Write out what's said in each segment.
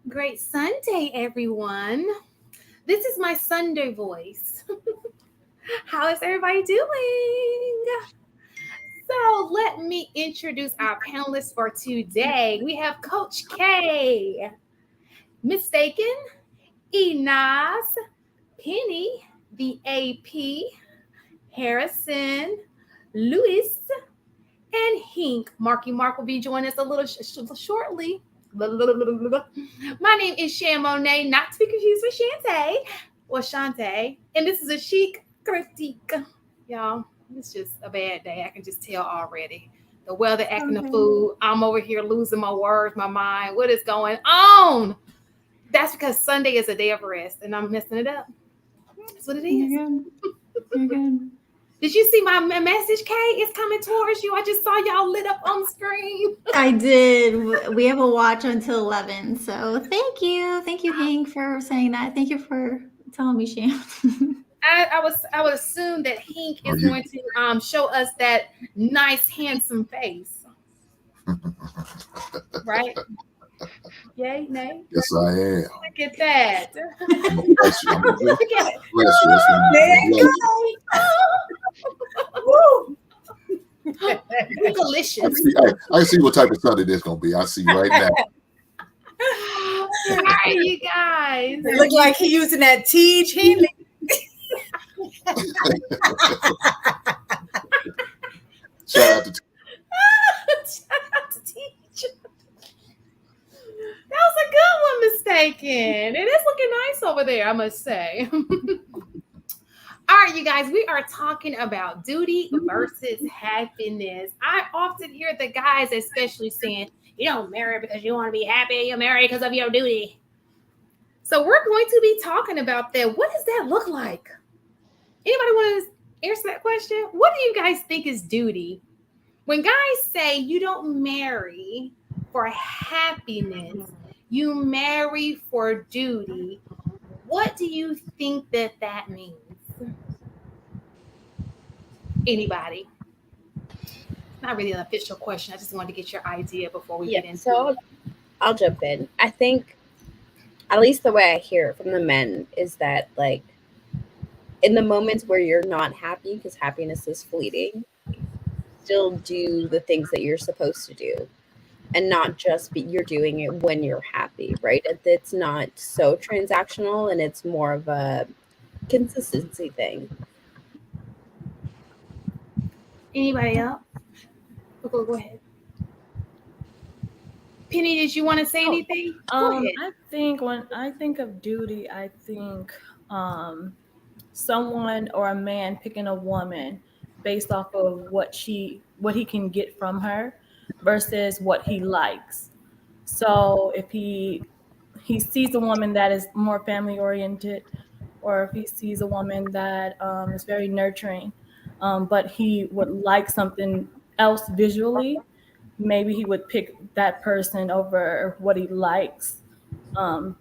Great Sunday, everyone. This is my Sunday voice. How is everybody doing? So, let me introduce our panelists for today. We have Coach K, Mistaken, Enos, Penny, the AP, Harrison, Luis, and Hink. Marky Mark will be joining us a little shortly. My name is Shan Monet, not to be confused with Shantae or Shantae. And this is a chic critique. Y'all, it's just a bad day. I can just tell already. The weather acting the fool. I'm over here losing my words, my mind. What is going on? That's because Sunday is a day of rest and I'm messing it up. That's what it is. You're good. Did you see my message, Kay? It's coming towards you. I just saw y'all lit up on the screen. I did. We have a watch until 11. So thank you. Thank you, Hank, for saying that. Thank you for telling me, Sham. I would assume that Hink is going to show us that nice, handsome face. Right? Yay, nay? Yes, I am. Look at that. Bless you. Look at it. Bless you. That's what There bless you. Woo! Delicious. I see what type of Sunday this gonna be. I see right now. All right, you guys. It looked like he using that Teach Henley. Shout out to Shout out to Teach. That was a good one, Mistaken. It is looking nice over there, I must say. All right, you guys, we are talking about duty versus happiness. I often hear the guys especially saying, you don't marry because you want to be happy, you marry because of your duty. So we're going to be talking about that. What does that look like? Anybody want to answer that question? What do you guys think is duty? When guys say you don't marry for happiness, you marry for duty, what do you think that means? Anybody? Not really an official question. I just wanted to get your idea before we get into it. I'll jump in. I think, at least the way I hear it from the men, is that like in the moments where you're not happy, because happiness is fleeting, still do the things that you're supposed to do, and not just you're doing it when you're happy, right? It's not so transactional, and it's more of a consistency thing. Anybody else? Go ahead. Penny, did you want to say anything? I think when I think of duty, I think someone or a man picking a woman based off of what he can get from her versus what he likes. So if he sees a woman that is more family oriented, or if he sees a woman that is very nurturing, but he would like something else visually, maybe he would pick that person over what he likes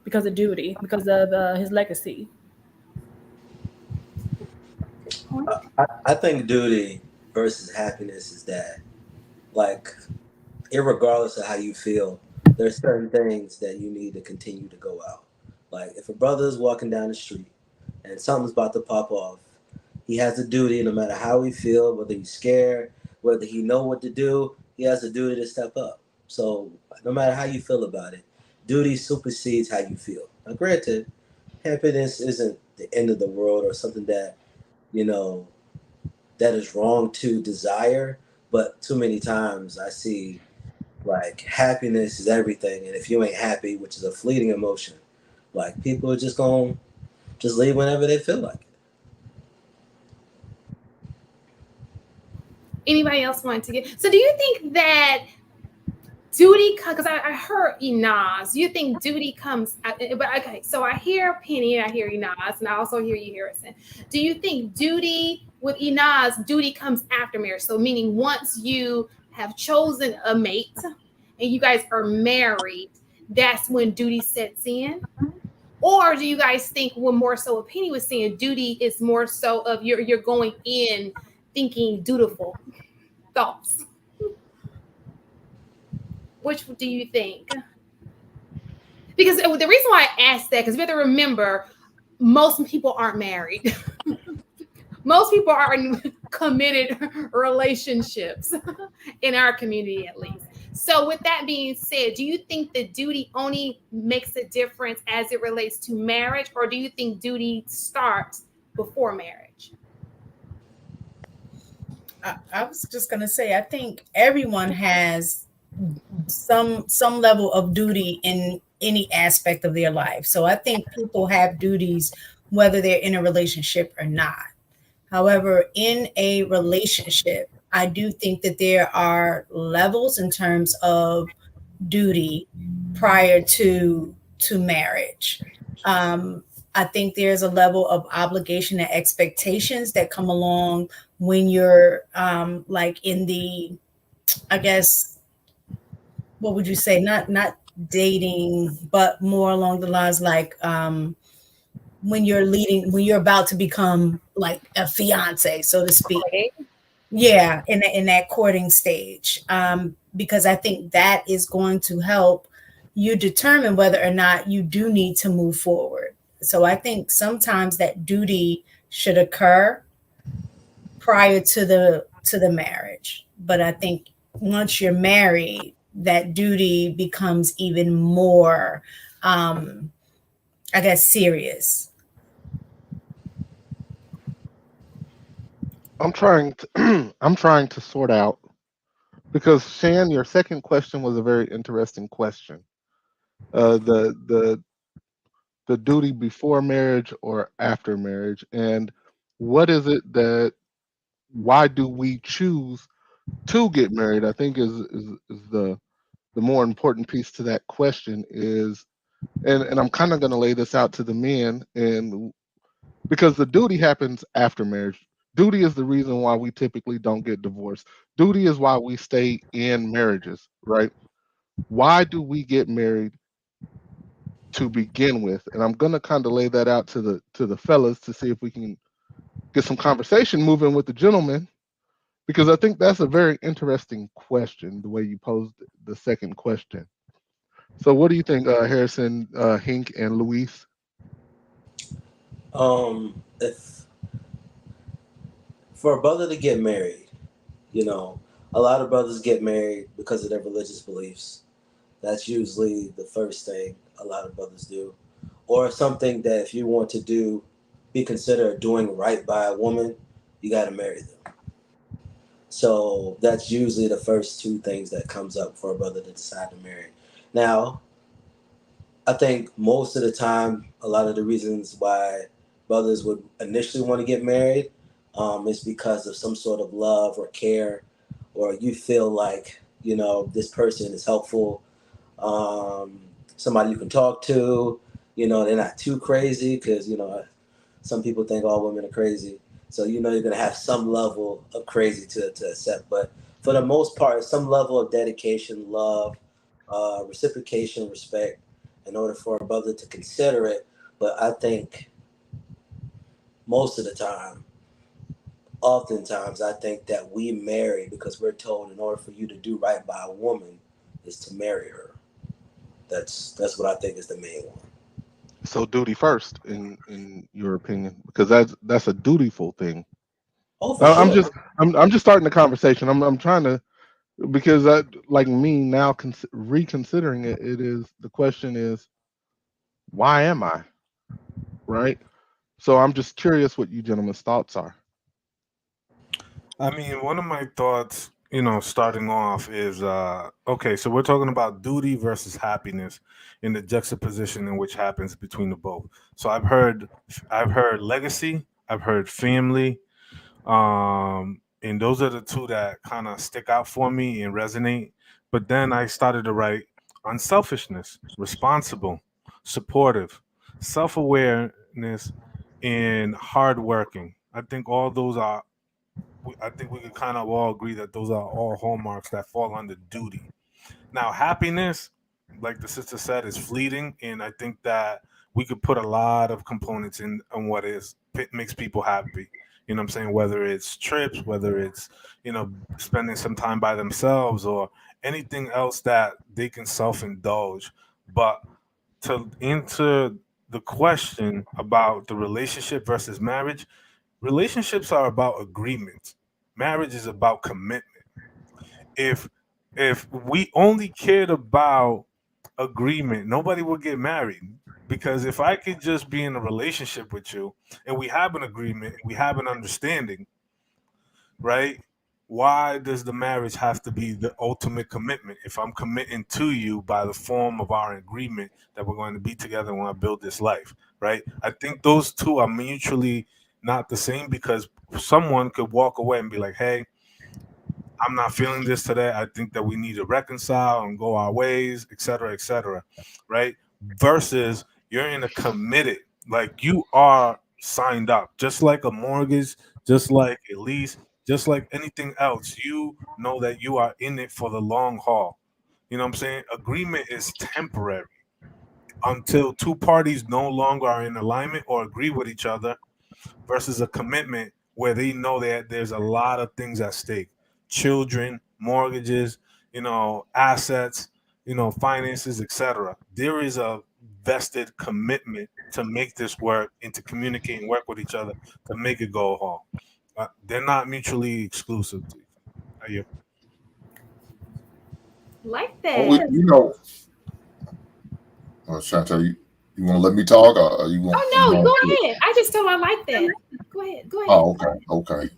because of duty, because of his legacy. I think duty versus happiness is that, like, irregardless of how you feel, there's certain things that you need to continue to go out. Like, if a brother is walking down the street and something's about to pop off, he has a duty, no matter how he feels, whether he's scared, whether he know what to do, he has a duty to step up. So no matter how you feel about it, duty supersedes how you feel. Now, granted, happiness isn't the end of the world or something that, that is wrong to desire, but too many times I see like happiness is everything, and if you ain't happy, which is a fleeting emotion, like people are just gonna just leave whenever they feel like it. Anybody else want to get? So do you think that duty, because I heard Enos, you think duty comes, but okay, so I hear Penny and I hear Enos, and I also hear you, Harrison. Do you think duty with Enos, duty comes after marriage? So meaning once you have chosen a mate and you guys are married, that's when duty sets in? Or do you guys think, when more so what Penny was saying, duty is more so of you're going in thinking dutiful thoughts? Which do you think? Because the reason why I asked that, because we have to remember, most people aren't married. Most people are in committed relationships in our community, at least. So, with that being said, do you think the duty only makes a difference as it relates to marriage, or do you think duty starts before marriage? I was just gonna say, I think everyone has some level of duty in any aspect of their life. So I think people have duties whether they're in a relationship or not. However, in a relationship, I do think that there are levels in terms of duty prior to marriage. Um, I think there's a level of obligation and expectations that come along when you're like in the, I guess, what would you say? Not dating, but more along the lines like when you're about to become like a fiance, so to speak. Courting? Yeah, in that courting stage, because I think that is going to help you determine whether or not you do need to move forward. So I think sometimes that duty should occur prior to the marriage, but I think once you're married, that duty becomes even more, I guess, serious. I'm trying to I'm trying to sort out because Shan, your second question was a very interesting question. The the duty before marriage or after marriage, and what is it that why do we choose to get married? I think is the more important piece to that question is, and I'm kind of going to lay this out to the men, and because the duty happens after marriage. Duty is the reason why we typically don't get divorced. Duty is why we stay in marriages, right? Why do we get married to begin with? And I'm gonna kind of lay that out to the fellas to see if we can get some conversation moving with the gentlemen, because I think that's a very interesting question, the way you posed the second question. So what do you think, Harrison, Hink, and Luis? If for a brother to get married, you know, a lot of brothers get married because of their religious beliefs. That's usually the first thing a lot of brothers do, or something that if you want to do, be considered doing right by a woman, you got to marry them. So that's usually the first two things that comes up for a brother to decide to marry. Now, I think most of the time, a lot of the reasons why brothers would initially want to get married is because of some sort of love or care, or you feel like, you know, this person is helpful, um, somebody you can talk to, you know, they're not too crazy because, you know, some people think all women are crazy. So, you know, you're going to have some level of crazy to accept. But for the most part, some level of dedication, love, reciprocation, respect in order for a brother to consider it. But I think most of the time, oftentimes, I think that we marry because we're told in order for you to do right by a woman is to marry her. That's what I think is the main one. So duty first, in your opinion, because that's a dutiful thing. Oh, for I'm sure. just I'm just starting the conversation. I'm trying to, because I, like me now reconsidering it, it is the question is, why am I, right? So I'm just curious what you gentlemen's thoughts are. I mean, one of my thoughts, starting off is okay, so we're talking about duty versus happiness in the juxtaposition in which happens between the both. So I've heard legacy, I've heard family, and those are the two that kind of stick out for me and resonate. But then I started to write unselfishness, responsible, supportive, self-awareness, and hardworking. I think we can kind of all agree that those are all hallmarks that fall under duty. Now, happiness, like the sister said, is fleeting, and I think that we could put a lot of components in on what makes people happy. You know what I'm saying? Whether it's trips, whether it's spending some time by themselves, or anything else that they can self indulge. But to answer the question about the relationship versus marriage, relationships are about agreement. Marriage is about commitment. If we only cared about agreement, nobody would get married. Because if I could just be in a relationship with you and we have an agreement, we have an understanding, right? Why does the marriage have to be the ultimate commitment if I'm committing to you by the form of our agreement that we're going to be together when I build this life, right? I think those two are mutually not the same because someone could walk away and be like, hey, I'm not feeling this today. I think that we need to reconcile and go our ways, et cetera, right? Versus you're in a committed, like you are signed up, just like a mortgage, just like a lease, just like anything else. You know that you are in it for the long haul. You know what I'm saying? Agreement is temporary until two parties no longer are in alignment or agree with each other versus a commitment where they know that there's a lot of things at stake: children, mortgages, assets, finances, etc. There is a vested commitment to make this work and to communicate and work with each other to make it go home. They're not mutually exclusive to each other. Are you? Like Well, that. Chantel, you want to let me talk, or you Oh no, want? go ahead. I just told her I like that. Go ahead. Go ahead. Oh, okay.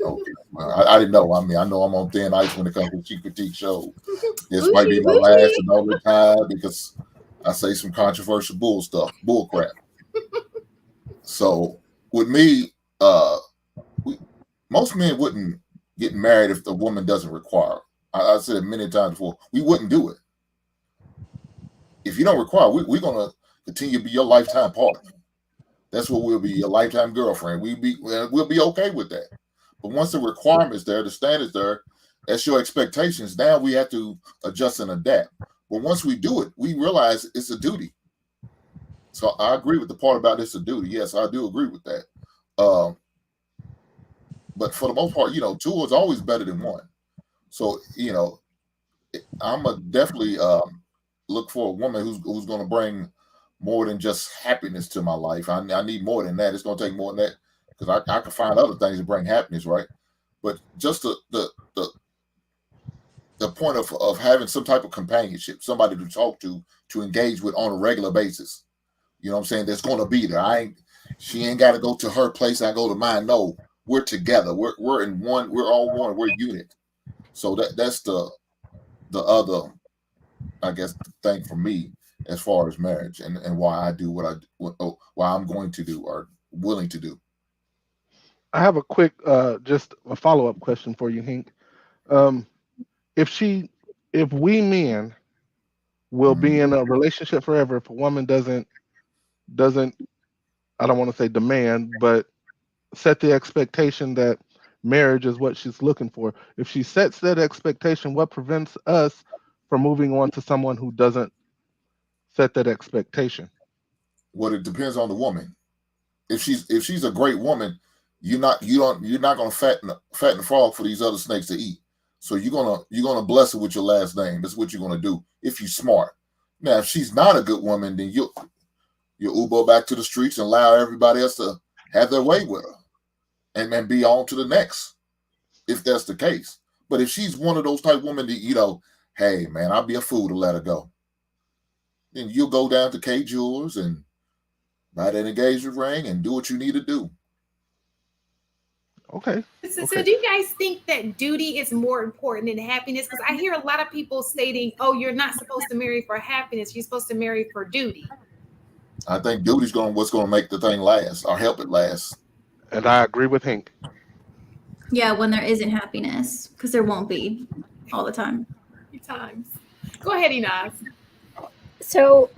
Well, I didn't know. I mean, I know I'm on thin ice when it comes to Chic critique show. This might be Bougie, my last bougie. and only time because I say some controversial bull crap. So with me, we, most men wouldn't get married if the woman doesn't require. I said many times before, we wouldn't do it. If you don't require, we're gonna continue to be your lifetime partner. That's what we'll be, your lifetime girlfriend. We'll be okay with that. But once the requirement's there, the standard's there, that's your expectations. Now we have to adjust and adapt. But once we do it, we realize it's a duty. So I agree with the part about it's a duty. Yes, I do agree with that. Um, but for the most part, two is always better than one. So I'm a definitely look for a woman who's going to bring more than just happiness to my life. I need more than that. It's going to take more than that because I can find other things that bring happiness, right? But just the point of having some type of companionship, somebody to talk to engage with on a regular basis. You know what I'm saying? That's going to be there. She ain't got to go to her place. I go to mine. No, we're together. We're in one. We're all one. We're a unit. So that's the other, I guess, thing for me as far as marriage and why I do why I'm going to do or willing to do. I have a quick, just a follow up question for you, Hank. Um, if we men will be in a relationship forever, if a woman doesn't, I don't want to say demand, but set the expectation that marriage is what she's looking for. If she sets that expectation, what prevents us from moving on to someone who doesn't set that expectation? Well, it depends on the woman. If she's a great woman, you're not gonna fatten the frog for these other snakes to eat. So you're gonna bless her with your last name. That's what you're gonna do if you're smart. Now, if she's not a good woman, then you Uber back to the streets and allow everybody else to have their way with her, and then be on to the next, if that's the case. But if she's one of those type of women that hey man, I'd be a fool to let her go. Then you'll go down to K Jewelers and buy that engagement ring and do what you need to do. Okay. So do you guys think that duty is more important than happiness? Because I hear a lot of people stating, oh, you're not supposed to marry for happiness. You're supposed to marry for duty. I think duty's what's going to make the thing last or help it last. And I agree with Hank. Yeah, when there isn't happiness, because there won't be all the time. Times. Go ahead, Inaz. So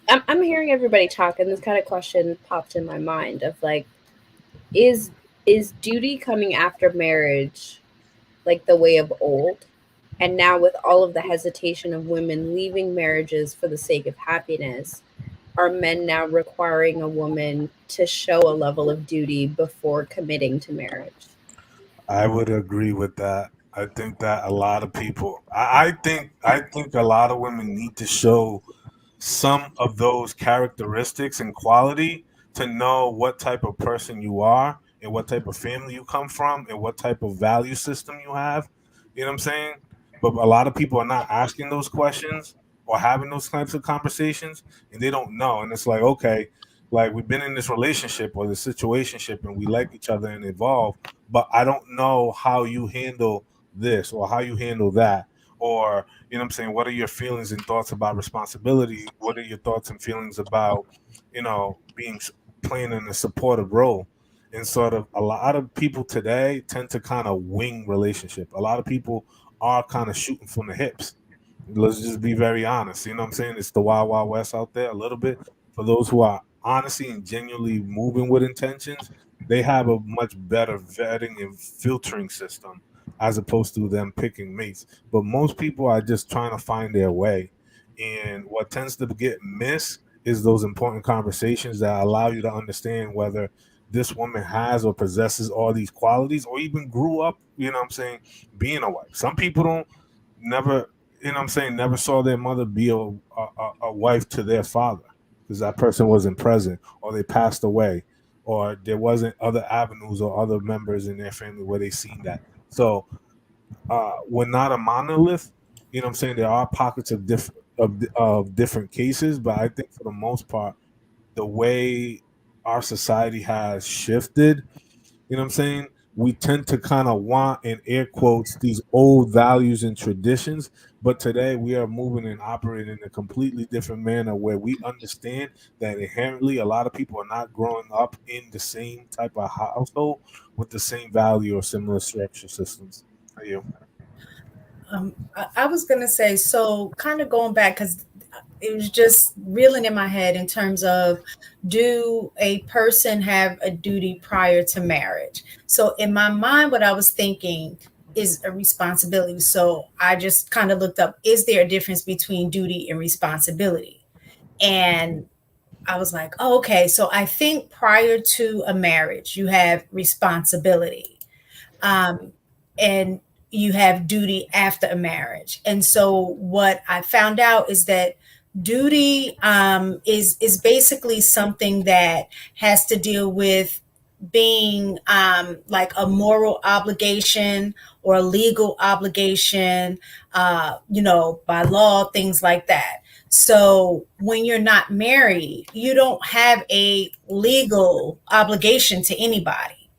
I'm hearing everybody talk, and this kind of question popped in my mind of like, is duty coming after marriage like the way of old? And now with all of the hesitation of women leaving marriages for the sake of happiness, are men now requiring a woman to show a level of duty before committing to marriage? I would agree with that. I think that a lot of people, I think a lot of women need to show some of those characteristics and quality to know what type of person you are and what type of family you come from and what type of value system you have. You know what I'm saying? But a lot of people are not asking those questions or having those types of conversations, and they don't know. And it's like, okay, like we've been in this relationship or this situationship and we like each other and evolve, but I don't know how you handle this or how you handle that. Or, you know what I'm saying, what are your feelings and thoughts about responsibility? What are your thoughts and feelings about, being playing in a supportive role? And sort of a lot of people today tend to kind of wing relationship. A lot of people are kind of shooting from the hips. Let's just be very honest. You know what I'm saying? It's the wild, wild west out there a little bit. For those who are honestly and genuinely moving with intentions, they have a much better vetting and filtering system as opposed to them picking mates. But most people are just trying to find their way. And what tends to get missed is those important conversations that allow you to understand whether this woman has or possesses all these qualities or even grew up, being a wife. Some people don't never, never saw their mother be a wife to their father because that person wasn't present or they passed away or there wasn't other avenues or other members in their family where they seen that. So we're not a monolith. There are pockets of different cases, but I think for the most part, the way our society has shifted, we tend to kind of want, in air quotes, these old values and traditions. But today we are moving and operating in a completely different manner where we understand that inherently a lot of people are not growing up in the same type of household with the same value or similar structure systems. Are you? I was going to say, so kind of going back, because it was just reeling in my head in terms of, do a person have a duty prior to marriage? So in my mind, what I was thinking is a responsibility. So I just kind of looked up, is there a difference between duty and responsibility? And I was like, oh, okay. So I think prior to a marriage, you have responsibility. And you have duty after a marriage. And so what I found out is that duty is basically something that has to deal with being like a moral obligation or a legal obligation, by law, things like that. So when you're not married, you don't have a legal obligation to anybody,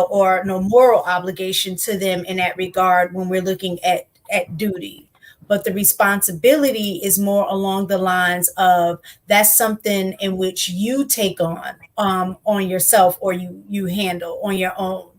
or no moral obligation to them in that regard when we're looking at duty. But the responsibility is more along the lines of, that's something in which you take on yourself, or you handle on your own.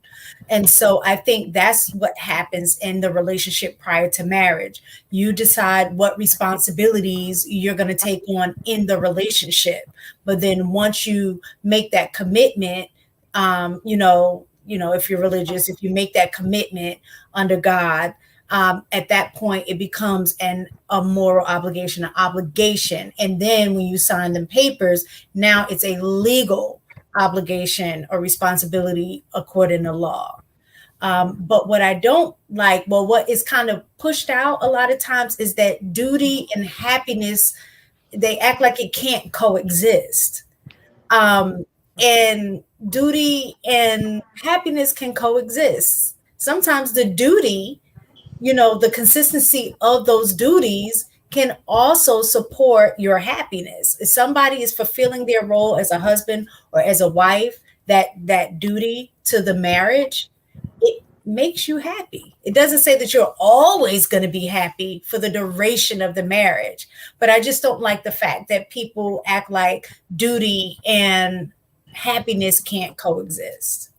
And so I think that's what happens in the relationship prior to marriage. You decide what responsibilities you're going to take on in the relationship. But then once you make that commitment, if you're religious, if you make that commitment under God, at that point it becomes a moral obligation, an obligation. And then when you sign them papers, now it's a legal obligation or responsibility according to law. But what I don't like, what is kind of pushed out a lot of times, is that duty and happiness, they act like it can't coexist. And duty and happiness can coexist. Sometimes the duty, the consistency of those duties can also support your happiness. If somebody is fulfilling their role as a husband or as a wife, that duty to the marriage, it makes you happy. It doesn't say that you're always going to be happy for the duration of the marriage, but I just don't like the fact that people act like duty and happiness can't coexist.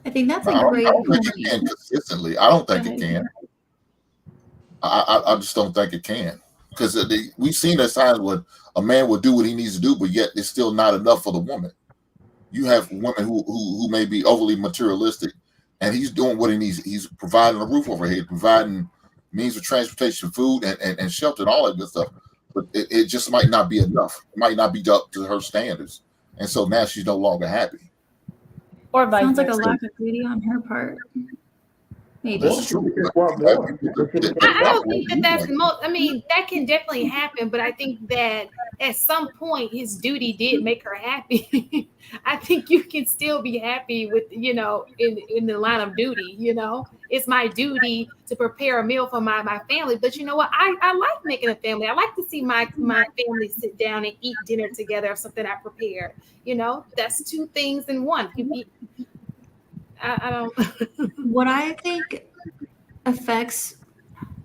I think that's a I great don't think point. it can consistently. I don't think it can. I just don't think it can, because we've seen at times when a man will do what he needs to do, but yet it's still not enough for the woman. You have women who may be overly materialistic, and he's doing what he needs. He's providing a roof over head, providing means of transportation, food, and shelter, and all that good stuff. But it just might not be enough. It might not be up to her standards, and so now she's no longer happy. Or vice Sounds like a versa. lack of duty on her part. maybe. That's Most true. people I just want think that more. people Most people that just I want don't want think that do that's want. the most. I mean, that can definitely happen, but I think that at some point his duty did make her happy. I think you can still be happy with, in the line of duty. It's my duty to prepare a meal for my family. But you know what? I like making a family. I like to see my family sit down and eat dinner together or something I prepared. That's two things in one. I don't. What I think affects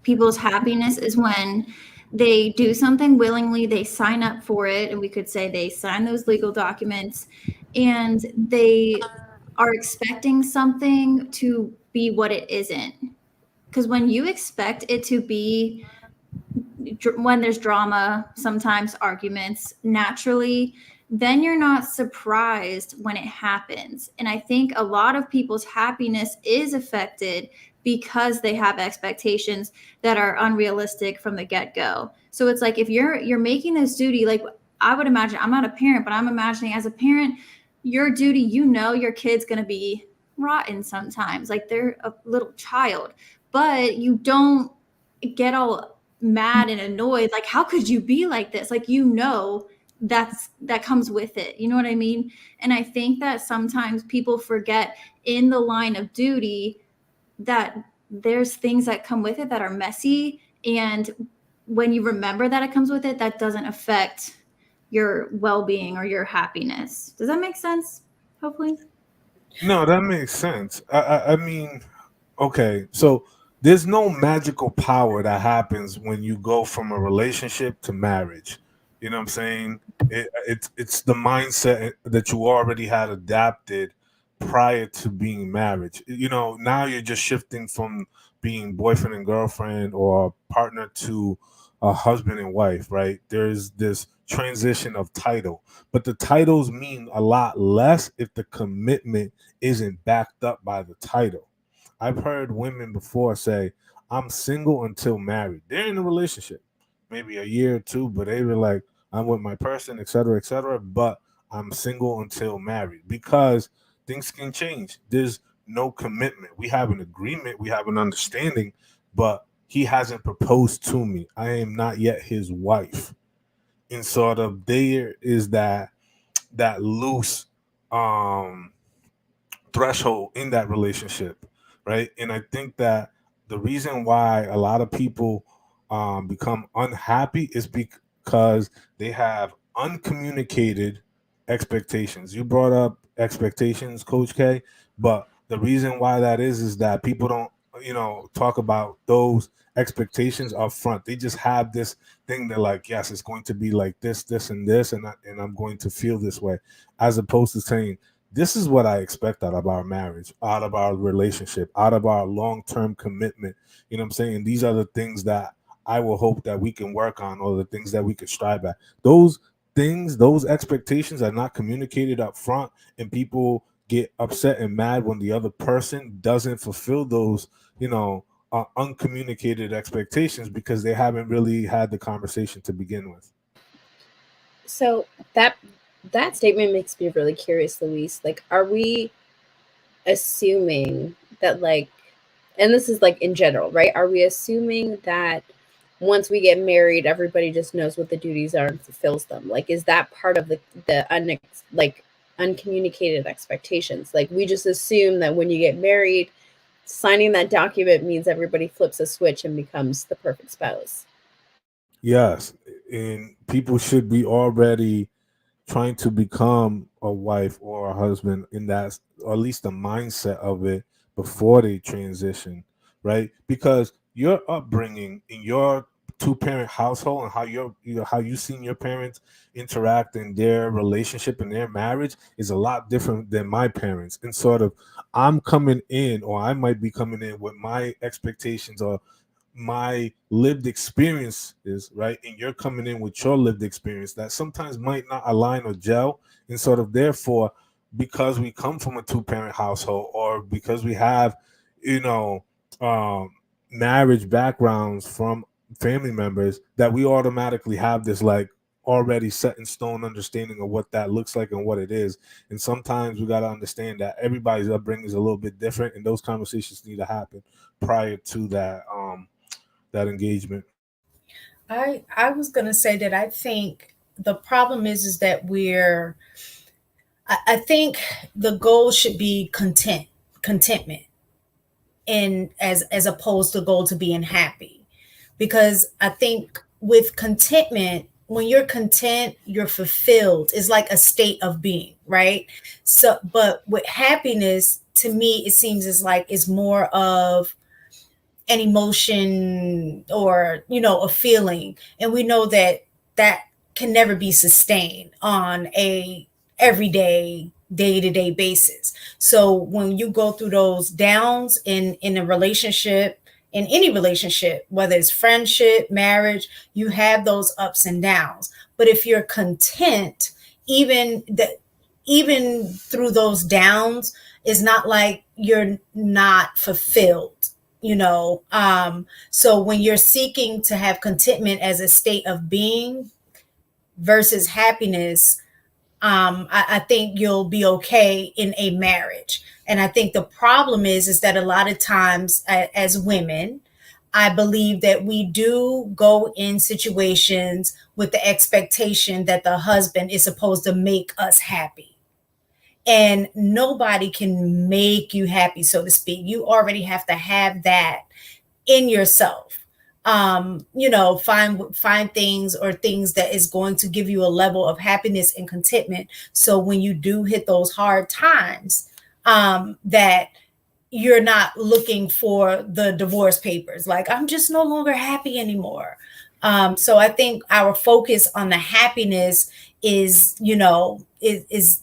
people's happiness is when they do something willingly, they sign up for it, and we could say they sign those legal documents, and they are expecting something to be what it isn't. Because when you expect it to be, when there's drama, sometimes arguments, naturally, then you're not surprised when it happens. And I think a lot of people's happiness is affected because they have expectations that are unrealistic from the get-go. So it's like if you're making this duty, like I would imagine, I'm not a parent, but I'm imagining as a parent, your duty, your kid's going to be rotten sometimes, like they're a little child, but you don't get all mad and annoyed, like how could you be like this, like that comes with it, you know what I mean? And I think that sometimes people forget in the line of duty that there's things that come with it that are messy, and when you remember that it comes with it, that doesn't affect your well-being or your happiness. Does that make sense? Hopefully. No, that makes sense. I mean, okay, so there's no magical power that happens when you go from a relationship to marriage. You know what I'm saying? It's the mindset that you already had adapted prior to being married. Now you're just shifting from being boyfriend and girlfriend or partner to a husband and wife, right? There's this transition of title, but the titles mean a lot less if the commitment isn't backed up by the title. I've heard women before say, I'm single until married. They're in a relationship, maybe a year or two, but they were like, I'm with my person, et cetera, but I'm single until married because things can change. There's no commitment. We have an agreement, we have an understanding, but he hasn't proposed to me. I am not yet his wife. And sort of there is that loose um threshold in that relationship, right? And I think that the reason why a lot of people become unhappy is because they have uncommunicated expectations. You brought up expectations, Coach K, but the reason why that is that people don't, talk about those expectations up front. They just have this thing. They're like, yes, it's going to be like this, and this, and I'm going to feel this way, as opposed to saying, this is what I expect out of our marriage, out of our relationship, out of our long term commitment. You know what I'm saying? These are the things that I will hope that we can work on, or the things that we can strive at. Those things, those expectations are not communicated up front, and people get upset and mad when the other person doesn't fulfill those, uncommunicated expectations because they haven't really had the conversation to begin with. So that statement makes me really curious, Luis. Like, are we assuming that, like, and this is like in general, right? Are we assuming that once we get married, everybody just knows what the duties are and fulfills them? Like, is that part of like uncommunicated expectations? Like, we just assume that when you get married, signing that document means everybody flips a switch and becomes the perfect spouse. Yes, and people should be already trying to become a wife or a husband in that, or at least the mindset of it before they transition, right? Because your upbringing in your two-parent household and how you seen your parents interact in their relationship and their marriage is a lot different than my parents. And sort of I'm coming in, or I might be coming in with my expectations or my lived experience is, right, and you're coming in with your lived experience that sometimes might not align or gel. And sort of therefore, because we come from a two-parent household, or because we have, you know um marriage backgrounds from family members, that we automatically have this like already set in stone understanding of what that looks like and what it is. And sometimes we got to understand that everybody's upbringing is a little bit different, and those conversations need to happen prior to that engagement. I was going to say that I think the problem is that I think the goal should be contentment, and as opposed to goal to being happy, because I think with contentment, when you're content, you're fulfilled. It's like a state of being, right? So, but with happiness, to me, it seems as like it's more of an emotion, or a feeling, and we know that that can never be sustained on a everyday, day-to-day basis. So when you go through those downs in a relationship, in any relationship, whether it's friendship, marriage, you have those ups and downs. But if you're content, even even through those downs, it's not like you're not fulfilled. So when you're seeking to have contentment as a state of being versus happiness, I think you'll be okay in a marriage. And I think the problem is that a lot of times, as women, I believe that we do go in situations with the expectation that the husband is supposed to make us happy. And nobody can make you happy, so to speak. You already have to have that in yourself. Find things, or things that is going to give you a level of happiness and contentment, so when you do hit those hard times, that you're not looking for the divorce papers, like, I'm just no longer happy anymore. So I think our focus on the happiness is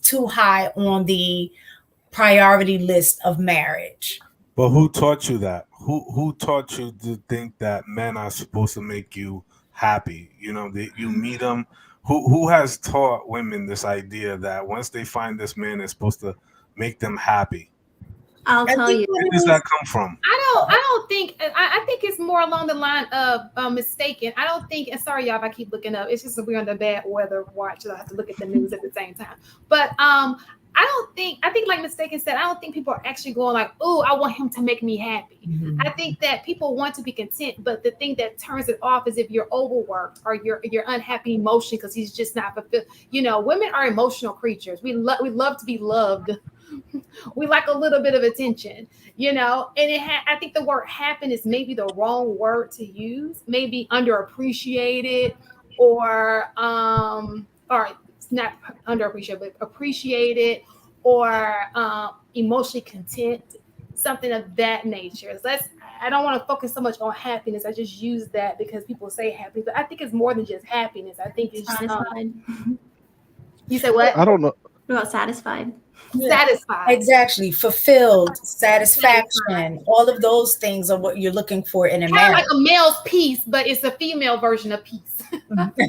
too high on the priority list of marriage. But who taught you that? Who taught you to think that men are supposed to make you happy? You know, that you meet them. Who has taught women this idea that once they find this man, it's supposed to make them happy? I'll I tell think you. Where does that come from? I don't think. I think it's more along the line of mistaken. I don't think. And sorry, y'all, if I keep looking up. It's just that we're on the bad weather watch, so I have to look at the news at the same time. But I don't think. I think, like mistaken said, I don't think people are actually going like, "Oh, I want him to make me happy." Mhm. I think that people want to be content, but the thing that turns it off is if you're overworked or you're unhappy emotion because he's just not fulfilled. Women are emotional creatures. We love to be loved. We like a little bit of attention, and I think the word happiness may be the wrong word to use, maybe underappreciated, or it's not underappreciated, but appreciated, or emotionally content, something of that nature. So I don't want to focus so much on happiness. I just use that because people say happy, but I think it's more than just happiness. I think it's Satisfied. you said what? I don't know. What about satisfied? Yeah, Satisfied. exactly. Fulfilled, Satisfied. satisfaction, all of those things are what you're looking for in a Kind of like marriage. a male's peace, but it's a female version of peace.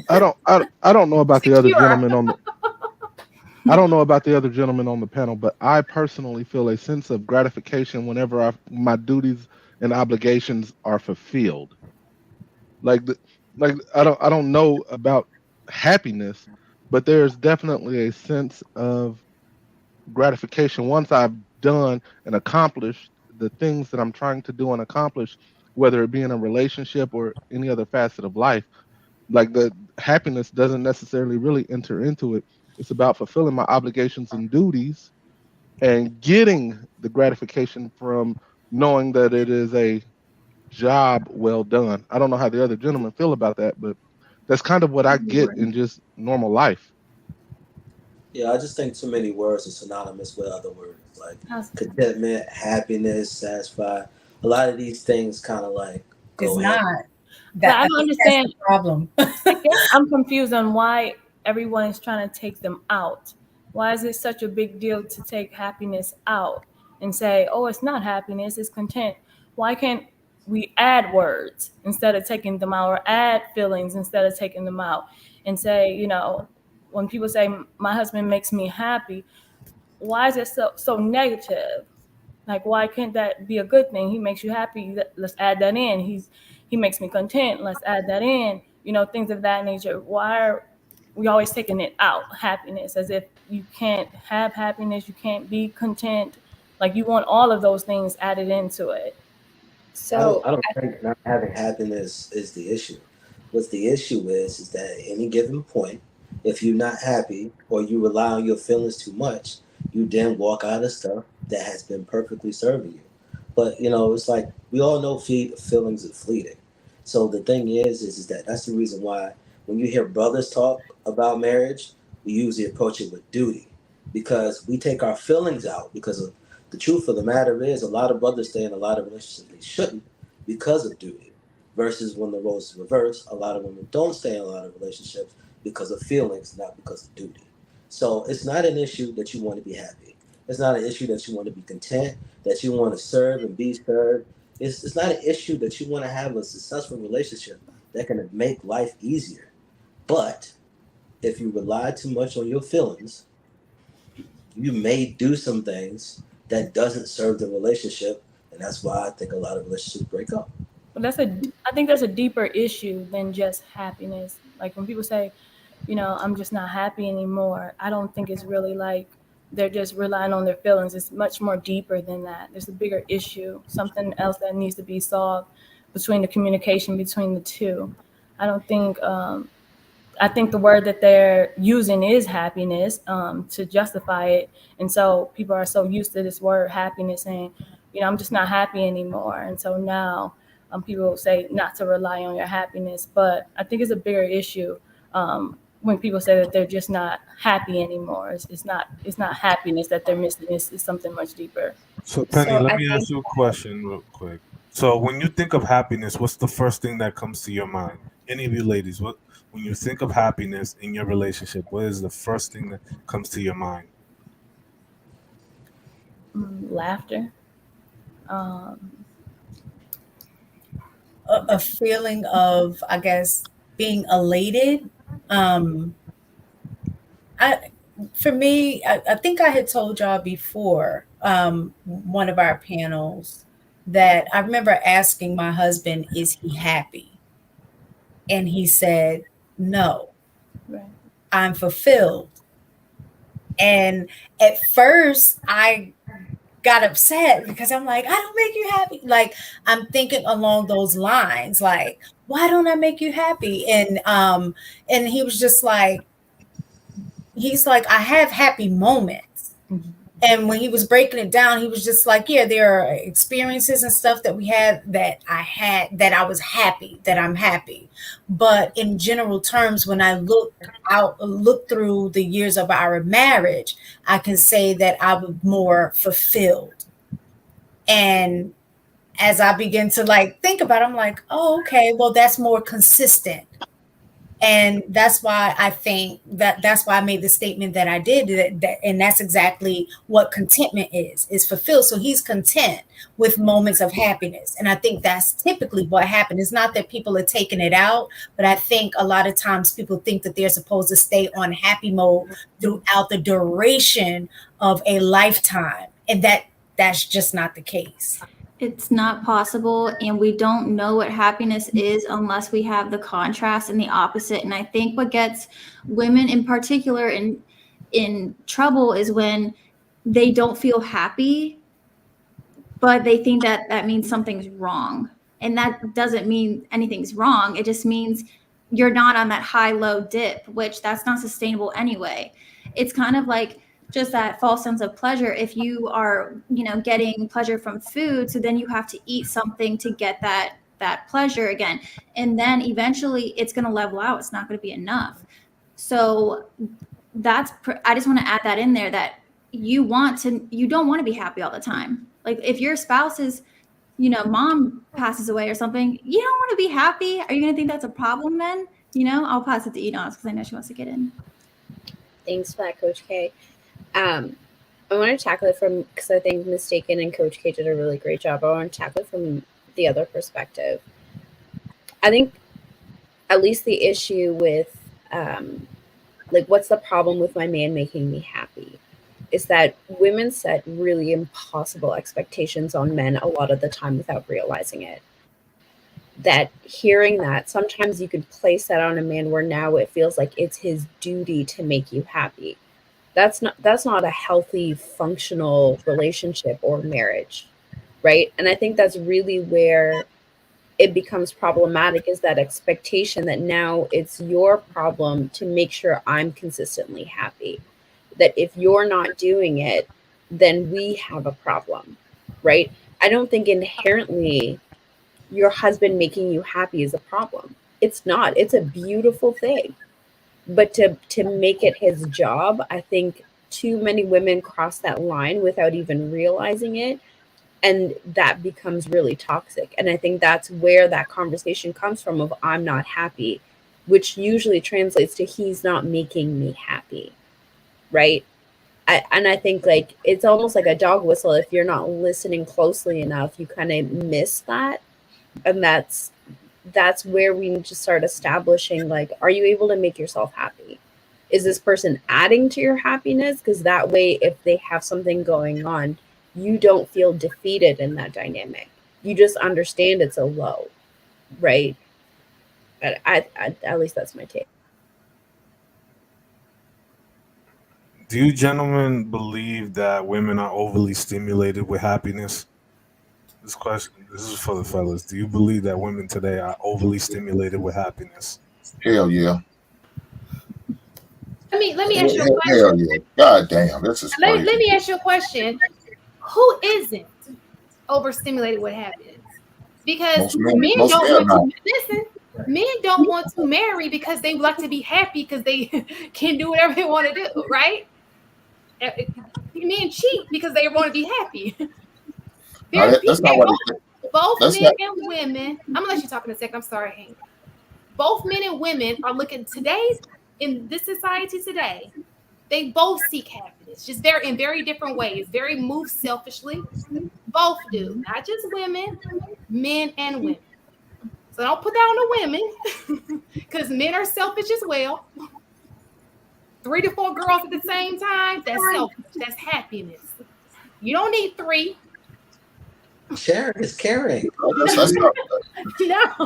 I don't know about the other Secure. gentlemen on the I don't know about the other gentlemen on the panel, but I personally feel a sense of gratification whenever my duties and obligations are fulfilled. Like the, like I don't know about happiness, but there's definitely a sense of gratification once I've done and accomplished the things that I'm trying to do and accomplish, whether it be in a relationship or any other facet of life. Like the happiness doesn't necessarily really enter into it. It's about fulfilling my obligations and duties and getting the gratification from knowing that it is a job well done. I don't know how the other gentlemen feel about that, but that's kind of what I get in just normal life. Yeah, I just think too many words are synonymous with other words like contentment, happiness, satisfied. A lot of these things kind of like It's go hand. not. But I I don't think that's understand. the problem. I guess I'm confused on why everyone is trying to take them out. Why is it such a big deal to take happiness out and say, oh, it's not happiness, it's content? Why can't we add words instead of taking them out, or add feelings instead of taking them out, and say, when people say my husband makes me happy, why is it so negative? Like, why can't that be a good thing? He makes you happy. Let's add that in. He makes me content. Let's add that in. Things of that nature. we always taking it out, happiness, as if you can't have happiness, you can't be content. Like you want all of those things added into it. So I don't think not having happiness is the issue. What the issue is that at any given point, if you're not happy or you rely on your feelings too much, you then walk out of stuff that has been perfectly serving you. But it's like we all know feelings are fleeting. So the thing is that that's the reason why when you hear brothers talk about marriage, we usually approach it with duty because we take our feelings out because of the truth of the matter is a lot of brothers stay in a lot of relationships they shouldn't because of duty. Versus when the roles is reversed, a lot of women don't stay in a lot of relationships because of feelings, not because of duty. So it's not an issue that you want to be happy. It's not an issue that you want to be content, that you want to serve and be served. It's not an issue that you want to have a successful relationship that can make life easier. But if you rely too much on your feelings, you may do some things that doesn't serve the relationship, and that's why I think a lot of relationships break up. But I think that's a deeper issue than just happiness. Like when people say, I'm just not happy anymore, I don't think it's really like they're just relying on their feelings. It's much more deeper than that. There's a bigger issue, something else that needs to be solved between the communication between the two. I don't think I think the word that they're using is happiness to justify it. And so people are so used to this word happiness saying, I'm just not happy anymore. And so now people say not to rely on your happiness. But I think it's a bigger issue when people say that they're just not happy anymore. It's not happiness that they're missing. It's something much deeper. So Penny, so let I me think ask you a question real quick. So when you think of happiness, what's the first thing that comes to your mind? Any of you ladies, what when you think of happiness in your relationship, what is the first thing that comes to your mind? Laughter. Um, A feeling of, I guess, being elated. Um, I for me, I think I had told y'all before, one of our panels, that I remember asking my husband, "Is he happy?" And he said, "No, right. I'm fulfilled." And at first, I got upset because I'm like, "I don't make you happy." Like I'm thinking along those lines, like, "Why don't I make you happy?" And he was just like, he's like, "I have happy moments." Mhm. And when he was breaking it down, he was just like, "Yeah, there are experiences and stuff that we had that I was happy, that I'm happy." But in general terms, when I look through the years of our marriage, I can say that I was more fulfilled. And as I begin to like think about it, I'm like, "Oh, okay, well, that's more consistent." And that's why I think that's why I made the statement that I did, and that's exactly what contentment is fulfilled. So he's content with moments of happiness, and I think that's typically what happened. It's not that people are taking it out, but I think a lot of times people think that they're supposed to stay on happy mode throughout the duration of a lifetime, and that's just not the case. It's not possible, and we don't know what happiness is unless we have the contrast and the opposite. And I think what gets women in particular in trouble is when they don't feel happy, but they think that that means something's wrong. And that doesn't mean anything's wrong. It just means you're not on that high low dip, which that's not sustainable anyway. It's kind of like just that false sense of pleasure. If you are, getting pleasure from food, so then you have to eat something to get that pleasure again. And then eventually it's going to level out. It's not going to be enough. So I just want to add that in there, that you don't want to be happy all the time. Like if your spouse's, mom passes away or something, you don't want to be happy. Are you going to think that's a problem then? I'll pass it to Enos because I know she wants to get in. thanks for that, Coach K. I want to tackle it from, because I think Mistaken and Coach K did a really great job. I want to tackle it from the other perspective. I think at least the issue with what's the problem with my man making me happy is that women set really impossible expectations on men a lot of the time without realizing it. that hearing that, sometimes you could place that on a man where now it feels like it's his duty to make you happy. That's not a healthy, functional relationship or marriage, right? And I think that's really where it becomes problematic, is that expectation that now it's your problem to make sure I'm consistently happy. That if you're not doing it, then we have a problem, right? I don't think inherently your husband making you happy is a problem. It's not. It's a beautiful thing. But to make it his job, I think too many women cross that line without even realizing it, and that becomes really toxic. And I think that's where that conversation comes from of I'm not happy, which usually translates to he's not making me happy, right? And I think like it's almost like a dog whistle. If you're not listening closely enough, you kind of miss that. And that's where we need to start establishing, like, are you able to make yourself happy? Is this person adding to your happiness? Because that way, if they have something going on, you don't feel defeated in that dynamic. You just understand it's a low, right? I at least that's my take. Do you gentlemen believe that women are overly stimulated with happiness? This is for the fellas. Do you believe that women today are overly stimulated with happiness? Hell yeah. Let me ask you a Hell question. yeah. God damn, this is crazy. Let me ask you a question. Who isn't overstimulated with happiness? Because men don't want to listen. Men don't want to marry because they like to be happy because they can do whatever they want to do, right? Men cheat because they want to be happy. That's not what both men and women. I'm gonna let you talk in a second. I'm sorry, Hank. Both men and women are looking today in this society today. They both seek happiness, just in very different ways. Very move selfishly. Both do, not just women, men and women. So don't put that on the women, because men are selfish as well. 3 to 4 girls at the same time, that's selfish. That's happiness. You don't need 3. Sharing is caring. No.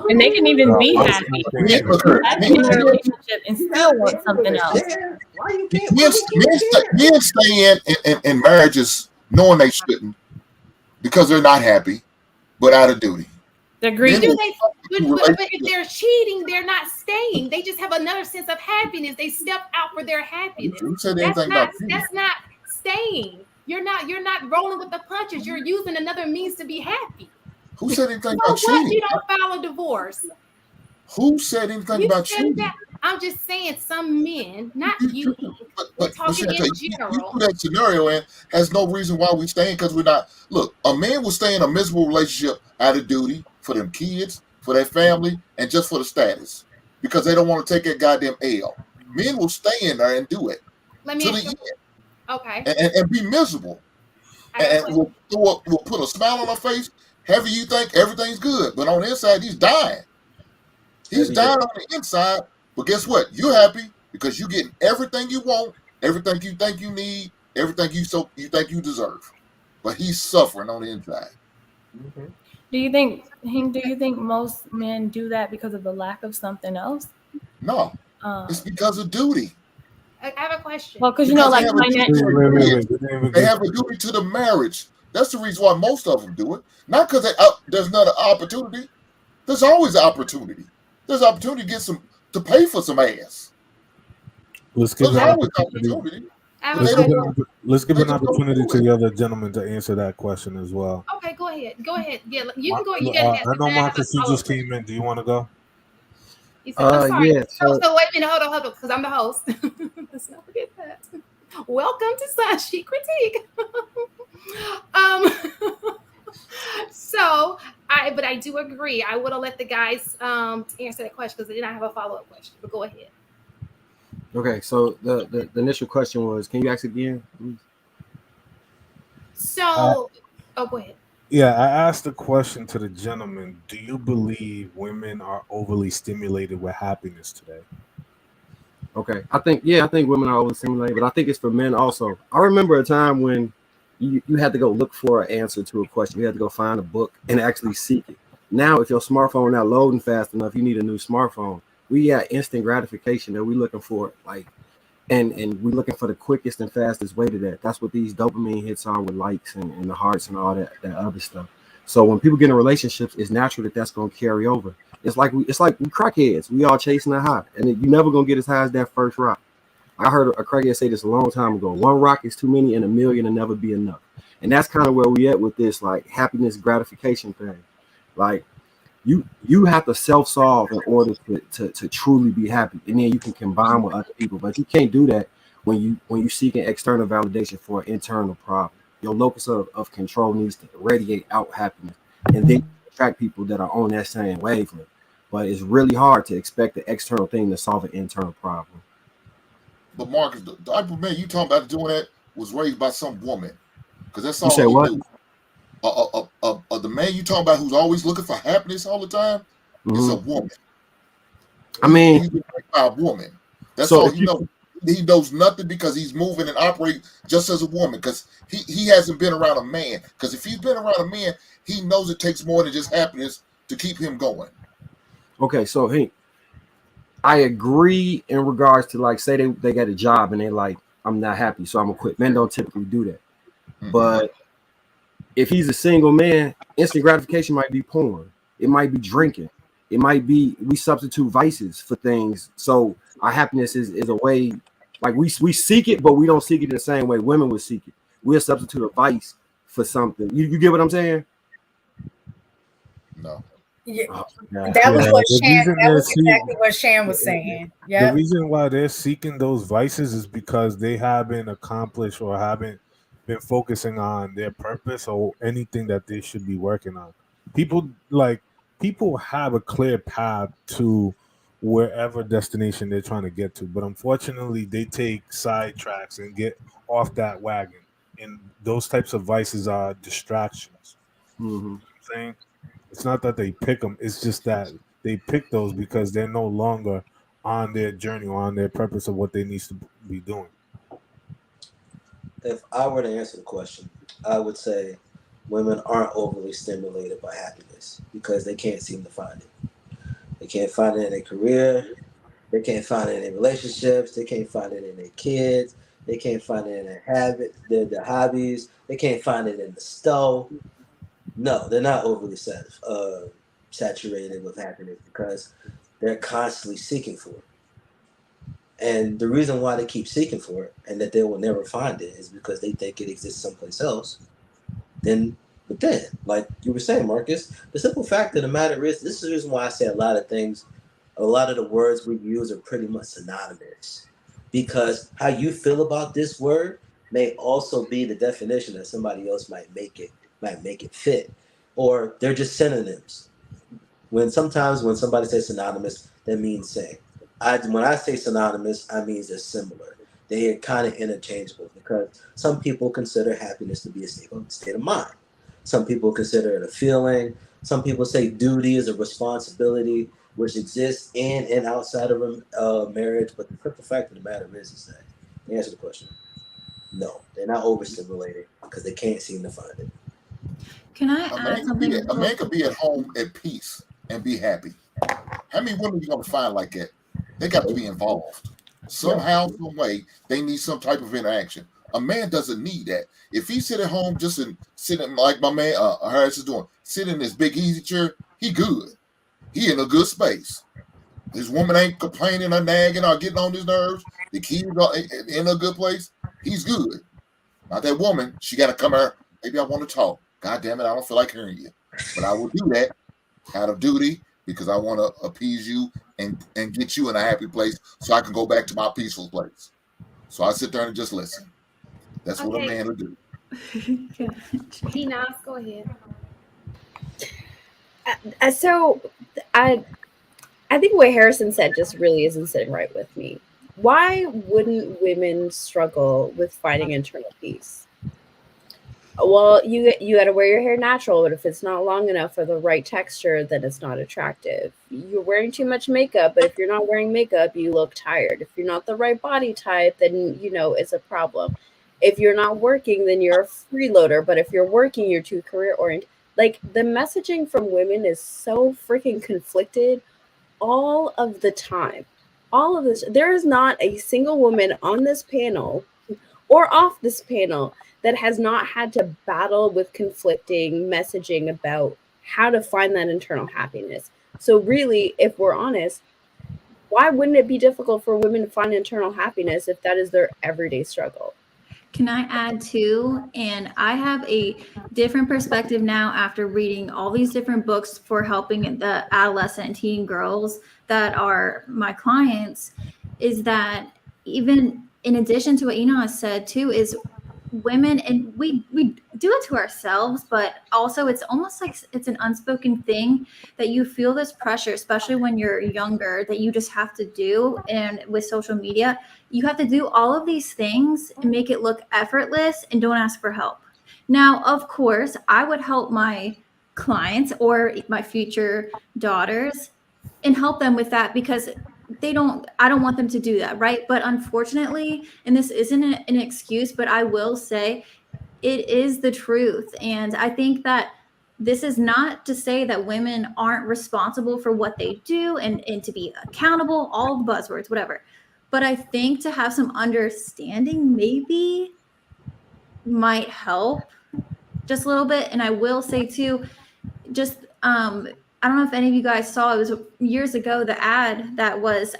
And they can even be happy in a relationship and still want something else. Why you can't? Men stay in marriages knowing they shouldn't because they're not happy, but out of duty. They're greedy. But if they're cheating, they're not staying. They just have another sense of happiness. They step out for their happiness. That's not staying. You're not rolling with the punches. You're using another means to be happy. Who said anything about cheating? You don't file a divorce. Who said anything about cheating? I'm just saying some men, not you. We're talking in general. You put that scenario in has no reason why we staying, because we're not. Look, a man will stay in a miserable relationship out of duty for them kids, for their family, and just for the status, because they don't want to take that goddamn L. Men will stay in there and do it to the end. Okay. And be miserable. And we'll put a smile on our face. However you think everything's good, but on the inside he's dying. He's dying on the inside, but guess what? You're happy because you're getting everything you want, everything you think you need, everything you think you deserve. But he's suffering on the inside. Mm-hmm. Do you think most men do that because of the lack of something else? No, it's because of duty. I have a question. Well, because like financial. They have a duty to the marriage. That's the reason why most of them do it. Not because there's not an opportunity. There's always an opportunity. There's an opportunity to pay for some ass. Let's give an opportunity. Let's give an opportunity to the other gentleman to answer that question as well. Okay, go ahead. Yeah, you can go. I know Marcus, you just came in. Do you want to go? I'm sorry. Yeah, so wait a minute. Hold on, because I'm the host. Let's not forget that. Welcome to Chic Critique. But I do agree. I would have let the guys answer that question because they did not have a follow-up question. But go ahead. Okay, so the initial question was, can you ask again, please? So, go ahead. Yeah, I asked the question to the gentleman. Do you believe women are overly stimulated with happiness today? Okay, I think women are overstimulated, but I think it's for men also. I remember a time when you had to go look for an answer to a question. You had to go find a book and actually seek it. Now, if your smartphone not loading fast enough, you need a new smartphone. We got instant gratification that we looking for, like, and we're looking for the quickest and fastest way to that. That's what these dopamine hits are with likes and the hearts and all that other stuff. So when people get in relationships, it's natural that that's going to carry over. It's like we crackheads. We all chasing a high, and you never gonna get as high as that first rock. I heard a crackhead say this a long time ago. One rock is too many, and a million will never be enough. And that's kind of where we at with this like happiness gratification thing. Like you have to self-solve in order to truly be happy, and then you can combine with other people, but you can't do that when you seeking external validation for an internal problem. Your locus of control needs to radiate out happiness, and then attract people that are on that same wavelength. But it's really hard to expect the external thing to solve an internal problem. But Marcus, the type of man you talking about doing that was raised by some woman, because that's You all say he what? do. The man you talking about who's always looking for happiness all the time is a Mhm. woman. I mean, He's been raised by a woman. That's so all if he you knows. He knows nothing because he's moving and operating just as a woman. Because he hasn't been around a man. Because if he's been around a man, he knows it takes more than just happiness to keep him going. okay, so hey, I agree in regards to like say they got a job and they're like, I'm not happy, so I'm gonna quit. Men don't typically do that. Mm-hmm. But if he's a single man, instant gratification might be porn. It might be drinking. It might be we substitute vices for things. So our happiness is a way like we seek it, but we don't seek it the same way women would seek it. We'll substitute a vice for something. You get what I'm saying? No. Yeah, Oh, yeah. that was Yeah, what the Shan. reason That they're was exactly what Shan was saying. the Yep. reason why they're seeking those vices is because they haven't accomplished or haven't been focusing on their purpose or anything that they should be working on. People like people have a clear path to wherever destination they're trying to get to, but unfortunately they take sidetracks and get off that wagon. And those types of vices are distractions. Mm-hmm. I'm saying it's not that they pick them; it's just that they pick those because they're no longer on their journey or on their purpose of what they need to be doing. If I were to answer the question, I would say women aren't overly stimulated by happiness because they can't seem to find it. They can't find it in their career. They can't find it in their relationships. They can't find it in their kids. They can't find it in their habit, their hobbies. They can't find it in the stove. No, they're not overly saturated with happiness because they're constantly seeking for it. And the reason why they keep seeking for it and that they will never find it is because they think it exists someplace else. Then, but then, like you were saying, Marcus, the simple fact of the matter is, this is the reason why I say a lot of things, a lot of the words we use are pretty much synonymous. Because how you feel about this word may also be the definition that somebody else might make it fit. Or they're just synonyms. When somebody says synonymous, that means same. When I say synonymous, I mean they're similar. They are kind of interchangeable because some people consider happiness to be a state of mind. Some people consider it a feeling. Some people say duty is a responsibility which exists in and outside of a marriage. But the simple fact of the matter is that to answer the question, no, they're not overstimulated because they can't seem to find it. Can I A add man could be something a real man could be at home at peace and be happy. How many women you gonna find like that? They got to be involved Yeah. somehow, some way. They need some type of interaction. A man doesn't need that. If he sit at home just and sitting like my man Harris is doing, sitting in his big easy chair, he good. He in a good space. His woman ain't complaining or nagging or getting on his nerves. The kids are in a good place. He's good. Not that woman. She got to come here. Maybe I want to talk. God damn it, I don't feel like hearing you. But I will do that out of duty because I want to appease you and get you in a happy place so I can go back to my peaceful place. So I sit there and just listen. That's what a Okay, man will do. Enos, go ahead. So I think what Harrison said just really isn't sitting right with me. Why wouldn't women struggle with finding internal peace? Well, you got to wear your hair natural, but if it's not long enough for the right texture, then it's not attractive. You're wearing too much makeup, but if you're not wearing makeup, you look tired. If you're not the right body type, then it's a problem. If you're not working, then you're a freeloader, but if you're working, you're too career oriented. Like the messaging from women is so freaking conflicted all of the time. All of this, there is not a single woman on this panel or off this panel that has not had to battle with conflicting messaging about how to find that internal happiness. So, really, if we're honest, why wouldn't it be difficult for women to find internal happiness if that is their everyday struggle? Can I add too? And I have a different perspective now after reading all these different books for helping the adolescent and teen girls that are my clients. Is that even in addition to what Ina said too, is women, and we do it to ourselves, but also it's almost like it's an unspoken thing that you feel this pressure, especially when you're younger, that you just have to do. And with social media, you have to do all of these things and make it look effortless and don't ask for help. Now, of course, I would help my clients or my future daughters and help them with that, because I don't want them to do that, right? But unfortunately, and this isn't an excuse, but I will say it is the truth. And I think that this is not to say that women aren't responsible for what they do and to be accountable, all the buzzwords, whatever. But I think to have some understanding maybe might help just a little bit. And I will say too, just I don't know if any of you guys saw, it was years ago, the ad that was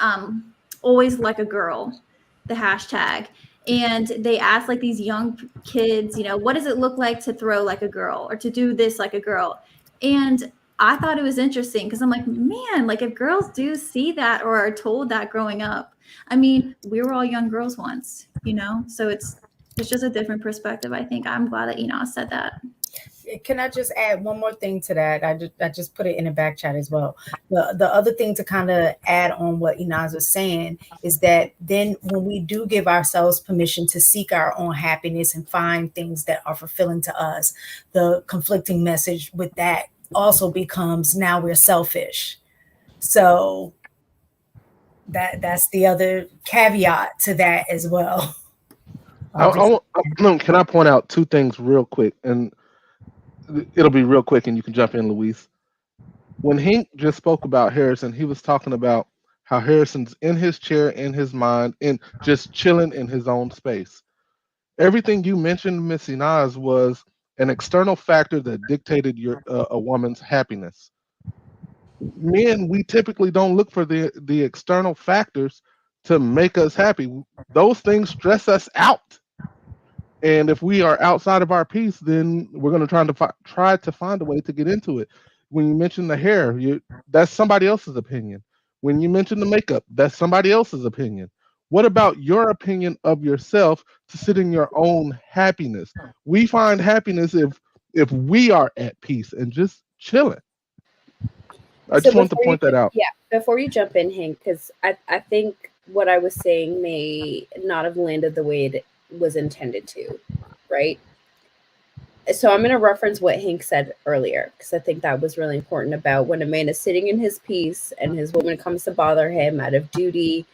always like a girl, the hashtag. And they asked like these young kids, you know, what does it look like to throw like a girl or to do this like a girl? And I thought it was interesting because I'm like, man, like if girls do see that or are told that growing up, I mean, we were all young girls once, you know, so it's just a different perspective. I think I'm glad that Enos said that. Can I just add one more thing to that? I just put it in the back chat as well. The other thing to kind of add on what Inaz was saying is that then when we do give ourselves permission to seek our own happiness and find things that are fulfilling to us, the conflicting message with that also becomes now we're selfish. So that's the other caveat to that as well. Can I point out two things real quick? And it'll be real quick, and you can jump in, Luis. When Hank just spoke about Harrison, he was talking about how Harrison's in his chair, in his mind, and just chilling in his own space. Everything you mentioned, Miss Inaz, was an external factor that dictated a woman's happiness. Men, we typically don't look for the external factors to make us happy. Those things stress us out. And if we are outside of our peace, then we're going to try to find a way to get into it. When you mention the hair, that's somebody else's opinion. When you mention the makeup, that's somebody else's opinion. What about your opinion of yourself to sit in your own happiness? We find happiness if we are at peace and just chilling. I just want to point that out. Yeah, before you jump in, Hank, because I think what I was saying may not have landed the way it was intended to, right? So I'm going to reference what Hank said earlier, because I think that was really important about when a man is sitting in his peace and his woman comes to bother him out of duty,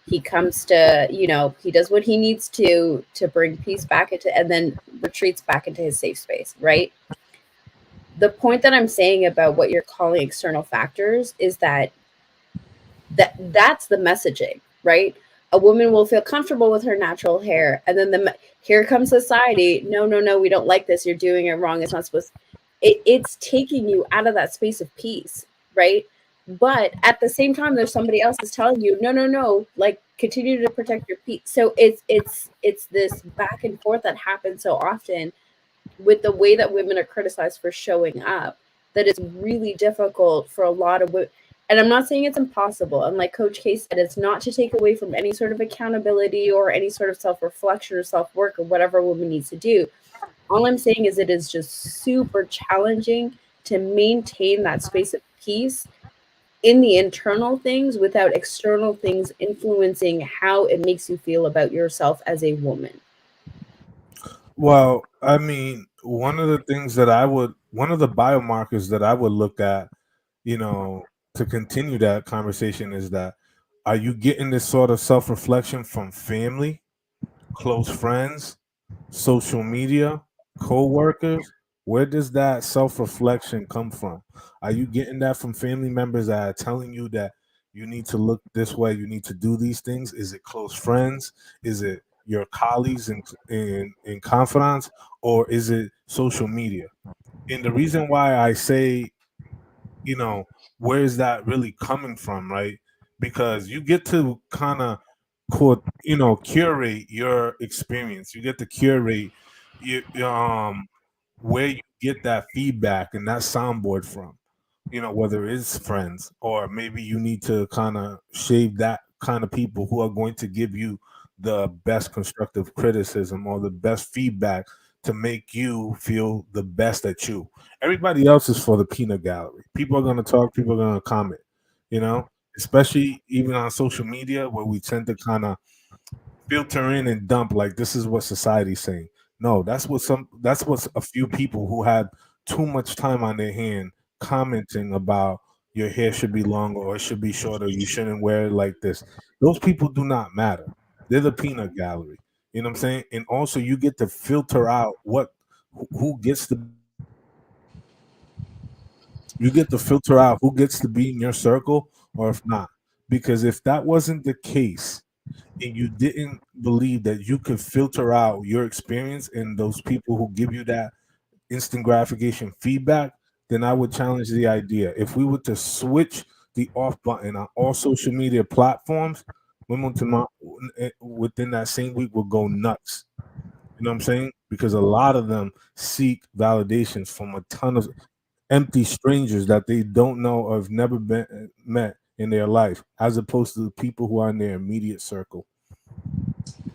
he comes to, you know, he does what he needs to bring peace back into, and then retreats back into his safe space, right? The point that I'm saying about what you're calling external factors is that's the messaging, right? A woman will feel comfortable with her natural hair, and then here comes society. No, we don't like this. You're doing it wrong. It's not supposed. It's taking you out of that space of peace, right? But at the same time, there's somebody else that's telling you, no, like continue to protect your peace. So it's this back and forth that happens so often with the way that women are criticized for showing up, that it's really difficult for a lot of women. And I'm not saying it's impossible. And like Coach K said, it's not to take away from any sort of accountability or any sort of self-reflection or self-work or whatever a woman needs to do. All I'm saying is it is just super challenging to maintain that space of peace in the internal things without external things influencing how it makes you feel about yourself as a woman. Well, I mean, one of the biomarkers that I would look at, you know, to continue that conversation is that, are you getting this sort of self-reflection from family, close friends, social media, co-workers, Where does that self-reflection come from? Are you getting that from family members that are telling you that you need to look this way, you need to do these things? Is it close friends? Is it your colleagues in confidants, or is it social media? And the reason why I say, where is that really coming from, right? Because you get to kind of curate your experience. You get to curate you where you get that feedback and that soundboard from, whether it's friends, or maybe you need to kind of shave that kind of people who are going to give you the best constructive criticism or the best feedback to make you feel the best at you. Everybody else is for the peanut gallery. People are going to talk, people are going to comment, you know, especially even on social media where we tend to kind of filter in and dump like this is what society's saying. No, that's what a few people who had too much time on their hand commenting about your hair should be longer or it should be shorter, you shouldn't wear it like this. Those people do not matter. They're the peanut gallery. You know what I'm saying? And also you get to filter out who gets to be in your circle. You get to filter out who gets to be in your circle or if not. Because if that wasn't the case, and you didn't believe that you could filter out your experience and those people who give you that instant gratification feedback, then I would challenge the idea. If we were to switch the off button on all social media platforms, women within that same week will go nuts. You know what I'm saying? Because a lot of them seek validations from a ton of empty strangers that they don't know or have never been met in their life, as opposed to the people who are in their immediate circle.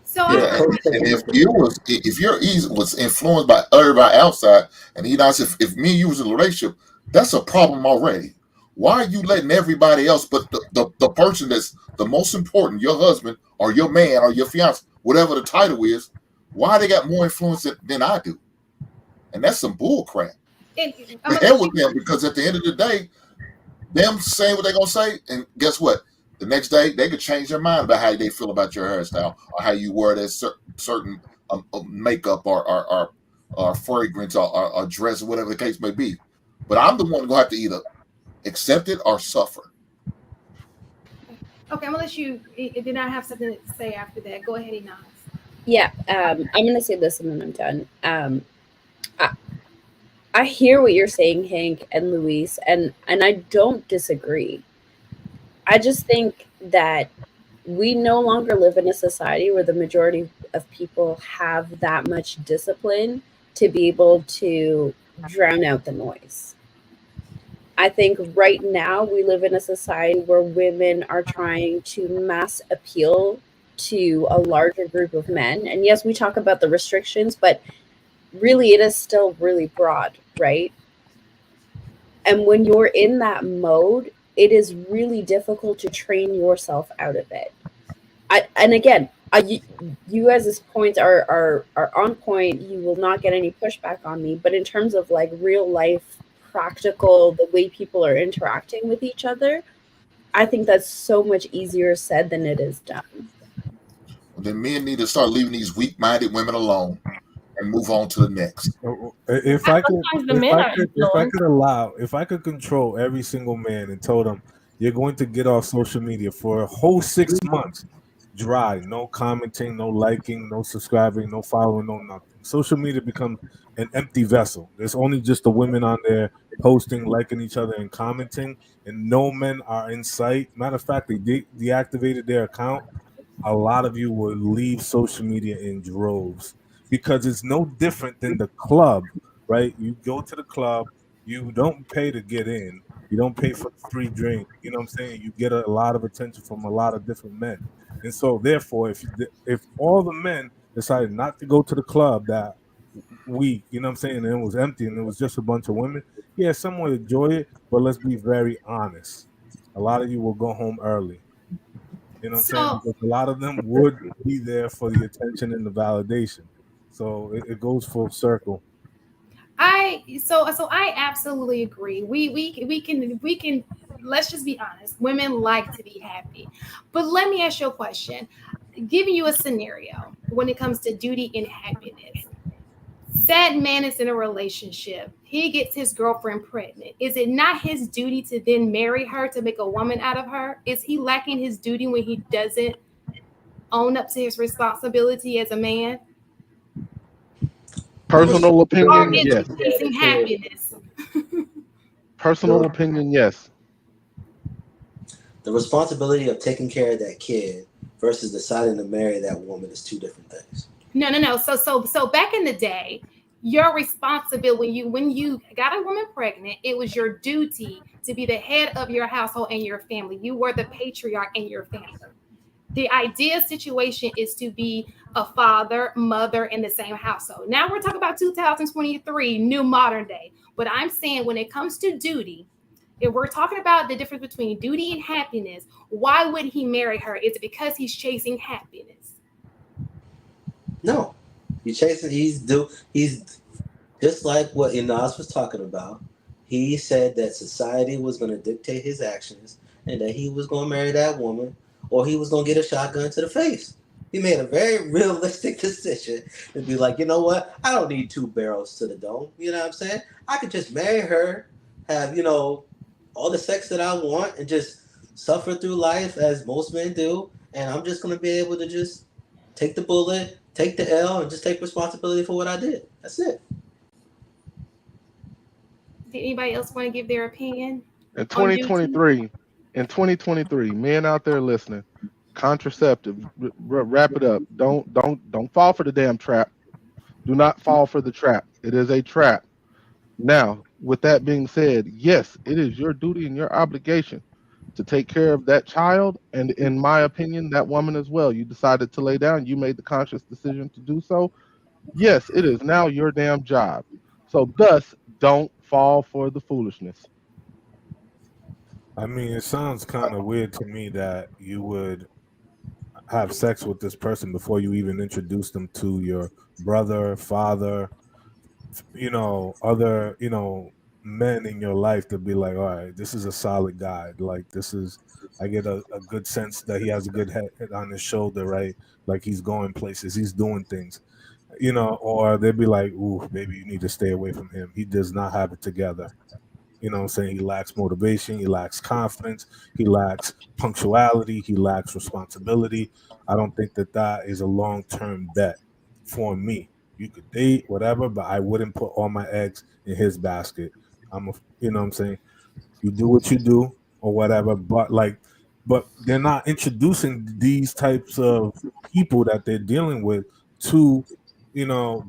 So I Yeah, have a and question. if your ease was influenced by everybody outside, and if me and you was in a relationship, that's a problem already. Why are you letting everybody else, but the person that's the most important, your husband or your man or your fiance, whatever the title is, why they got more influence than I do? And that's some bull crap. And I'm The gonna hell let you. with them, because at the end of the day, them saying what they're gonna say, and guess what? The next day they could change their mind about how they feel about your hairstyle or how you wear that certain makeup or fragrance or dress or whatever the case may be. But I'm the one who have to either accept it or suffer. Okay, I'm gonna let you. Did I have something to say after that? Go ahead, Enos. Yeah, I'm gonna say this and then I'm done. I, I hear what you're saying, Hank and Luis, and I don't disagree. I just think that we no longer live in a society where the majority of people have that much discipline to be able to drown out the noise. I think right now we live in a society where women are trying to mass appeal to a larger group of men. And yes, we talk about the restrictions, but really it is still really broad, right? And when you're in that mode, it is really difficult to train yourself out of it. And again, you guys' points are on point. You will not get any pushback on me. But in terms of like real life, practical, the way people are interacting with each other, I think that's so much easier said than it is done. Then men need to start leaving these weak-minded women alone and move on to the next. If I could, Sometimes the men are influenced. if I could control every single man and told them you're going to get off social media for a whole 6 months, dry, no commenting, no liking, no subscribing, no following, no nothing. Social media becomes an empty vessel. There's only just the women on there posting, liking each other, and commenting, and no men are in sight. Matter of fact, they deactivated their account. A lot of you will leave social media in droves because it's no different than the club, right? You go to the club, you don't pay to get in, you don't pay for the free drink. You know what I'm saying? You get a lot of attention from a lot of different men, and so therefore, if all the men decided not to go to the club that week, you know what I'm saying, and it was empty and it was just a bunch of women, yeah, some would enjoy it, but let's be very honest. A lot of you will go home early, you know what I'm saying? So Because a lot of them would be there for the attention and the validation. So it goes full circle. I absolutely agree. We can let's just be honest. Women like to be happy. But let me ask you a question. Giving you a scenario when it comes to duty and happiness. that man is in a relationship. He gets his girlfriend pregnant. Is it not his duty to then marry her to make a woman out of her? Is he lacking his duty when he doesn't own up to his responsibility as a man? Personal Or opinion, is yes. he chasing happiness? Personal opinion, yes. The responsibility of taking care of that kid versus deciding to marry that woman is two different things. No. So back in the day, your responsibility when you got a woman pregnant, it was your duty to be the head of your household and your family. You were the patriarch in your family. The ideal situation is to be a father, mother in the same household. Now we're talking about 2023, new modern day. But I'm saying when it comes to duty, if we're talking about the difference between duty and happiness, why would he marry her? Is it because he's chasing happiness? No, he's chasing. He's just like what Inas was talking about. He said that society was going to dictate his actions, and that he was going to marry that woman, or he was going to get a shotgun to the face. He made a very realistic decision and be like, you know what? I don't need two barrels to the dome. You know what I'm saying? I could just marry her, have all the sex that I want, and just suffer through life as most men do. And I'm just going to be able to just take the bullet, take the L, and just take responsibility for what I did. That's it. Did anybody else want to give their opinion In on duty? 2023, men out there listening, contraceptive, wrap it up. Don't fall for the damn trap. Do not fall for the trap. It is a trap. Now, with that being said, yes, it is your duty and your obligation to take care of that child, and in my opinion, that woman as well. You decided to lay down, you made the conscious decision to do so. Yes, it is now your damn job. So thus, don't fall for the foolishness. I mean, it sounds kind of weird to me that you would have sex with this person before you even introduce them to your brother, father, other, men in your life to be like, all right, this is a solid guy. Like, I get a good sense that he has a good head on his shoulder, right? Like, he's going places, he's doing things, or they'd be like, ooh, baby, you need to stay away from him. He does not have it together. You know what I'm saying? He lacks motivation. He lacks confidence. He lacks punctuality. He lacks responsibility. I don't think that is a long-term bet for me. You could date, whatever, but I wouldn't put all my eggs in his basket. You know what I'm saying? You do what you do or whatever, but they're not introducing these types of people that they're dealing with to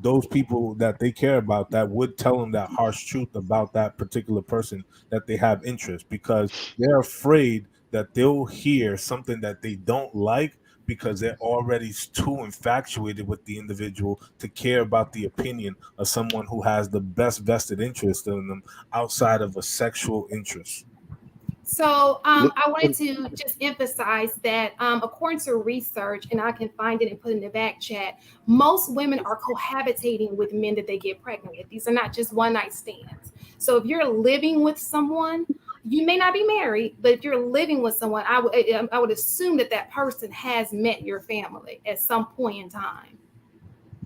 those people that they care about, that would tell them that harsh truth about that particular person that they have interest, because they're afraid that they'll hear something that they don't like, because they're already too infatuated with the individual to care about the opinion of someone who has the best vested interest in them outside of a sexual interest. So I wanted to just emphasize that according to research, and I can find it and put it in the back chat, most women are cohabitating with men that they get pregnant with. These are not just one night stands. So if you're living with someone, you may not be married, but if you're living with someone, I would assume that person has met your family at some point in time.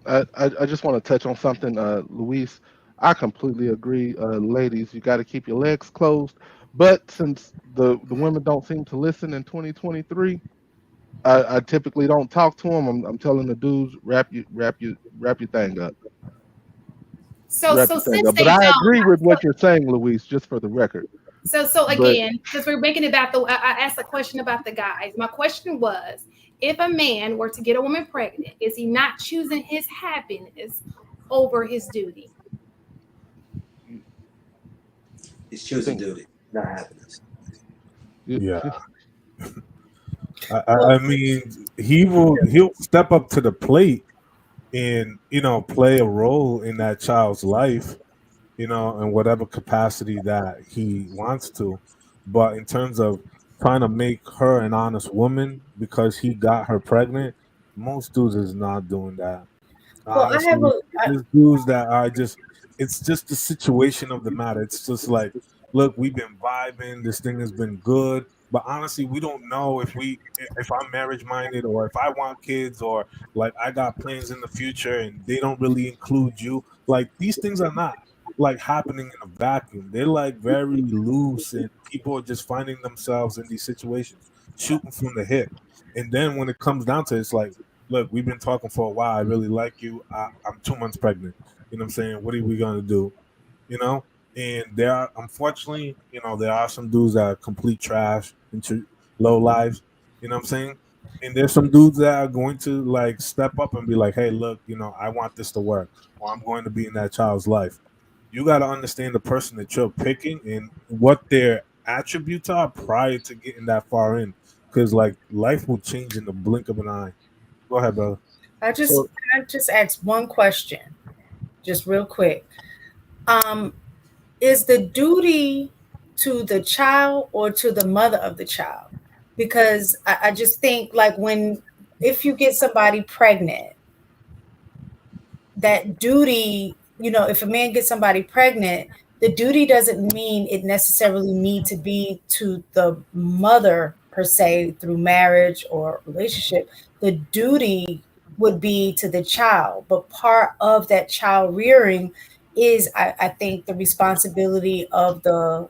I just want to touch on something, Luis. I completely agree, ladies. You got to keep your legs closed. But since the women don't seem to listen in 2023, I typically don't talk to them. I'm telling the dudes, wrap your thing up. So Wrap your thing since up. they But I don't, agree with what you're saying, Luis. Just for the record. So But again, because we're making it about I asked a question about the guys. My question was, if a man were to get a woman pregnant, is he not choosing his happiness over his duty? He's choosing duty, not happiness. Yeah. I mean, he'll step up to the plate and play a role in that child's life, in whatever capacity that he wants to. But in terms of trying to make her an honest woman because he got her pregnant, most dudes is not doing that. Well, I have Honestly, there's dudes that are just, it's just the situation of the matter. It's just like, look, we've been vibing, this thing has been good, But honestly, we don't know if I'm marriage minded or if I want kids or like I got plans in the future and they don't really include you. Like these things are not like happening in a vacuum. They're like very loose and people are just finding themselves in these situations, shooting from the hip. And then when it comes down to it, it's like, look, we've been talking for a while. I really like you. I'm 2 months pregnant. You know what I'm saying? What are we gonna do? You know? And there are, unfortunately, there are some dudes that are complete trash into low lives. You know what I'm saying? And there's some dudes that are going to like step up and be like, hey, look, I want this to work, or I'm going to be in that child's life. You got to understand the person that you're picking and what their attributes are prior to getting that far in. Because like life will change in the blink of an eye. Go ahead, brother. I just So I just asked one question, just real quick. Um, is the duty to the child or to the mother of the child? Because I just think like if you get somebody pregnant, that duty, if a man gets somebody pregnant, the duty doesn't mean it necessarily need to be to the mother per se through marriage or relationship. The duty would be to the child, but part of that child rearing is, I think, the responsibility of the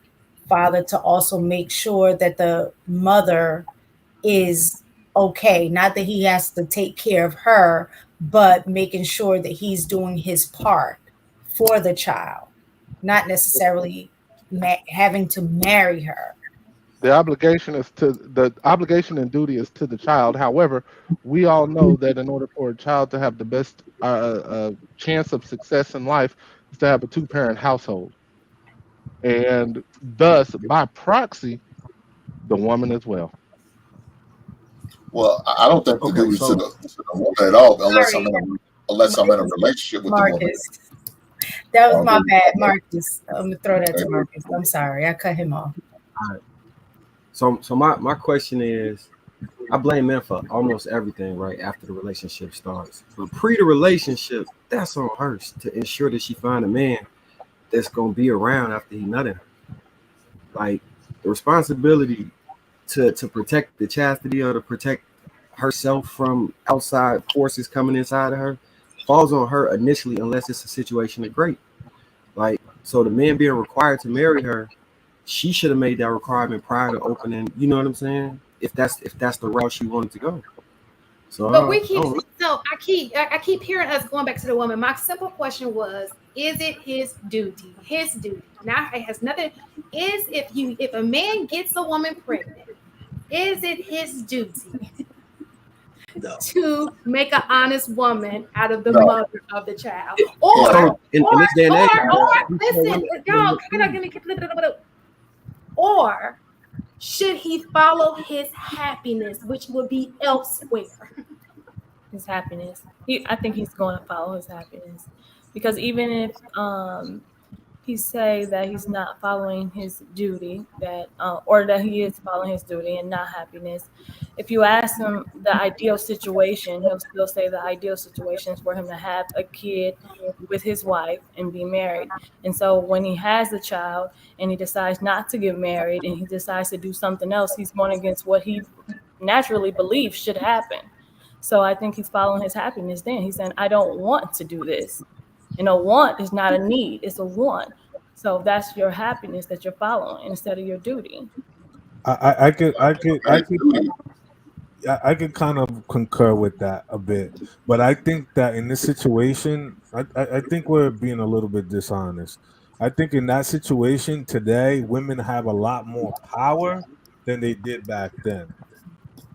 father to also make sure that the mother is okay. Not that he has to take care of her, but making sure that he's doing his part for the child, not necessarily having to marry her. The obligation and duty is to the child. However, we all know that in order for a child to have the best chance of success in life is to have a two-parent household, and thus by proxy the woman as well. Well, I don't think the okay, duty to so the woman at all, Sorry, unless I'm in a relationship with the woman. Marcus. That was my Okay. bad, Marcus. I'm gonna throw that to Okay. Marcus. I'm sorry, I cut him off. so my question is, I blame men for almost everything right after the relationship starts. But pre the relationship, that's on her to ensure that she find a man that's gonna be around after he nutted her. Like the responsibility to protect the chastity or to protect herself from outside forces coming inside of her falls on her initially, unless it's a situation of great. Like, so the man being required to marry her, she should have made that requirement prior to opening. You know what I'm saying? If that's the route she wanted to go. So But I we keep don't. so I keep hearing us going back to the woman. My simple question was, is it his duty? His duty. Now it has nothing. Is if a man gets a woman pregnant, is it his duty No. to make an honest woman out of the No. mother of the child? Yeah. So in this day and age, Listen, y'all, or should he follow his happiness, which would be elsewhere? His happiness. I think he's going to follow his happiness, because even if he say that he's not following his duty, that or that he is following his duty and not happiness, if you ask him the ideal situation, he'll still say the ideal situation is for him to have a kid with his wife and be married. And so when he has a child and he decides not to get married and he decides to do something else, he's going against what he naturally believes should happen. So I think he's following his happiness then. He's saying, I don't want to do this. And a want is not a need, it's a want. So that's your happiness that you're following instead of your duty. I could kind of concur with that a bit, but I think that in this situation, I think we're being a little bit dishonest. I think in that situation today, women have a lot more power than they did back then.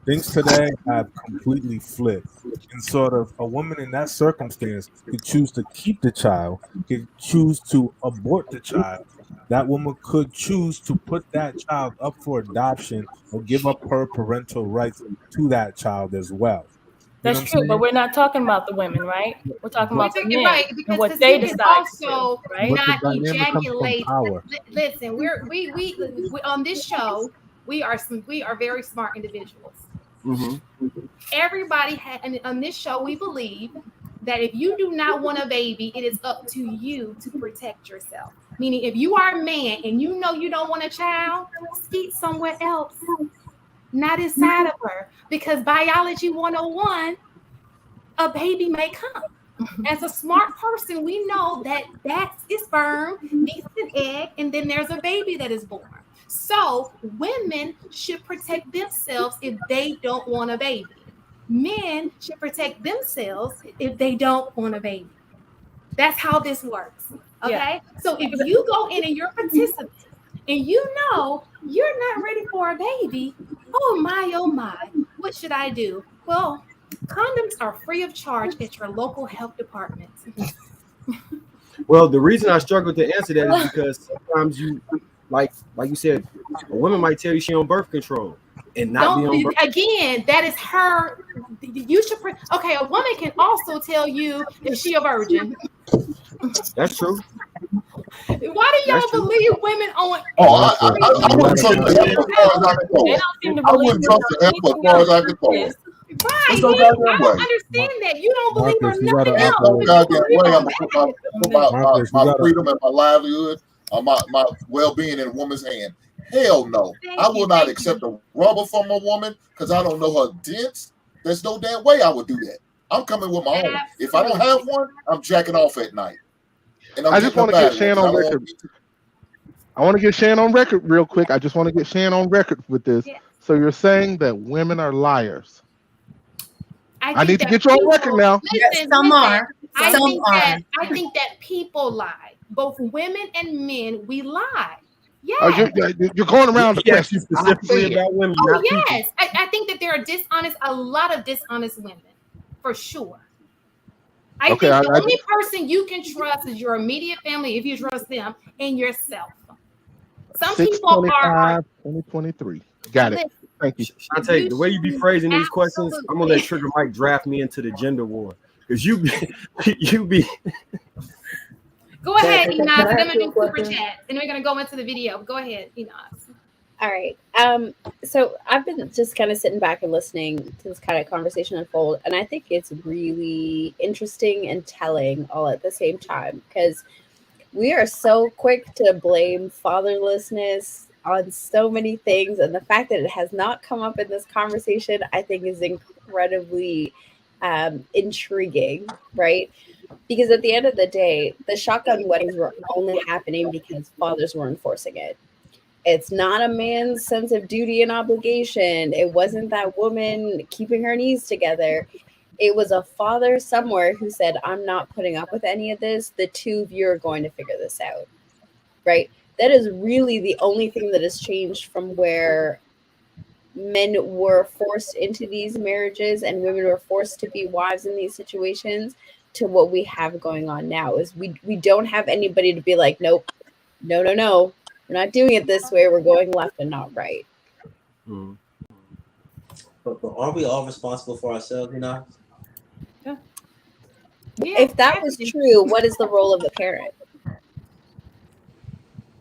Things today have completely flipped. And sort of a woman in that circumstance could choose to keep the child, could choose to abort the child. That woman could choose to put that child up for adoption or give up her parental rights to that child as well. You know That's what I'm true, but saying? we're not talking about the women, right? We're talking But We're about the talking men right and because what he they can decide to do, also right? but the not dynamic comes from ejaculate. power. Listen, we on this show we are very smart individuals. Mm-hmm. Everybody and on this show we believe that if you do not want a baby, it is up to you to protect yourself. Meaning, if you are a man and you know you don't want a child, skeet somewhere else. not inside of her, because biology 101, a baby may come. As a smart person, we know that that's a sperm, meets an egg, and then there's a baby that is born. So women should protect themselves if they don't want a baby. Men should protect themselves if they don't want a baby. That's how this works. Okay. Yeah. So if you go in and you're a participant and you know you're not ready for a baby, oh my, what should I do? Well, condoms are free of charge at your local health department. Well, the reason I struggle to answer that is because sometimes you, like you said, a woman might tell you she on birth control and not be on birth. Again, that is her. You should. Okay, a woman can also tell you if she a virgin. That's true. Why do y'all believe women on? Oh, I wouldn't trust the help as far as I can go. I wouldn't trust the help as far as I can go. Right, I don't understand that. You don't believe Marcus, her nothing else. Goddamn way, I'm gonna put my freedom and my livelihood, my well-being in a woman's hand. Hell no. I will not accept a rubber from a woman because I don't know her dents. There's no damn way I would do that. I'm coming with my own. If I don't have one, I'm jacking off at night. And I just want to get Shan on record. I want to get Shan on record real quick. I just want to get Shan on record with this. Yeah. So you're saying that women are liars. I need to get you on record now. Listen, some are. I think that people lie. Both women and men, we lie. Yeah. Oh, you're going around the question specifically about women. Oh, yes. I think that there are a lot of dishonest women, for sure. I think the only person you can trust is your immediate family, if you trust them, and yourself. Some people are 2023. Got it. Thank you. Shantae, the way you be phrasing these questions, I'm gonna let Trigger Mike draft me into the gender war. Because you be Go ahead, Enos. I'm gonna do super chat, and we're gonna go into the video. Go ahead, Enos. All right. So I've been just kind of sitting back and listening to this kind of conversation unfold, and I think it's really interesting and telling all at the same time, because we are so quick to blame fatherlessness on so many things, and the fact that it has not come up in this conversation, I think, is incredibly intriguing, right? Because at the end of the day, the shotgun weddings were only happening because fathers were enforcing it. It's not a man's sense of duty and obligation. It wasn't that woman keeping her knees together. It was a father somewhere who said, I'm not putting up with any of this. The two of you are going to figure this out, right? That is really the only thing that has changed from where men were forced into these marriages and women were forced to be wives in these situations to what we have going on now. Is we don't have anybody to be like, nope, no. We're not doing it this way. We're going left and not right. Mm-hmm. But aren't we all responsible for ourselves, you know? Yeah. If that was true, what is the role of the parent?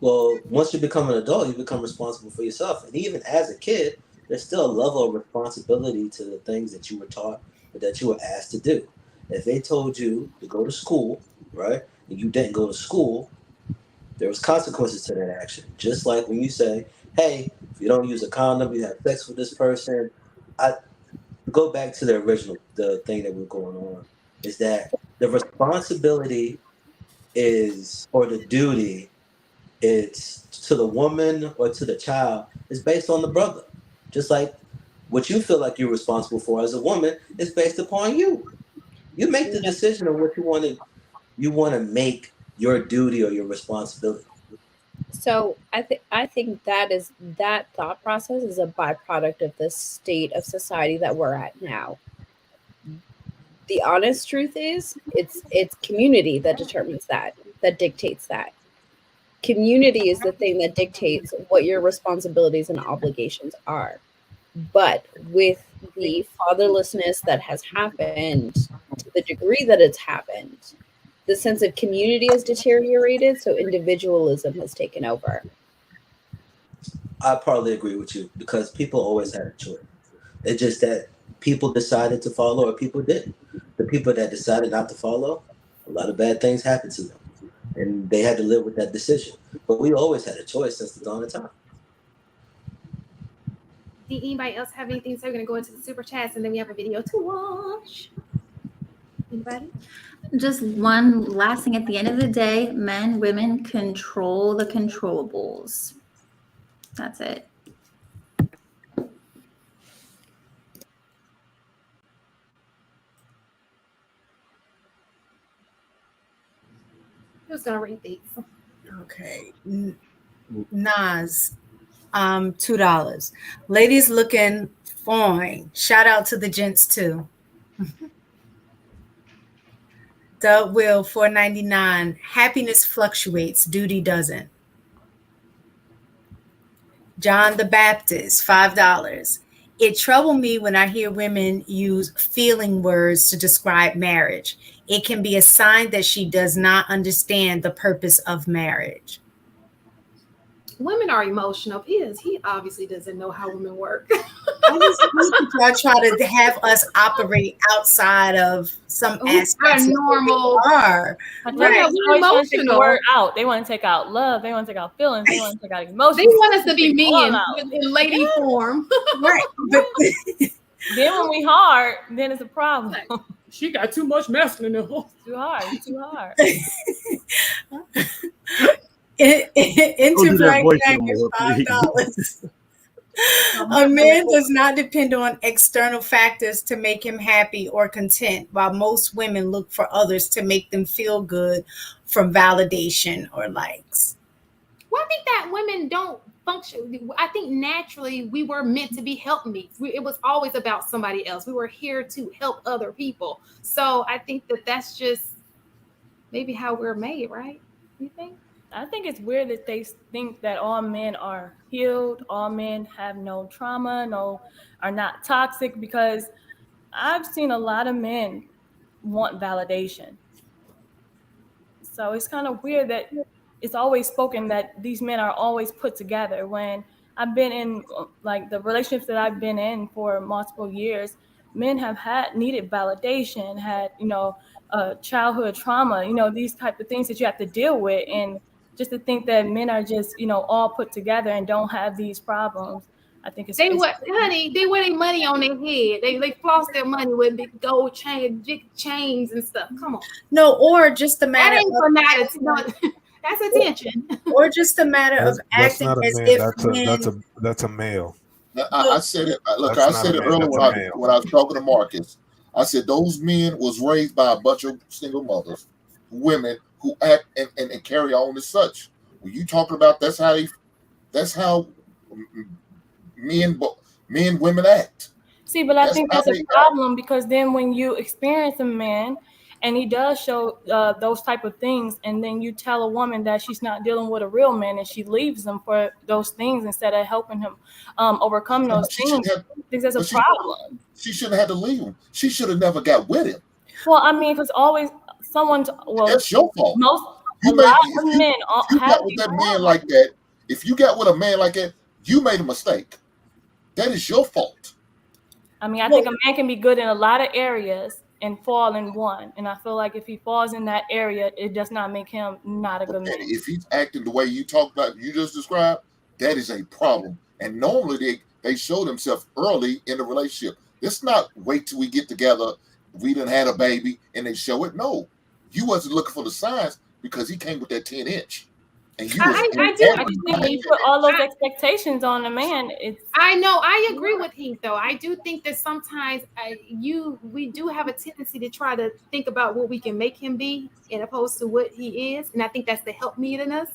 Well, once you become an adult, you become responsible for yourself. And even as a kid, there's still a level of responsibility to the things that you were taught or that you were asked to do. If they told you to go to school, right, and you didn't go to school, there was consequences to that action. Just like when you say, hey, if you don't use a condom, you have sex with this person. I go back to the thing that we're going on, is that the responsibility is, or the duty, it's to the woman or to the child, is based on the brother. Just like what you feel like you're responsible for as a woman is based upon you. You make the decision of what you want to make your duty or your responsibility. So I think that thought process is a byproduct of the state of society that we're at now. The honest truth is, it's community that determines that dictates that. Community is the thing that dictates what your responsibilities and obligations are. But with the fatherlessness that has happened, to the degree that it's happened, the sense of community has deteriorated, so individualism has taken over. I partly agree with you, because people always had a choice. It's just that people decided to follow or people didn't. The people that decided not to follow, a lot of bad things happened to them. And they had to live with that decision. But we always had a choice since the dawn of time. Anybody else have anything? So we're gonna go into the super chats, and then we have a video to watch. Anybody? Just one last thing at the end of the day, men, women control the controllables. That's it. Who's gonna read these? Okay. Nas, $2. Ladies looking fine. Shout out to the gents too. Doug Will, $4.99. Happiness fluctuates, duty doesn't. John the Baptist, $5. It troubles me when I hear women use feeling words to describe marriage. It can be a sign that she does not understand the purpose of marriage. Women are emotional. He obviously doesn't know how women work. I just think y'all try to have us operate outside of some aspects of normal. who we are. Right. Always want to take the word out. They want to take out love. They want to take out feelings. They want to take out emotions. They want us to be men in lady form. Right. But then when we hard, then it's a problem. She got too much masculine in her. Too hard. Too hard. Interviewing $5. A man does not depend on external factors to make him happy or content, while most women look for others to make them feel good from validation or likes. Well, I think that women don't function. I think naturally we were meant to be helpmeets. It was always about somebody else. We were here to help other people. So I think that's just maybe how we're made, right? You think? I think it's weird that they think that all men are healed, all men have no trauma, are not toxic, because I've seen a lot of men want validation. So it's kind of weird that it's always spoken that these men are always put together. When I've been in like the relationships that I've been in for multiple years, men have needed validation, had, childhood trauma, these type of things that you have to deal with. And just to think that men are just, all put together and don't have these problems, I think it's they wear their money on their head. They floss their money with big gold chains and stuff. Come on. No, or just a matter of that's attention. Or just a matter of acting as if that's a male. I said it. Look, I said it earlier when I was talking to Marcus. I said those men was raised by a bunch of single mothers, women who act and carry on as such. When you talking about that's how men, women act. See, but I think that's a problem, because then when you experience a man and he does show those type of things, and then you tell a woman that she's not dealing with a real man and she leaves him for those things instead of helping him overcome those things, I think that's a problem. She shouldn't have had to leave him. She should have never got with him. Well, I mean, because always that's your fault. A lot of men got with that man like that. If you got with a man like that, you made a mistake. That is your fault. I mean, I think a man can be good in a lot of areas and fall in one. And I feel like if he falls in that area, it does not make him not a good man. If he's acting the way you just described, that is a problem. And normally they show themselves early in the relationship. It's not wait till we get together, we done had a baby, and they show it. No, you wasn't looking for the signs because he came with that 10-inch. And I think when you put all those expectations on a man, I agree with Heath though. I do think that sometimes we do have a tendency to try to think about what we can make him be, as opposed to what he is, and I think that's the helpmeet in us.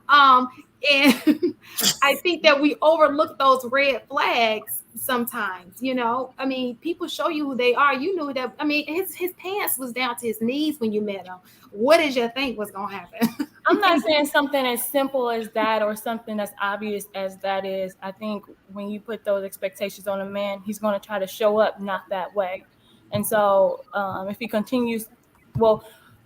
And I think that we overlook those red flags sometimes. I mean, people show you who they are. You knew that. I mean, his pants was down to his knees when you met him. What did you think was gonna happen? I'm not saying something as simple as that or something as obvious as that is. I think when you put those expectations on a man, he's going to try to show up not that way. And so if he continues,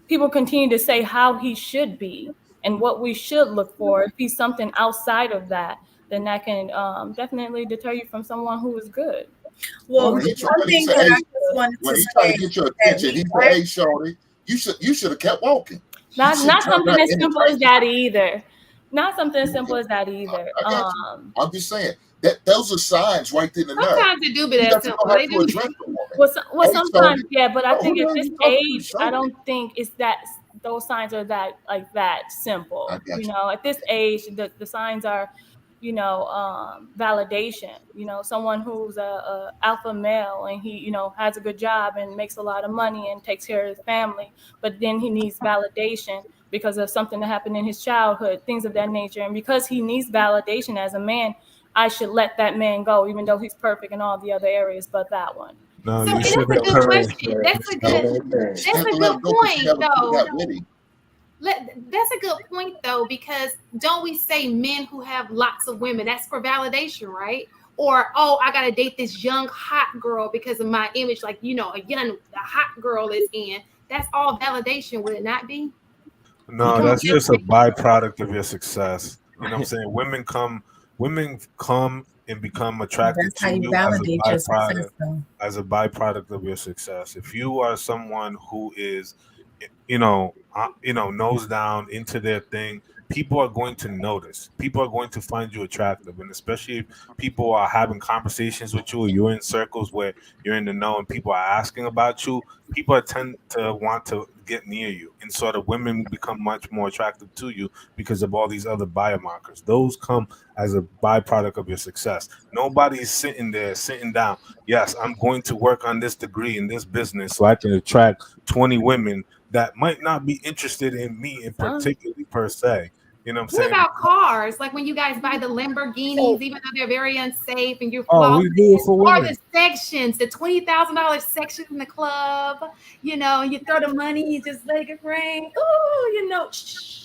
people continue to say how he should be and what we should look for. If he's something outside of that, then that can definitely deter you from someone who is good. Well, one thing that I just wanted to say, try to get your attention, he said, "Hey, shorty, you should have kept walking." Not something as simple as that either. Not something as simple as that either. I'm just saying, those are signs right then and there. Sometimes it do be You that got to simple. know how They to do. address the woman. Well, Hey, sometimes, Shorty. yeah, but I Oh, think who at the hell this you talking to, age, I Shorty? don't think it's that those signs are that simple. I got you. At this age, the signs are, validation. Someone who's a alpha male and he, has a good job and makes a lot of money and takes care of his family, but then he needs validation because of something that happened in his childhood, things of that nature. And because he needs validation as a man, I should let that man go, even though he's perfect in all the other areas but that one. No, So you that's should a good encourage. question. That's a No, good. That's a good don't think she point, never though. got witty. That's a good point, though, because don't we say men who have lots of women, that's for validation, right? Or, oh, I gotta date this young hot girl because of my image, like a hot girl is in. That's all validation, would it not be? No, Become that's just a validation. byproduct of your success. You know what I'm saying? Women come and become attracted That's how to you you validate your success, though. as a byproduct of your success. If you are someone who is, nose down into their thing, people are going to notice. People are going to find you attractive, and especially if people are having conversations with you, or you're in circles where you're in the know, and people are asking about you. People tend to want to get near you, and sort of women become much more attractive to you because of all these other biomarkers. Those come as a byproduct of your success. Nobody's sitting there, sitting down. Yes, I'm going to work on this degree in this business so I can attract 20 women that might not be interested in me in particularly per se. You know what I'm What saying? about cars? Like when you guys buy the Lamborghinis, even though they're very unsafe and you're Oh, we flawless, do it for or women. the sections, the $20,000 section in the club, and you throw the money, you just let it rain. Ooh.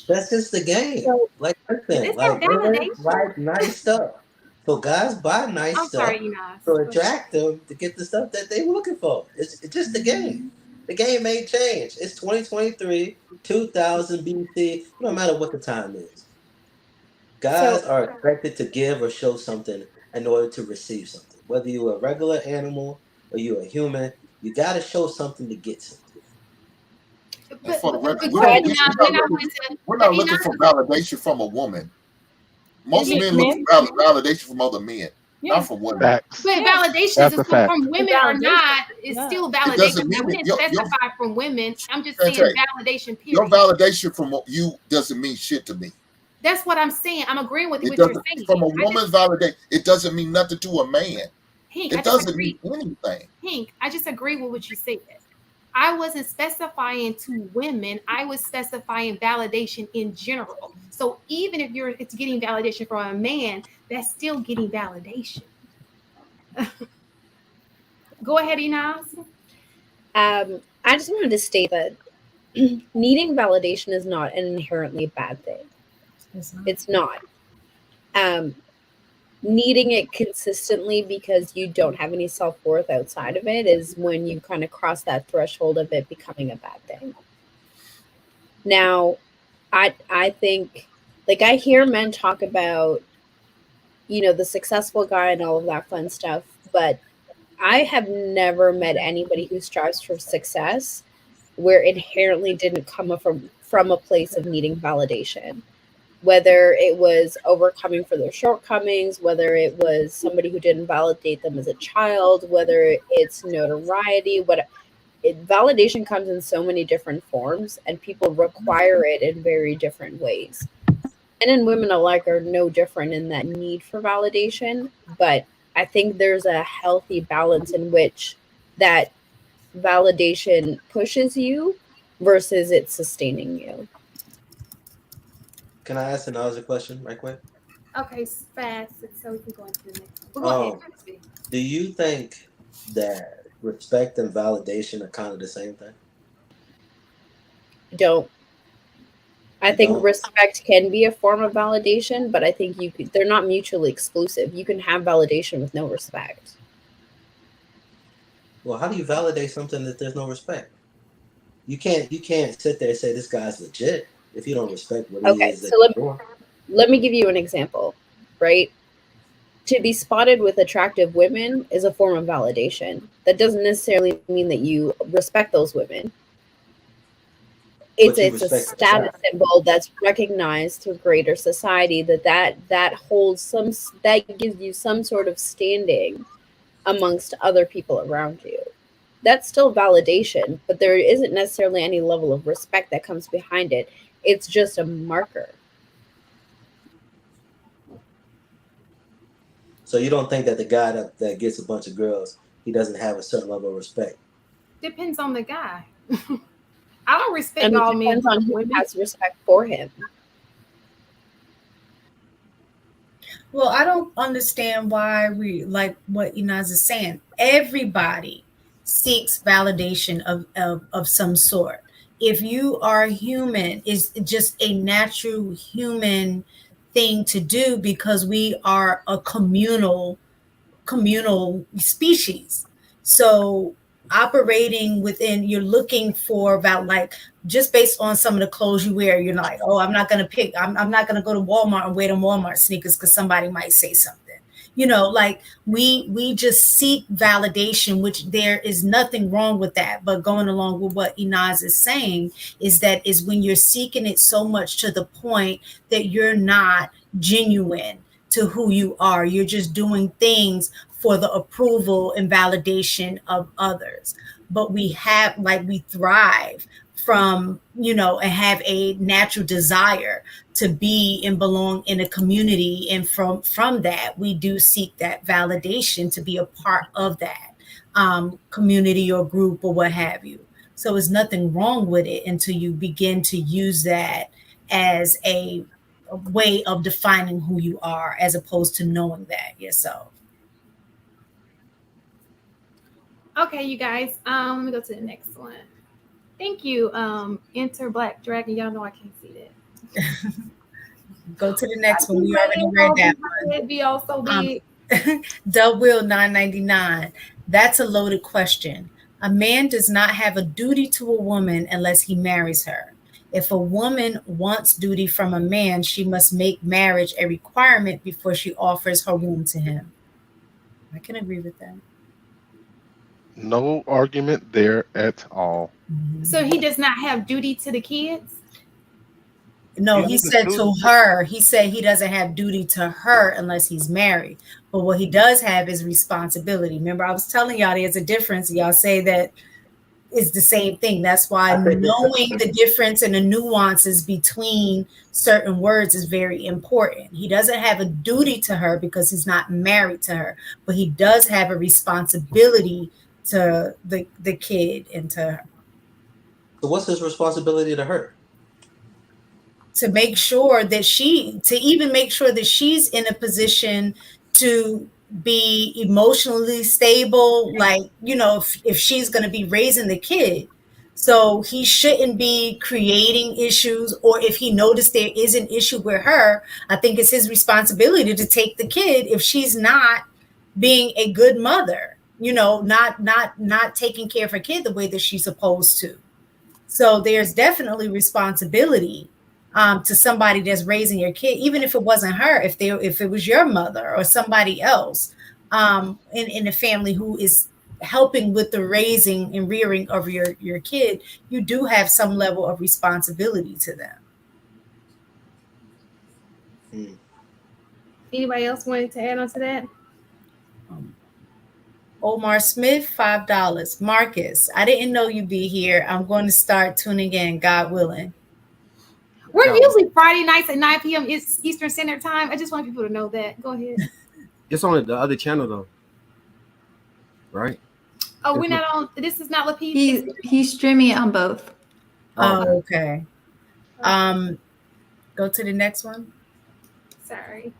That's just the game. So Like listen, This is like women validation. like nice stuff. So guys buy nice I'm stuff sorry, Enos. to attract them to get the stuff that they looking for. It's just the game. The game ain't changed. It's 2023, 2000 BC. No matter what the time is. so Guys are expected to give or show something in order to receive something. Whether you're a regular animal or you're a human, you got to show something to get something. And for the record, Go ahead, Enos. Then I looking, want to. we're not looking Enos, for validation from a woman. Most Yeah, men look men. for validation from other men, Yeah. not from women. Facts. but Yeah. validations That's is a fact. from women or Validation. not is Yeah. still It validation. doesn't Now, mean we that didn't specify from women. I'm just saying Shantae, validation. your Period. validation from you doesn't mean shit to me. That's what I'm saying. I'm agreeing with It what you're doesn't saying. from a I just woman's validation. It doesn't mean nothing to a man. Hank, I It just doesn't mean agree. anything. Hank, I just agree with what you said. I wasn't specifying to women. I was specifying validation in general. So even if it's getting validation from a man, that's still getting validation. Go ahead, Enos. I just wanted to state that needing validation is not an inherently bad thing. It's not. Um, Needing it consistently because you don't have any self-worth outside of it is when you kind of cross that threshold of it becoming a bad thing. Now, I think, like, I hear men talk about, the successful guy and all of that fun stuff, but I have never met anybody who strives for success where inherently didn't come from a place of needing validation, whether it was overcoming for their shortcomings, whether it was somebody who didn't validate them as a child, whether it's notoriety, validation comes in so many different forms and people require it in very different ways. Men and women alike are no different in that need for validation, but I think there's a healthy balance in which that validation pushes you versus it sustaining you. Can I ask another question right quick? Okay, fast, so we can go into the next one. But go ahead. Do you think that respect and validation are kind of the same thing? Don't. I You think don't? respect can be a form of validation, but I think they're not mutually exclusive. You can have validation with no respect. Well, how do you validate something that there's no respect? You can't sit there and say this guy's legit if you don't respect what he Okay, is that so he's doing. let me give you an example, right? To be spotted with attractive women is a form of validation. That doesn't necessarily mean that you respect those women. it's but you it's a respect the status child. symbol that's recognized through greater society, that holds some, that gives you some sort of standing amongst other people around you. That's still validation, but there isn't necessarily any level of respect that comes behind it. It's just a marker. So you don't think that the guy that gets a bunch of girls, he doesn't have a certain level of respect? Depends on the guy. I don't respect And it all men depends on but who women. has respect for him. Well, I don't understand why we, like what Inaz is saying. Everybody seeks validation of some sort. If you are human, it's just a natural human thing to do because we are a communal species. So operating within, you're looking for about, like, just based on some of the clothes you wear, you're like, oh, I'm not gonna go to Walmart and wear them Walmart sneakers because somebody might say something. Like we just seek validation, which there is nothing wrong with that. But going along with what Inaz is saying is when you're seeking it so much to the point that you're not genuine to who you are. You're just doing things for the approval and validation of others. But we thrive from, and have a natural desire to be and belong in a community. And from that, we do seek that validation to be a part of that community or group or what have you. So there's nothing wrong with it until you begin to use that as a way of defining who you are as opposed to knowing that yourself. Okay, you guys. Let me go to the next one. Thank you. Enter Black Dragon. Y'all know I can't see that. Go to the next one. We already read that one. It'd be all so big. Dub Will 999. That's a loaded question. A man does not have a duty to a woman unless he marries her. If a woman wants duty from a man, she must make marriage a requirement before she offers her womb to him. I can agree with that. No argument there at all. So he does not have duty to the kids? No, He he has a said to duty. her, he said he doesn't have duty to her unless he's married. But what he does have is responsibility. Remember, I was telling y'all there's a difference. Y'all say that it's the same thing. That's why I think knowing the difference and the nuances between certain words is very important. He doesn't have a duty to her because he's not married to her, but he does have a responsibility to the kid and to her. So what's his responsibility to her? To make sure that she's in a position to be emotionally stable, like, if she's going to be raising the kid. So he shouldn't be creating issues, or if he noticed there is an issue with her, I think it's his responsibility to take the kid if she's not being a good mother, not taking care of her kid the way that she's supposed to. So there's definitely responsibility to somebody that's raising your kid, even if it wasn't her, if it was your mother or somebody else in the family who is helping with the raising and rearing of your kid. You do have some level of responsibility to them. Anybody else wanted to add on to that? Omar Smith, $5. Marcus, I didn't know you'd be here. I'm going to start tuning in, God willing. We're usually Friday nights at 9 p.m. Eastern Standard Time. I just want people to know that. Go ahead. It's on the other channel though, right? Oh, we're not on. This is not Lapeef. He's streaming it on both. Oh, okay. Go to the next one. Sorry.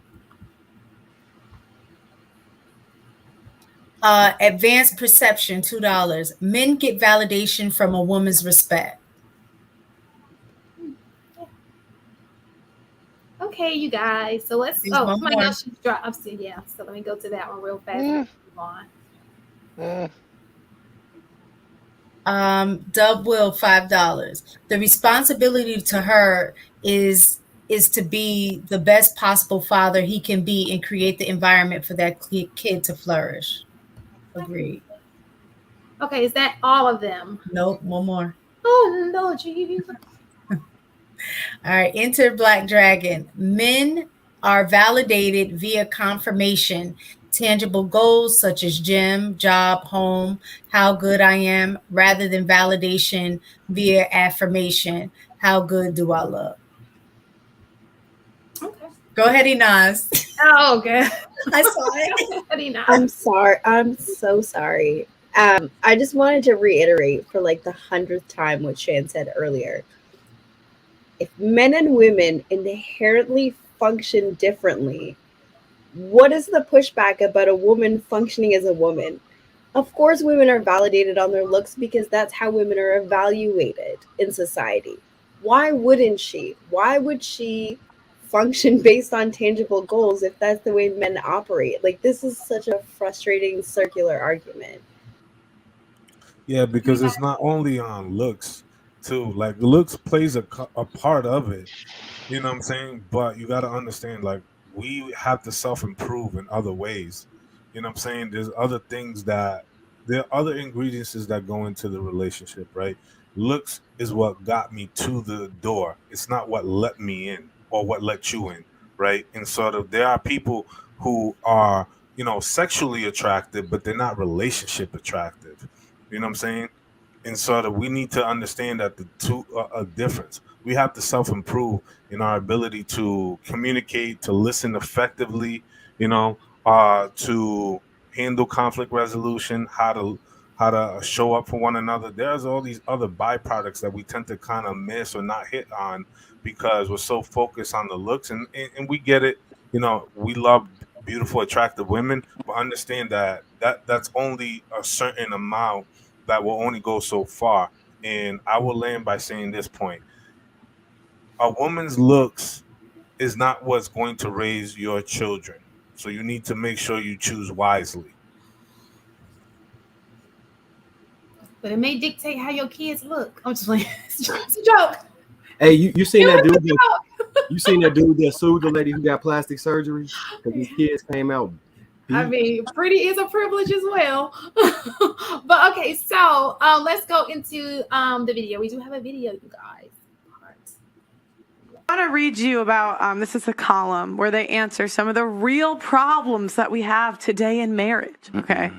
Advanced perception, $2. Men get validation from a woman's respect. Okay, you guys. So let's. There's Oh, one somebody more. else just dropped. So yeah. So let me go to that one real fast. And move on. Dub Will, $5. The responsibility to her is to be the best possible father he can be and create the environment for that kid to flourish. Agreed. Okay, is that all of them? Nope, one more. Oh, Lord Jesus. All right, enter Black Dragon. Men are validated via confirmation, tangible goals such as gym, job, home, how good I am, rather than validation via affirmation, how good do I look? Okay. Go ahead, Inaz. Oh, okay. I saw it. Pretty nice. I'm sorry. I'm so sorry. I just wanted to reiterate for like the 100th time what Shan said earlier. If men and women inherently function differently, what is the pushback about a woman functioning as a woman? Of course, women are validated on their looks because that's how women are evaluated in society. Why wouldn't she? Why would she function based on tangible goals if that's the way men operate? Like, this is such a frustrating circular argument. Yeah, because it's not only on looks too. Like looks plays a part of it. You know what I'm saying? But you got to understand, like we have to self improve in other ways. You know what I'm saying? There's other things that there are other ingredients that go into the relationship, right? Looks is what got me to the door. It's not what let me in or what let you in, right? And sort of there are people who are, sexually attractive, but they're not relationship attractive. You know what I'm saying? And sort of we need to understand that the two are a difference. We have to self improve in our ability to communicate, to listen effectively, to handle conflict resolution, how to show up for one another. There's all these other byproducts that we tend to kind of miss or not hit on because we're so focused on the looks, and we get it. We love beautiful, attractive women, but understand that's only a certain amount that will only go so far. And I will land by saying this point: a woman's looks is not what's going to raise your children. So you need to make sure you choose wisely. But it may dictate how your kids look. I'm just playing. It's a joke. Hey, you seen that dude? Joke. You seen that dude that sued the lady who got plastic surgery because his kids came out? I mean, pretty is a privilege as well. But okay, so let's go into the video. We do have a video, you guys. I want to read you about this is a column where they answer some of the real problems that we have today in marriage. Okay.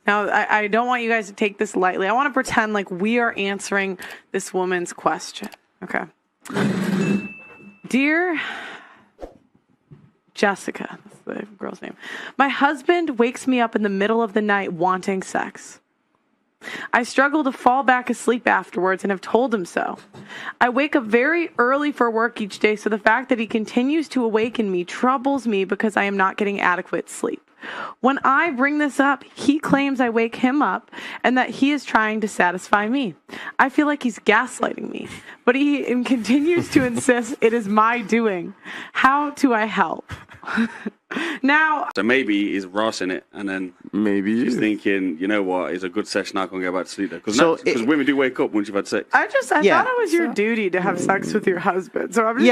Now, I don't want you guys to take this lightly. I want to pretend like we are answering this woman's question. Okay. Dear Jessica, that's the girl's name. My husband wakes me up in the middle of the night wanting sex. I struggle to fall back asleep afterwards and have told him so. I wake up very early for work each day, so the fact that he continues to awaken me troubles me because I am not getting adequate sleep. When I bring this up, he claims I wake him up and that he is trying to satisfy me. I feel like he's gaslighting me, but he continues to insist it is my doing. How do I help? Now, so maybe he's rossing it, and then maybe he's thinking, you know what, it's a good session. I can go back to sleep there because women do wake up once you've had sex. I thought it was your duty to have sex with your husband. So I'm just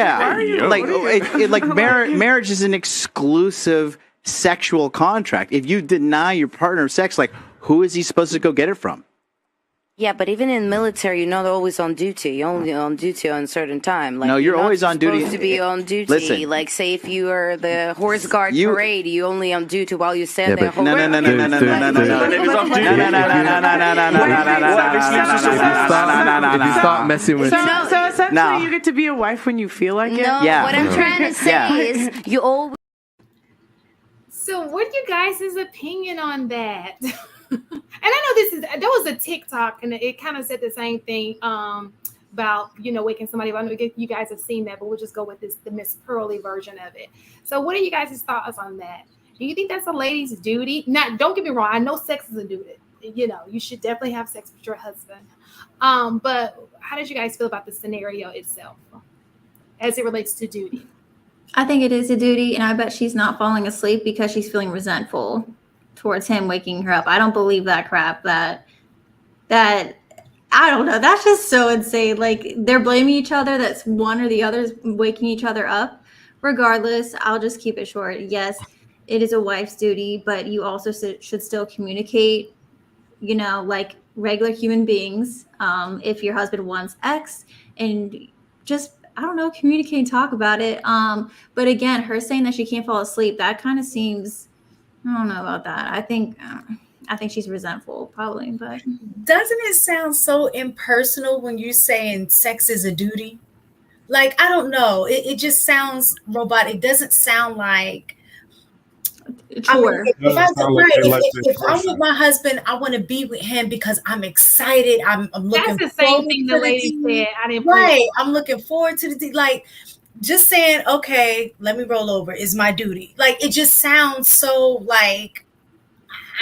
marriage is an exclusive sexual contract. If you deny your partner sex, like who is he supposed to go get it from? Yeah, but even in military, you're not always on duty. You're only on duty on a certain time. Like, no, you're always on duty. Supposed to be on duty. Listen, like, say if you are the horse guard parade, you only on duty while you stand there. No. If you start messing with, so essentially, you get to be a wife when you feel like it. No, what I'm trying to say is, you always. So, what you guys' opinion on that? And I know there was a TikTok and it kind of said the same thing about waking somebody up. I know you guys have seen that, but we'll just go with the Miss Pearly version of it. So what are you guys' thoughts on that? Do you think that's a lady's duty? Not, don't get me wrong, I know sex is a duty. You should definitely have sex with your husband. But how did you guys feel about the scenario itself as it relates to duty? I think it is a duty, and I bet she's not falling asleep because she's feeling resentful towards him waking her up. I don't believe that crap. That I don't know. That's just so insane. Like, they're blaming each other. That's one or the other is waking each other up. Regardless, I'll just keep it short. Yes, it is a wife's duty, but you also should still communicate, like regular human beings. If your husband wants X, and just I don't know, communicate and talk about it. But again, her saying that she can't fall asleep, that kind of seems, I don't know about that. I think she's resentful, probably. But doesn't it sound so impersonal when you're saying sex is a duty? Like, I don't know. It just sounds robotic. It doesn't sound like chore. If I'm with my husband, I want to be with him because I'm excited. I'm looking. That's the same thing the lady said. I didn't. Right. I'm looking forward to the like. Just saying, okay, let me roll over is my duty. Like, it just sounds so like.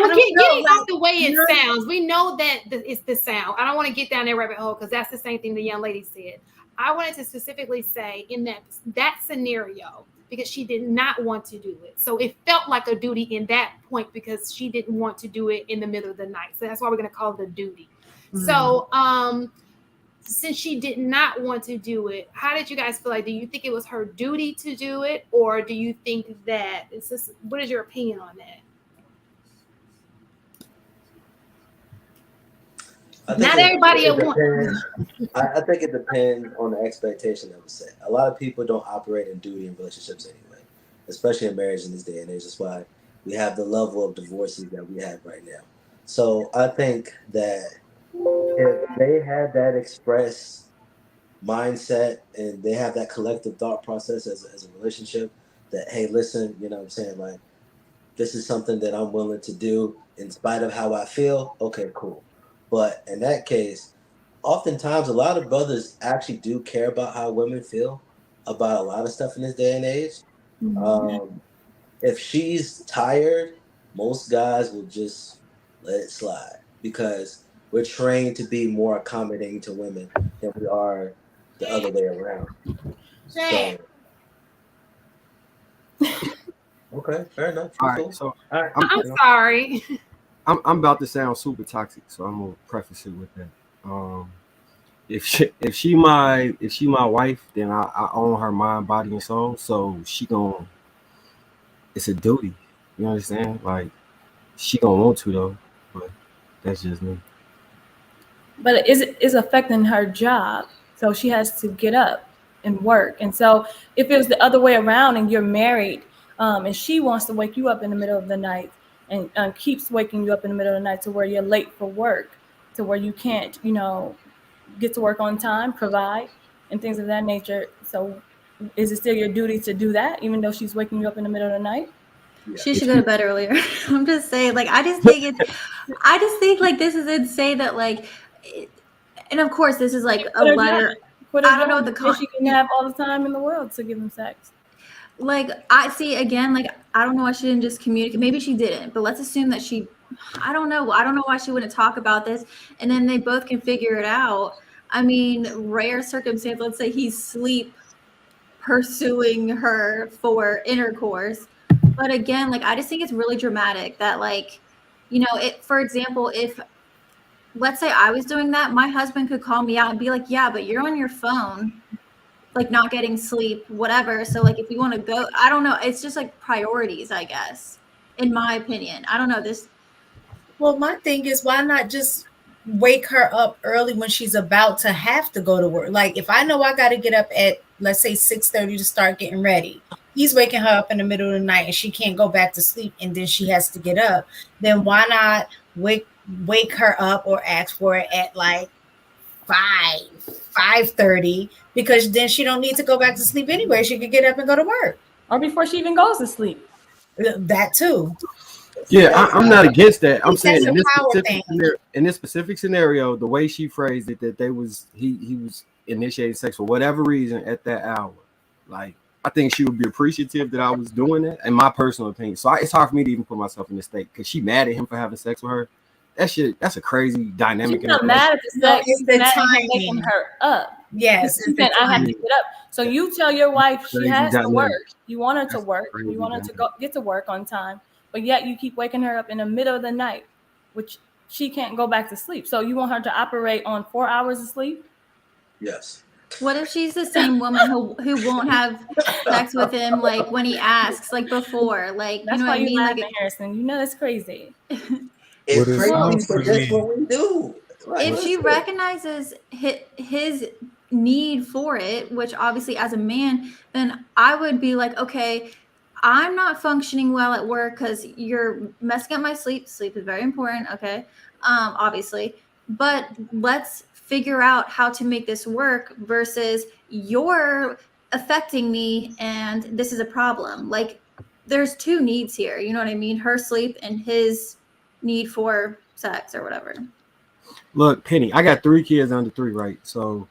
Well, getting off the way it sounds, we know that it's the sound. I don't want to get down that rabbit hole because that's the same thing the young lady said. I wanted to specifically say in that scenario, because she did not want to do it. So it felt like a duty in that point because she didn't want to do it in the middle of the night. So that's why we're going to call it a duty. Mm-hmm. So since she did not want to do it, how did you guys feel like? Do you think it was her duty to do it? Or do you think that it's just, what is your opinion on that? Not everybody at once. I think it depends on the expectation that was set. A lot of people don't operate in duty in relationships anyway, especially in marriage in this day and age. That's why we have the level of divorces that we have right now. So I think that if they had that express mindset and they have that collective thought process as a relationship, that, hey, listen, you know what I'm saying? Like, this is something that I'm willing to do in spite of how I feel. Okay, cool. But in that case, oftentimes a lot of brothers actually do care about how women feel about a lot of stuff in this day and age. Mm-hmm. If she's tired, most guys will just let it slide because we're trained to be more accommodating to women than we are the other way around. So, okay, fair enough. All right, so I'm sorry. I'm about to sound super toxic, so I'm gonna preface it with that. If she my wife, then I own her mind, body, and soul. So it's a duty. You understand? Like, she gonna want to though, but that's just me. But it's affecting her job, so she has to get up and work. And so if it was the other way around, and you're married, and she wants to wake you up in the middle of the night. And keeps waking you up in the middle of the night to where you're late for work, to where you can't, get to work on time, provide, and things of that nature. So is it still your duty to do that, even though she's waking you up in the middle of the night? She should go to bed earlier. I'm just saying, like, I just think like this is insane that like, and of course this is like a letter. I don't know what the she can have all the time in the world to give him sex. Like, I see again, like, I don't know why she didn't just communicate. Maybe she didn't, but let's assume that I don't know why she wouldn't talk about this, and then they both can figure it out. I mean, rare circumstance, let's say he's sleep pursuing her for intercourse. But again, like, I just think it's really dramatic that, like, for example, if let's say I was doing that, my husband could call me out and be like, yeah, but you're on your phone, like, not getting sleep, whatever. So, like, if you want to go, I don't know. It's just like priorities, I guess, in my opinion. I don't know this. Well, my thing is, why not just wake her up early when she's about to have to go to work? Like, if I know I got to get up at, let's say, 6:30 to start getting ready, he's waking her up in the middle of the night and she can't go back to sleep and then she has to get up. Then why not wake her up or ask for it at like 5:30, because then she don't need to go back to sleep anyway. She could get up and go to work. Or before she even goes to sleep. That too. Yeah, I'm not against that. I'm saying in this specific scenario, the way she phrased it, that he was initiating sex for whatever reason at that hour. Like, I think she would be appreciative that I was doing that, in my personal opinion. So it's hard for me to even put myself in this state because she mad at him for having sex with her. That's a crazy dynamic. She's not mad at the sex. She's mad at him waking her up. Yes. She said, I have to get up. So you tell your wife she has to work. You want her to work. You want her to get to work on time. But yet you keep waking her up in the middle of the night, which she can't go back to sleep. So you want her to operate on 4 hours of sleep? Yes. What if she's the same woman who won't have sex with him, like, when he asks, like, before? Like, that's why you laughing, Harrison. You know that's crazy. It's crazy, but that's what we do. If she recognizes his need for it, which obviously as a man, then I would be like, okay, I'm not functioning well at work because you're messing up my sleep. Sleep is very important. Okay. Obviously, but let's figure out how to make this work versus you're affecting me and this is a problem. Like there's two needs here. You know what I mean? Her sleep and his need for sex or whatever. Look, Penny, I got 3 kids under 3, right? So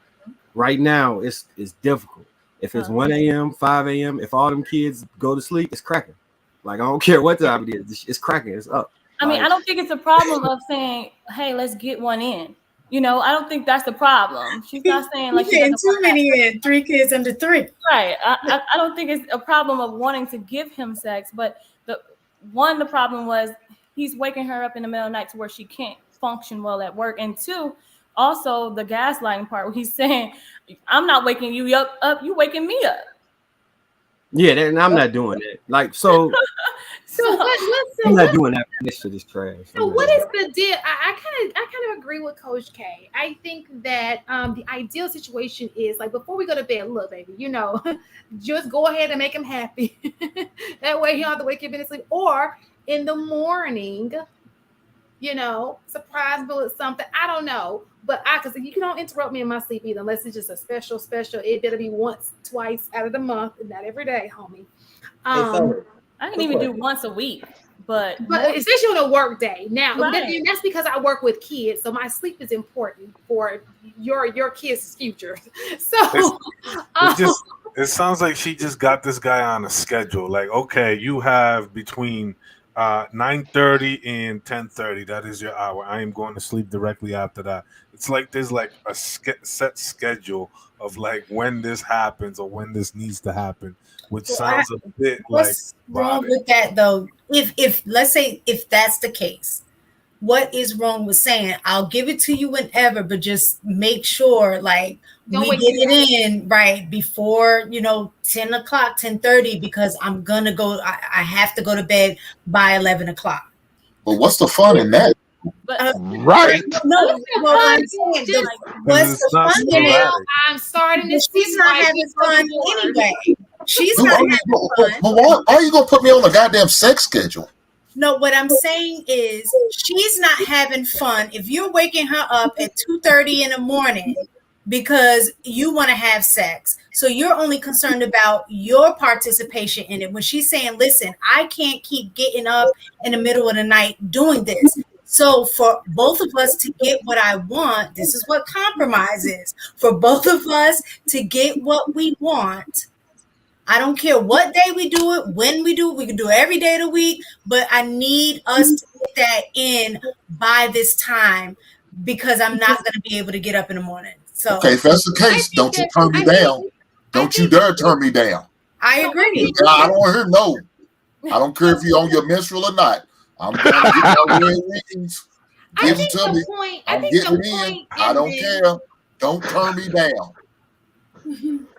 right now it's difficult. If it's 1 a.m., 5 a.m., if all them kids go to sleep, it's cracking. Like I don't care what time it is, it's cracking, it's up. I mean, I don't think it's a problem of saying, "Hey, let's get one in." You know, I don't think that's the problem. She's not saying like getting too many in, 3 kids under 3. Right. I don't think it's a problem of wanting to give him sex, but the problem was he's waking her up in the middle of the night to where she can't function well at work, and 2, also the gaslighting part where he's saying, "I'm not waking you up, you waking me up." Yeah, and I'm not doing that. Like so. I'm not doing that. This shit is trash. So what is the deal? I kind of agree with Coach K. I think that the ideal situation is like before we go to bed, look, baby, you know, just go ahead and make him happy. That way he don't have to wake up in his sleep. Or in the morning, you know, surprise me with something. I don't know. But because you don't interrupt me in my sleep either, unless it's just a special. It better be once, twice out of the month, not every day, homie. I can even do once a week, but especially on a work day. Now, right. That's because I work with kids, so my sleep is important for your kids' future. So it sounds like she just got this guy on a schedule. Like, okay, you have between 9:30 and 10:30. That is your hour. I am going to sleep directly after that. It's like there's like a set schedule of like when this happens or when this needs to happen, which sounds a bit what's wrong with that though? If let's say if that's the case, what is wrong with saying I'll give it to you whenever, but just make sure like we get it in right before 10 o'clock, 10:30, because I'm gonna go. I have to go to bed by 11 o'clock. But what's the fun in that? Right. No, I'm saying what's the fun there? I'm starting to see she's not having fun anyway. She's not having fun. But why are you gonna put me on a goddamn sex schedule? No, what I'm saying is she's not having fun if you're waking her up at 2:30 in the morning because you want to have sex. So you're only concerned about your participation in it. When she's saying, listen, I can't keep getting up in the middle of the night doing this. So for both of us to get what I want, this is what compromise is. For both of us to get what we want, I don't care what day we do it, when we do it, we can do it every day of the week, but I need us to get that in by this time because I'm not going to be able to get up in the morning. So okay, if that's the case, don't you turn me down. Don't you dare turn me down. I agree. I don't want to hear no. I don't care if you're on your menstrual or not. I'm going to get my red rings. Give it to me. I'm getting in. I don't care. Don't turn me down.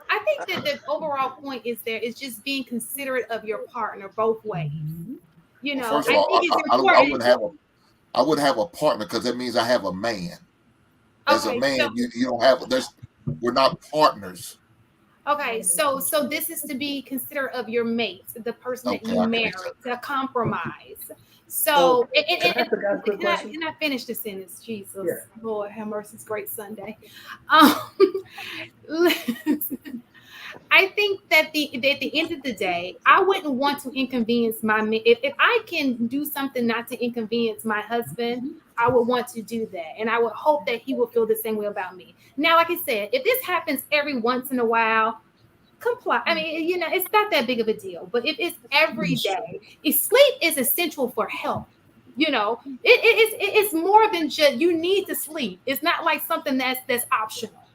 I think that the overall point is just being considerate of your partner both ways. You know, first of all, I think it's important. I wouldn't have a partner because that means I have a man. As a man, so, you don't have. We're not partners. Okay, so this is to be considerate of your mate, the person that you marry, to compromise. So, can I finish the sentence? Jesus, Lord have mercy, it's great Sunday. Listen, I think that at the end of the day, I wouldn't want to inconvenience my man. If I can do something not to inconvenience my husband, I would want to do that. And I would hope that he will feel the same way about me. Now, like I said, if this happens every once in a while, comply. I mean, it's not that big of a deal. But if it's every day, sleep is essential for health. It's more than just you need to sleep. It's not like something that's optional.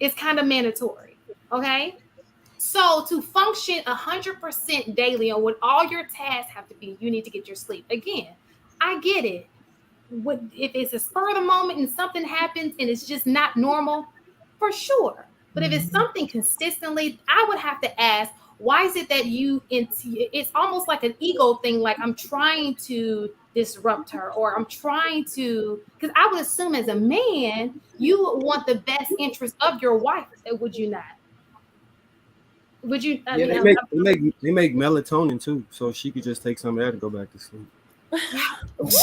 It's kind of mandatory. Okay. So to function 100% daily on what all your tasks have to be, you need to get your sleep. Again, I get it. If it's a spur of the moment and something happens and it's just not normal, for sure. But if it's something consistently, I would have to ask, Why is it that it's almost like an ego thing, like I'm trying to disrupt her, or I'm trying to, because I would assume as a man, you would want the best interest of your wife, would you not? Would you? Yeah, they make melatonin too, so she could just take some of that and go back to sleep. What?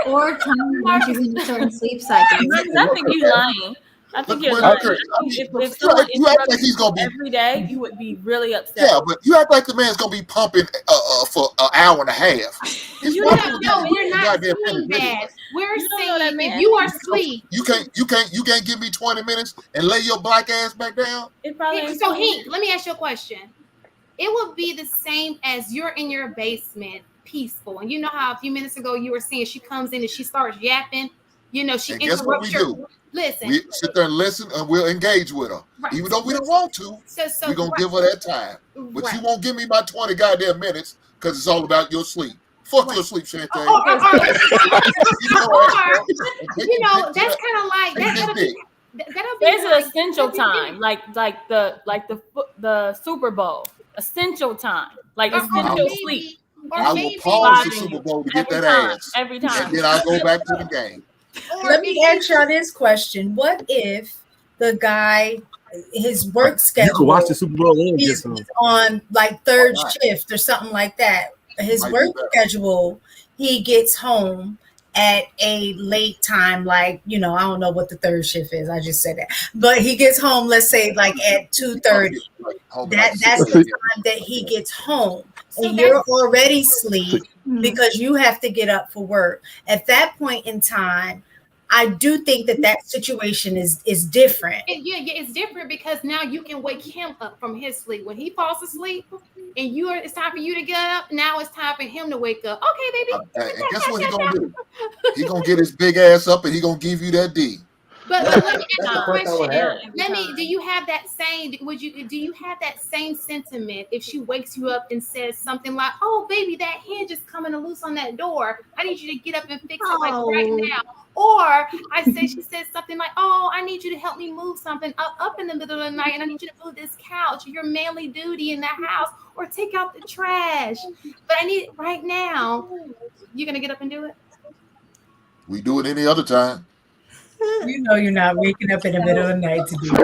Or tell me when she's in a certain sleep cycle. I think you lying. I think you're lying. I think if someone interrupts you every day, you would be really upset. Yeah, but you act like the man's gonna be pumping for an hour and a half. You don't know. We're not saying that. We're saying if you are asleep, you can't give me 20 minutes and lay your black ass back down. So Hank, let me ask you a question. It would be the same as you're in your basement, peaceful, and you know how a few minutes ago you were saying she comes in and she starts yapping. You know, she interrupts. Guess what we do? Listen. We sit there and listen, and we'll engage with her, right. Even though we don't want to. So we're gonna give her that time, but you won't give me my 20 goddamn minutes because it's all about your sleep. Fuck your sleep, Shantae. You know, that's kind of like that'll be there's an essential time, like the Super Bowl, essential time, like essential sleep. I will pause the Super Bowl to get that ass every time, and then I'll go back to the game. Let me ask y'all this question: what if the guy, his work schedule, you can watch the Super Bowl and he's on like third shift or something like that? His work schedule, he gets home at a late time, like, you know, I don't know what the third shift is. I just said that, but he gets home, let's say like at 2:30. That's the time that he gets home, and you're already asleep because you have to get up for work. At that point in time, I do think that situation is different. Yeah, it's different because now you can wake him up from his sleep. When he falls asleep and it's time for you to get up, now it's time for him to wake up. Okay, baby. And guess what he's gonna do? He's gonna get his big ass up and he's gonna give you that D. But let me ask you a question. Do you have that same? Do you have that same sentiment if she wakes you up and says something like, "Oh, baby, that hinge is coming loose on that door. I need you to get up and fix it like right now." Or she says something like, "Oh, I need you to help me move something up in the middle of the night, and I need you to move this couch, your manly duty in the house, or take out the trash. But I need it right now." You're gonna get up and do it? We do it any other time. You know you're not waking up in the middle of the night to do it.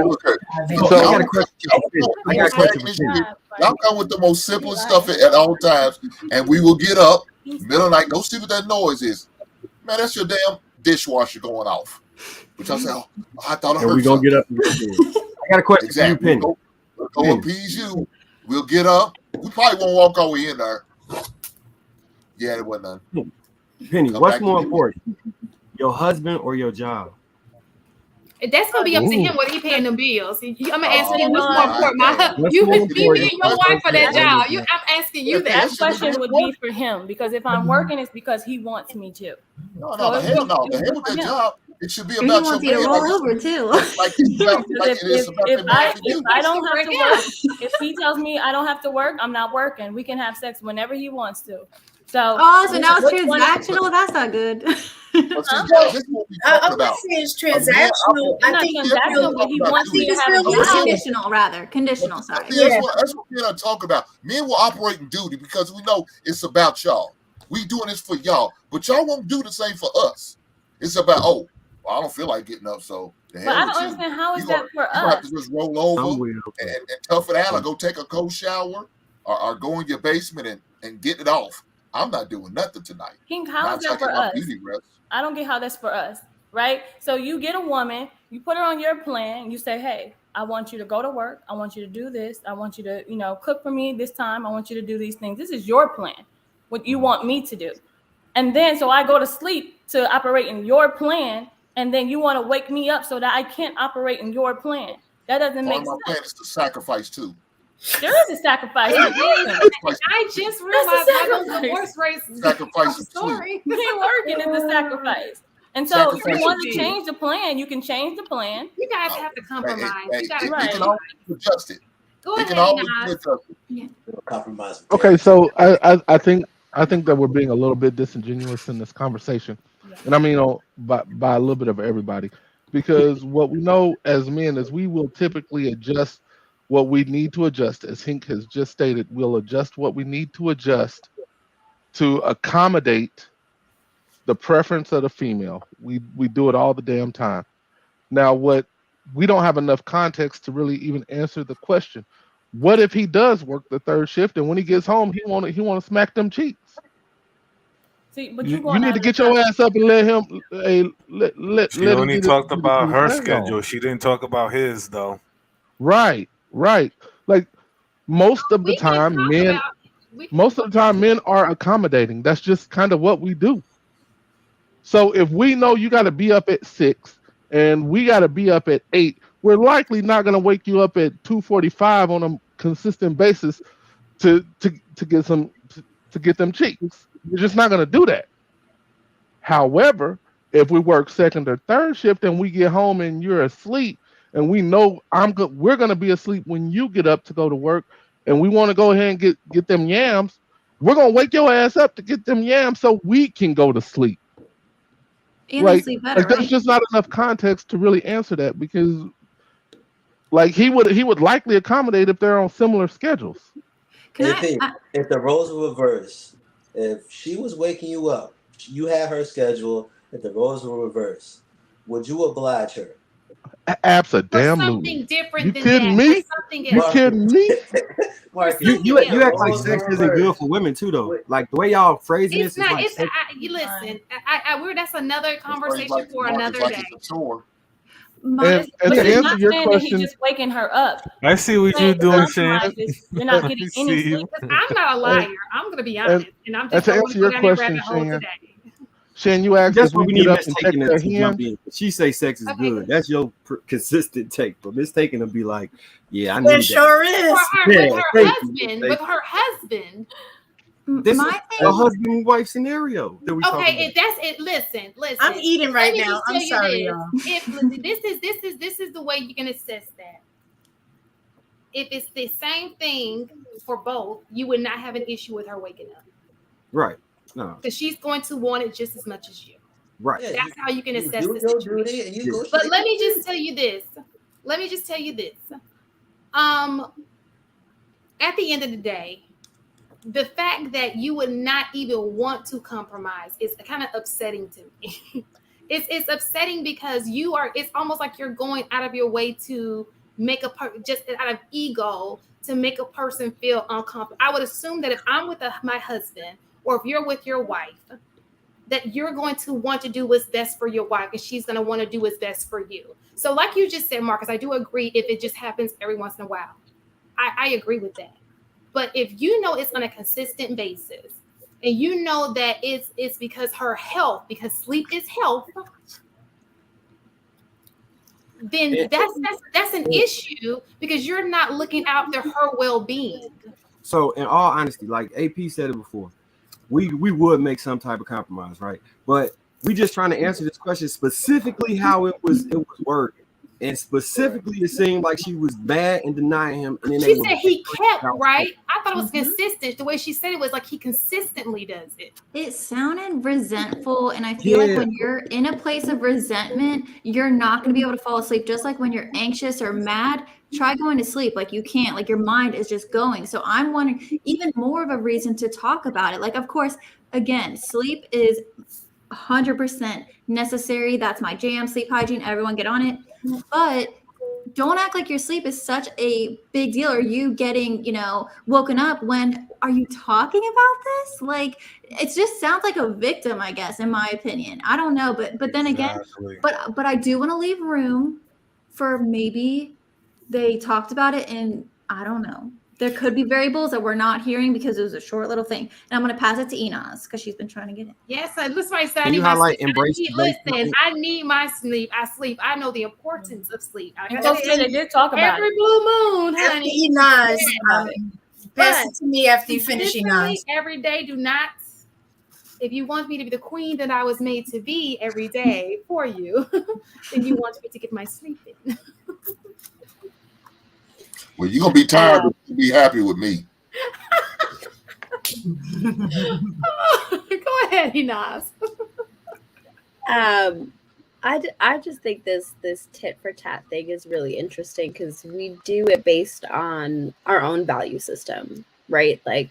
Y'all come with the most simplest stuff at all times, and we will get up middle of the night. Go see what that noise is. Man, that's your damn dishwasher going off. Which I say, I thought I heard. We're gonna get up. I got a question for you, Penny. We'll go appease you. We'll get up. We probably won't walk all the way in there. Yeah, it wasn't none. Penny, what's more important, your husband or your job? That's gonna be up to him whether he paying them bills. I'm gonna ask you what's more important. You and your wife for that job. I'm asking you that. That question would be for him because if I'm working, it's because he wants me to. No, the hell no. The hell with that job. It should be about your man. Roll over too. If I don't have to work, if he tells me I don't have to work, I'm not working. We can have sex whenever he wants to. So now it's transactional. That's not good. I'm not saying it's transactional. I think transactional, but he wants you to have conditional. Sorry. That's what we're not talking about. Men will operate in duty because we know it's about y'all. We doing this for y'all, but y'all won't do the same for us. It's about I don't feel like getting up, so. But I don't understand how is that for us. You have to just roll over and tough it out, or go take a cold shower, or go in your basement and get it off. I'm not doing nothing tonight. King, how is that for us? I don't get how that's for us, right? So you get a woman, you put her on your plan, you say, hey, I want you to go to work. I want you to do this. I want you to, cook for me this time. I want you to do these things. This is your plan, what you want me to do. And then, so I go to sleep to operate in your plan, and then you want to wake me up so that I can't operate in your plan. That doesn't make sense. My plan is to sacrifice too. There is a sacrifice. I just realized my divorce rates. Sacrifice. I'm sorry. Being working is a sacrifice. And so if you want to change the plan, you can change the plan. You guys have to compromise. You can always adjust it. Go ahead, compromise. Okay, so I think that we're being a little bit disingenuous in this conversation. And I mean by a little bit of everybody. Because what we know as men is we will typically adjust what we need to adjust, as Hink has just stated, we'll adjust what we need to adjust to accommodate the preference of the female. We do it all the damn time. Now, what we don't have enough context to really even answer the question. What if he does work the third shift and when he gets home he want to smack them cheeks? See, but You need to get your ass up and let him She let him only get his talked about her thing on. schedule. She didn't talk about his though. Right. Like most of the time men are accommodating. That's just kind of what we do. So if we know you got to be up at 6 and we got to be up at 8, we're likely not going to wake you up at 2:45 on a consistent basis to get them cheeks. We're just not going to do that. However, if we work second or third shift and we get home and you're asleep and we know we're going to be asleep when you get up to go to work and we want to go ahead and get them yams, we're going to wake your ass up to get them yams so we can go to sleep. And they sleep better, there's right? just not enough context to really answer that, because like he would likely accommodate if they're on similar schedules. If the roles were reversed, if she was waking you up, you had her schedule, if the roles were reversed, would you oblige her? Absolutely. Something different you than kidding that. Me? Something You kidding me? You act like sex isn't good for women too, though. Like the way y'all phrasing It's this not. is like You listen. That's another conversation for another day. And to answer your question, he's just waking her up. I see what you're doing, Shane. You're not getting any sleep. I'm not a liar. I'm gonna be honest, and I'm just to going answer to your go down that question, rabbit hole today. Shane, you asked that's if what we we get need up and take mistaken their to jump hand. in. She say sex is good. That's your consistent take, but mistaken to be like, yeah, I It need sure that. With her husband. This is a husband and wife scenario that we Okay, that's it. Listen. I'm eating right Let me now. just I'm tell you sorry, this. y'all. If this is the way you can assess that. If it's the same thing for both, you would not have an issue with her waking up. Right. No. Because she's going to want it just as much as you. Right. Yeah, that's how you can assess the situation. Go but let me just tell you this. At the end of the day, the fact that you would not even want to compromise is kind of upsetting to me. It's upsetting because it's almost like you're going out of your way to make just out of ego to make a person feel uncomfortable. I would assume that if I'm with my husband or if you're with your wife, that you're going to want to do what's best for your wife and she's going to want to do what's best for you. So like you just said, Marcus, I do agree if it just happens every once in a while. I agree with that. But if you know it's on a consistent basis and you know that it's because her health, because sleep is health, then that's an issue because you're not looking out for her well-being. So in all honesty, like AP said it before, we would make some type of compromise, right? But we just trying to answer this question specifically how it was worded. And specifically, it seemed like she was bad in denying him. And then she said he kept, right? I thought it was consistent. The way she said it was like he consistently does it. It sounded resentful. And I feel like when you're in a place of resentment, you're not going to be able to fall asleep. Just like when you're anxious or mad, try going to sleep. Like you can't, like your mind is just going. So I'm wondering, even more of a reason to talk about it. Like, of course, again, sleep is 100% necessary. That's my jam, sleep hygiene, everyone get on it. But don't act like your sleep is such a big deal. Are you getting, woken up when are you talking about this? Like, it just sounds like a victim, I guess, in my opinion. I don't know, but then again, but I do want to leave room for maybe they talked about it and I don't know. There could be variables that we're not hearing because it was a short little thing. And I'm going to pass it to Enos because she's been trying to get it. Yes, listen, I said, I need my sleep. I sleep. I know the importance of sleep. They did talk about every blue moon, honey. Enos, pass it to me after you finish, Enos. Every day, do not. If you want me to be the queen that I was made to be every day for you, then you want me to get my sleep in. Well, you're going to be tired, but you'll be happy with me. Go ahead, Enos. I just think this tit for tat thing is really interesting because we do it based on our own value system, right? Like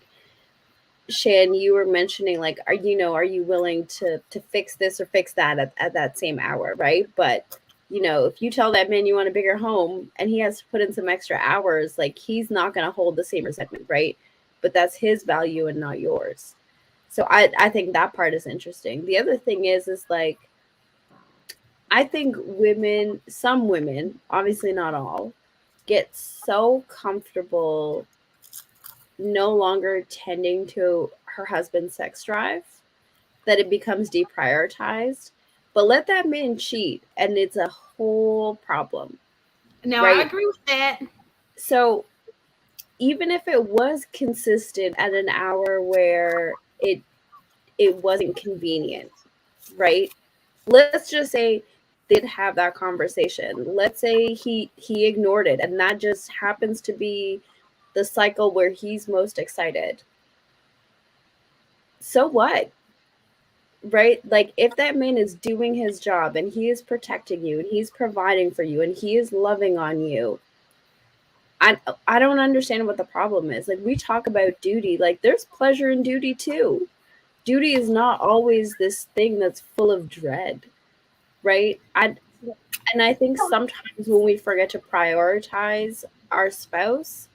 Shan, you were mentioning like are you willing to fix this or fix that at that same hour, right? But if you tell that man you want a bigger home and he has to put in some extra hours, like he's not going to hold the same resentment, right? But that's his value and not yours. So I think that part is interesting. The other thing is like I think some women, obviously not all, get so comfortable no longer tending to her husband's sex drive that it becomes deprioritized. But let that man cheat and it's a whole problem. Now, I Right? agree with that. So even if it was consistent at an hour where it wasn't convenient, right? Let's just say did have that conversation. Let's say he ignored it and that just happens to be the cycle where he's most excited. So what? Right? Like if that man is doing his job and he is protecting you and he's providing for you and he is loving on you, I don't understand what the problem is. Like we talk about duty, like there's pleasure in duty too. Duty is not always this thing that's full of dread, right? And I think sometimes when we forget to prioritize our spouse,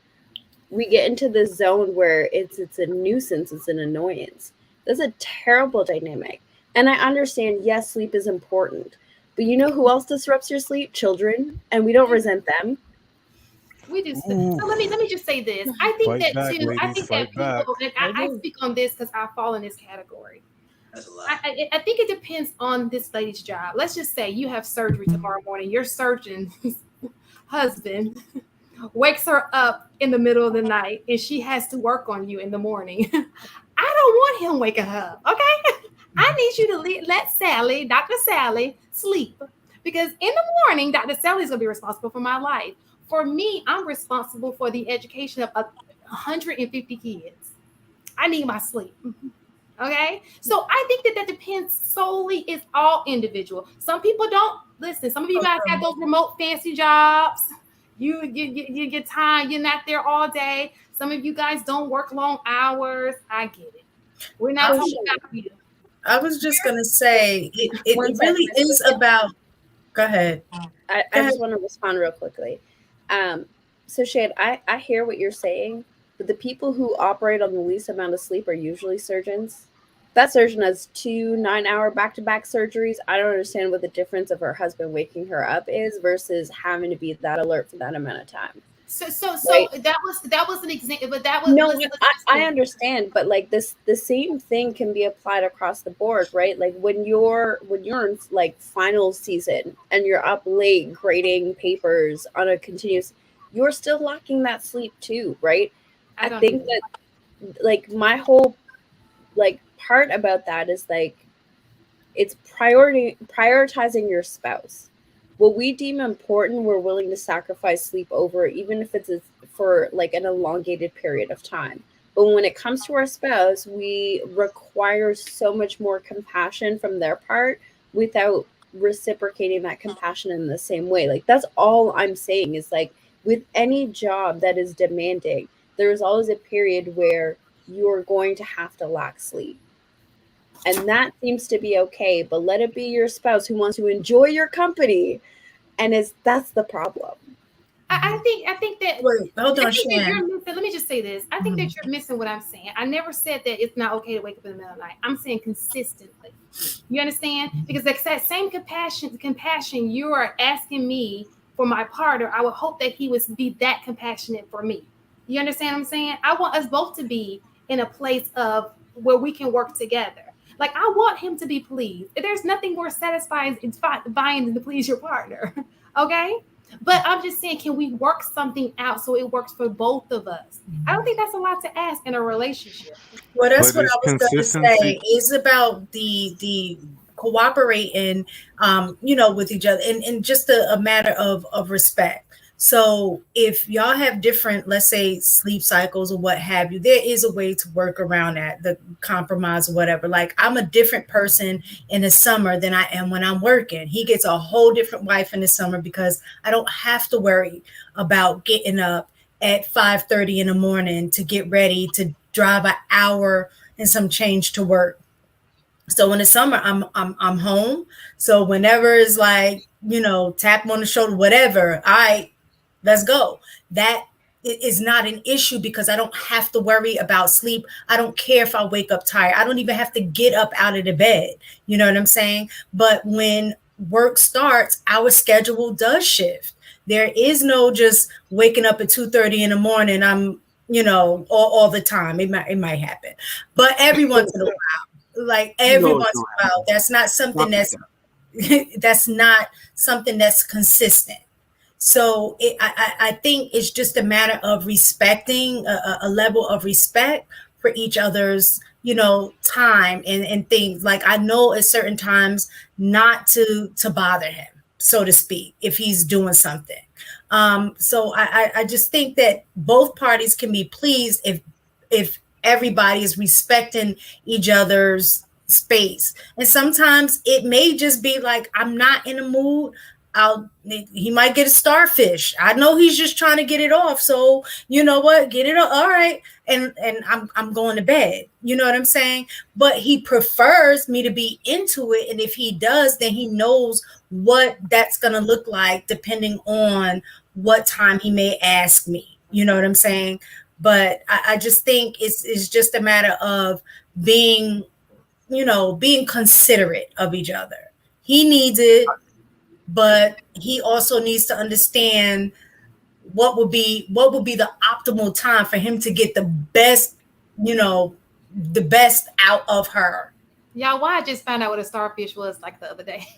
we get into this zone where it's a nuisance, it's an annoyance. That's a terrible dynamic. And I understand, yes, sleep is important. But you know who else disrupts your sleep? Children. And we don't resent them. We do. So let me just say this. I think Fight that back, too. I ladies. think that Fight back. people, and I speak on this because I fall in this category. That's a lot. I think it depends on this lady's job. Let's just say you have surgery tomorrow morning. Your surgeon's husband wakes her up in the middle of the night and she has to work on you in the morning. I don't want him waking her up. Okay. I need you to let Sally, Dr. Sally, sleep. Because in the morning, Dr. Sally's going to be responsible for my life. For me, I'm responsible for the education of 150 kids. I need my sleep. Okay. So I think that depends solely, it's all individual. Some people don't listen. Some of you guys have those remote fancy jobs. You get time, you're not there all day. Some of you guys don't work long hours. I get it. We're not talking about you. I was just gonna say it really is about. Go ahead. I just want to respond real quickly. So Shane, I hear what you're saying, but the people who operate on the least amount of sleep are usually surgeons. That surgeon has 2 9-hour back-to-back surgeries. I don't understand what the difference of her husband waking her up is versus having to be that alert for that amount of time. So Right? that was an example, but that was No, I understand, but like the same thing can be applied across the board, right? Like when you're in like final season and you're up late grading papers on a continuous, you're still lacking that sleep too, right? I think that like my whole like part about that is like it's prioritizing your spouse. What we deem important, we're willing to sacrifice sleep over, even if it's for like an elongated period of time. But when it comes to our spouse, we require so much more compassion from their part without reciprocating that compassion in the same way. Like that's all I'm saying is like with any job that is demanding, there is always a period where you're going to have to lack sleep. And that seems to be okay, but let it be your spouse who wants to enjoy your company, and that's the problem. I think that. Wait, hold on, I think that Shan. you're missing. Let me just say this. I think that you're missing what I'm saying. I never said that it's not okay to wake up in the middle of the night. I'm saying consistently. You understand? Because like that same compassion you are asking me for my partner, I would hope that he would be that compassionate for me. You understand what I'm saying? I want us both to be in a place of where we can work together. Like I want him to be pleased. There's nothing more satisfying than to please your partner. Okay? But I'm just saying, can we work something out so it works for both of us? I don't think that's a lot to ask in a relationship. Well, that's what I was going to say. Is about the cooperating, with each other, and just a matter of respect. So if y'all have different, let's say, sleep cycles or what have you, there is a way to work around that, the compromise or whatever. Like, I'm a different person in the summer than I am when I'm working. He gets a whole different wife in the summer because I don't have to worry about getting up at 5:30 in the morning to get ready to drive an hour and some change to work. So in the summer, I'm home. So whenever it's like, tap on the shoulder, whatever, all right, let's go. That is not an issue because I don't have to worry about sleep. I don't care if I wake up tired. I don't even have to get up out of the bed. You know what I'm saying? But when work starts, our schedule does shift. There is no just waking up at 2:30 in the morning. I'm, all the time. It might happen. But every once in a while, like every once in a while, that's not something that's not something that's consistent. So I think it's just a matter of respecting a level of respect for each other's, time and things. Like, I know at certain times not to bother him, so to speak, if he's doing something. So I just think that both parties can be pleased if everybody is respecting each other's space. And sometimes it may just be like, I'm not in a mood. He might get a starfish. I know he's just trying to get it off. So you know what? Get it off. All right. And I'm going to bed. You know what I'm saying? But he prefers me to be into it. And if he does, then he knows what that's gonna look like depending on what time he may ask me. You know what I'm saying? But I just think it's just a matter of being, being considerate of each other. He needs it, but he also needs to understand what would be the optimal time for him to get the best, the best out of her. Y'all, why I just found out what a starfish was like the other day.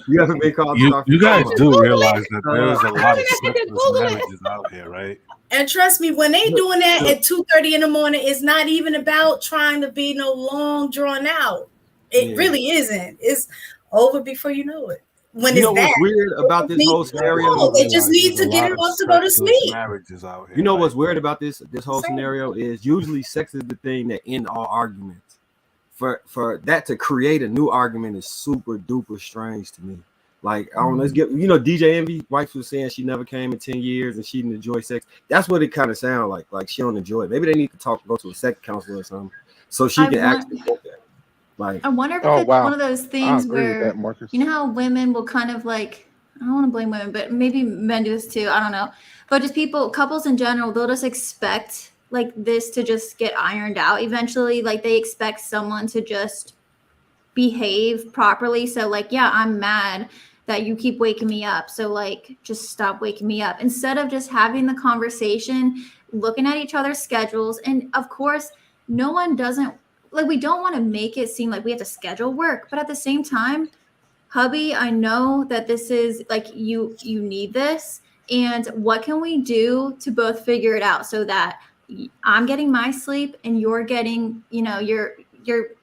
You haven't been called starfish. You guys do realize that there's a lot of sexless marriages out here, right? And trust me, when they doing that at 2:30 in the morning, it's not even about trying to be no long drawn out. It really isn't. It's over before you know it. When you it's know what's weird about this whole scenario? They just need to get it off to go to sleep. Marriages out here, you know what's weird about this whole scenario is usually sex is the thing that end all arguments. For that to create a new argument is super duper strange to me. Like, I don't know, let's get, DJ Envy, wife was saying she never came in 10 years and she didn't enjoy sex. That's what it kind of sounds like. Like, she don't enjoy it. Maybe they need to go to a sex counselor or something so she can actually get that. Like, I wonder if it's one of those things where, you know how women will kind of like, I don't want to blame women, but maybe men do this too. I don't know. But just couples in general, they'll just expect like this to just get ironed out eventually. Like, they expect someone to just behave properly. So like, yeah, I'm mad that you keep waking me up. So like, just stop waking me up. Instead of just having the conversation, looking at each other's schedules. And of course, no one doesn't, like, we don't want to make it seem like we have to schedule work. But at the same time, hubby, I know that this is like, you need this. And what can we do to both figure it out so that I'm getting my sleep and you're getting, you're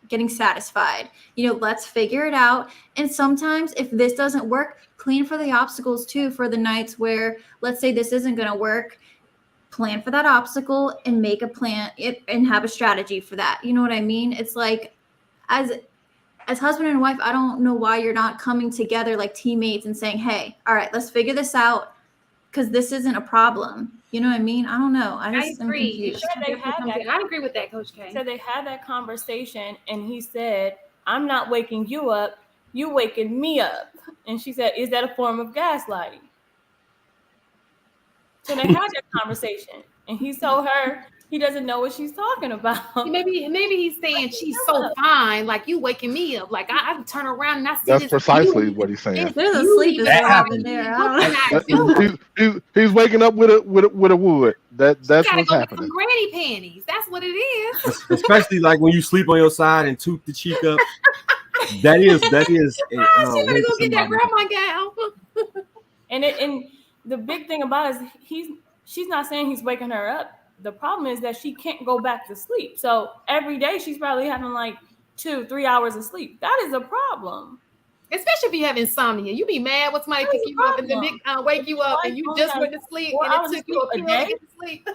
getting satisfied. Let's figure it out. And sometimes if this doesn't work, plan for the obstacles too, for the nights where, let's say this isn't going to work, plan for that obstacle and make a plan and have a strategy for that. You know what I mean? It's like, as husband and wife, I don't know why you're not coming together like teammates and saying, hey, all right, let's figure this out because this isn't a problem. You know what I mean? I don't know. I agree. I agree with that, Coach K. So they had that conversation, and he said, I'm not waking you up. You waking me up. And she said, is that a form of gaslighting? So they had that conversation, and he told her he doesn't know what she's talking about. Maybe he's saying she's so fine, like you waking me up. Like I turn around and I see That's this precisely what he's saying. There's a sleep in there. He's waking up with a wood. That's what's happening. Some granny panties. That's what it is. Especially like when you sleep on your side and toot the cheek up. That is. She better go get that grandma gown. And the big thing about it is she's not saying he's waking her up. The problem is that she can't go back to sleep. So every day she's probably having like 2-3 hours of sleep. That is a problem. Especially if you have insomnia. You be mad when somebody pick you up and then wake you up and you just went to sleep and it took you a pill to get to sleep.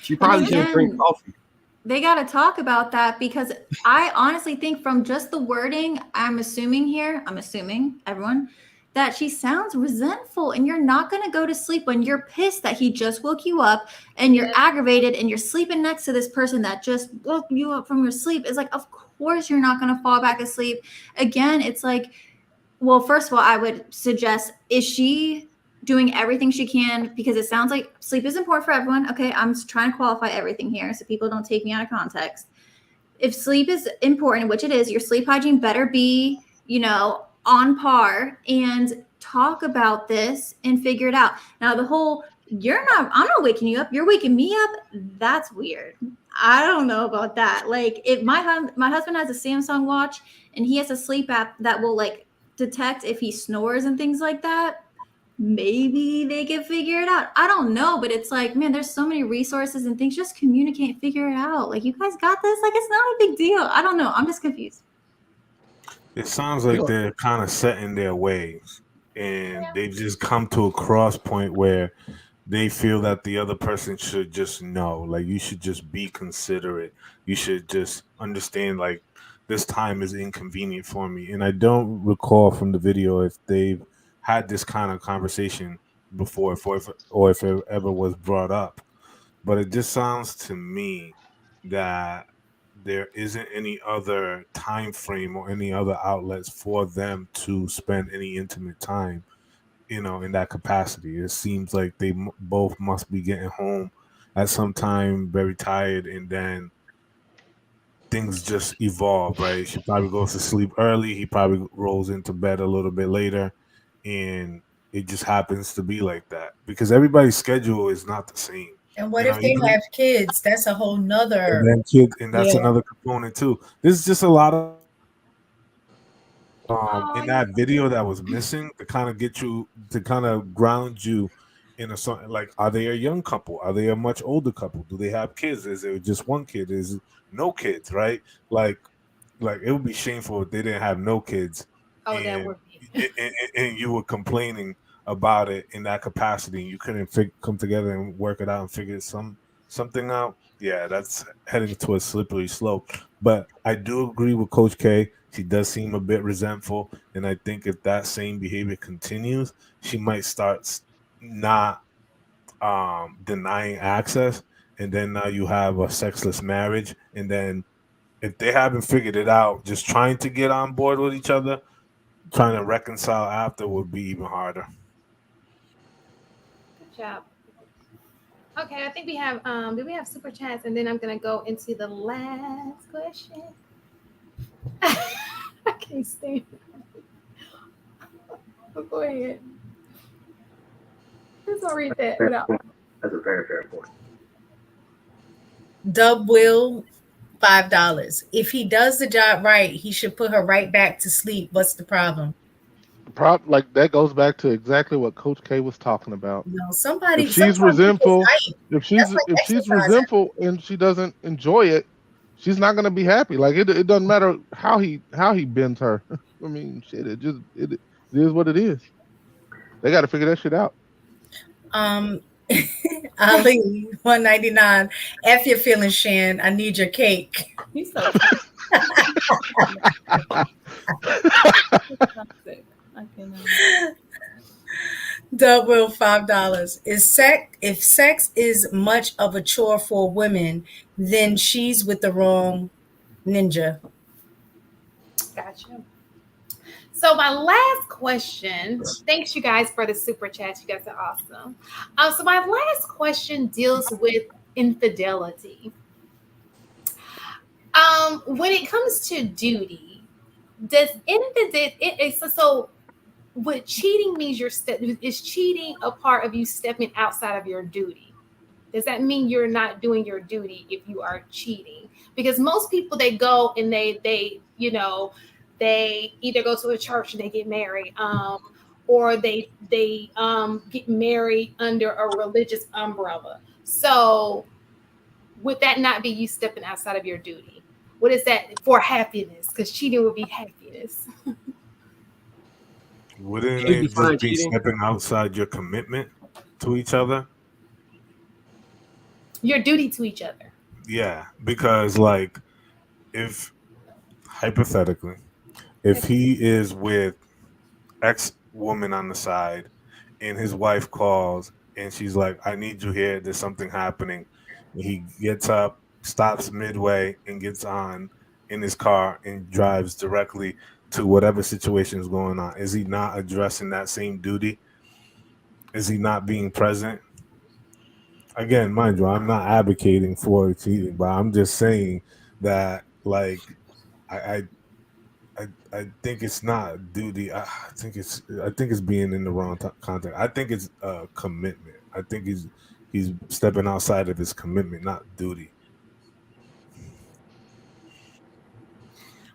She probably shouldn't drink coffee. They got to talk about that because I honestly think from just the wording, I'm assuming everyone, that she sounds resentful and you're not going to go to sleep when you're pissed that he just woke you up and you're aggravated and you're sleeping next to this person that just woke you up from your sleep. It's like, of course you're not going to fall back asleep. Again, it's like, well, first of all, I would suggest, is she doing everything she can? Because it sounds like sleep is important for everyone. Okay, I'm trying to qualify everything here so people don't take me out of context. If sleep is important, which it is, your sleep hygiene better be, on par, and talk about this and figure it out. Now, the whole, I'm not waking you up, you're waking me up, that's weird. I don't know about that. Like, if my husband has a Samsung watch and he has a sleep app that will like detect if he snores and things like that, maybe they can figure it out. I don't know, but it's like, man, there's so many resources and things. Just communicate, figure it out. Like, you guys got this. Like, it's not a big deal. I don't know. I'm just confused. It sounds like they're kind of set in their ways, and they've just come to a cross point where they feel that the other person should just know. Like, you should just be considerate. You should just understand, like, this time is inconvenient for me. And I don't recall from the video if they've had this kind of conversation before, or if it ever was brought up. But it just sounds to me that there isn't any other time frame or any other outlets for them to spend any intimate time, in that capacity. It seems like they both must be getting home at some time very tired, and then things just evolve, right? She probably goes to sleep early. He probably rolls into bed a little bit later, and it just happens to be like that because everybody's schedule is not the same. And what if they have kids? That's a whole nother. And that's another component too. There's just a lot of in that video that was missing to kind of get you to kind of ground you in a song. Like, are they a young couple? Are they a much older couple? Do they have kids? Is there just one kid? Is it no kids? Right? Like it would be shameful if they didn't have no kids. That would be. and you were complaining about it in that capacity, and you couldn't come together and work it out and figure something out. Yeah, that's heading to a slippery slope. But I do agree with Coach K. She does seem a bit resentful, and I think if that same behavior continues, she might start not denying access, and then now you have a sexless marriage, and then if they haven't figured it out, just trying to get on board with each other, trying to reconcile after would be even harder. Good job. Okay, I think we have do we have super chats, and then I'm gonna go into the last question. I can't stand it. Go ahead. Let's not read that. That's a very fair point. Dub will $5. If he does the job right, he should put her right back to sleep. What's the problem? Like, that goes back to exactly what Coach K was talking about. Somebody. If she's resentful, if she's resentful and she doesn't enjoy it, she's not going to be happy. Like, it doesn't matter how he bends her. I mean, shit. It is what it is. They got to figure that shit out. Ali, $1.99. F your feelings, Shan. I need your cake. He's so Double $5. If sex is much of a chore for women, then she's with the wrong ninja. Gotcha. So my last question, thanks you guys for the super chats. You guys are awesome. So my last question deals with infidelity. When it comes to duty, does infidelity, so what cheating means is cheating a part of you stepping outside of your duty? Does that mean you're not doing your duty if you are cheating? Because most people, they go and they either go to a church and they get married, or they get married under a religious umbrella. So would that not be you stepping outside of your duty? What is that for happiness? Because cheating would be happiness. Wouldn't Can you it define just be cheating? stepping outside your commitment to each other? Your duty to each other. Yeah, because like if hypothetically, if he is with X woman on the side and his wife calls and she's like, I need you here, there's something happening. And he gets up, stops midway, and gets on in his car and drives directly to whatever situation is going on. Is he not addressing that same duty? Is he not being present? Again, mind you, I'm not advocating for cheating, but I'm just saying that, like, I I think it's not duty. I think it's being in the wrong context. I think it's commitment. I think he's stepping outside of his commitment, not duty.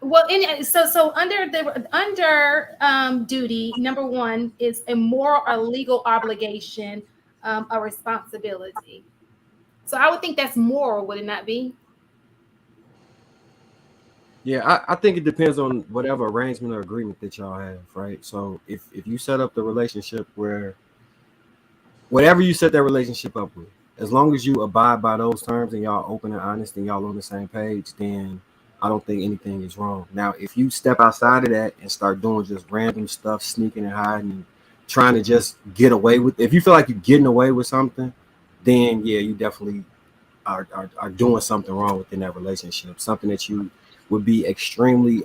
Well, so under duty, number one is a moral or legal obligation, a responsibility. So I would think that's moral, would it not be? Yeah, I think it depends on whatever arrangement or agreement that y'all have, right? So if you set up the relationship where whatever you set that relationship up with, as long as you abide by those terms and y'all open and honest and y'all on the same page, then I don't think anything is wrong. Now, if you step outside of that and start doing just random stuff, sneaking and hiding, and trying to just get away with, if you feel like you're getting away with something, then yeah, you definitely are doing something wrong within that relationship. Something that you would be extremely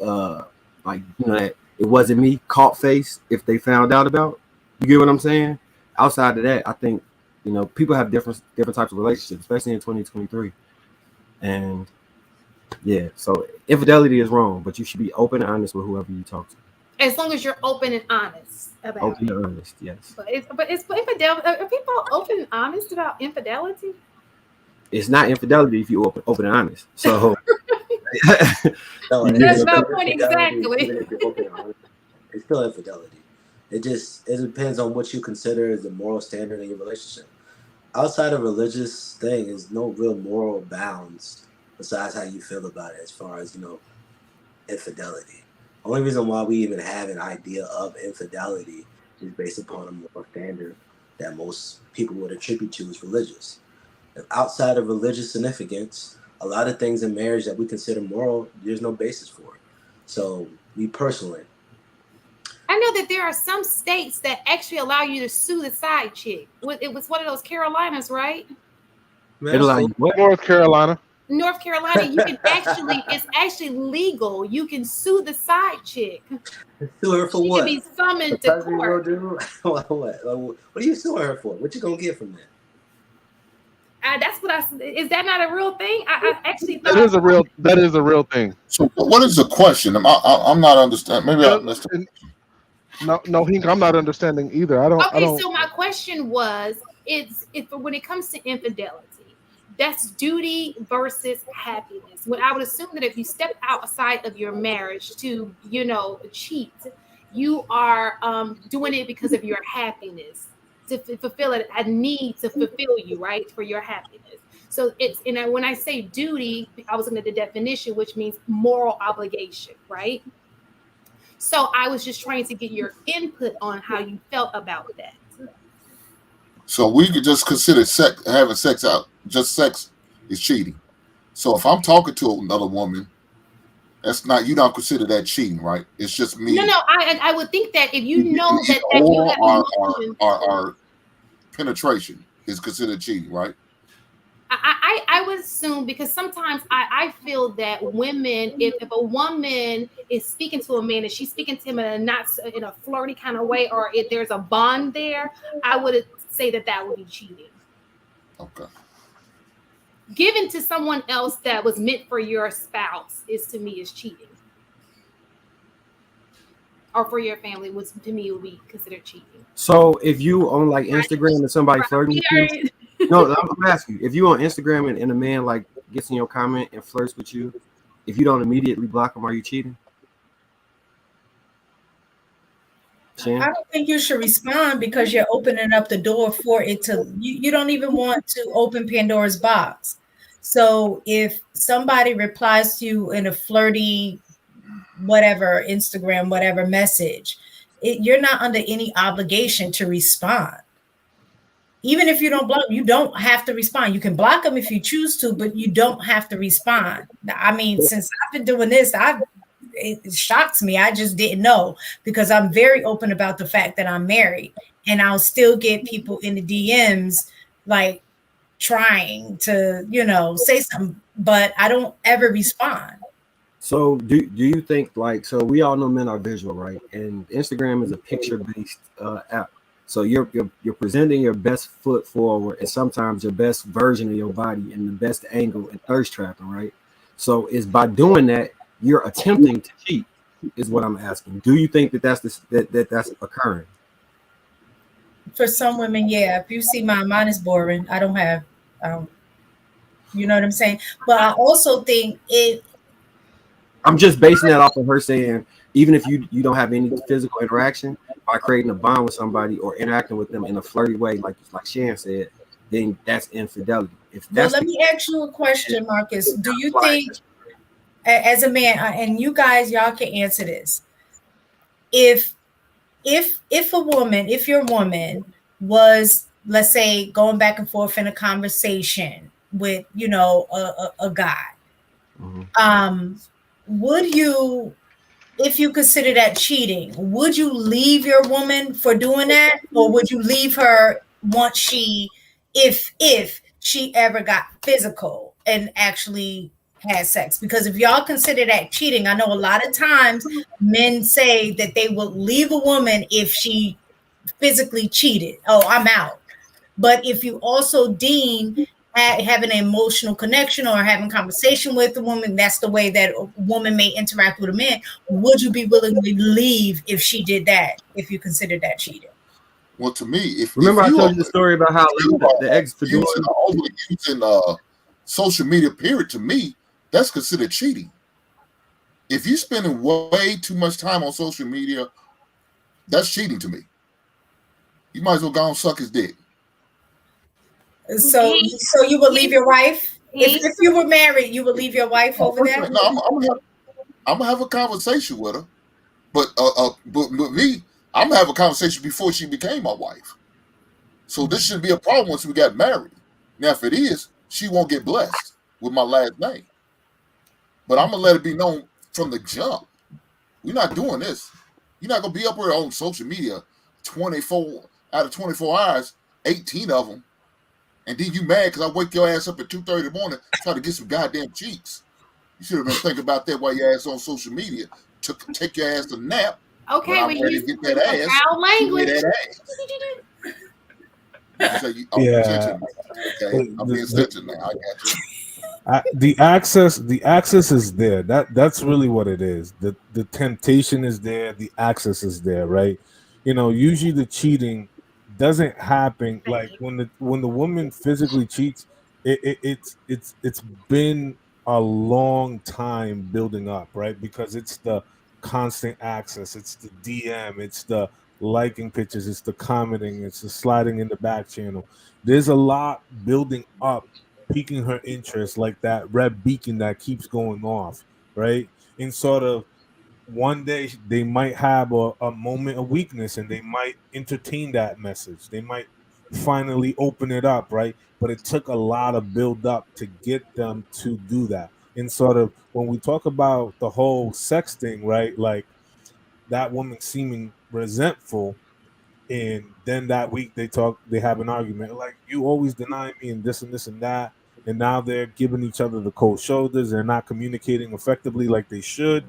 like, you know, that it wasn't me, caught face if they found out about. You get what I'm saying? Outside of that, I think, you know, people have different types of relationships, especially in 2023. And yeah, so infidelity is wrong, but you should be open and honest with whoever you talk to. As long as you're open and honest about Open it. and honest, yes. But it's infidelity. Are people open and honest about infidelity? It's not infidelity if you open and honest. So No, That's my still point infidelity, exactly. even if you're open and honest. It's still infidelity. It depends on what you consider as the moral standard in your relationship. Outside of religious thing, there's no real moral bounds besides how you feel about it as far as, you know, infidelity. Only reason why we even have an idea of infidelity is based upon a moral standard that most people would attribute to as religious. And outside of religious significance, a lot of things in marriage that we consider moral, there's no basis for it. So, me personally, I know that there are some states that actually allow you to sue the side chick. It was one of those Carolinas, right? it'll allow you what? North Carolina. North Carolina, you can actually, it's actually legal. You can sue the side chick. sue her for She what? can be summoned to Because you go court. do what? What are you suing her for? What you gonna get from that? That's what is that not a real thing? I actually thought That is a real thing. So what is the question? I'm not understanding. Maybe I missed it. No, I'm not understanding either. I don't. So my question was, it's if when it comes to infidelity, that's duty versus happiness. When I would assume that if you step outside of your marriage to, you know, cheat, you are doing it because of your happiness, to fulfill it, a need to fulfill you, right, for your happiness. So it's, and when I say duty, I was looking at the definition, which means moral obligation, right? So I was just trying to get your input on how you felt about that. So we could just consider having sex out. Just sex is cheating. So if I'm talking to another woman, that's not, you don't consider that cheating, right? It's just me. No, I would think that if you know that you have emotions, our penetration is considered cheating, right? I would assume, because sometimes I feel that women, if a woman is speaking to a man and she's speaking to him in a flirty kind of way, or if there's a bond there, I would say that would be cheating. Okay. Given to someone else that was meant for your spouse is cheating. Or for your family, which to me would be considered cheating. So if you on like Instagram and somebody flirting with you, no, I'm asking you, if you on Instagram and a man like gets in your comment and flirts with you, if you don't immediately block him, are you cheating? I don't think you should respond because you're opening up the door for it to, you don't even want to open Pandora's box. So if somebody replies to you in a flirty, whatever, Instagram, whatever message, you're not under any obligation to respond. Even if you don't block, you don't have to respond. You can block them if you choose to, but you don't have to respond. I mean, since I've been doing this, it shocks me. I just didn't know, because I'm very open about the fact that I'm married, and I'll still get people in the DMs like trying to, say something, but I don't ever respond. So do you think, like, so we all know men are visual, right? And Instagram is a picture based app. So you're presenting your best foot forward, and sometimes your best version of your body in the best angle and thirst trapping, right? So is by doing that you're attempting to cheat? Is what I'm asking. Do you think that that's occurring? For some women, yeah. If you see mine is boring. I don't have, you know what I'm saying. But I also think I'm just basing that off of her saying, even if you don't have any physical interaction, by creating a bond with somebody or interacting with them in a flirty way, like Shan said, then that's infidelity. If that's let me ask you a question, Marcus. Do you think, as a man, and you guys, y'all can answer this, if your woman was, let's say, going back and forth in a conversation with, a guy, would you, if you consider that cheating, would you leave your woman for doing that, or would you leave her once if she ever got physical and actually had sex? Because if y'all consider that cheating, I know a lot of times men say that they will leave a woman if she physically cheated. Oh, I'm out. But if you also deem having an emotional connection or having conversation with a woman, that's the way that a woman may interact with a man, would you be willing to leave if she did that, if you consider that cheating? Well, to me, if I told you the are, story about how the ex using social media, period, to me, that's considered cheating. If you're spending way too much time on social media, that's cheating to me. You might as well go and suck his dick. So you would leave your wife if you were married? You would leave your wife over there? No, I'm gonna have a conversation with her, but me, I'm gonna have a conversation before she became my wife. So this shouldn't be a problem once we got married. Now, if it is, she won't get blessed with my last name. But I'm gonna let it be known from the jump. We're not doing this. You're not gonna be up here on social media 24 out of 24 hours, 18 of them. And then you mad because I wake your ass up at 2:30 in the morning trying to get some goddamn cheeks. You should have been thinking about that while your ass on social media. Take your ass a nap. Okay, when I'm ready to get that ass. Language. So I'm attention. Okay, I'm being attention now. I got you. The access is there. That's really what it is. The temptation is there. The access is there, right? Usually the cheating doesn't happen like when the woman physically cheats. It's been a long time building up, right? Because it's the constant access, it's the DM, it's the liking pictures, it's the commenting, it's the sliding in the back channel. There's a lot building up, piquing her interest, like that red beacon that keeps going off, right? And sort of one day they might have a moment of weakness and they might entertain that message. They might finally open it up, right? But it took a lot of build up to get them to do that. And sort of when we talk about the whole sex thing, right? Like that woman seeming resentful, and then that week they have an argument like, you always deny me and this and this and that, and now they're giving each other the cold shoulders. They're not communicating effectively like they should.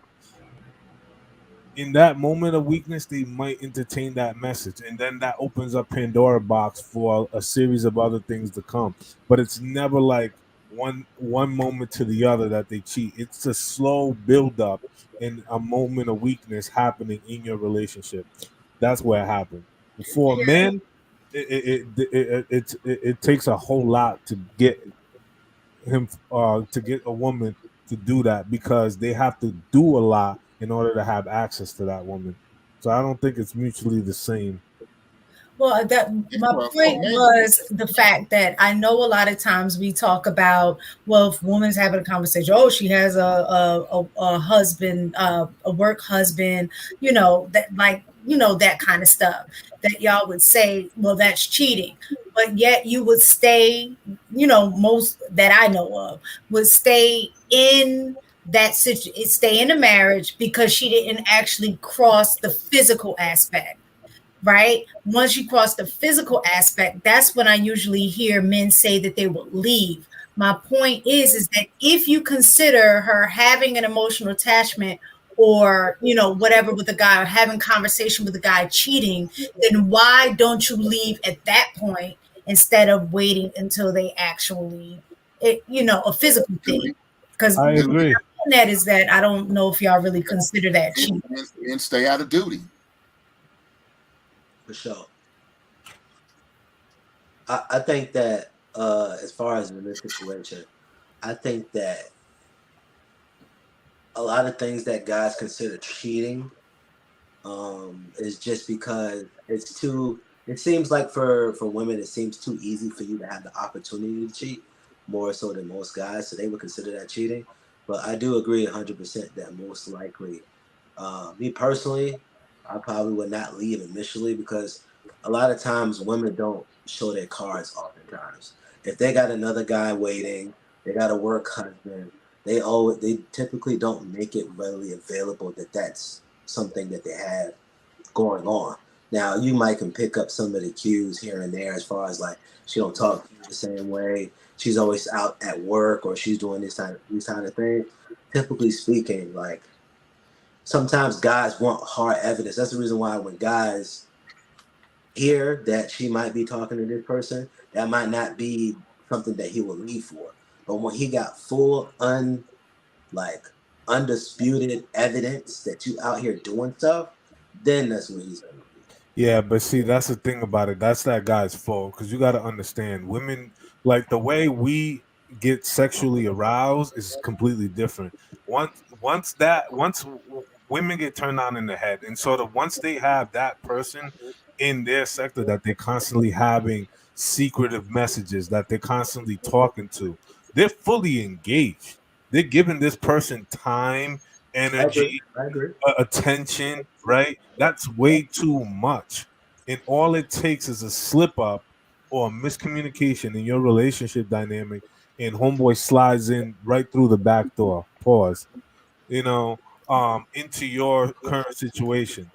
In that moment of weakness, they might entertain that message, and then that opens up Pandora box for a series of other things to come. But it's never like one moment to the other that they cheat. It's a slow build up and a moment of weakness happening in your relationship. That's where it happened. For men, it takes a whole lot to get him to get a woman to do that, because they have to do a lot in order to have access to that woman. So I don't think it's mutually the same. Well, my point was the fact that I know a lot of times we talk about, well, if a woman's having a conversation, oh, she has a husband, a work husband, that like that kind of stuff that y'all would say, well, that's cheating. But yet you would stay, most that I know of would stay in that situation, stay in a marriage because she didn't actually cross the physical aspect, right? Once you cross the physical aspect, that's when I usually hear men say that they will leave. My point is that if you consider her having an emotional attachment or whatever with the guy, or having conversation with the guy cheating, then why don't you leave at that point instead of waiting until they actually a physical thing? Because I agree. that is that I don't know if y'all really consider that cheating. And stay out of duty. For sure. I think that as far as in this situation, I think that a lot of things that guys consider cheating is just because it's too. It seems like for women, it seems too easy for you to have the opportunity to cheat, more so than most guys. So they would consider that cheating. But I do agree 100% that most likely, me personally, I probably would not leave initially because a lot of times women don't show their cards oftentimes. If they got another guy waiting, they got a work husband, they typically don't make it readily available that that's something that they have going on. Now you might can pick up some of the cues here and there as far as like she don't talk to you the same way, she's always out at work or she's doing these kind of things. Typically speaking, like sometimes guys want hard evidence. That's the reason why when guys hear that she might be talking to this person, that might not be something that he will leave for. But when he got full undisputed evidence that you out here doing stuff, then that's when he's gonna leave. Yeah, but see, that's the thing about it. That's that guy's fault because you got to understand, women like the way we get sexually aroused is completely different. Once women get turned on in the head, and sort of once they have that person in their sector that they're constantly having secretive messages that they're constantly talking to, they're fully engaged. They're giving this person time, energy, I agree. attention, right? That's way too much. And all it takes is a slip up or a miscommunication in your relationship dynamic, and homeboy slides in right through the back door. Pause. Into your current situation.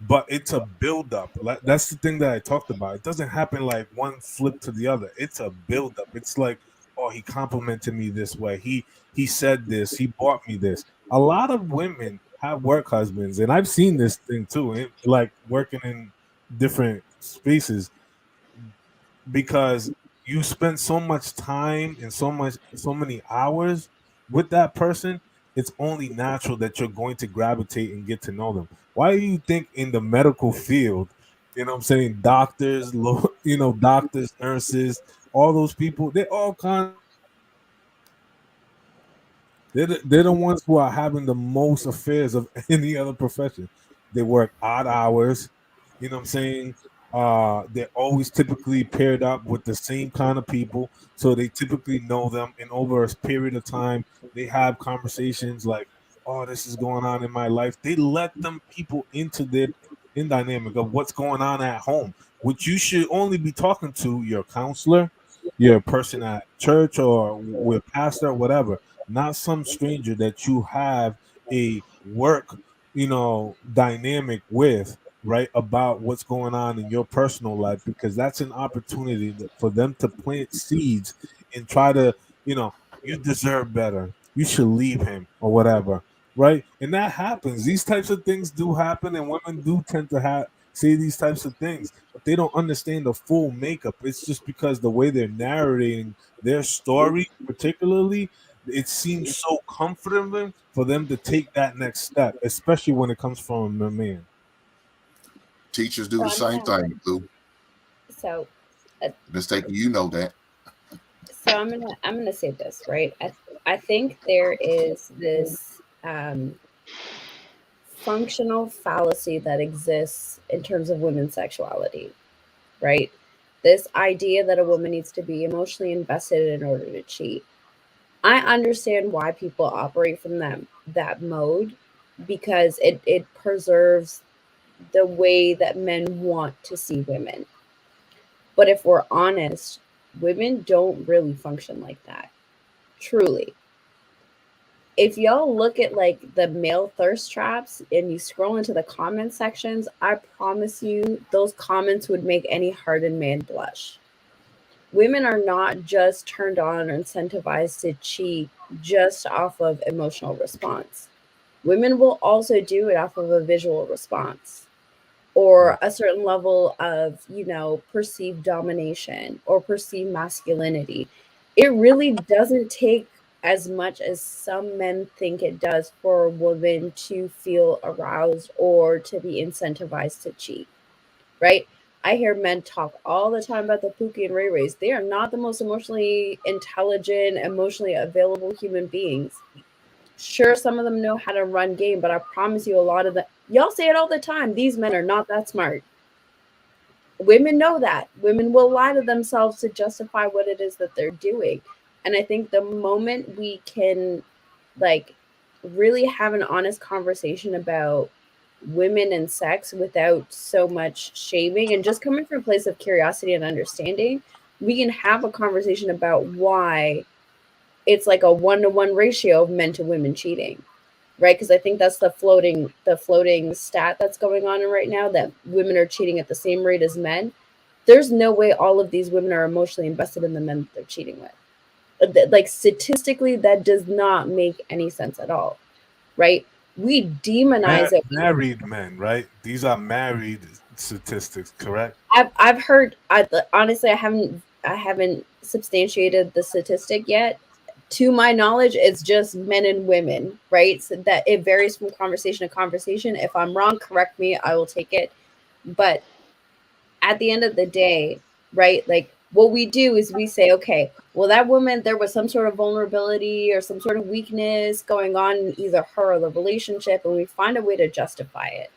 But it's a buildup. That's the thing that I talked about. It doesn't happen like one flip to the other. It's a buildup. It's like, oh, he complimented me this way. He said this. He bought me this. A lot of women have work husbands, and I've seen this thing too. Like working in different spaces because you spend so much time and so many hours with that person, it's only natural that you're going to gravitate and get to know them. Why do you think in the medical field, you know what I'm saying, doctors, doctors, nurses, all those people, they're all kind. They're the ones who are having the most affairs of any other profession. They work odd hours. You know what I'm saying? They're always typically paired up with the same kind of people, so they typically know them. And over a period of time, they have conversations like, "Oh, this is going on in my life." They let them people into their in dynamic of what's going on at home, which you should only be talking to your counselor, your person at church, or with pastor, or whatever, not some stranger that you have a work, dynamic with, right, about what's going on in your personal life, because that's an opportunity for them to plant seeds and try to, you deserve better. You should leave him or whatever, right? And that happens. These types of things do happen, and women do tend to say these types of things, but they don't understand the full makeup. It's just because the way they're narrating their story, particularly, it seems so comfortable for them to take that next step, especially when it comes from a man. Teachers do So the I'm same gonna thing, Lou. so uh, Let's take you know that. I'm gonna say this, right. I think there is this functional fallacy that exists in terms of women's sexuality, right? This idea that a woman needs to be emotionally invested in order to cheat. I understand why people operate from that mode because it preserves the way that men want to see women. But if we're honest, women don't really function like that. Truly. If y'all look at like the male thirst traps and you scroll into the comment sections, I promise you those comments would make any hardened man blush. Women are not just turned on or incentivized to cheat just off of emotional response. Women will also do it off of a visual response or a certain level of, perceived domination or perceived masculinity. It really doesn't take as much as some men think it does for a woman to feel aroused or to be incentivized to cheat, right? I hear men talk all the time about the Pookie and Ray Rays. They are not the most emotionally intelligent, emotionally available human beings. Sure, some of them know how to run game, but I promise you a lot of y'all say it all the time. These men are not that smart. Women know that. Women will lie to themselves to justify what it is that they're doing. And I think the moment we can like really have an honest conversation about women and sex without so much shaming and just coming from a place of curiosity and understanding, we can have a conversation about why it's like a 1-to-1 ratio of men to women cheating, right? Because I think that's the floating stat that's going on right now, that women are cheating at the same rate as men. There's no way all of these women are emotionally invested in the men that they're cheating with. Like statistically, that does not make any sense at all, right? We demonize it. Married men, right? These are married statistics, correct? I've heard. Honestly, I haven't substantiated the statistic yet. To my knowledge, it's just men and women, right? So that it varies from conversation to conversation. If I'm wrong, correct me. I will take it. But at the end of the day, right? Like what we do is we say, okay, well, that woman, there was some sort of vulnerability or some sort of weakness going on in either her or the relationship, and we find a way to justify it.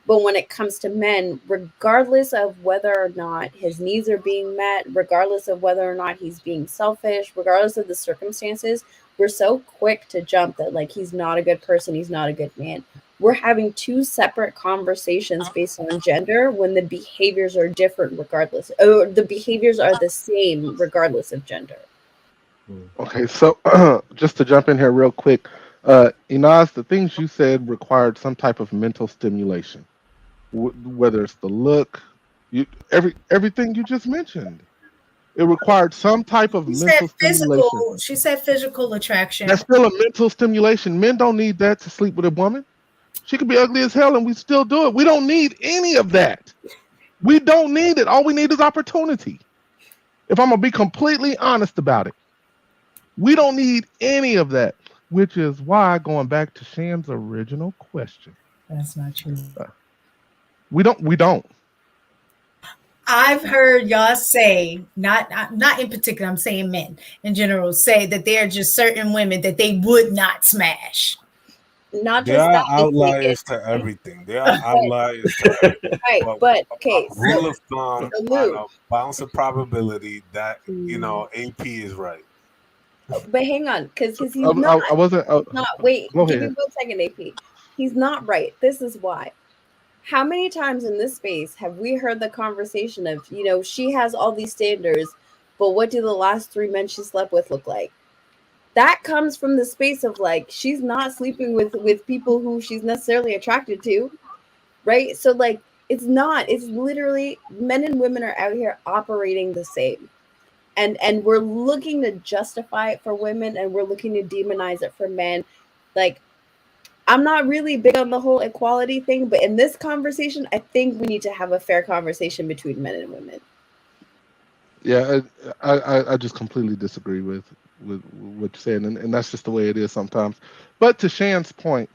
But when it comes to men, regardless of whether or not his needs are being met, regardless of whether or not he's being selfish, regardless of the circumstances, we're so quick to jump that like he's not a good person, he's not a good man. We're having two separate conversations based on gender when the behaviors are different regardless, or the behaviors are the same regardless of gender. Okay, so just to jump in here real quick, Inaz, the things you said required some type of mental stimulation, whether it's the look, everything you just mentioned. It required some type of mental stimulation. She said physical attraction. That's still a mental stimulation. Men don't need that to sleep with a woman. She could be ugly as hell and we still do it. We don't need any of that. We don't need it. All we need is opportunity. If I'm going to be completely honest about it, we don't need any of that, which is why, going back to Sham's original question. That's not true. We don't. I've heard y'all say, not in particular, I'm saying men in general, say that there are just certain women that they would not smash. Not there just are that, outliers to everything. There are outliers to everything. Right, but okay. Rule of thumb on a bounce of probability that AP is right. But hang on, because he's not. I wasn't. Not wait. Go give ahead. me 1 second, AP. He's not right. This is why. How many times in this space have we heard the conversation of, she has all these standards, but what do the last 3 men she slept with look like? That comes from the space of like, she's not sleeping with people who she's necessarily attracted to, right? So like, it's literally men and women are out here operating the same. And we're looking to justify it for women and we're looking to demonize it for men. Like, I'm not really big on the whole equality thing, but in this conversation, I think we need to have a fair conversation between men and women. Yeah, I just completely disagree with what you're saying, and that's just the way it is sometimes. But to Shan's point,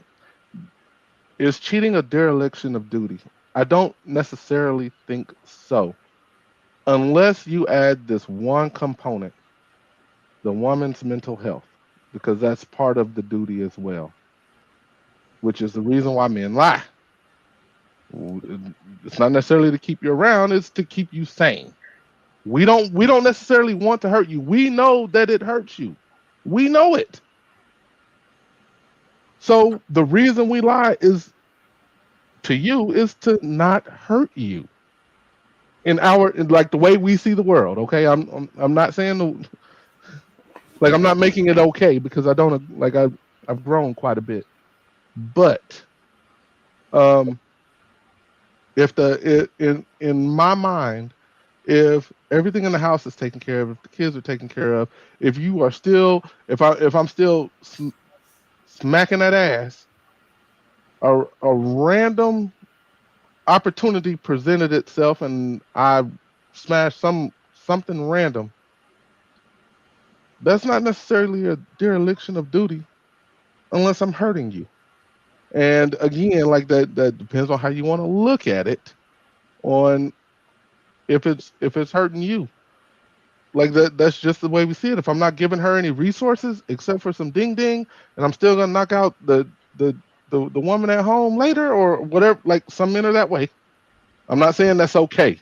is cheating a dereliction of duty? I don't necessarily think so, unless you add this one component, the woman's mental health, because that's part of the duty as well, which is the reason why men lie. It's not necessarily to keep you around, it's to keep you sane. We don't necessarily want to hurt you. We know that it hurts you. We know it. So the reason we lie is to you is to not hurt you in like the way we see the world. Okay, I'm not saying like I'm not making it okay because I don't like I've grown quite a bit, but if in my mind, if everything in the house is taken care of, if the kids are taken care of, if you are still, if I'm still smacking that ass, a random opportunity presented itself, and I smashed something random. That's not necessarily a dereliction of duty, unless I'm hurting you. And again, like that depends on how you want to look at it, on if it's hurting you. Like that's just the way we see it. If I'm not giving her any resources except for some ding ding, and I'm still gonna knock out the woman at home later or whatever, like some men are that way. I'm not saying that's okay.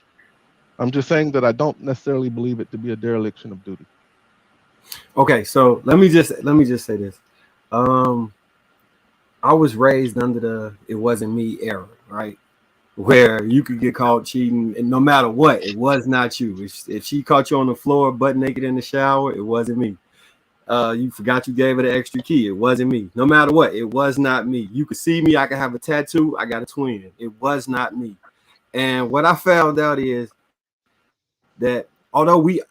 I'm just saying that I don't necessarily believe it to be a dereliction of duty. Okay, so let me just say this. I was raised under the "it wasn't me" era, right? Where you could get caught cheating, and no matter what, it was not you. If she caught you on the floor, butt naked in the shower, it wasn't me. You forgot you gave her the extra key, it wasn't me. No matter what, it was not me. You could see me, I could have a tattoo, I got a twin. It was not me. And what I found out is that although we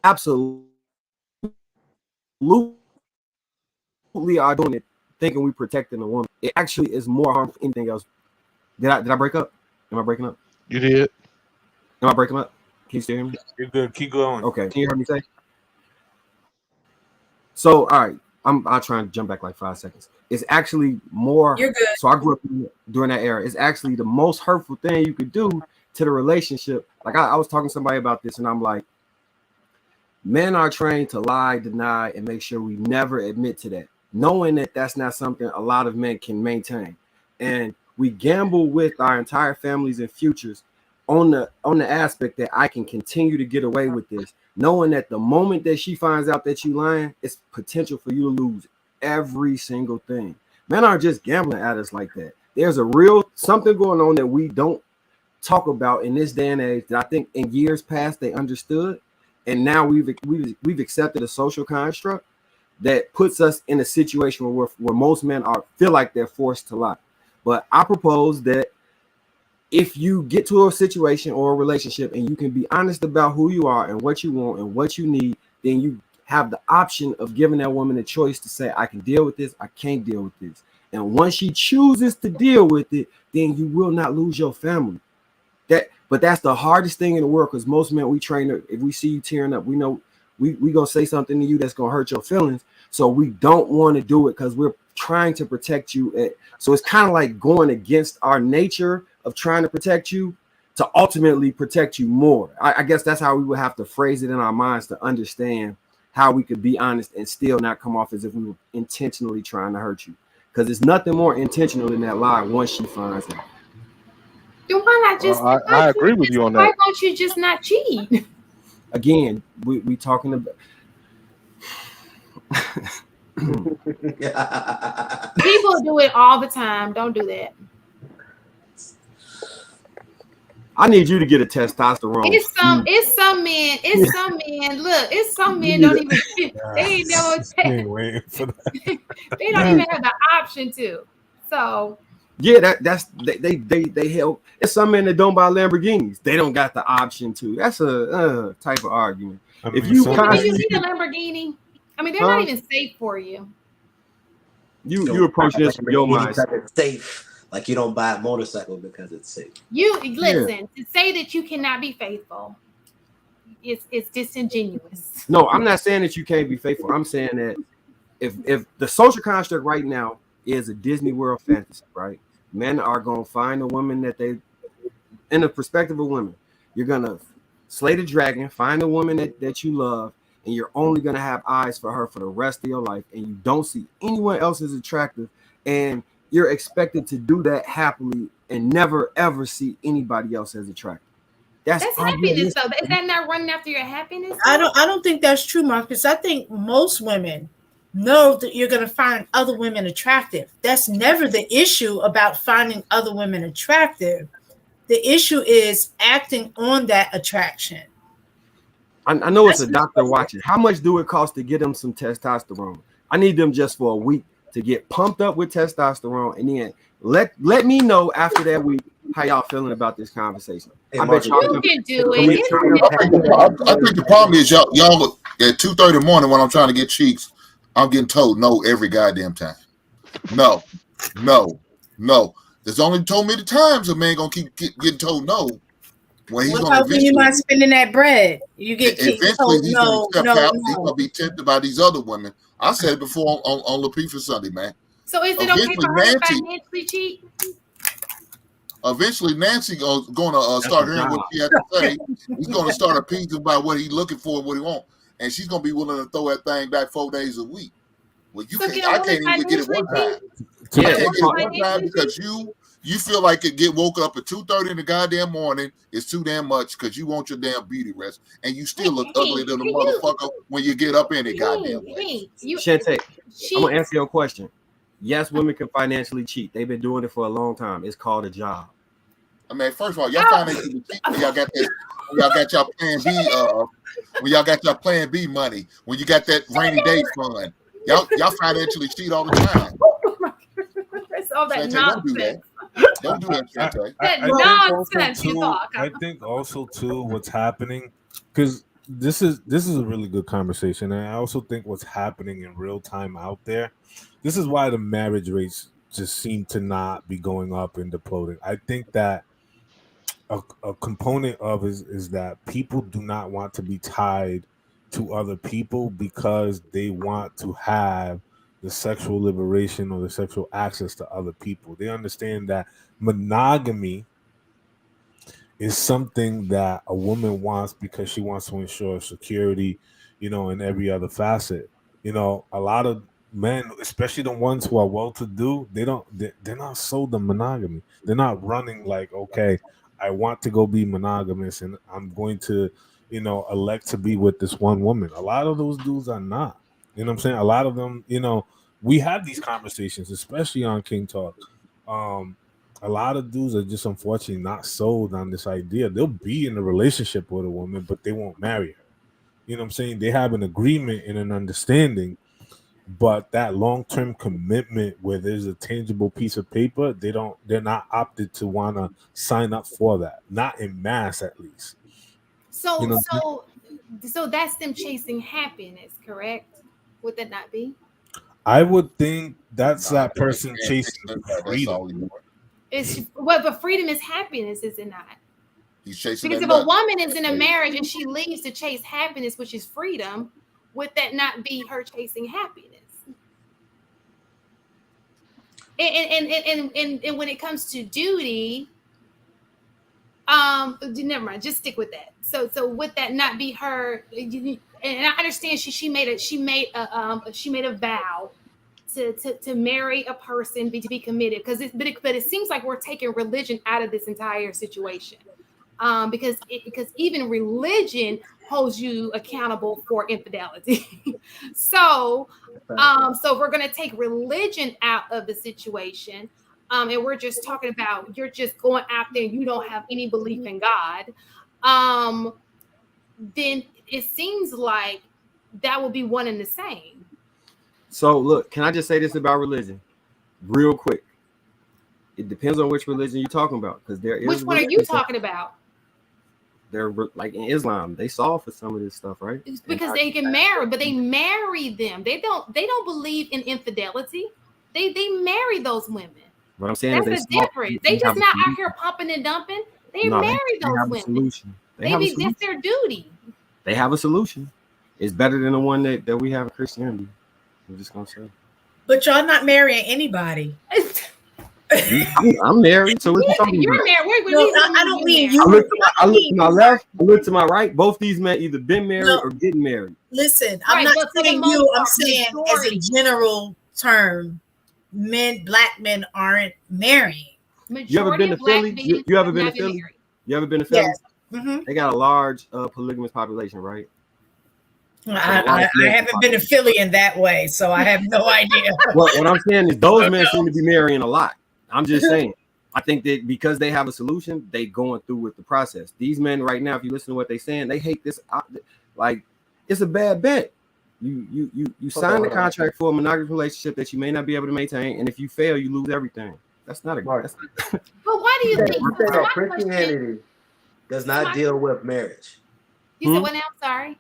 absolutely are doing it, thinking we protecting a woman, it actually is more harmful than anything else. Did I break up? Am I breaking up? You did. Am I breaking up? Can you still hear me? You're good. Keep going. Okay. Can you hear me say? So, all right. I'll try and jump back like 5 seconds. It's actually more. You're good. So I grew up during that era. It's actually the most hurtful thing you could do to the relationship. Like I was talking to somebody about this, and I'm like, men are trained to lie, deny, and make sure we never admit to that, knowing that that's not something a lot of men can maintain. And we gamble with our entire families and futures on the aspect that I can continue to get away with this, knowing that the moment that she finds out that you lying, it's potential for you to lose every single thing. Men aren't just gambling at us like that. There's a real something going on that we don't talk about in this day and age that I think in years past they understood, and now we've accepted a social construct that puts us in a situation where most men feel like they're forced to lie. But I propose that if you get to a situation or a relationship and you can be honest about who you are and what you want and what you need, then you have the option of giving that woman a choice to say, I can deal with this, I can't deal with this. And once she chooses to deal with it, then you will not lose your family. But that's the hardest thing in the world, because most men, we train, if we see you tearing up, we know we gonna say something to you that's gonna hurt your feelings. So we don't want to do it because we're trying to protect you. So it's kind of like going against our nature of trying to protect you to ultimately protect you more. I guess that's how we would have to phrase it in our minds to understand how we could be honest and still not come off as if we were intentionally trying to hurt you. Because there's nothing more intentional than that lie once she finds out. Then why not just? I agree with you on that. Why won't you just not cheat? Again, we talking about. People do it all the time. Don't do that. I need you to get a testosterone. It's some men. Look, it's some men don't even. They ain't never. They don't even have the option to. So. Yeah, they help. It's some men that don't buy Lamborghinis. They don't got the option to. That's a type of argument. If you need a Lamborghini, I mean, they're not even safe for you. You approach this from your mind. It's safe. Like you don't buy a motorcycle because it's safe. You listen to say that you cannot be faithful. It's disingenuous. No, I'm not saying that you can't be faithful. I'm saying that if the social construct right now is a Disney World fantasy, right? Men are gonna find a woman that they, in the perspective of women, you're gonna slay the dragon, find a woman that you love, and you're only gonna have eyes for her for the rest of your life, and you don't see anyone else as attractive, and you're expected to do that happily and never ever see anybody else as attractive. That's happiness, though. Is that not running after your happiness? I don't think that's true, Marcus. I think most women know that you're going to find other women attractive. That's never the issue about finding other women attractive. The issue is acting on that attraction. I know it's a doctor watching. How much do it cost to get them some testosterone? I need them just for a week to get pumped up with testosterone, and then let me know after that week how y'all feeling about this conversation. I bet y'all can do I think the problem is y'all at 2:30 in the morning when I'm trying to get cheeks, I'm getting told no every goddamn time. No. There's only told me the times a man gonna keep getting told no. When he's gonna when you're not spending that bread, you get eventually told no. He's gonna be tempted by these other women. I said it before on Lapeef Sunday, man. So is it okay for her to financially cheat? Eventually, Nancy gonna start hearing what she has to say. He's gonna start appeasing about what he's looking for and what he wants, and she's gonna be willing to throw that thing back 4 days a week. Well, I can't even get it one time. I can't get it one time because you feel like it get woke up at 2:30 in the goddamn morning. It's too damn much because you want your damn beauty rest, and you still look ugly than a motherfucker when you get up in it. Goddamn way. Shantae, I'm gonna answer your question. Yes, women can financially cheat. They've been doing it for a long time. It's called a job. I mean, first of all, y'all financially cheat when y'all got this. When y'all got your plan B. When y'all got your plan B money. When you got that rainy day fund. Y'all financially cheat all the time. All that nonsense. Don't do that, Shantae. I think also too what's happening, because this is a really good conversation, and I also think what's happening in real time out there. This is why the marriage rates just seem to not be going up and deploting. I think that a component of is that people do not want to be tied to other people because they want to have the sexual liberation or the sexual access to other people. They understand that monogamy is something that a woman wants because she wants to ensure security, in every other facet. A lot of men, especially the ones who are well-to-do, they're not sold on monogamy. They're not running like, okay, I want to go be monogamous and I'm going to, elect to be with this one woman. A lot of those dudes are not. You know what I'm saying? A lot of them, we have these conversations, especially on King Talk. A lot of dudes are just unfortunately not sold on this idea. They'll be in a relationship with a woman, but they won't marry her. You know what I'm saying? They have an agreement and an understanding, but that long-term commitment where there's a tangible piece of paper, they're not opted to want to sign up for that. Not in mass, at least. So that's them chasing happiness, correct? Would that not be? I would think that's that person chasing freedom. But freedom is happiness, is it not? He's chasing because if a woman is in a marriage and she leaves to chase happiness, which is freedom, would that not be her chasing happiness? And when it comes to duty, never mind. Just stick with that. So would that not be her? And I understand she made a vow to marry a person, to be committed, but it seems like we're taking religion out of this entire situation, because even religion holds you accountable for infidelity. So we're going to take religion out of the situation, and we're just talking about you're just going out there and you don't have any belief in God. Then it seems like that would be one and the same. So look, can I just say this about religion real quick? It depends on which religion you're talking about, because there is. Which one are you talking about? They're like in Islam, they solve for some of this stuff, right? It's because they can marry, but they marry them. They don't believe in infidelity. They marry those women. What I'm saying that's the difference. They just not out here pumping and dumping. They marry those women. Maybe that's their duty. They have a solution. It's better than the one that we have in Christianity. I'm just gonna say. But y'all not marrying anybody. I'm married, so what you talking You're about? married. No, I don't mean you. I look to my left. I look to my right. Both these men either been married or getting married. Listen, I'm not saying you. I'm saying as a general term, black men aren't marrying. You ever been to Philly? You ever been to Philly? You ever been to Philly? Yes. Mm-hmm. They got a large polygamous population, right? I haven't been a Philly in that way, so I have no idea. What I'm saying is those men seem to be marrying a lot. I'm just saying. I think that because they have a solution, they going through with the process. These men right now, if you listen to what they're saying, they hate this. Like, it's a bad bet. You sign the contract for a monogamous relationship that you may not be able to maintain, and if you fail, you lose everything. That's not a. That's not, But why do you think that Christianity does not deal with marriage? You said what now? I'm sorry.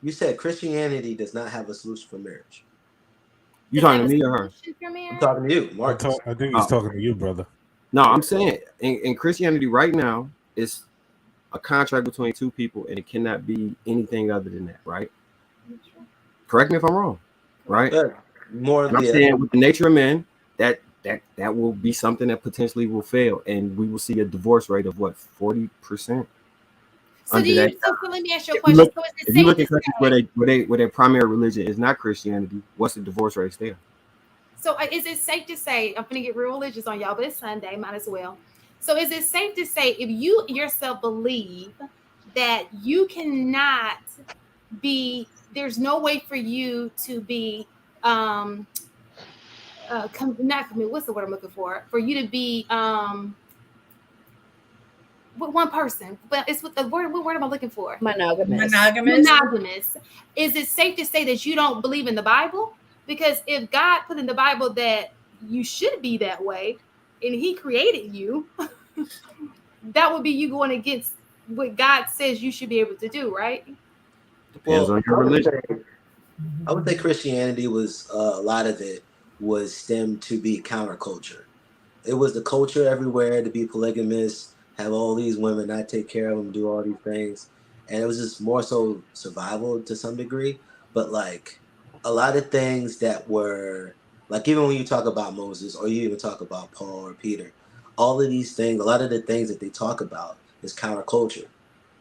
You said Christianity does not have a solution for marriage. You talking to me or her? I'm talking to you, Marcus. I think he's talking to you, brother. No, I'm saying in Christianity right now, it's a contract between two people, and it cannot be anything other than that, right? Correct me if I'm wrong, right? More I'm saying with the nature of men, that will be something that potentially will fail, and we will see a divorce rate of what, 40%. So let me ask you a question. If you look at countries where their primary religion is not Christianity, what's the divorce rate there? So is it safe to say, I'm going to get real religious on y'all, but it's Sunday, might as well. So is it safe to say, if you yourself believe that you cannot be, there's no way for you to be, not commit, what's the word I'm looking for you to be with one person, but it's with the word, what word am I looking for? Monogamous. Is it safe to say that you don't believe in the Bible? Because if God put in the Bible that you should be that way, and He created you, that would be you going against what God says you should be able to do, right? Depends on your religion. I would say Christianity was a lot of it was stemmed to be counterculture. It was the culture everywhere to be polygamous, have all these women, not take care of them, do all these things, and it was just more so survival to some degree. But like, a lot of things that were, like, even when you talk about Moses or you even talk about Paul or Peter, all of these things, a lot of the things that they talk about is counterculture.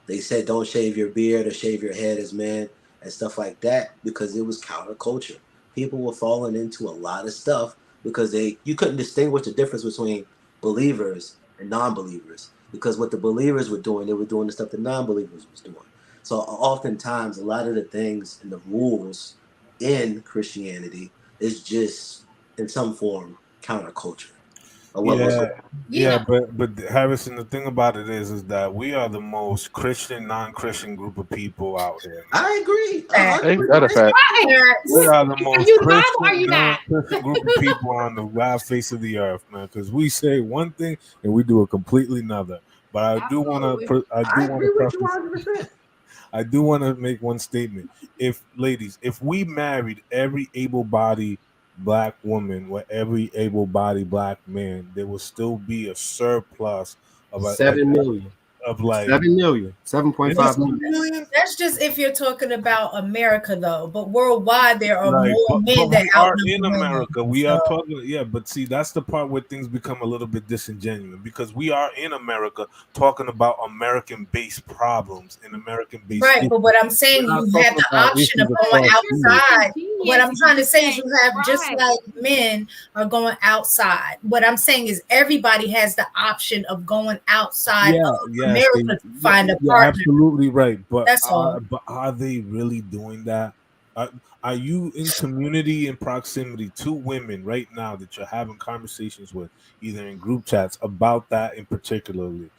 They said don't shave your beard or shave your head as men and stuff like that because it was counterculture. People were falling into a lot of stuff because you couldn't distinguish the difference between believers and non-believers, because what the believers were doing, they were doing the stuff the non-believers was doing. So oftentimes a lot of the things and the rules in Christianity is just in some form counterculture. But Harrison, the thing about it is that we are the most Christian, non-Christian group of people out here. I agree. Ain't that a fact? We are the most Christian, non-Christian group of people on the wide face of the earth, man. Because we say one thing and we do a completely another. But I do want to. I do want to make one statement. If we married every able-bodied Black woman with every able-bodied Black man, there will still be a surplus of 7 million. of like 7 million, 7.5 million. That's just if you're talking about America, though. But worldwide, there are like, more men that we are outnumber in women. America. We are talking, yeah, but see, that's the part where things become a little bit disingenuous, because we are in America talking about American-based problems and American-based Right, issues. but what I'm saying, We're not you have talking the about option of issues going across outside. Genius. What I'm trying to say is you have, just Right. like men are going outside. What I'm saying is everybody has the option of going outside of America to find a partner. Absolutely right, but That's all. are they really doing that? Are you in community and proximity to women right now that you're having conversations with, either in group chats about that in particularly?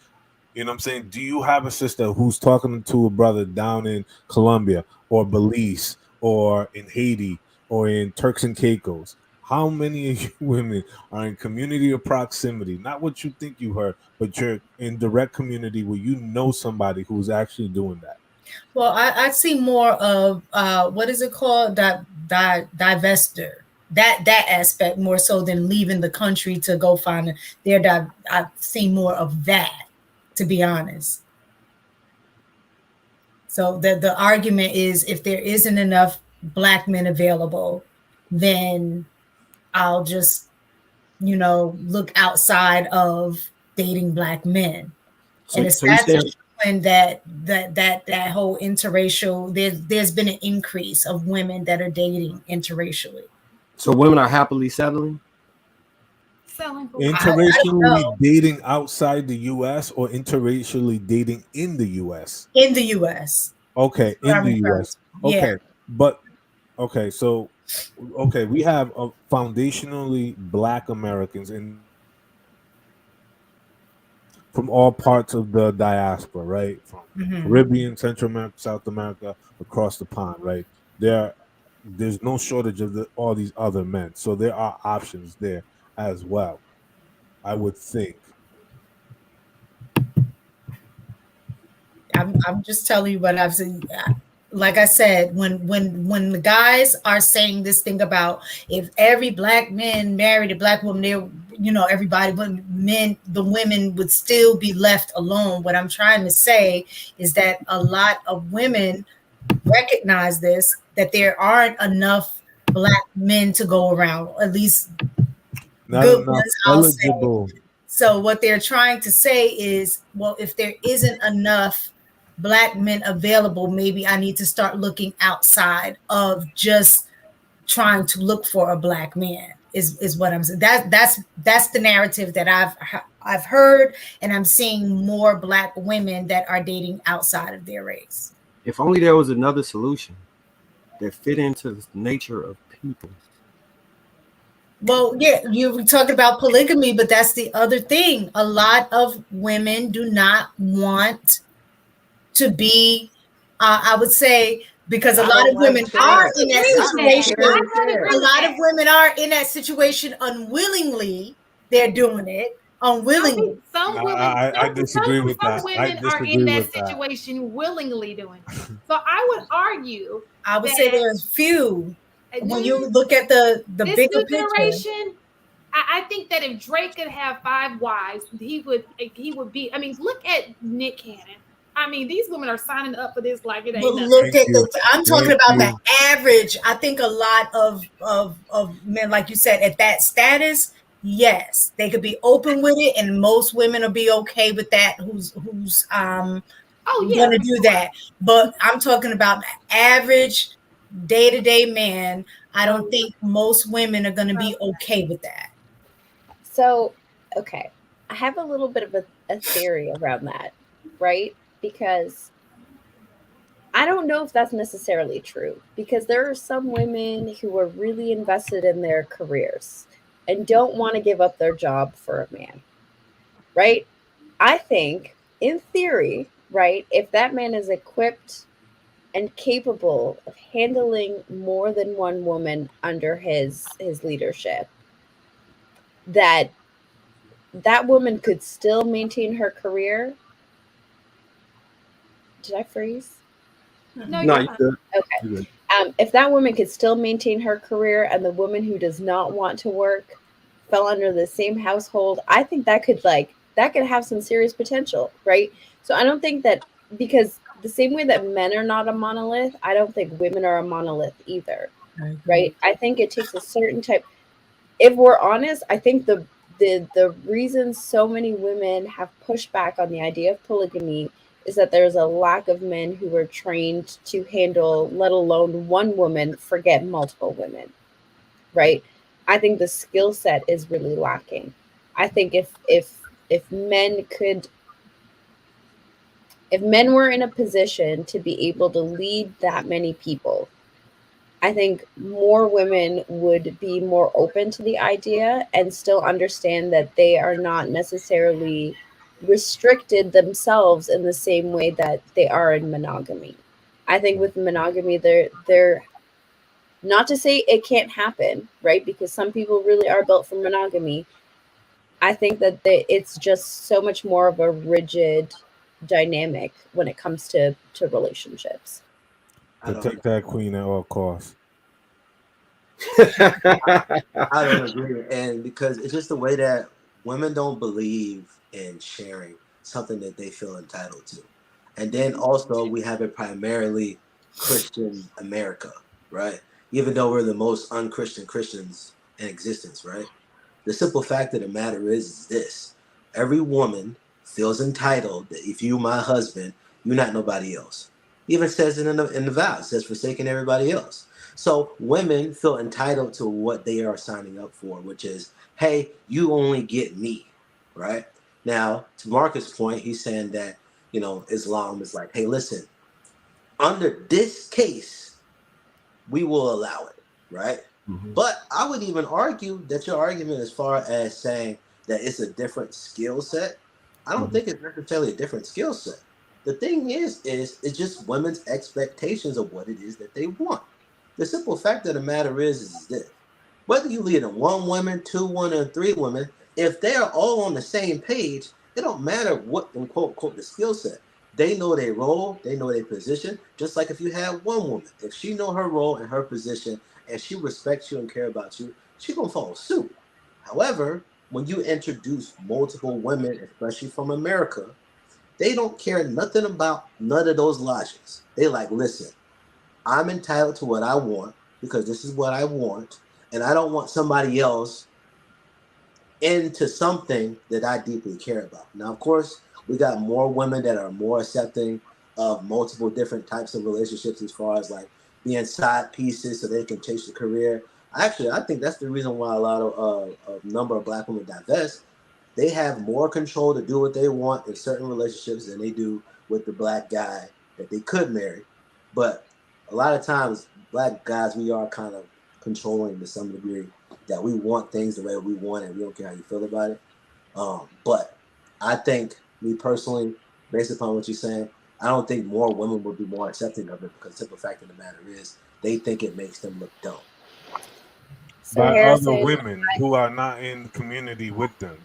You know what I'm saying? Do you have a sister who's talking to a brother down in Colombia or Belize or in Haiti or in Turks and Caicos? How many of you women are in community or proximity? Not what you think you heard, but you're in direct community where you know somebody who's actually doing that. Well, I see more of what is it called? Divester. That aspect more so than leaving the country to go find I see more of that, to be honest. So the argument is, if there isn't enough Black men available, then I'll just, look outside of dating Black men. And it's showing that whole interracial, there's been an increase of women that are dating interracially. So women are happily settling? Interracially dating outside the U.S. or interracially dating in the U.S.? In the U.S. Okay, in the U.S. Okay. Yeah. But okay, so we have foundationally Black Americans from all parts of the diaspora, right? From Caribbean, Central America, South America, across the pond, right? There's no shortage of all these other men, so there are options there as well, I would think. I'm just telling you what I've seen. Like I said, when the guys are saying this thing about if every Black man married a Black woman, everybody, but the women would still be left alone. What I'm trying to say is that a lot of women recognize this, that there aren't enough Black men to go around, at least Not good enough ones, I'll say. eligible. So what they're trying to say is, well, if there isn't enough Black men available, maybe I need to start looking outside of just trying to look for a Black man. Is what I'm saying. That's the narrative that I've heard, and I'm seeing more Black women that are dating outside of their race. If only there was another solution that fit into the nature of people. Well, yeah, you talk about polygamy, but that's the other thing. A lot of women do not want to be, I would say, because a lot of women are in that situation. A lot of women are in that situation unwillingly. They're doing it unwillingly. Some women, I disagree with that. Some women are in that situation willingly doing it. So I would argue. I would say there's few. When you look at the this bigger new picture. generation, I think that if Drake could have 5 wives, he would be. I mean, look at Nick Cannon. I mean, these women are signing up for this like it ain't nothing. Look at I'm talking about the average. I think a lot of men, like you said, at that status, yes, they could be open with it, and most women will be okay with that. Who's gonna do that? But I'm talking about the average day-to-day man. I don't think most women are gonna be okay with that. So, okay, I have a little bit of a theory around that, right? Because I don't know if that's necessarily true, because there are some women who are really invested in their careers and don't want to give up their job for a man, right? I think, in theory, right, if that man is equipped and capable of handling more than one woman under his leadership, that woman could still maintain her career. Did I freeze? No, you good. Okay. If that woman could still maintain her career and the woman who does not want to work fell under the same household, I think that could have some serious potential, right? So I don't think that, because the same way that men are not a monolith, I don't think women are a monolith either, right? I think it takes a certain type. If we're honest, I think the reason so many women have pushed back on the idea of polygamy is that there's a lack of men who are trained to handle, let alone one woman, forget multiple women, right? I think the skill set is really lacking. I think if men were in a position to be able to lead that many people, I think more women would be more open to the idea and still understand that they are not necessarily restricted themselves in the same way that they are in monogamy. I think with monogamy, they're not to say it can't happen, right? Because some people really are built for monogamy. I think that it's just so much more of a rigid dynamic when it comes to relationships. Protect that queen at all costs. I don't agree, and because it's just the way that women don't believe in sharing something that they feel entitled to. And then also we have it primarily Christian America, right? Even though we're the most unchristian Christians in existence, right? The simple fact of the matter is this: every woman feels entitled that if you my husband, you're not nobody else. Even says it in the vow, it says forsaking everybody else. So women feel entitled to what they are signing up for, which is, hey, you only get me, right? Now, to Marcus' point, he's saying that, Islam is like, hey, listen, under this case, we will allow it, right? But I would even argue that your argument as far as saying that it's a different skill set, I don't think it's necessarily a different skill set. The thing is it's just women's expectations of what it is that they want. The simple fact of the matter is this. Whether you lead in one woman, two women, or three women, if they are all on the same page, it don't matter what in quote unquote the skill set. They know their role, they know their position. Just like if you have one woman, if she know her role and her position, and she respects you and care about you, she gonna follow suit. However, when you introduce multiple women, especially from America, they don't care nothing about none of those logics. They like, listen, I'm entitled to what I want because this is what I want, and I don't want somebody else into something that I deeply care about. Now, of course, we got more women that are more accepting of multiple different types of relationships as far as like being side pieces so they can chase the career. Actually, I think that's the reason why a lot of a number of black women divest. They have more control to do what they want in certain relationships than they do with the black guy that they could marry. But a lot of times, black guys, we are kind of controlling to some degree that we want things the way we want and we don't care how you feel about it. But I think, me personally, based upon what you're saying, I don't think more women would be more accepting of it because the simple fact of the matter is they think it makes them look dumb. So By other Harrison, women who are not in the community with them.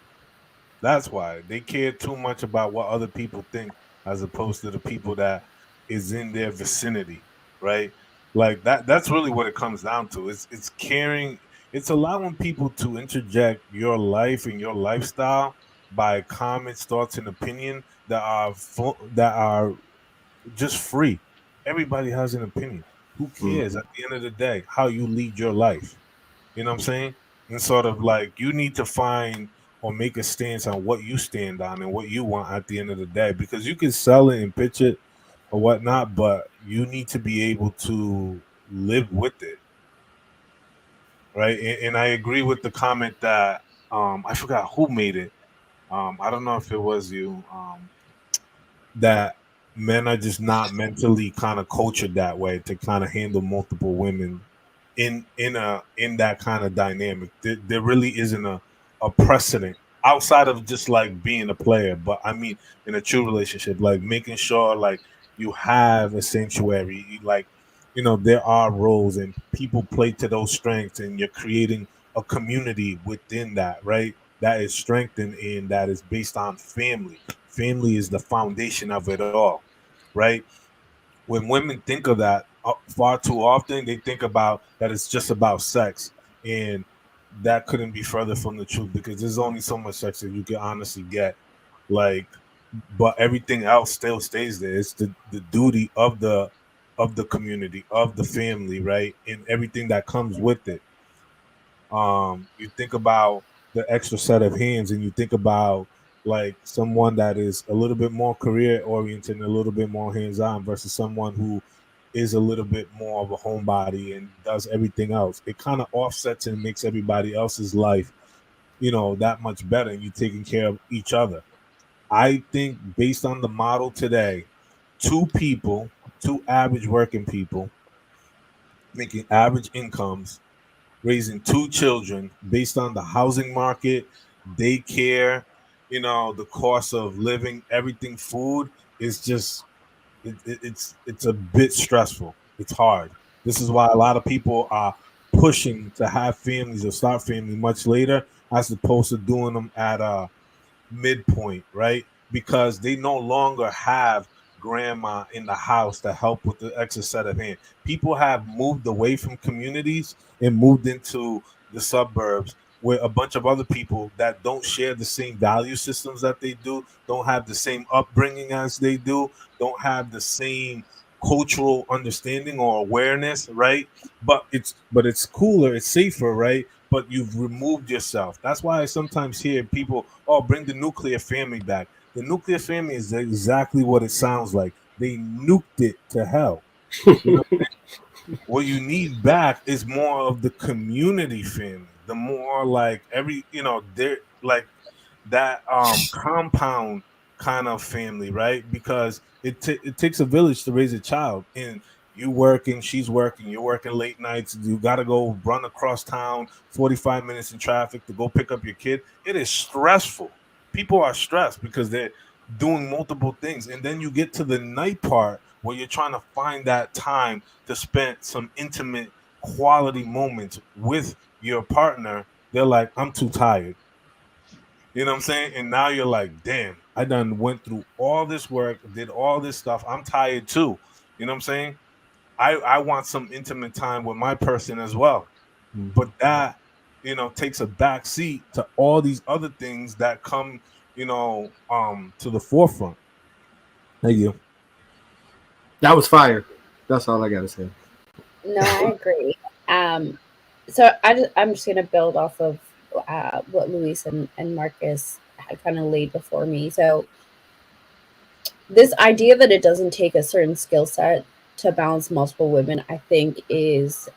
That's why they care too much about what other people think as opposed to the people that is in their vicinity, right? Like that's really what it comes down to. It's caring, it's allowing people to interject your life and your lifestyle by comments, thoughts, and opinion that are that are just free. Everybody has an opinion. Who cares at the end of the day how you lead your life? You know what I'm saying? And sort of like you need to find or make a stance on what you stand on and what you want at the end of the day. Because you can sell it and pitch it or whatnot, but you need to be able to live with it. Right. And I agree with the comment that I forgot who made it. I don't know if it was you. That men are just not mentally kind of cultured that way to kind of handle multiple women in that kind of dynamic. There really isn't a precedent outside of just like being a player, but I mean in a true relationship, like making sure like you have a sanctuary, like there are roles and people play to those strengths, and you're creating a community within that, right? That is strengthened and that is based on family. Family is the foundation of it all, right? When women think of that far too often, they think about that it's just about sex, and that couldn't be further from the truth because there's only so much sex that you can honestly get. Like, but everything else still stays there. It's the duty of the community, of the family, right, and everything that comes with it. You think about the extra set of hands, and you think about like someone that is a little bit more career oriented and a little bit more hands on versus someone who is a little bit more of a homebody and does everything else. It kind of offsets and makes everybody else's life, that much better. And you taking care of each other. I think based on the model today, two people, two average working people making average incomes raising two children based on the housing market, daycare, the cost of living, everything, food is just it's a bit stressful. It's hard. This is why a lot of people are pushing to have families or start family much later as opposed to doing them at midpoint, right? Because they no longer have grandma in the house to help with the extra set of hand. People have moved away from communities and moved into the suburbs where a bunch of other people that don't share the same value systems that they do, don't have the same upbringing as they do, don't have the same cultural understanding or awareness, right? But it's cooler, it's safer, right? But you've removed yourself. That's why I sometimes hear people, oh, bring the nuclear family back. The nuclear family is exactly what it sounds like. They nuked it to hell. You know, what you need back is more of the community family. The more like they're like that compound kind of family, right? Because it takes a village to raise a child, and You working, she's working, you're working late nights. You got to go run across town, 45 minutes in traffic to go pick up your kid. It is stressful. People are stressed because they're doing multiple things. And then you get to the night part where you're trying to find that time to spend some intimate quality moments with your partner. They're like, I'm too tired. You know what I'm saying? And now you're like, damn, I done went through all this work, did all this stuff. I'm tired too. You know what I'm saying? I want some intimate time with my person as well. But that, takes a back seat to all these other things that come, to the forefront. Thank you. That was fire. That's all I gotta say. No, I agree. So I'm just gonna build off of what Luis and Marcus had kind of laid before me. So this idea that it doesn't take a certain skill set to balance multiple women, I think, is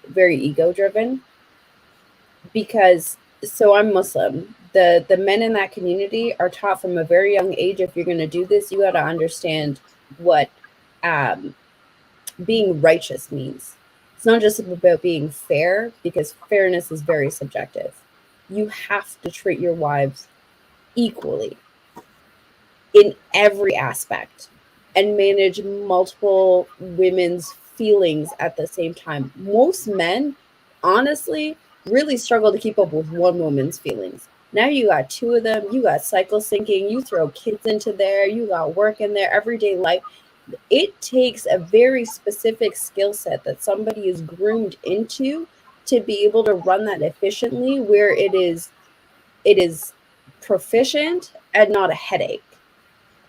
very ego driven. Because I'm Muslim. The men in that community are taught from a very young age, if you're going to do this, you got to understand what being righteous means. It's not just about being fair, because fairness is very subjective. You have to treat your wives equally in every aspect and manage multiple women's feelings at the same time. Most men, honestly, really struggle to keep up with one woman's feelings. Now you got two of them, you got cycle syncing, you throw kids into there, you got work in there, everyday life. It takes a very specific skill set that somebody is groomed into to be able to run that efficiently, where it is proficient and not a headache.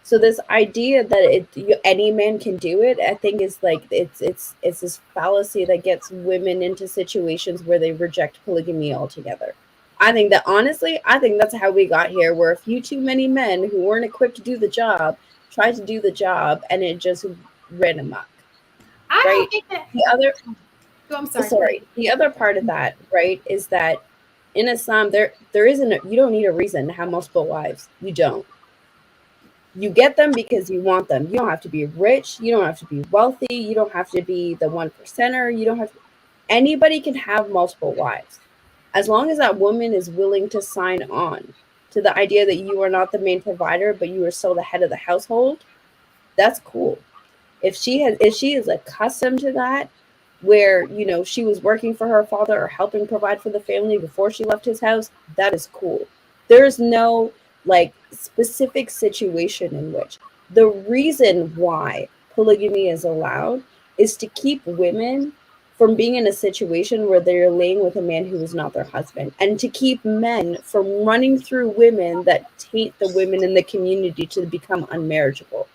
So this idea that any man can do it, I think, is like it's this fallacy that gets women into situations where they reject polygamy altogether. I think that, honestly, I think that's how we got here, where a few too many men who weren't equipped to do the job tried to do the job, and it just ran amok. I right? don't think that The other, I'm sorry. sorry, the other part of that, right, is that in Islam there isn't you don't need a reason to have multiple wives. You don't. You get them because you want them. You don't have to be rich. You don't have to be wealthy. You don't have to be the 1%er. You don't have to, anybody can have multiple wives. As long as that woman is willing to sign on to the idea that you are not the main provider, but you are still the head of the household, that's cool. If she is accustomed to that, where she was working for her father or helping provide for the family before she left his house, that is cool. There's no specific situation in which the reason why polygamy is allowed is to keep women from being in a situation where they're laying with a man who is not their husband, and to keep men from running through women that taint the women in the community to become unmarriageable.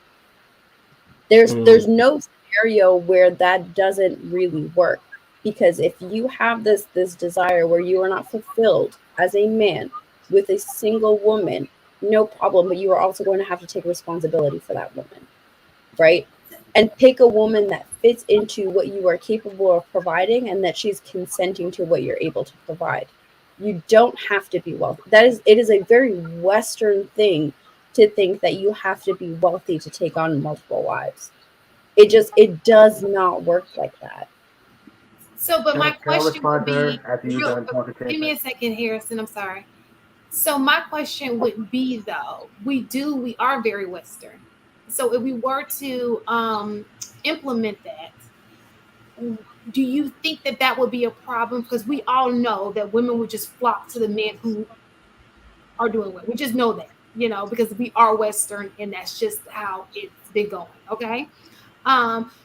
There's no scenario where that doesn't really work, because if you have this desire where you are not fulfilled as a man with a single woman, no problem, but you are also going to have to take responsibility for that woman, right? And pick a woman that fits into what you are capable of providing, and that she's consenting to what you're able to provide. You don't have to be wealthy. It is a very Western thing to think that you have to be wealthy to take on multiple wives. It does not work like that. So, but my Can I question would respond to be, her after you done talking, give me a second, Harrison. I'm sorry. So my question would be, though, we are very Western. So if we were to implement that, do you think that that would be a problem? Because we all know that women would just flock to the men who are doing well. We just know that, because we are Western, and that's just how it's been going. Okay.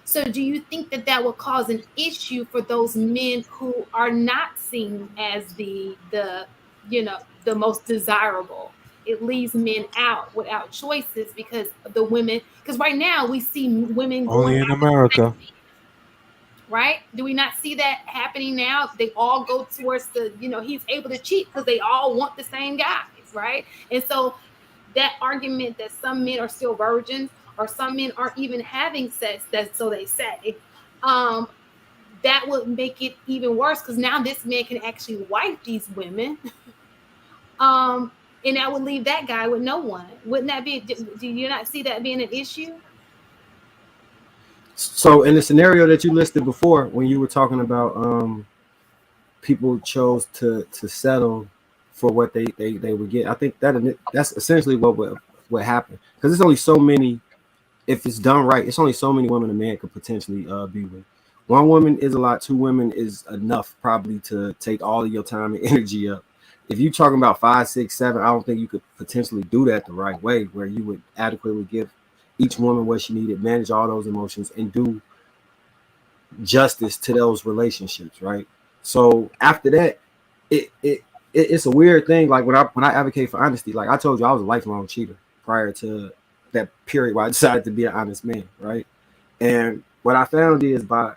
So do you think that that would cause an issue for those men who are not seen as the most desirable? It leaves men out without choices because right now we see women going Only in after America. right? Do we not see that happening now? They all go towards he's able to cheat because they all want the same guys, right? And so that argument that some men are still virgins or some men aren't even having sex, that's so they say, that would make it even worse, because now this man can actually wife these women. And that would leave that guy with no one. Wouldn't that be, do you not see that being an issue? So in the scenario that you listed before, when you were talking about people chose to settle for what they would get, I think that's essentially what happened, because there's only so many. If it's done right, it's only so many women a man could potentially be with. One woman is a lot. Two women is enough probably to take all of your time and energy up. If you're talking about 5, 6, 7, I don't think you could potentially do that the right way, where you would adequately give each woman what she needed, manage all those emotions, and do justice to those relationships, right? So after that, it's a weird thing. Like when I advocate for honesty, like I told you, I was a lifelong cheater prior to that period where I decided to be an honest man, right? And what I found is by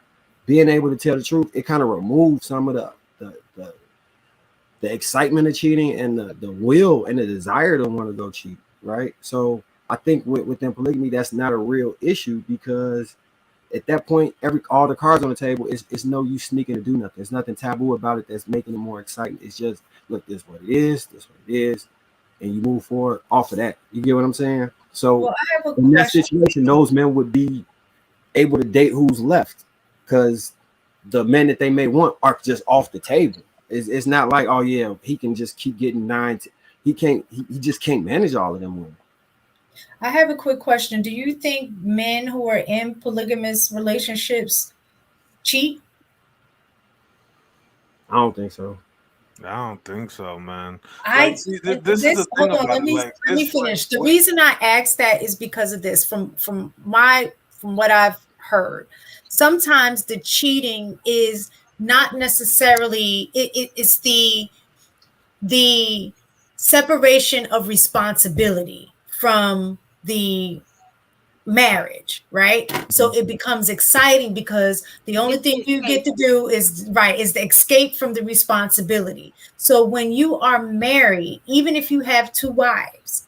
being able to tell the truth, it kind of removes some of the excitement of cheating and the will and the desire to want to go cheat, right? So I think within polygamy, that's not a real issue, because at that point, all the cards on the table, it's no use sneaking to do nothing. There's nothing taboo about it that's making it more exciting. It's just, look, this is what it is, and you move forward off of that. You get what I'm saying? So in that situation, those men would be able to date who's left, because the men that they may want are just off the table. It's not like, oh yeah, he can just keep getting 9. He just can't manage all of them women. I have a quick question. Do you think men who are in polygamous relationships cheat? I don't think so. I don't think so, man. Let me finish. The reason I asked that is because of this. From what I've heard, sometimes the cheating is not necessarily it's the separation of responsibility from the marriage, right? So it becomes exciting because the only thing you get to do is the escape from the responsibility. So when you are married, even if you have 2 wives,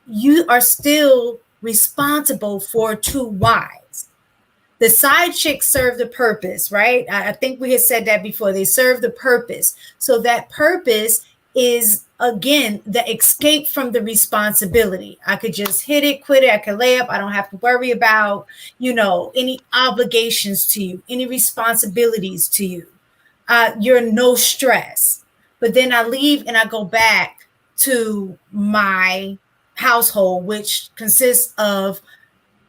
you are still responsible for 2 wives. The side chicks serve the purpose, right? I think we had said that before. They serve the purpose. So that purpose is, again, the escape from the responsibility. I could just hit it, quit it. I can lay up. I don't have to worry about, any obligations to you, any responsibilities to you. You're no stress. But then I leave and I go back to my household, which consists of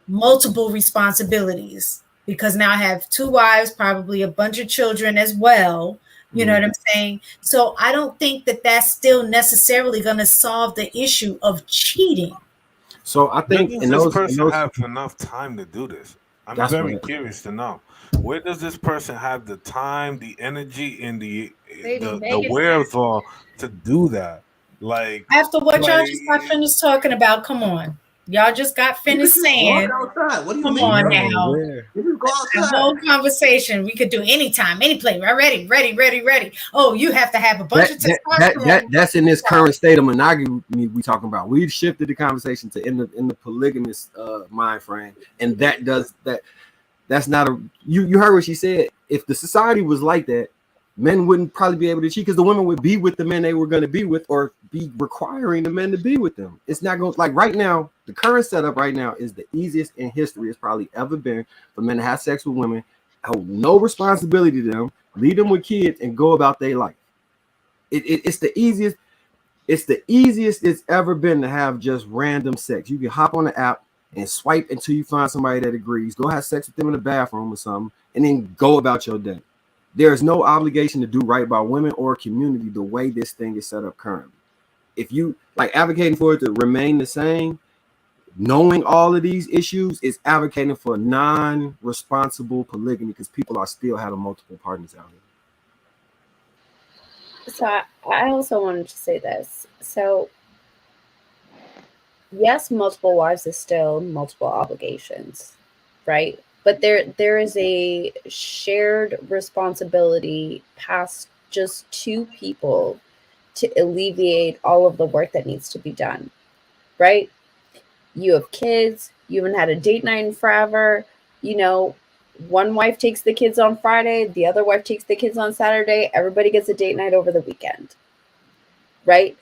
multiple responsibilities, because now I have 2 wives, probably a bunch of children as well. You know what I'm saying? So I don't think that that's still necessarily going to solve the issue of cheating. So I think does this person have enough time to do this? I'm very curious to know. Where does this person have the time, the energy, and the wherewithal to do that? Like, after what y'all just got finished talking about, come on. Y'all just got finished saying, outside. What do you come mean? on now. Just go outside. The whole conversation we could do anytime, any place. Ready. Oh, you have to have a bunch of testosterone. That's in this current state of monogamy we talking about. We've shifted the conversation to in the polygamous mind frame, and that's not a you heard what she said. If the society was like that, men wouldn't probably be able to cheat, because the women would be with the men they were going to be with, or be requiring the men to be with them. It's not going, like right now, the current setup right now is the easiest in history it's probably ever been for men to have sex with women, hold no responsibility to them, leave them with kids, and go about their life. It's the easiest. It's the easiest it's ever been to have just random sex. You can hop on the app and swipe until you find somebody that agrees. Go have sex with them in the bathroom or something, and then go about your day. There is no obligation to do right by women or community the way this thing is set up currently. If you like advocating for it to remain the same, knowing all of these issues is advocating for non-responsible polygamy, because people are still having multiple partners out here. So I also wanted to say this. So yes, multiple wives is still multiple obligations, right? But there is a shared responsibility past just 2 people to alleviate all of the work that needs to be done, right? You have kids, you haven't had a date night in forever, one wife takes the kids on Friday, the other wife takes the kids on Saturday, everybody gets a date night over the weekend, right?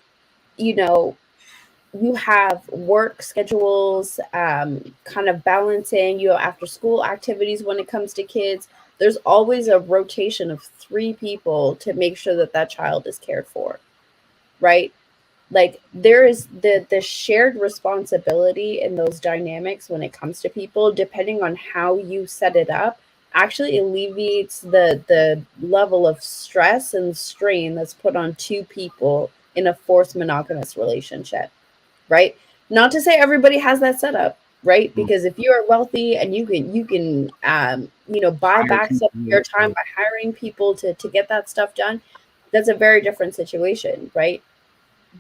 you have work schedules, kind of balancing, after school activities when it comes to kids. There's always a rotation of 3 people to make sure that that child is cared for, right? Like there is the shared responsibility in those dynamics when it comes to people, depending on how you set it up, actually alleviates the level of stress and strain that's put on 2 people in a forced monogamous relationship, right? Not to say everybody has that setup, right? Because if you are wealthy and you can buy back some of your time by hiring people to get that stuff done, that's a very different situation, right?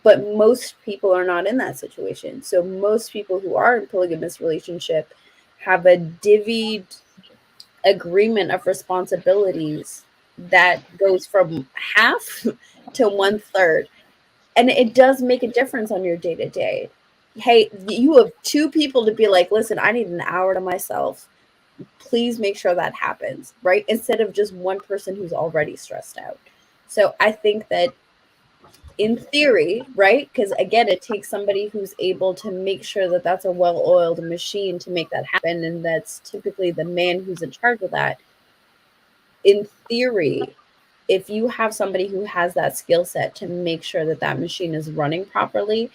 But most people are not in that situation. So most people who are in polygamous relationship have a divvied agreement of responsibilities that goes from half to 1/3, and it does make a difference on your day to day. Hey, you have 2 people to be like, listen, I need an hour to myself. Please make sure that happens, right? Instead of just one person who's already stressed out. So I think that in theory, right? Because again, it takes somebody who's able to make sure that that's a well-oiled machine to make that happen, and that's typically the man who's in charge of that. In theory, if you have somebody who has that skill set to make sure that that machine is running properly,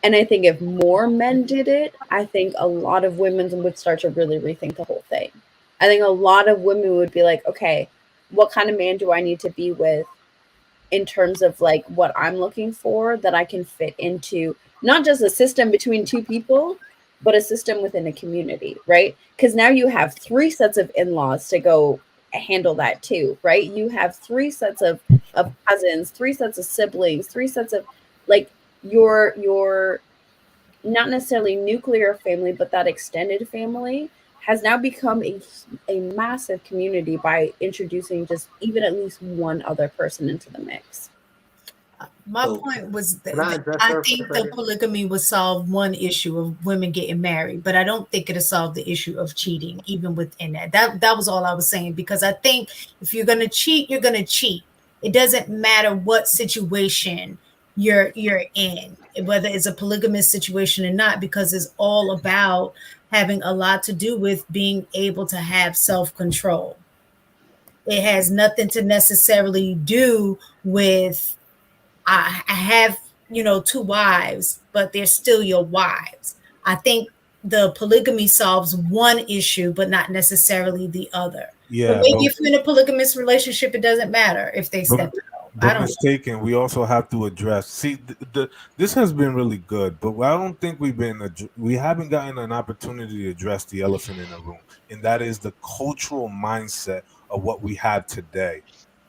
and I think if more men did it, I think a lot of women would start to really rethink the whole thing. I think a lot of women would be like, okay, what kind of man do I need to be with in terms of like what I'm looking for that I can fit into not just a system between 2 people, but a system within a community, right? Because now you have 3 sets of in-laws to go handle that too, right? You have 3 sets of cousins, 3 sets of siblings, 3 sets of like your not necessarily nuclear family, but that extended family has now become a massive community by introducing just even at least one other person into the mix. My point was that I think the polygamy would solve one issue of women getting married, but I don't think it'll solve the issue of cheating, even within that. That was all I was saying, because I think if you're gonna cheat, you're gonna cheat. It doesn't matter what situation you're in, whether it's a polygamous situation or not, because it's all about having a lot to do with being able to have self-control. It has nothing to necessarily do with I have, 2 wives, but they're still your wives. I think the polygamy solves one issue, but not necessarily the other. But Yeah, maybe if you're in a polygamous relationship, it doesn't matter if they but step out. I but don't know. mistaken. We also have to address. See, this has been really good, but I don't think we haven't gotten an opportunity to address the elephant in the room, and that is the cultural mindset of what we have today.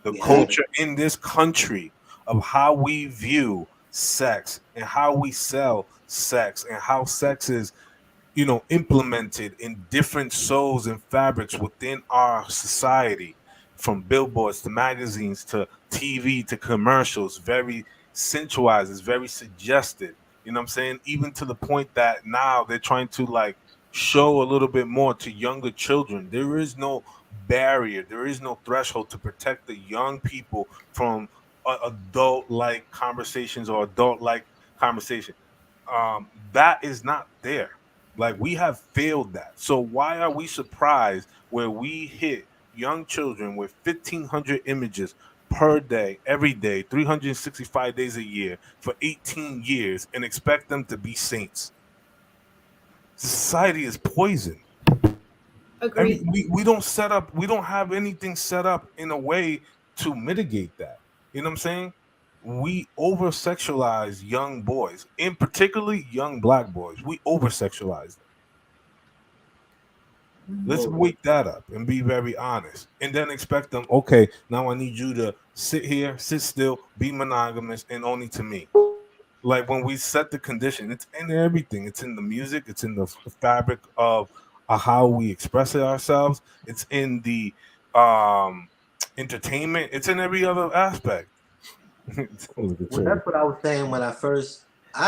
The culture in this country of how we view sex and how we sell sex and how sex is implemented in different souls and fabrics within our society, from billboards to magazines to TV to commercials, very sensualized, it's very suggested. You know what I'm saying? Even to the point that now they're trying to like show a little bit more to younger children. There is no barrier, there is no threshold to protect the young people from adult like conversations or adult like conversation. That is not there. Like we have failed that. So why are we surprised where we hit young children with 1,500 images per day, every day, 365 days a year for 18 years and expect them to be saints? Society is poison. Agreed. We don't have anything set up in a way to mitigate that. You know what I'm saying? We over sexualize young boys, in particularly young black boys. We over sexualize them. Let's wake that up and be very honest, and then expect them. Okay, now I need you to sit here, sit still, be monogamous, and only to me. Like when we set the condition, it's in everything. It's in the music. It's in the fabric of how we express it ourselves. It's in the entertainment. It's in every other aspect. Well, that's what I was saying when I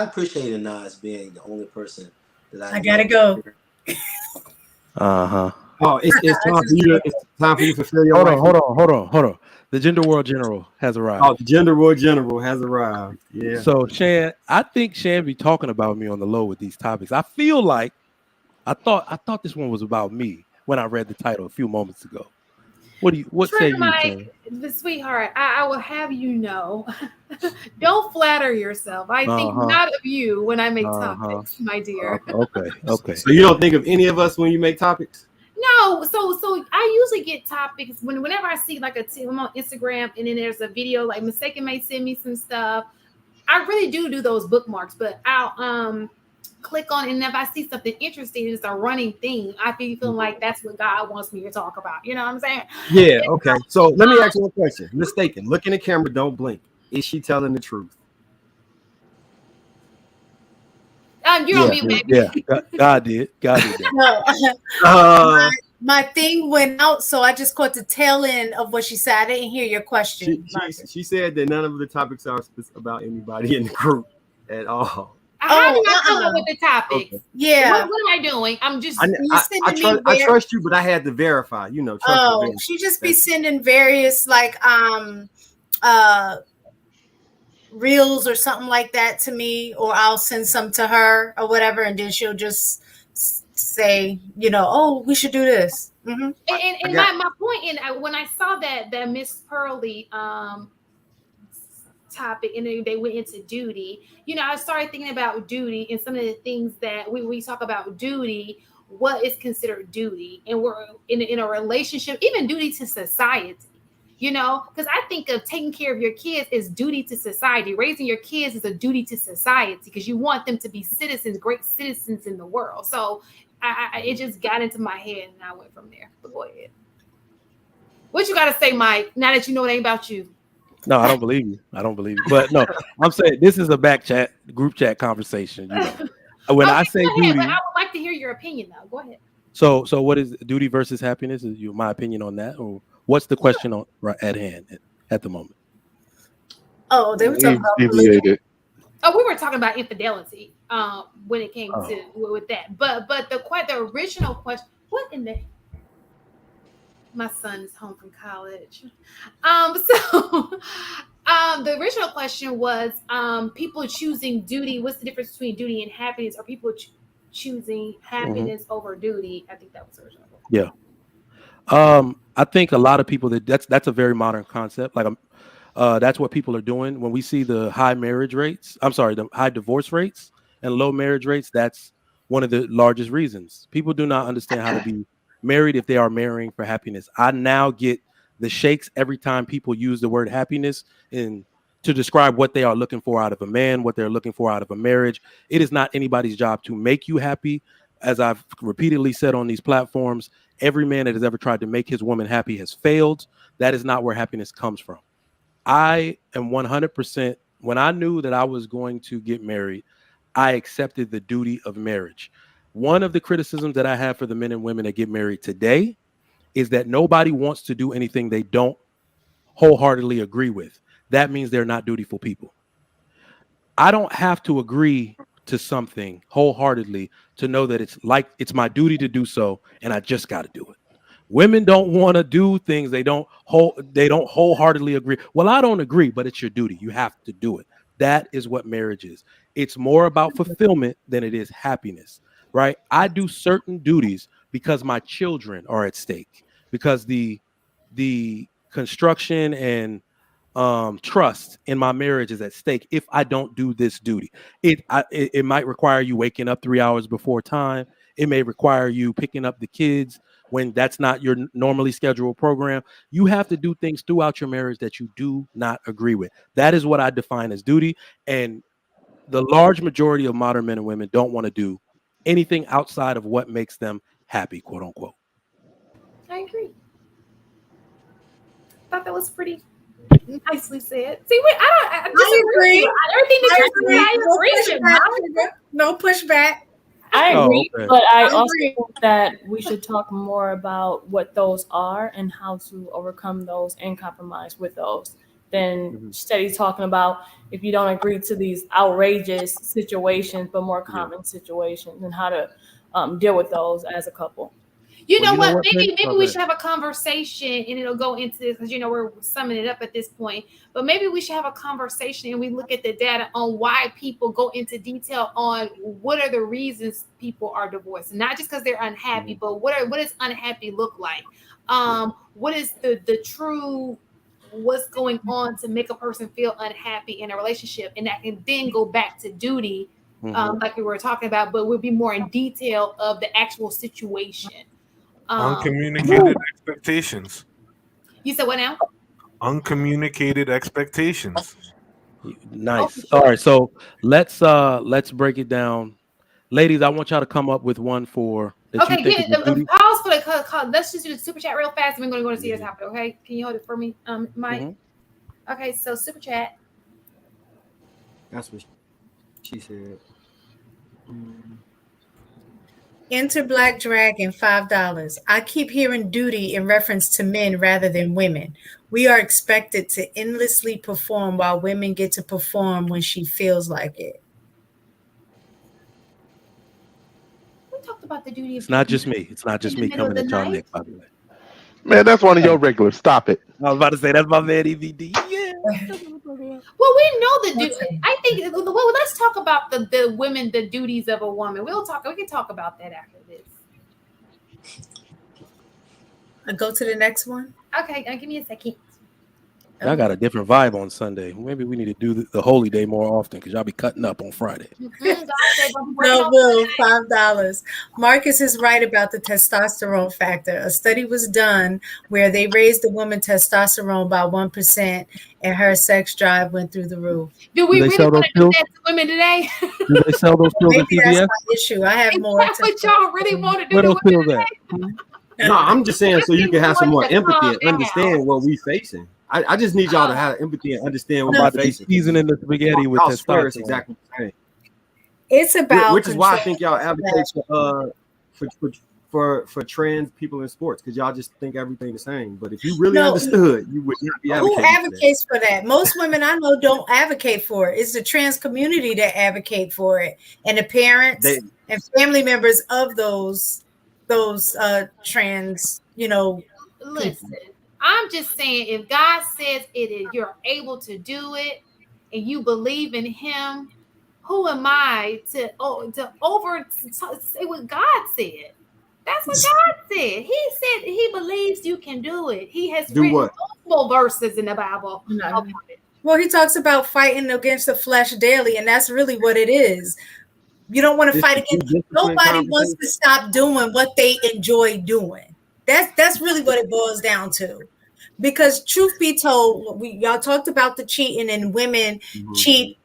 appreciated Nas being the only person that I gotta go. Oh, it's time for you to fulfill your wife. Hold on. The gender war general has arrived. Oh, the gender war general has arrived. Yeah. So Shan, I think Shan be talking about me on the low with these topics. I feel like I thought this one was about me when I read the title a few moments ago. What say you, Shan? The sweetheart, I will have you know, don't flatter yourself. I think not of you when I make topics, my dear. Okay. So you don't think of any of us when you make topics? No, so I usually get topics whenever I see like I'm on Instagram and then there's a video like Mistaken may send me some stuff. I really do those bookmarks, but I'll click on it, and if I see something interesting, it's a running thing. I be feeling like that's what God wants me to talk about. You know what I'm saying? Yeah. Okay. So let me ask you a question. Mistaken. Look in the camera. Don't blink. Is she telling the truth? You're on mute, baby. Yeah. God did. No. My thing went out, so I just caught the tail end of what she said. I didn't hear your question. She said that none of the topics are about anybody in the group at all. How do I come up with the topics? Okay. Yeah. What am I doing? I'm just. I trust you, but I had to verify. You know. She just be sending various like reels or something like that to me, or I'll send some to her or whatever, and then she'll just say, oh, we should do this. Mm-hmm. And my point, and when I saw that Miss Pearly topic, and then they went into duty, I started thinking about duty and some of the things that we talk about duty, what is considered duty, and we're in a relationship, even duty to society. Because I think of taking care of your kids as duty to society. Raising your kids is a duty to society because you want them to be citizens, great citizens in the world. So it just got into my head and I went from there. But go ahead. What you got to say, Mike, now that you know it ain't about you? No, I don't believe you. But no, I'm saying this is a group chat conversation. When I say duty, but I would like to hear your opinion though. Go ahead. So what is duty versus happiness? Is my opinion on that, or what's the question at hand at the moment? Oh, they were talking about we were talking about infidelity when it came to with that. But the original question, what in the, my son is home from college. The original question was people choosing duty. What's the difference between duty and happiness? Or people choosing happiness over duty? I think that was the original question. Yeah. I think a lot of people that's a very modern concept. Like that's what people are doing when we see the high marriage rates. The high divorce rates and low marriage rates. That's one of the largest reasons. People do not understand how to be married if they are marrying for happiness. I now get the shakes every time people use the word happiness to describe what they are looking for out of a man, what they're looking for out of a marriage. It is not anybody's job to make you happy. As I've repeatedly said on these platforms, every man that has ever tried to make his woman happy has failed. That is not where happiness comes from. I am 100%. When I knew that I was going to get married, I accepted the duty of marriage. One of the criticisms that I have for the men and women that get married today is that nobody wants to do anything they don't wholeheartedly agree with. That means they're not dutiful people. I don't have to agree to something wholeheartedly to know that it's my duty to do so, and I just got to do it. Women don't want to do things they don't wholeheartedly agree. Well, I don't agree, but it's your duty. You have to do it. That is what marriage is. It's more about fulfillment than it is happiness, right? I do certain duties because my children are at stake, because the construction and trust in my marriage is at stake. If I don't do this duty, it might require you waking up 3 hours before time. It may require you picking up the kids when that's not your normally scheduled program. You have to do things throughout your marriage that you do not agree with. That is what I define as duty. And the large majority of modern men and women don't want to do anything outside of what makes them happy, quote unquote. I agree. I thought that was pretty nicely said. See, I disagree. Everything that you say, I agree. No pushback. I agree, but I also think that we should talk more about what those are and how to overcome those and compromise with those than steady talking about if you don't agree to these outrageous situations, but more common situations and how to deal with those as a couple. You know what? Maybe we should have a conversation, and it'll go into this because we're summing it up at this point. But maybe we should have a conversation and we look at the data on why people go into detail on what are the reasons people are divorced, not just because they're unhappy, but what does unhappy look like? What is the true what's going on to make a person feel unhappy in a relationship, and that can then go back to duty, like we were talking about, but we'll be more in detail of the actual situation. Uncommunicated expectations. You said what now? Uncommunicated expectations. Nice. All right, so let's break it down. Ladies, I want y'all to come up with one for that okay, you think get the pause for the call. Let's just do the super chat real fast, and we're going to go to see this happen. Okay, can you hold it for me, Mike? Okay, so super chat. That's what she said. Enter Black Dragon, $5. I keep hearing duty in reference to men rather than women. We are expected to endlessly perform while women get to perform when she feels like it. We talked about the duty of. It's not just me. It's not just me coming at y'all, Nick. By the way, man, that's one of your regulars. Stop it. I was about to say that's my man EVD. Yeah. Well, we know the duty. I think. Well, let's talk about the women, the duties of a woman. We can talk about that after this. Go to the next one. Okay, give me a second. Y'all got a different vibe on Sunday. Maybe we need to do the holy day more often because y'all be cutting up on Friday. No, Will, $5. Marcus is right about the testosterone factor. A study was done where they raised the woman testosterone by 1%, and her sex drive went through the roof. Do we really want to do that to women today? Do they sell those pills at Maybe CVS? that's my issue. I have more. That's what y'all really want to do. Where those pills at? No, I'm just saying so you can have some more empathy and understand what we facing. I just need y'all to have empathy and understand what we're facing. Seasoning the spaghetti with testosterone. It's exactly the same. It's about which is why I think y'all advocate for trans people in sports, because y'all just think everything the same. But if you really understood, you would not be advocating. Who advocates for that? Most women I know don't advocate for it. It's the trans community that advocate for it, and the parents and family members of those trans, Listen, I'm just saying, if God says it is, you're able to do it, and you believe in Him, who am I to say what God said? That's what God said. He said He believes you can do it. He has written multiple verses in the Bible. Well, He talks about fighting against the flesh daily, and that's really what it is. You don't want to fight against. Nobody wants to stop doing what they enjoy doing. That's really what it boils down to. Because truth be told, y'all talked about the cheating, and women cheat,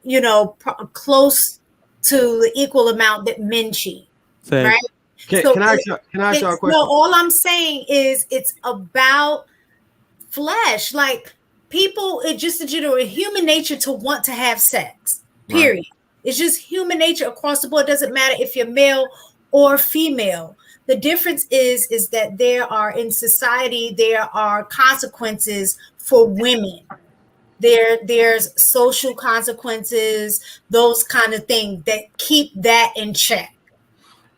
close to the equal amount that men cheat. Same. Right? Can I ask y'all a question? No, all I'm saying is it's about flesh. Like people, it's just a human nature to want to have sex. Period. Right. It's just human nature across the board. It doesn't matter if you're male or female. The difference is that in society, there are consequences for women. There's social consequences, those kind of things that keep that in check.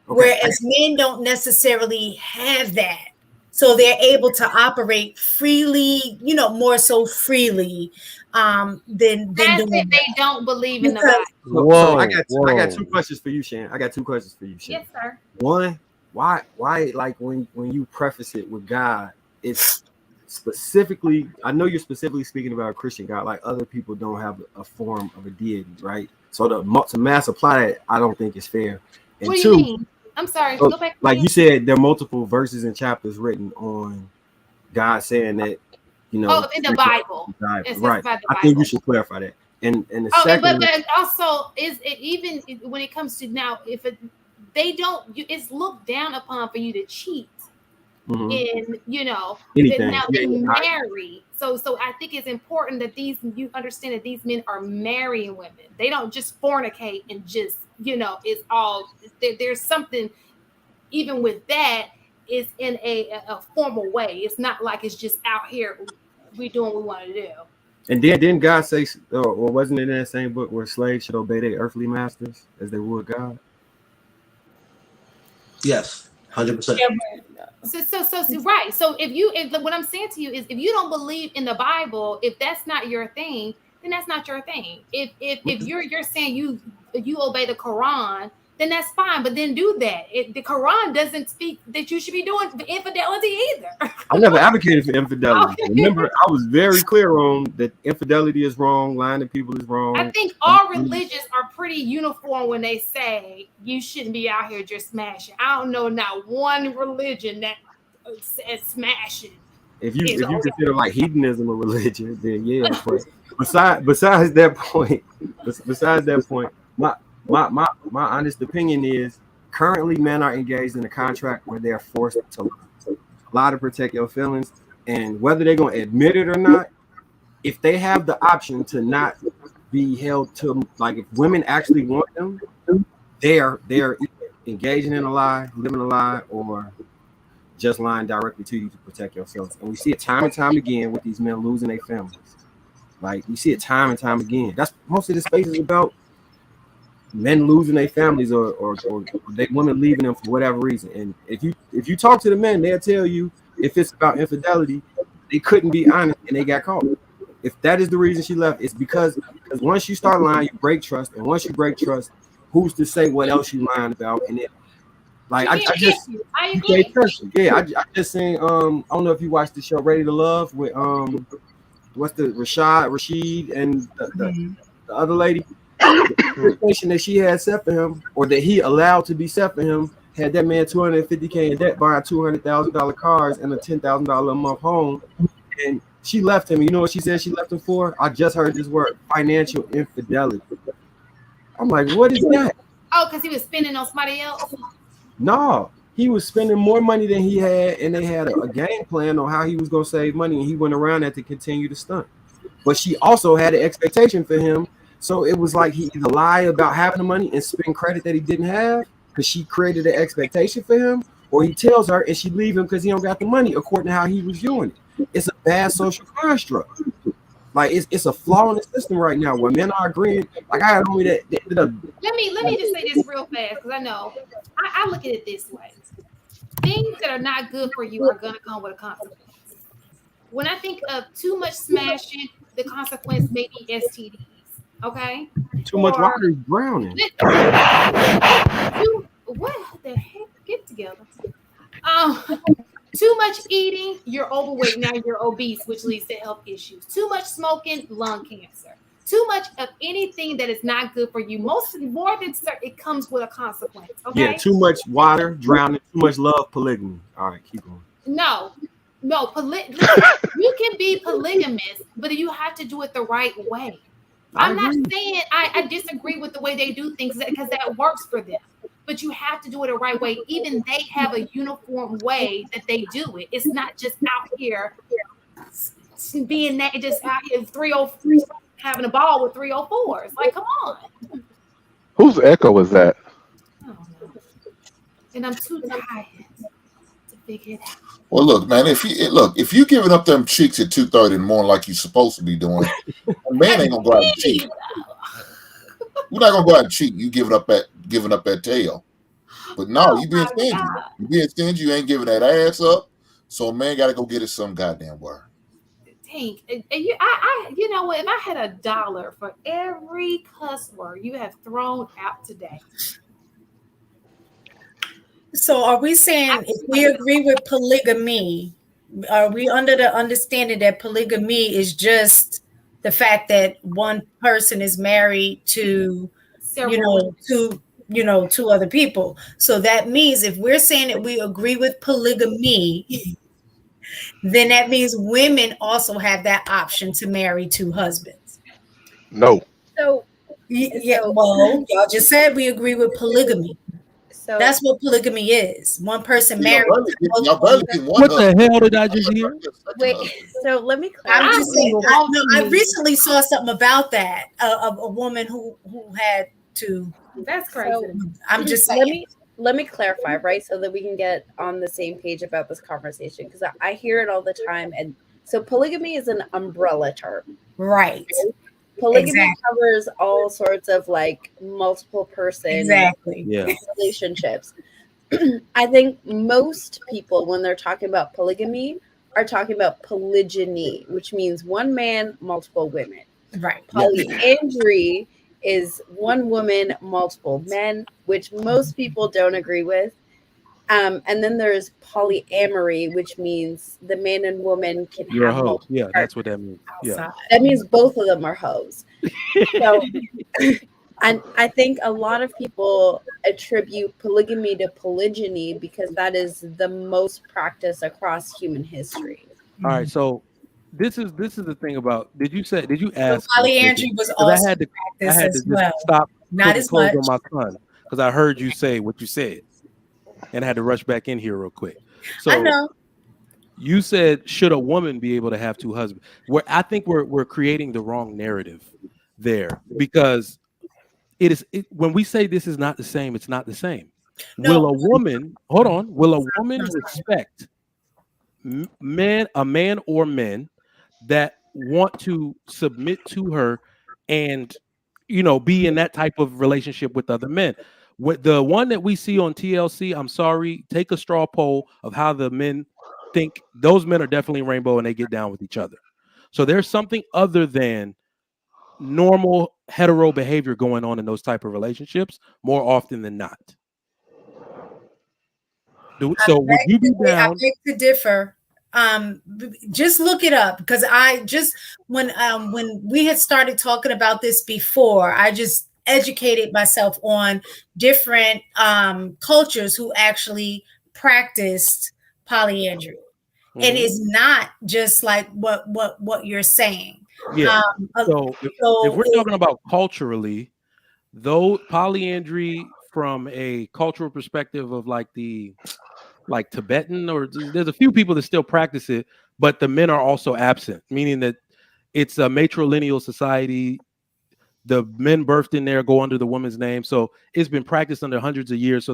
Okay. Whereas men don't necessarily have that. So they're able to operate freely, more so freely than doing that. They don't believe in the Bible. So I got two questions for you, Shan. Yes, sir. One, why like when you preface it with God, it's specifically, I know you're specifically speaking about a Christian God, like other people don't have a form of a deity, right? So to mass apply that, I don't think it's fair. And what do you mean? I'm sorry. Go back. Like you said, there are multiple verses and chapters written on God saying that, in the Bible. Right. I think you should clarify that. And the second, but also is it even when it comes to now, if it's looked down upon for you to cheat in, anything. Now they marry. So I think it's important that you understand that these men are marrying women. They don't just fornicate and just, it's all, there's something, even with that, is in a formal way. It's not like it's just out here, we doing what we want to do. And didn't God say, or wasn't it in that same book where slaves should obey their earthly masters as they would God? Yes. 100%. So right. So if what I'm saying to you is, if you don't believe in the Bible, if that's not your thing, then that's not your thing. If you're saying you obey the Quran, then that's fine. But then do that. The Quran doesn't speak that you should be doing infidelity either. I never advocated for infidelity. Okay. Remember, I was very clear on that infidelity is wrong, lying to people is wrong. I think all religions are pretty uniform when they say you shouldn't be out here just smashing. I don't know not one religion that says smashing. If you consider like hedonism a religion, then yeah. But besides that point, my honest opinion is currently men are engaged in a contract where they're forced to lie to protect your feelings, and whether they're going to admit it or not, if they have the option to not be held to, like if women actually want them, they're engaging in a lie, living a lie, or just lying directly to you to protect yourselves. And we see it time and time again with these men losing their families. Like we see it time and time again. That's most of the space is about men losing their families or women leaving them for whatever reason. And if you talk to the men, they'll tell you if it's about infidelity, they couldn't be honest and they got caught. If that is the reason she left, it's because once you start lying, you break trust, and once you break trust, who's to say what else you lying about? And it, like I just seen I don't know if you watched the show Ready to Love with what's the Rashid and the other lady. The question that she had set for him, or that he allowed to be set for him, had that man $250K in debt, buying $200,000 cars and a $10,000 a month home, and she left him. You know what she said she left him for? I just heard this word: financial infidelity. I'm like, what is that? Oh, because he was spending on somebody else? No, he was spending more money than he had, and they had a game plan on how he was going to save money, and he went around that to continue to stunt. But she also had an expectation for him. So it was like he either lie about having the money and spend credit that he didn't have because she created an expectation for him, or he tells her and she leave him because he don't got the money according to how he was viewing it. It's a bad social construct. Like it's a flaw in the system right now where men are agreeing. Like I had only that ended up. Let me just say this real fast because I know I look at it this way: things that are not good for you are gonna come with a consequence. When I think of too much smashing, the consequence may be STDs. Okay. Too much water is drowning. What the heck? Get together. Too much eating, you're overweight. Now you're obese, which leads to health issues. Too much smoking, lung cancer. Too much of anything that is not good for you. More than it comes with a consequence. Okay. Yeah. Too much water, drowning. Too much love, polygamy. All right, keep going. No. You can be polygamous, but you have to do it the right way. I'm not saying I disagree with the way they do things because that works for them, but you have to do it the right way. Even they have a uniform way that they do it. It's not just out here being that just out here 303 having a ball with 304s. Like, come on. Whose echo was that? I don't know. And I'm too tired to figure it out. Well, look, man. If you giving up them cheeks at 2:30 in the morning like you're supposed to be doing, a man ain't gonna go out and cheat. You're not gonna go out and cheat. You giving up that tail. But no, you being stingy. God. You being stingy. You ain't giving that ass up. So a man got to go get it some goddamn word. Tank, you know what? If I had $1 for every cuss word you have thrown out today. So are we saying if we agree with polygamy, are we under the understanding that polygamy is just the fact that one person is married to, two other people? So that means if we're saying that we agree with polygamy, then that means women also have that option to marry 2 husbands. No. So well, y'all just said we agree with polygamy. So that's what polygamy is. One person married. What the hell did I just hear? Wait, so let me clarify. I'm just saying. I recently saw something about that of a woman who had to. That's crazy. So, I'm just saying. Let me clarify, right, so that we can get on the same page about this conversation, because I hear it all the time. And so polygamy is an umbrella term, right? Polygamy covers all sorts of like multiple person relationships. I think most people, when they're talking about polygamy, are talking about polygyny, which means one man, multiple women. Right. Polyandry is one woman, multiple men, which most people don't agree with. And then there's polyamory, which means the man and woman can You're a have hoe. multiple Yeah, that's what partners. that means. Yeah. That means both of them are hoes. So, and I think a lot of people attribute polygamy to polygyny because that is the most practiced across human history. All right. So this is the thing about. Did you So ask? polyandry was Because also I had to practiced as just well. stop Not putting as clothes much. on my son because I heard you say what you said, and I had to rush back in here real quick. So I know. you said, should a woman be able to have two husbands? Where I think we're creating the wrong narrative there, because when we say this is not the same, it's not the same. No. Will a woman I'm sorry. respect a man or men that want to submit to her and be in that type of relationship with other men? With the one that we see on TLC, I'm sorry, take a straw poll of how the men think. Those men are definitely rainbow and they get down with each other. So there's something other than normal hetero behavior going on in those type of relationships more often than not. So would you be down? I beg to differ. Just look it up, because I just when we had started talking about this before, I just educated myself on different cultures who actually practiced polyandry. It is not just like what you're saying. Yeah. So if we're talking about culturally, though, polyandry from a cultural perspective of like Tibetan, or there's a few people that still practice it, but the men are also absent, meaning that it's a matrilineal society. The men birthed in there go under the woman's name, so it's been practiced under hundreds of years. So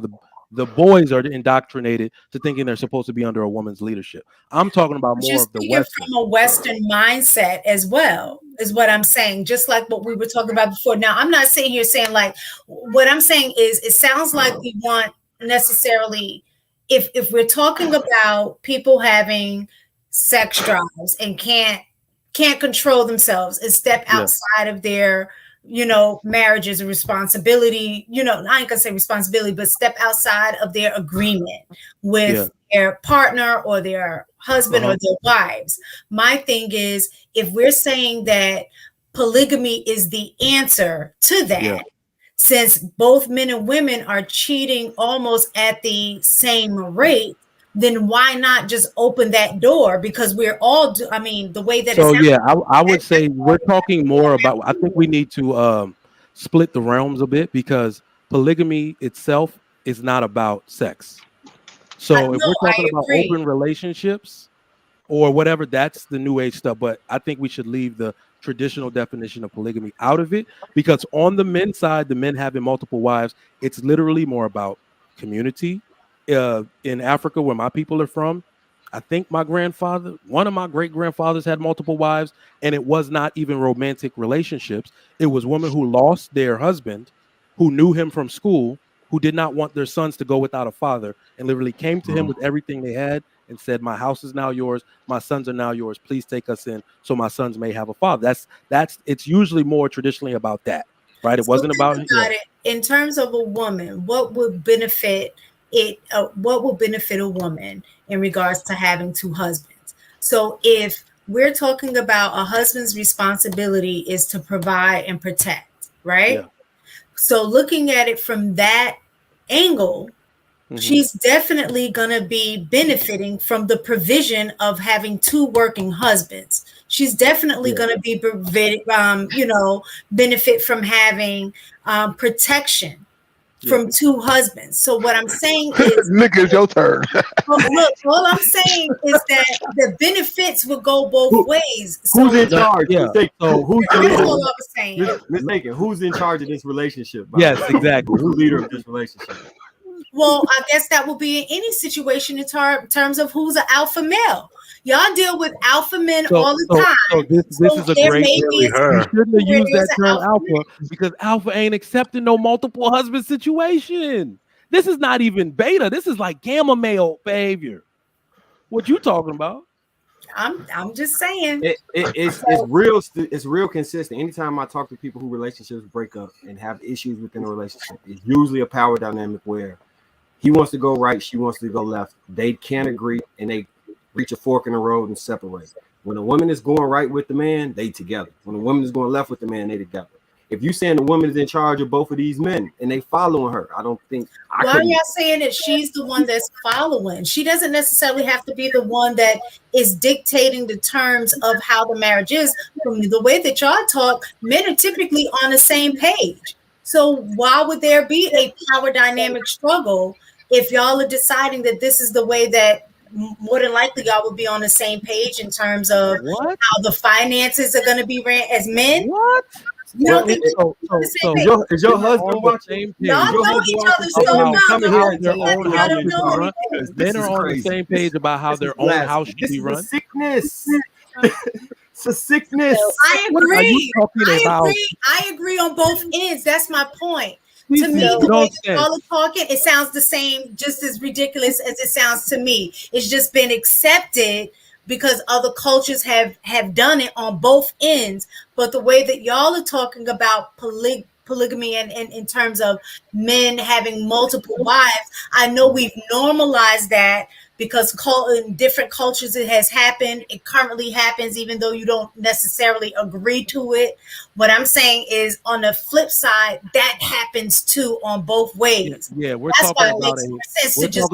the boys are indoctrinated to thinking they're supposed to be under a woman's leadership. I'm talking about more of the Western. From a Western mindset as well, is what I'm saying. Just like what we were talking about before. Now, I'm not sitting here saying like, what I'm saying is, it sounds like we want necessarily, if we're talking about people having sex drives and can't control themselves and step outside of their marriages and responsibility, I ain't gonna say responsibility, but step outside of their agreement with their partner or their husband or their wives. My thing is, if we're saying that polygamy is the answer to that, since both men and women are cheating almost at the same rate, then why not just open that door? Because we're all, the way that so I would say we're talking more about, I think we need to split the realms a bit, because polygamy itself is not about sex. So if we're talking about open relationships or whatever, that's the new age stuff. But I think we should leave the traditional definition of polygamy out of it, because on the men's side, the men having multiple wives, it's literally more about community. In Africa, where my people are from, I think one of my great grandfathers had multiple wives, and it was not even romantic relationships. It was women who lost their husband, who knew him from school, who did not want their sons to go without a father, and literally came to him with everything they had and said, "My house is now yours. My sons are now yours. Please take us in so my sons may have a father." It's usually more traditionally about that, right? It wasn't about it. In terms of a woman, what would benefit a woman in regards to having two husbands? So if we're talking about a husband's responsibility is to provide and protect, right? Yeah. So looking at it from that angle, she's definitely going to be benefiting from the provision of having two working husbands. She's definitely going to be benefit from having protection from two husbands. So what I'm saying is, Nick, it's your turn. Look, all I'm saying is that the benefits will go both ways. So who's in charge? So who's the leader? That's all I was saying. Mistaken. Who's in charge of this relationship? Yes, exactly. Who's the leader of this relationship? Well, I guess that will be in any situation in terms of who's an alpha male. Y'all deal with alpha men all the time. So this is a great. You shouldn't have used that term alpha, because alpha ain't accepting no multiple husband situation. This is not even beta. This is like gamma male behavior. What you talking about? I'm just saying. It's real consistent. Anytime I talk to people who relationships break up and have issues within a relationship, it's usually a power dynamic where he wants to go right, she wants to go left. They can't agree and they reach a fork in the road and separate. When a woman is going right with the man, they together. When a woman is going left with the man, they together. If you're saying the woman is in charge of both of these men and they following her, I don't think. Why are y'all saying that she's the one that's following? She doesn't necessarily have to be the one that is dictating the terms of how the marriage is. From the way that y'all talk, men are typically on the same page. So why would there be a power dynamic struggle if y'all are deciding that this is the way that more than likely y'all would be on the same page in terms of how the finances are going to be ran as men? What? You don't think is your husband watching? Y'all know each other so well. Men are on the same page about how their own house should be run. Sickness. It's a sickness. I agree. I agree on both ends. That's my point. To me, the way that y'all are talking, it sounds the same, just as ridiculous as it sounds to me. It's just been accepted because other cultures have done it on both ends. But the way that y'all are talking about polygamy and in terms of men having multiple wives, I know we've normalized that because in different cultures it has happened. It currently happens, even though you don't necessarily agree to it. What I'm saying is, on the flip side, that happens too on both ways. Yeah, we're talking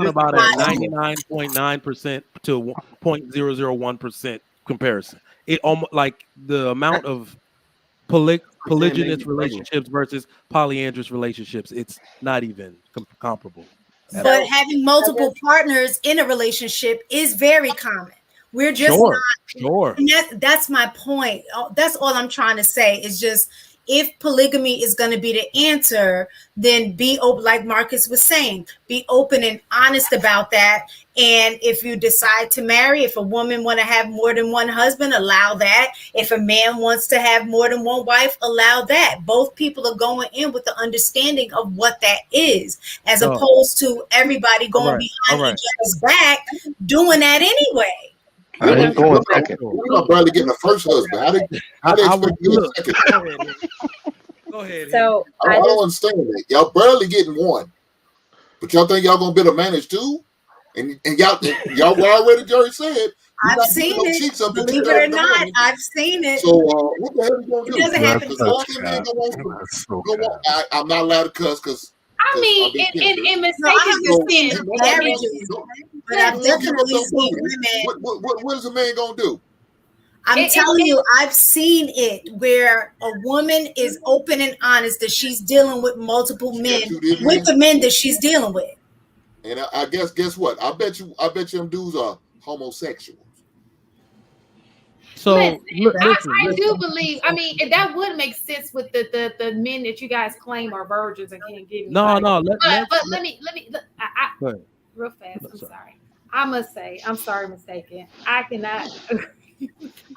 about a 99.9% to 0.001% comparison. It almost like the amount of polygynous relationships versus polyandrous relationships. It's not even comparable. But having multiple partners in a relationship is very common. We're just sure. And that's my point. That's all I'm trying to say is just, if polygamy is going to be the answer, then be open, like Marcus was saying, be open and honest about that. And if you decide to marry, if a woman want to have more than one husband, allow that. If a man wants to have more than one wife, allow that. Both people are going in with the understanding of what that is, as opposed to everybody going behind each other's back doing that anyway. I ain't going second. You're barely getting a first husband. How they expect you to get a second? Go ahead. So I don't understand that. Y'all barely getting one, but y'all think y'all gonna be able to manage two? And y'all already said. I've seen it. Believe it or not, I've seen it. So what the hell are you gonna do? It doesn't happen I'm not allowed to cuss because. I mean, in mistaken marriages, but I've definitely seen women. What is a man gonna do? I'm telling you, I've seen it where a woman is open and honest that she's dealing with multiple men with the men that she's dealing with. And I guess what? I bet you them dudes are homosexuals. So I do believe. I mean, that would make sense with the men that you guys claim are virgins and can't get anybody. No. But let me. Real fast. I'm sorry. I must say, I'm sorry, mistaken. I cannot.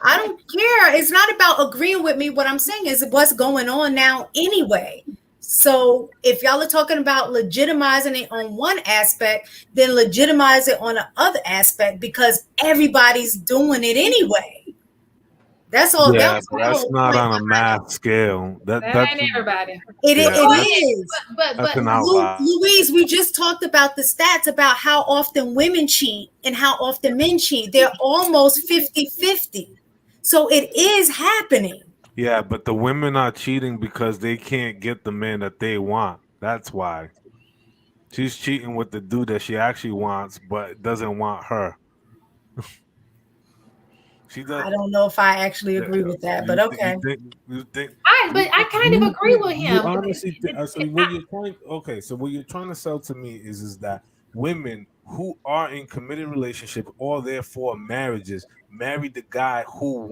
I don't care. It's not about agreeing with me. What I'm saying is what's going on now anyway. So if y'all are talking about legitimizing it on one aspect, then legitimize it on the other aspect, because everybody's doing it anyway. That's all. Yeah, but that's not on a math scale. That's everybody. It is. But Louise, we just talked about the stats about how often women cheat and how often men cheat. They're almost 50-50. So it is happening. Yeah, but the women are cheating because they can't get the man that they want. That's why. She's cheating with the dude that she actually wants, but doesn't want her. I don't know if I actually agree with that, but okay. I kind of agree with him. You honestly so what you're trying to sell to me is that women who are in committed relationship or therefore marriages married the guy who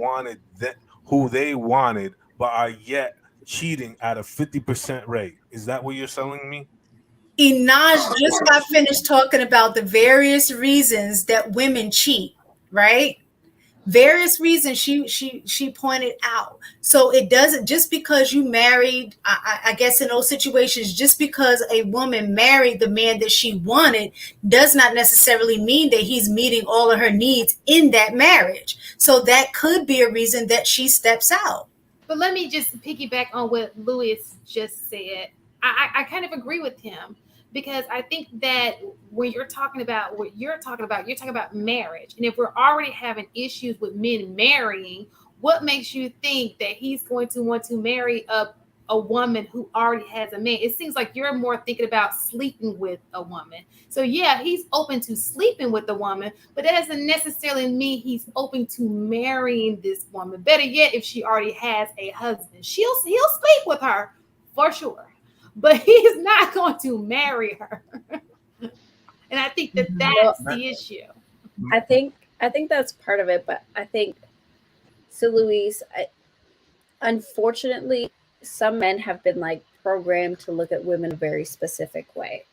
they wanted, but are yet cheating at a 50% rate. Is that what you're selling me? Inaj just got finished talking about the various reasons that women cheat, right? various reasons she pointed out. So it doesn't, just because you married, I guess in those situations, just because a woman married the man that she wanted does not necessarily mean that he's meeting all of her needs in that marriage. So that could be a reason that she steps out. But let me just piggyback on what Louis just said. I kind of agree with him, because I think that when you're talking about what you're talking about marriage. And if we're already having issues with men marrying, what makes you think that he's going to want to marry a woman who already has a man? It seems like you're more thinking about sleeping with a woman. So yeah, he's open to sleeping with a woman, but that doesn't necessarily mean he's open to marrying this woman. Better yet, if she already has a husband, he'll sleep with her for sure, but he's not going to marry her. And I think that that's the issue. I think that's part of it, but I think so, Louise. Unfortunately, some men have been like programmed to look at women a very specific way.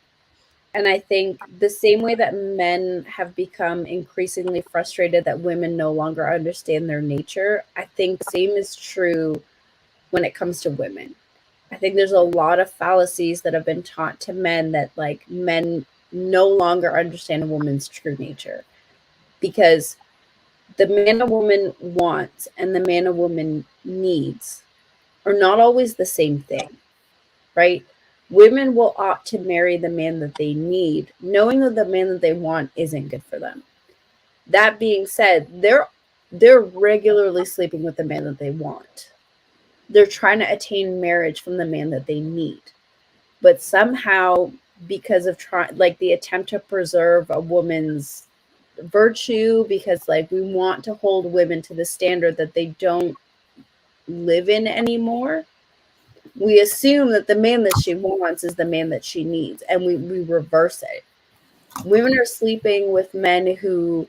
And I think the same way that men have become increasingly frustrated that women no longer understand their nature, I think the same is true when it comes to women. I think there's a lot of fallacies that have been taught to men that like men no longer understand a woman's true nature, because the man a woman wants and the man a woman needs are not always the same thing, right? Women will opt to marry the man that they need, knowing that the man that they want isn't good for them. That being said, they're regularly sleeping with the man that they want. They're trying to attain marriage from the man that they need. But somehow, because of the attempt to preserve a woman's virtue, because like we want to hold women to the standard that they don't live in anymore, we assume that the man that she wants is the man that she needs, and we reverse it. Women are sleeping with men who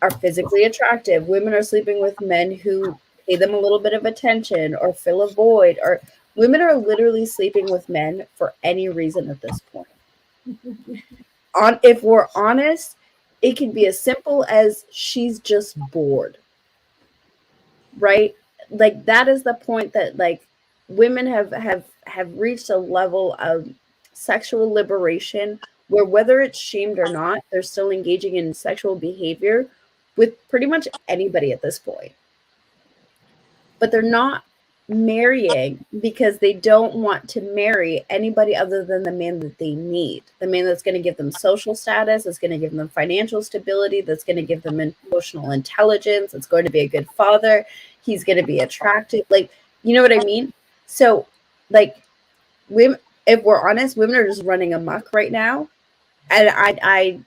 are physically attractive. Women are sleeping with men who pay them a little bit of attention or fill a void, or women are literally sleeping with men for any reason at this point. If we're honest, it can be as simple as she's just bored, right? Like that is the point that like women have reached a level of sexual liberation where whether it's shamed or not, they're still engaging in sexual behavior with pretty much anybody at this point. But they're not marrying because they don't want to marry anybody other than the man that they need. The man that's going to give them social status, that's going to give them financial stability, that's going to give them emotional intelligence, that's going to be a good father, he's going to be attractive. Like, you know what I mean? So, like, women, if we're honest, women are just running amok right now. And I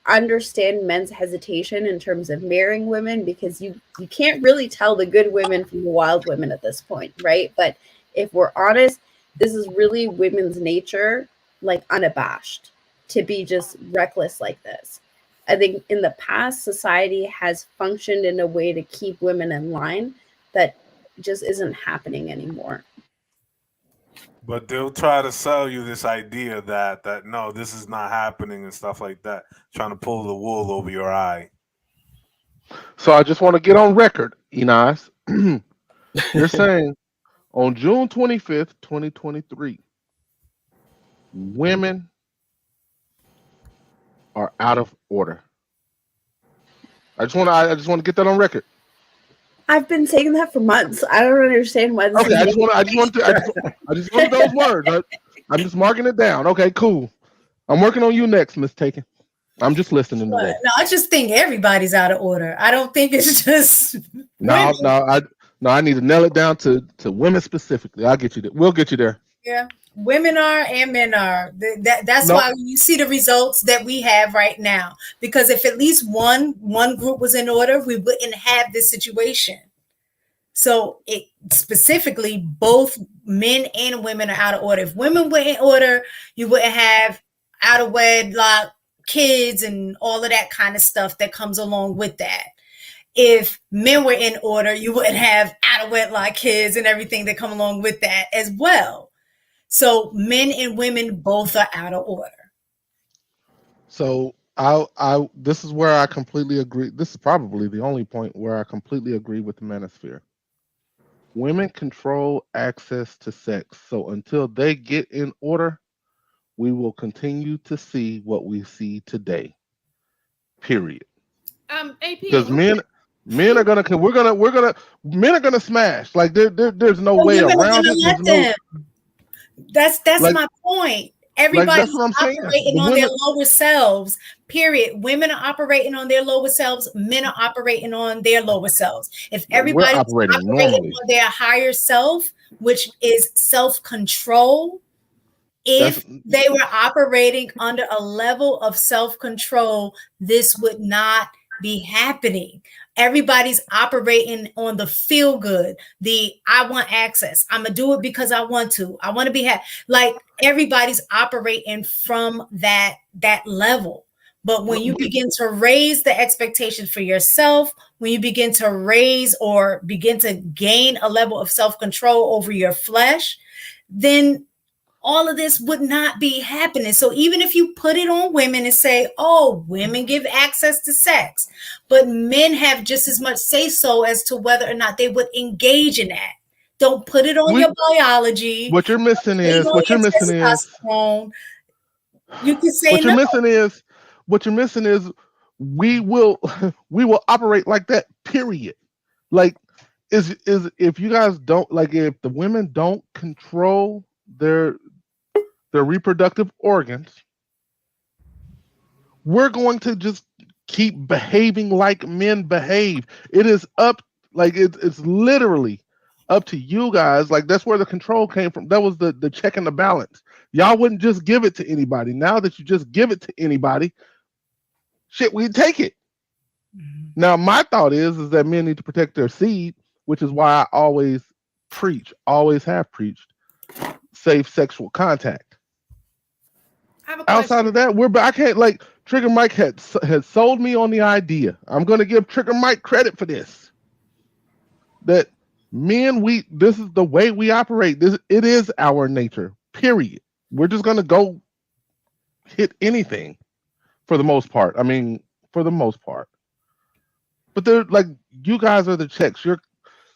understand men's hesitation in terms of marrying women, because you can't really tell the good women from the wild women at this point, right? But if we're honest, this is really women's nature, like unabashed, to be just reckless like this. I think in the past, society has functioned in a way to keep women in line that just isn't happening anymore. But they'll try to sell you this idea that no, this is not happening and stuff like that, trying to pull the wool over your eye. So I just want to get on record, Enos. You're saying on June 25th, 2023, women are out of order. I just want to get that on record. I've been saying that for months. I don't understand why this okay, I just want those words. I'm just marking it down. Okay, cool. I'm working on you next, Miss Taken. I'm just listening today. No, I just think everybody's out of order. I don't think it's just No, I need to nail it down to women specifically. I'll get you there. We'll get you there. Yeah, women are and men are. That's why you see the results that we have right now. Because if at least one group was in order, we wouldn't have this situation. So it specifically, both men and women are out of order. If women were in order, you wouldn't have out of wedlock kids and all of that kind of stuff that comes along with that. If men were in order, you wouldn't have out of wedlock kids and everything that come along with that as well. So men and women both are out of order. So This is where I completely agree. This is probably the only point where I completely agree with the manosphere. Women control access to sex. So until they get in order, we will continue to see what we see today. Period. AP, Because men are gonna men are gonna smash. Like there's no But way women are around gonna it. There's let no them. That's like my point. that's Everybody's what I'm saying. operating The on their women lower selves. Period. Women are operating on their lower selves. Men are operating on their lower selves. If we're everybody's operating operating normally. on their higher self, which is self-control, That's if they were operating under a level of self-control, this would not be happening. Everybody's operating on the feel good, the I want access. I'm gonna do it because I want to. I want to be like everybody's operating from that level. But when you begin to raise the expectations for yourself, when you begin to raise or begin to gain a level of self-control over your flesh, then all of this would not be happening. So even if you put it on women and say, oh, women give access to sex, but men have just as much say so as to whether or not they would engage in that. Don't put it on your biology. what you're missing is what you're missing is you can say what you're no. missing is what you're missing is we will we will operate like that, period. Like is if you guys don't like if the women don't control their reproductive organs, we're going to just keep behaving like men behave. It is up like it's literally up to you guys. Like that's where the control came from. That was the check and the balance. Y'all wouldn't just give it to anybody. Now that you just give it to anybody, shit, we take it. Now my thought is that men need to protect their seed, which is why I always preach, always have preached, safe sexual contact. Outside of that, I can't like Trigger Mike had sold me on the idea. I'm going to give Trigger Mike credit for this. That men, this is the way we operate. It is our nature. Period. We're just going to go hit anything for the most part. I mean, for the most part. But they're like you guys are the checks.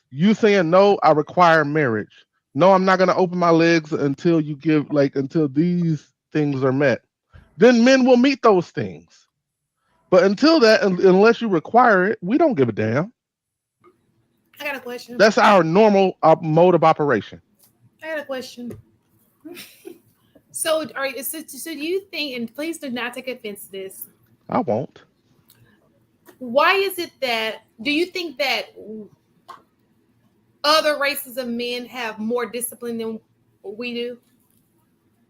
You saying no, I require marriage. No, I'm not going to open my legs until you give until these things are met. Then men will meet those things. But until that, unless you require it, we don't give a damn. I got a question. That's our normal mode of operation. I got a question. So, do you think, and please do not take offense to this. I won't. Why is it that, do you think that other races of men have more discipline than we do?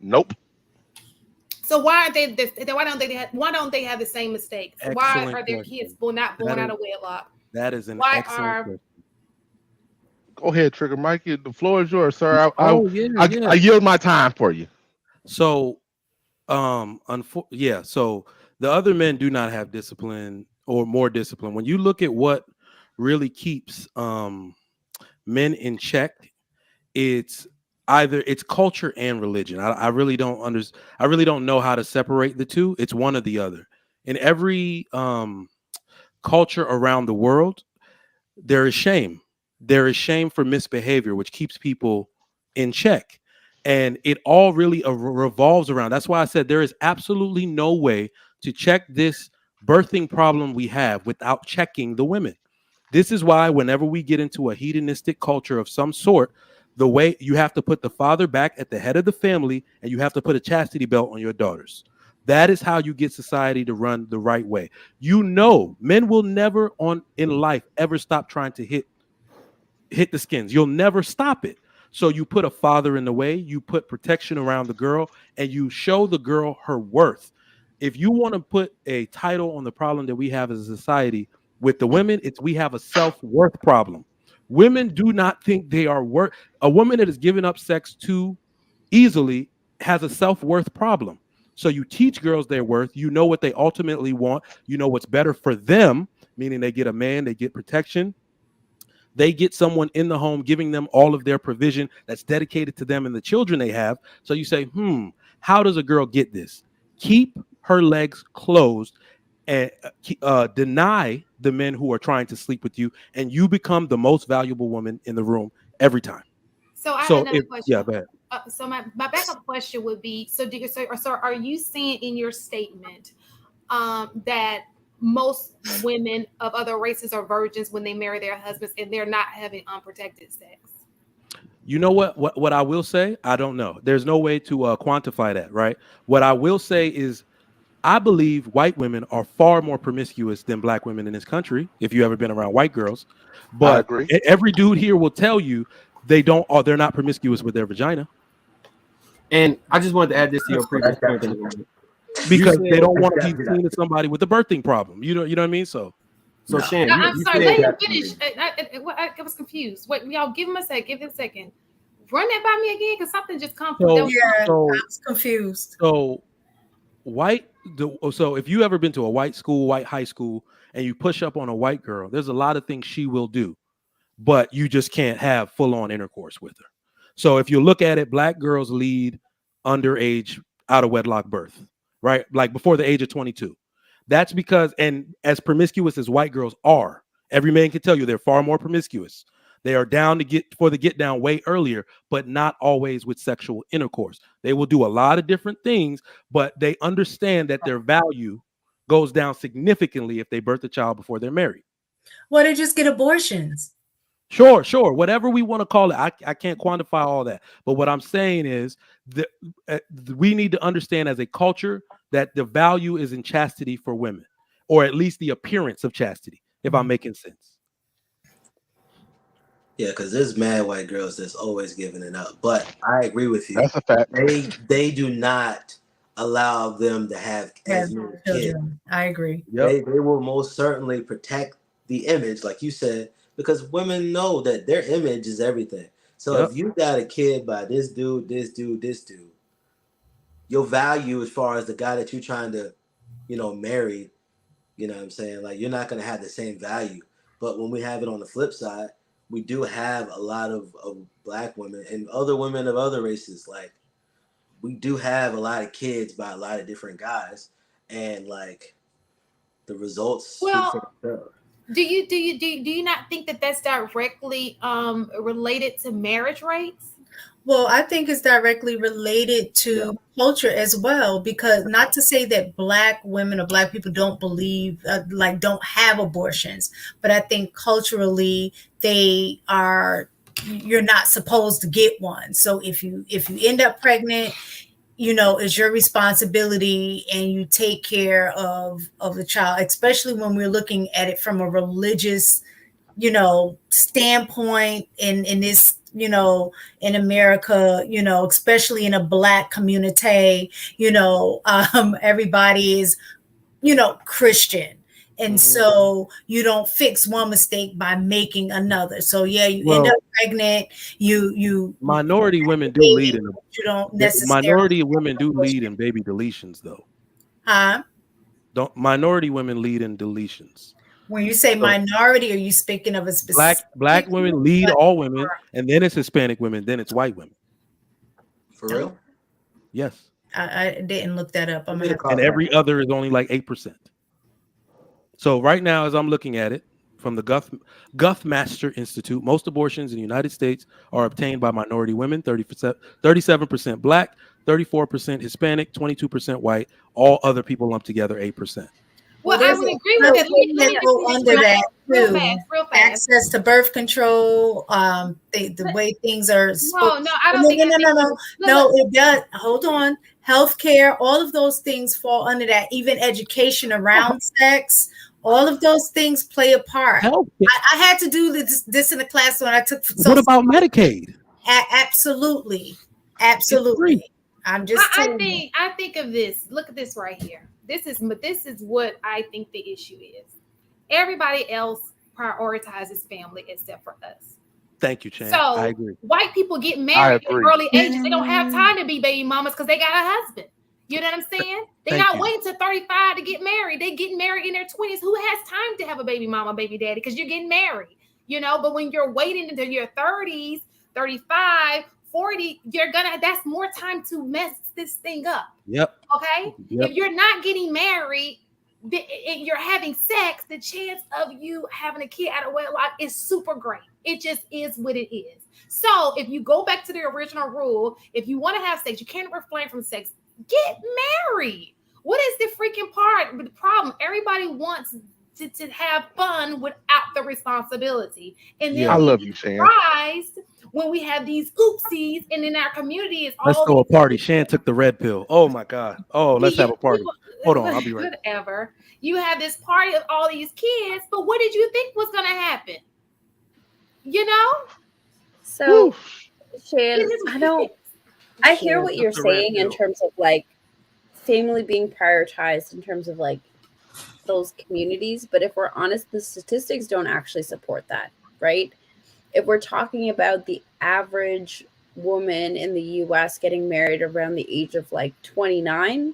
Nope. So why don't they have the same mistakes? Excellent why are their question. kids not born out of wedlock? That is an excellent question. Go ahead, Trigger Mike. The floor is yours, sir. I yeah. yield my time for you. So, so the other men do not have discipline or more discipline. When you look at what really keeps men in check, it's culture and religion. I really don't I really don't know how to separate the two. It's one or the other. In every culture around the world, there is shame. There is shame for misbehavior, which keeps people in check. And it all really revolves around. That's why I said there is absolutely no way to check this birthing problem we have without checking the women. This is why whenever we get into a hedonistic culture of some sort, the way you have to put the father back at the head of the family and you have to put a chastity belt on your daughters. That is how you get society to run the right way. Men will never in life ever stop trying to hit the skins. You'll never stop it. So you put a father in the way, you put protection around the girl, and you show the girl her worth. If you want to put a title on the problem that we have as a society with the women, we have a self-worth problem. Women do not think they are worth. A woman that is giving up sex too easily has a self-worth problem. So you teach girls their worth. You know what they ultimately want. You know what's better for them, meaning they get a man, they get protection. They get someone in the home giving them all of their provision that's dedicated to them and the children they have. So you say, how does a girl get this? Keep her legs closed and deny the men who are trying to sleep with you, and you become the most valuable woman in the room every time. So I have another question. Yeah, go ahead. So my backup question would be: so are you saying in your statement that most women of other races are virgins when they marry their husbands and they're not having unprotected sex? You know what I will say? I don't know. There's no way to quantify that, right? What I will say is I believe white women are far more promiscuous than black women in this country, if you ever been around white girls. But every dude here will tell you they're not promiscuous with their vagina. And I just wanted to add this to your previous point. Because they don't want to be seen as somebody with a birthing problem. You know what I mean? So Shan, I'm sorry, let him finish. I was confused. Wait, y'all give him a second. Run that by me again, because something just come from I was confused. So if you ever been to a white school, white high school, and you push up on a white girl, there's a lot of things she will do, but you just can't have full-on intercourse with her. So if you look at it, black girls lead underage out of wedlock birth, right? Like before the age of 22. That's because, and as promiscuous as white girls are, every man can tell you they're far more promiscuous. They are down to get down way earlier, but not always with sexual intercourse. They will do a lot of different things, but they understand that their value goes down significantly if they birth a child before they're married. Well, they just get abortions. Sure. Whatever we want to call it. I can't quantify all that. But what I'm saying is that we need to understand as a culture that the value is in chastity for women, or at least the appearance of chastity, if I'm making sense. Yeah, because there's mad white girls that's always giving it up. But I agree with you. That's a fact. They do not allow them to have as many kids. I agree. Yep. They will most certainly protect the image, like you said, because women know that their image is everything. So if you got a kid by this dude, your value as far as the guy that you're trying to, marry, you know what I'm saying? Like, you're not going to have the same value. But when we have it on the flip side, we do have a lot of black women and other women of other races. Like, we do have a lot of kids by a lot of different guys, and like the results. Well, do you not think that that's directly related to marriage rates? Well, I think it's directly related to culture as well, because not to say that black women or black people don't believe, don't have abortions, but I think culturally you're not supposed to get one. So if you end up pregnant, it's your responsibility, and you take care of the child, especially when we're looking at it from a religious, standpoint in this, in America, especially in a black community, everybody is, Christian. And so you don't fix one mistake by making another. So you end up pregnant. You minority women do lead in. You don't necessarily. Minority women do lead in baby deletions, though. Minority women lead in deletions. When you say minority, are you speaking of a specific? Black women lead all women, and then it's Hispanic women, then it's white women. For real? Yes. I didn't look that up. And every other is only like 8%. So right now, as I'm looking at it, from the Guthmaster Institute, most abortions in the United States are obtained by minority women, 37% black, 34% Hispanic, 22% white. All other people lumped together, 8%. Well, I would agree with that. Let me go under that real too. Fast. Access to birth control, the way things are. No, I don't think. No, it does. Hold on. Healthcare, all of those things fall under that. Even education around sex, all of those things play a part. I had to do this in a class when I took. What about Medicaid? Absolutely. I'm just. I think of this. Look at this right here. This is what I think the issue is. Everybody else prioritizes family except for us. Thank you, Chan. So I agree. White people get married at early ages. They don't have time to be baby mamas because they got a husband. You know what I'm saying? They're not waiting to 35 to get married. They getting married in their 20s. Who has time to have a baby mama, baby daddy? Because you're getting married, But when you're waiting until your 30s, 35, 40, that's more time to mess this thing up. Yep. Okay? Yep. If you're not getting married, you're having sex, the chance of you having a kid out of wedlock is super great. It just is what it is. So if you go back to the original rule, if you want to have sex, you can't refrain from sex, get married. What is the freaking the problem? Everybody wants to have fun without the responsibility. And then I we love get you, Shan. surprised when we have these oopsies, and in our community is Let's all throw a these party. Shan took the red pill. Oh my God. Oh, let's have a party. Hold on, I'll be right back. whatever. You have this party of all these kids, but what did you think was going to happen? You know? So, Shan, It is I hear Shan what took you're the red saying in pill. terms of like family being prioritized in terms of like those communities, but if we're honest, the statistics don't actually support that, right? If we're talking about the average woman in the US getting married around the age of like 29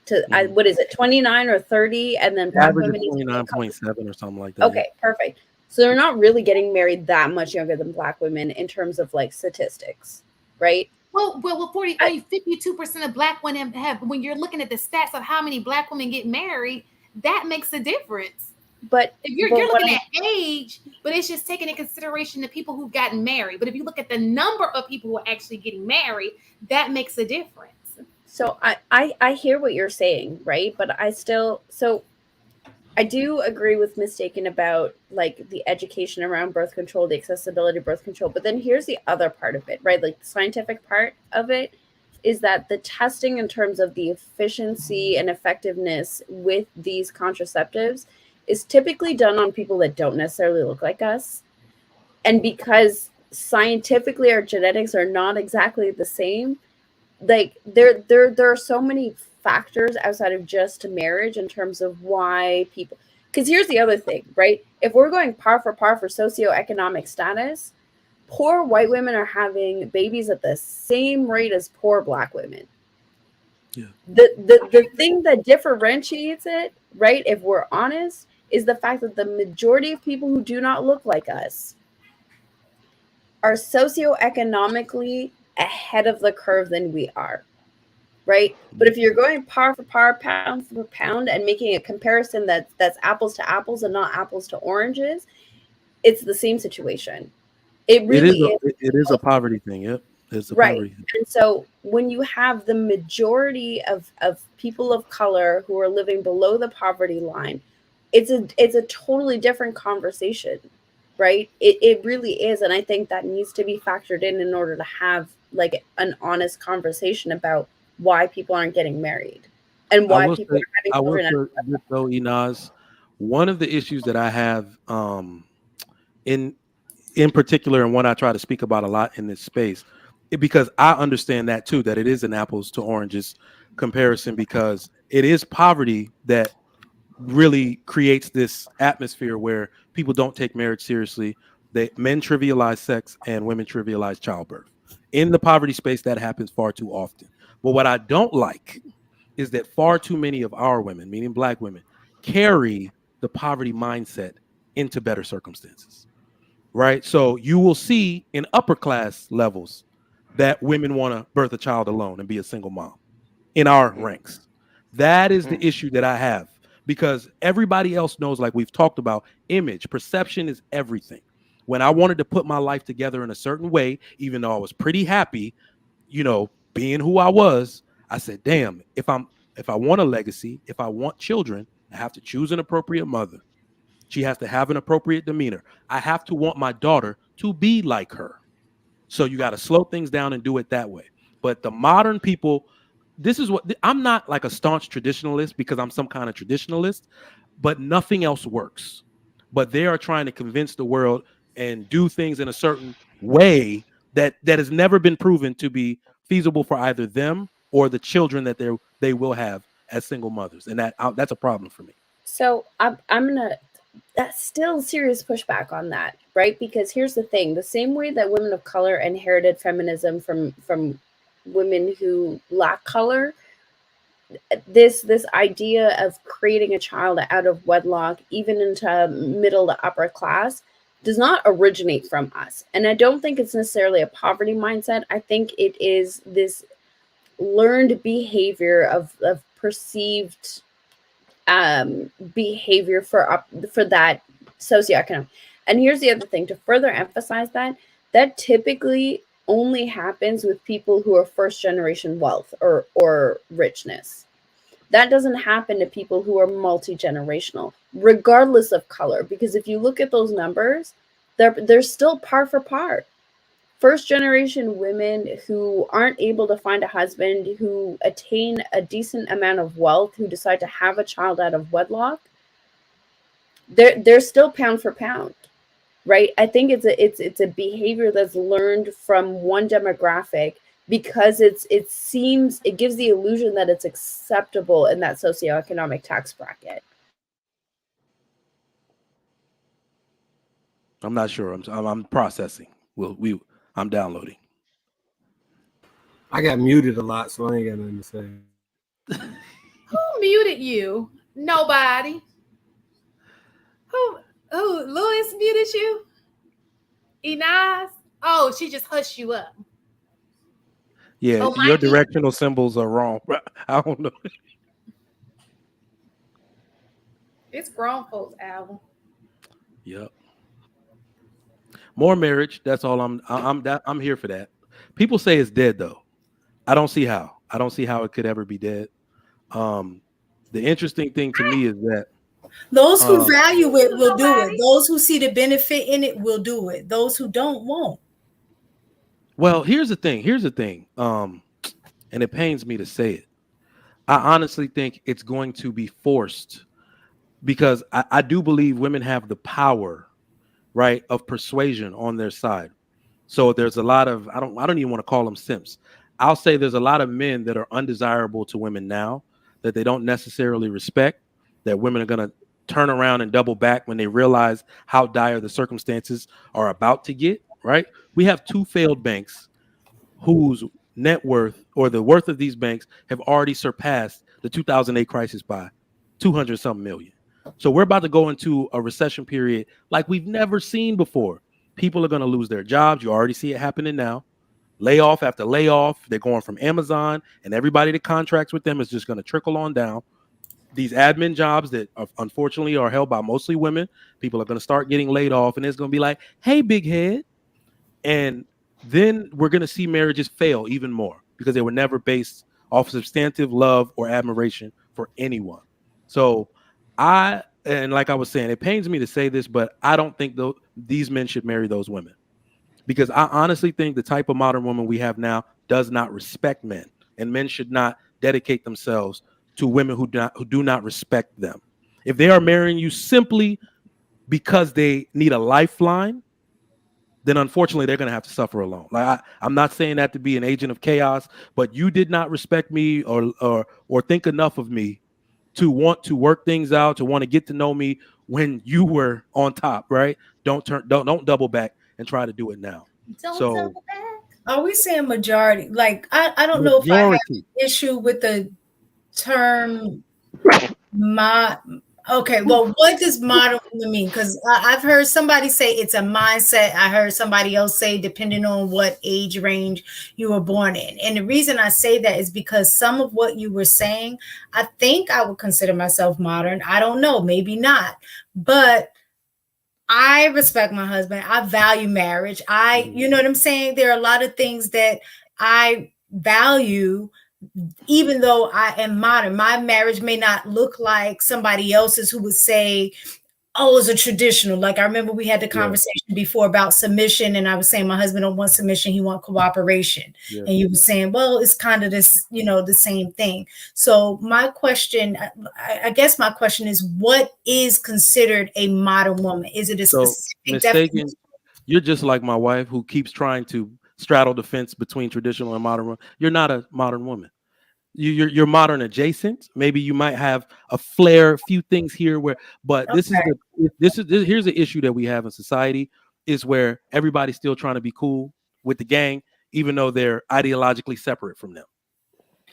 to what is it, 29 or 30, and then black Average women of 29.7 or something like that. okay, perfect. So they're not really getting married that much younger than black women in terms of like statistics, right? Well, 52% of black women have, when you're looking at the stats of how many black women get married, that makes a difference. But if you're looking at age, but it's just taking into consideration the people who've gotten married. But if you look at the number of people who are actually getting married, that makes a difference. So I hear what you're saying, right? But I do agree with mistaken about like the education around birth control, the accessibility of birth control. But then here's the other part of it, right? Like the scientific part of it is that the testing in terms of the efficiency and effectiveness with these contraceptives is typically done on people that don't necessarily look like us. And because scientifically our genetics are not exactly the same, like there are so many factors outside of just marriage in terms of why people, because here's the other thing, right? If we're going par for socioeconomic status, poor white women are having babies at the same rate as poor black women. Yeah. The thing that differentiates it, right, if we're honest, is the fact that the majority of people who do not look like us are socioeconomically ahead of the curve than we are, right? But if you're going par for par, pound for pound, and making a comparison that's apples to apples and not apples to oranges, it's the same situation. It really is. It is a poverty thing. Yep. It's a poverty thing. And so when you have the majority of people of color who are living below the poverty line, it's a totally different conversation, right? It really is. And I think that needs to be factored in order to have like an honest conversation about why people aren't getting married and why people are having children. Though, Inaz, one of the issues that I have in particular, and one I try to speak about a lot in this space, because I understand that too, that it is an apples to oranges comparison, because it is poverty that really creates this atmosphere where people don't take marriage seriously. Men trivialize sex and women trivialize childbirth. In the poverty space, that happens far too often. But what I don't like is that far too many of our women, meaning black women, carry the poverty mindset into better circumstances. Right? So you will see in upper class levels that women want to birth a child alone and be a single mom in our ranks. That is the issue that I have, because everybody else knows, like we've talked about, image, perception is everything. When I wanted to put my life together in a certain way, even though I was pretty happy, being who I was, I said, damn, if I want a legacy, if I want children, I have to choose an appropriate mother. She has to have an appropriate demeanor. I have to want my daughter to be like her. So you got to slow things down and do it that way. But the modern people, this is what I'm not like a staunch traditionalist because I'm some kind of traditionalist, but nothing else works. But they are trying to convince the world and do things in a certain way that has never been proven to be feasible for either them or the children that they will have as single mothers, and that's a problem for me. So I'm gonna. That's still serious pushback on that, right? Because here's the thing: the same way that women of color inherited feminism from women who lack color, this idea of creating a child out of wedlock, even into middle to upper class, does not originate from us. And I don't think it's necessarily a poverty mindset. I think it is this learned behavior of perceived behavior for that socioeconomic. And here's the other thing to further emphasize that typically only happens with people who are first generation wealth or richness. That doesn't happen to people who are multi-generational, regardless of color. Because if you look at those numbers, they're still par for par. First generation women who aren't able to find a husband, who attain a decent amount of wealth, who decide to have a child out of wedlock, they're still pound for pound, right? I think it's a behavior that's learned from one demographic because it gives the illusion that it's acceptable in that socioeconomic tax bracket. I'm not sure. I'm processing. I'm downloading. I got muted a lot, so I ain't got nothing to say. Who muted you? Nobody. Who? Louis muted you? Enas? Oh, she just hushed you up. Yeah, your directional symbols are wrong. I don't know. It's grown folks' album. Yep. More marriage. That's all. I'm here for that. People say it's dead though. I don't see how. I don't see how it could ever be dead. The interesting thing to me is that those who value it will do it. Those who see the benefit in it will do it. Those who don't won't. Well, here's the thing. And it pains me to say it. I honestly think it's going to be forced because I do believe women have the power, right, of persuasion on their side. So there's a lot of, I don't even want to call them simps. I'll say there's a lot of men that are undesirable to women now that they don't necessarily respect, that women are going to turn around and double back when they realize how dire the circumstances are about to get, right? We have 2 failed banks whose net worth or the worth of these banks have already surpassed the 2008 crisis by 200-something million. So we're about to go into a recession period like we've never seen before. People are going to lose their jobs. You already see it happening now. Layoff after layoff. They're going from Amazon, and everybody that contracts with them is just going to trickle on down. These admin jobs that unfortunately are held by mostly women, people are going to start getting laid off, and it's going to be like, hey, big head. And then we're going to see marriages fail even more because they were never based off substantive love or admiration for anyone. So and like I was saying, it pains me to say this, but I don't think these men should marry those women because I honestly think the type of modern woman we have now does not respect men, and men should not dedicate themselves to women who do not respect them. If they are marrying you simply because they need a lifeline, then unfortunately they're going to have to suffer alone. Like I'm not saying that to be an agent of chaos, but you did not respect me or think enough of me to want to work things out, to want to get to know me when you were on top, right? Don't double back and try to do it now. Don't double back. Are we saying majority? Like I don't know if I have an issue with the term okay, well, what does modern woman mean? Because I've heard somebody say it's a mindset. I heard somebody else say depending on what age range you were born in. And the reason I say that is because some of what you were saying, I think I would consider myself modern. I don't know, maybe not. But I respect my husband. I value marriage. You know what I'm saying? There are a lot of things that I value. Even though I am modern, my marriage may not look like somebody else's who would say, oh, it's a traditional. Like I remember we had the conversation before about submission, and I was saying my husband don't want submission, he want cooperation. Yeah. And you were saying, well, it's kind of this, the same thing. So my question, I guess my question is, what is considered a modern woman? Is it a specific definition? You're just like my wife who keeps trying to straddle the fence between traditional and modern. You're not a modern woman. You're modern adjacent. Maybe you might have a flair, a few things here but here's the issue that we have in society is where everybody's still trying to be cool with the gang, even though they're ideologically separate from them.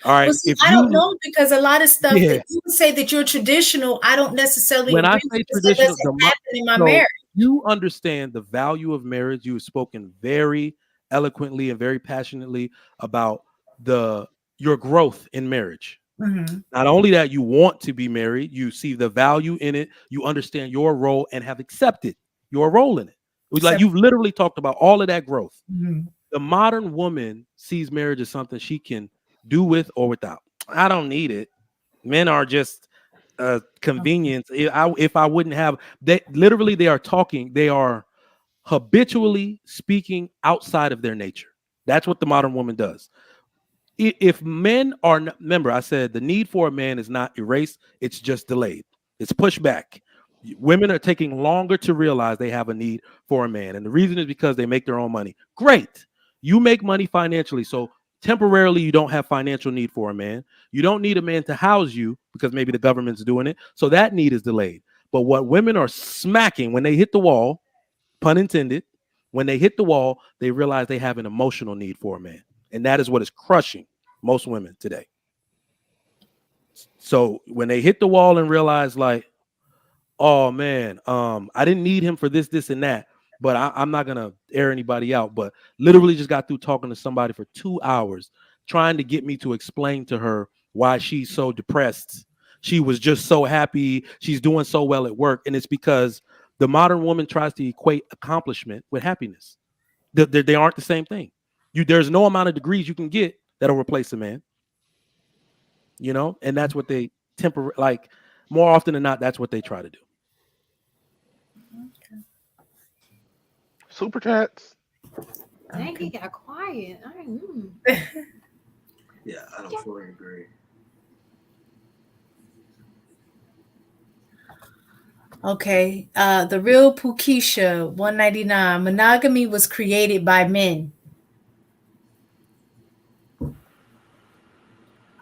All right. Well, I don't know, because a lot of stuff that you say that you're traditional, I don't necessarily when agree I say with traditional, happen in my marriage. you understand the value of marriage. You have spoken very eloquently and very passionately about your growth in marriage. Mm-hmm. Not only that, you want to be married, you see the value in it, you understand your role and have accepted your role in it. It was like you've literally talked about all of that growth. Mm-hmm. The modern woman sees marriage as something she can do with or without. I don't need it. Men are just convenience. If I wouldn't have, they literally they are habitually speaking outside of their nature. That's what the modern woman does. If men are not, remember, I said the need for a man is not erased, it's just delayed, it's pushed back. Women are taking longer to realize they have a need for a man, and the reason is because they make their own money. Great, you make money financially, so temporarily you don't have financial need for a man. You don't need a man to house you because maybe the government's doing it, so that need is delayed. But what women are smacking when they hit the wall, pun intended, when they hit the wall, they realize they have an emotional need for a man. And that is what is crushing most women today. So when they hit the wall and realize, like, oh man, I didn't need him for this, and that, but I'm not gonna air anybody out. But literally just got through talking to somebody for 2 hours, trying to get me to explain to her why she's so depressed. She was just so happy. She's doing so well at work. And it's because the modern woman tries to equate accomplishment with happiness. They aren't the same thing. There's no amount of degrees you can get that'll replace a man. And that's what they like more often than not, that's what they try to do. Okay. Super chats. Dang, he got quiet. Yeah, I don't fully agree. Okay. The real Pukisha 199. Monogamy was created by men.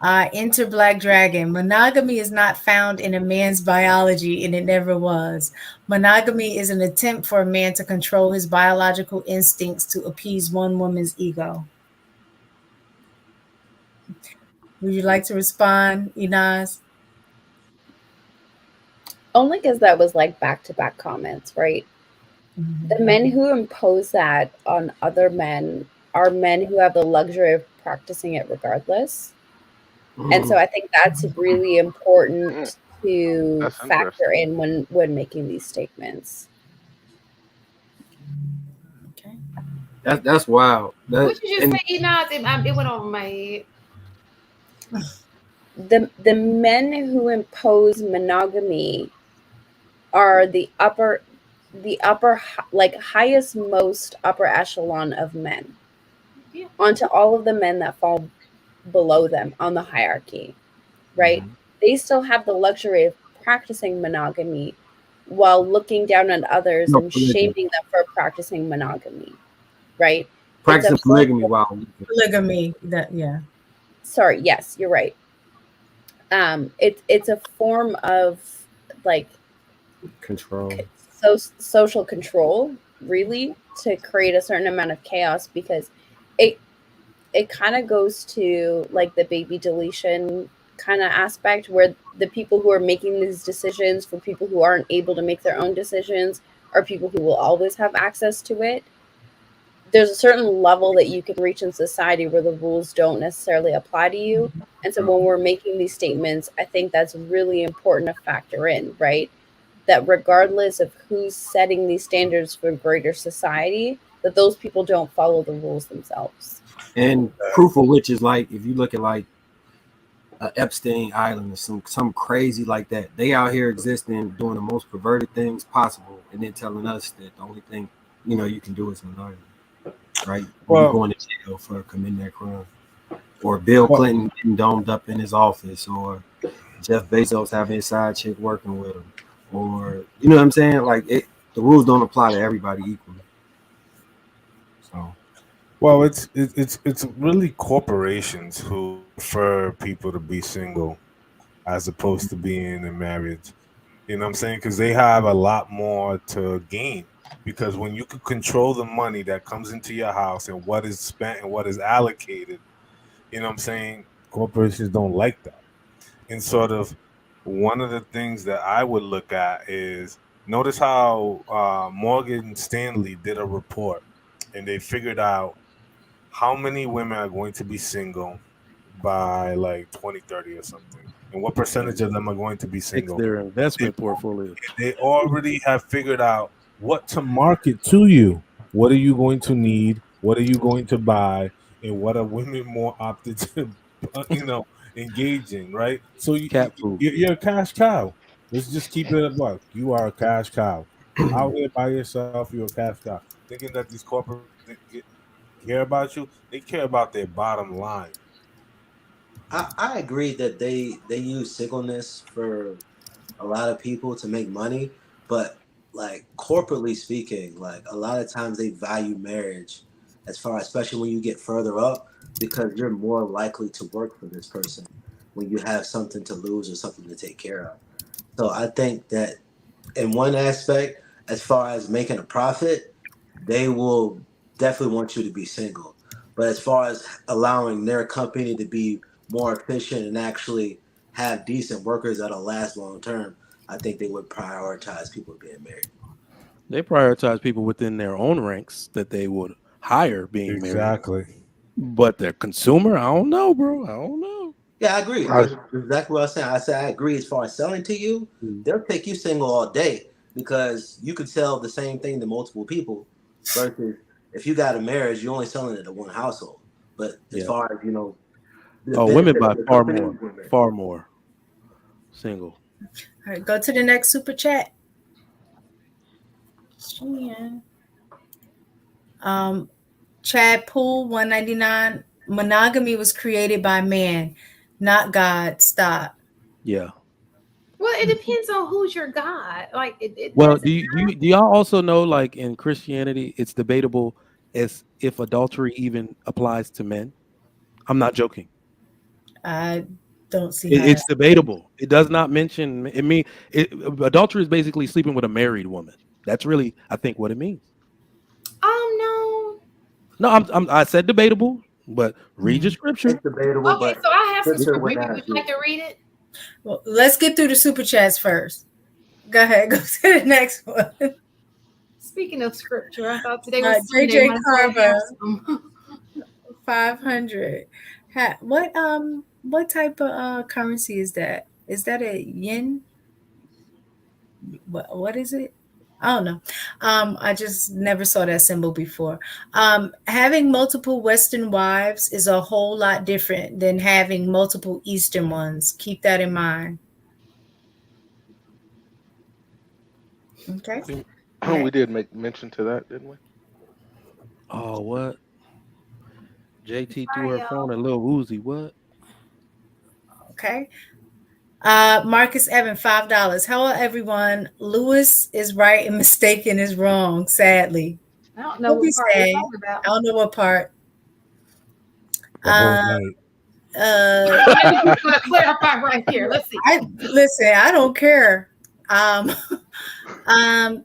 Enter Black Dragon. Monogamy is not found in a man's biology, and it never was. Monogamy is an attempt for a man to control his biological instincts to appease one woman's ego. Would you like to respond, Inaz? Only because that was like back-to-back comments, right? Mm-hmm. The men who impose that on other men are men who have the luxury of practicing it regardless. And so I think that's really important to factor in when making these statements. Okay. That's wild. What you just say, Inaz? It went over my head. The men who impose monogamy are the upper like highest most upper echelon of men, onto all of the men that fall below them on the hierarchy, right? Mm-hmm. They still have the luxury of practicing monogamy while looking down on others and shaming them for practicing monogamy, right? Practicing polygamy polygamy. That Sorry, yes, you're right. It's a form of like control, social control, really, to create a certain amount of chaos, because it kind of goes to like the baby deletion kind of aspect, where the people who are making these decisions for people who aren't able to make their own decisions are people who will always have access to it. There's a certain level that you can reach in society where the rules don't necessarily apply to you. And so when we're making these statements, I think that's really important to factor in, right? That regardless of who's setting these standards for greater society, that those people don't follow the rules themselves. And proof of which is, like, if you look at like Epstein Island or some crazy like that, they out here existing, doing the most perverted things possible, and then telling us that the only thing you can do is monogamy, right? Well, you're going to jail for committing that crime. Or Bill Clinton getting domed up in his office, or Jeff Bezos having his side chick working with him, or you know what I'm saying? Like, the rules don't apply to everybody equally. So, well, it's really corporations who prefer people to be single as opposed to being in marriage. You know what I'm saying? Because they have a lot more to gain. Because when you can control the money that comes into your house and what is spent and what is allocated, you know what I'm saying? Corporations don't like that. And sort of one of the things that I would look at is Notice how Morgan Stanley did a report, and they figured out how many women are going to be single by like 2030 or something, and what percentage of them are going to be Fix single. their investment portfolio. They already have figured out what to market to you. What are you going to need? What are you going to buy? And what are women more opted to, engage in? Right. So Cat food. you're a cash cow. Let's just keep it a buck. You are a cash cow. Out here by yourself, you're a cash cow. Thinking that these corporate care about you, they care about their bottom line. I agree that they use singleness for a lot of people to make money, but like corporately speaking, like a lot of times they value marriage as far, especially when you get further up, because you're more likely to work for this person when you have something to lose or something to take care of. So I think that in one aspect, as far as making a profit, they will definitely want you to be single. But as far as allowing their company to be more efficient and actually have decent workers that'll last long term, I think they would prioritize people being married. They prioritize people within their own ranks that they would hire being married. Exactly. But the consumer, I don't know, bro. I don't know. Yeah, I agree. That's exactly what I was saying. I said I agree as far as selling to you. They'll take you single all day because you could sell the same thing to multiple people versus if you got a marriage, you're only selling it to one household. But as far as, women buy far more single. All right, go to the next super chat. Chad Poole 199. Monogamy was created by man, not God. Stop. Yeah. Well, it depends on who's your God. Like, Well, do y'all also know, like in Christianity, it's debatable as if adultery even applies to men? I'm not joking. I don't see how It's debatable. It does not mention. Adultery is basically sleeping with a married woman. That's really, I think, what it means. No. No, I said debatable, but read your scripture. It's debatable. Okay, so I have some scripture. would Would you like to read it? Well, let's get through the super chats first. Go ahead. Go to the next one. Speaking of scripture, I thought today was JJ Sunday. Carver 500. What type of currency is that? Is that a yen? What is it? I don't know. I just never saw that symbol before. Having multiple Western wives is a whole lot different than having multiple Eastern ones. Keep that in mind. Okay. We did make mention to that, didn't we? Oh, what? JT threw her phone at Lil Uzi. What? Okay. Marcus Evan, $5. Hello, everyone. Lewis is right and mistaken is wrong, sadly. I don't know what part you're talking about. I don't know what part. The whole night. I'm going to clarify right here. Let's see. I don't care.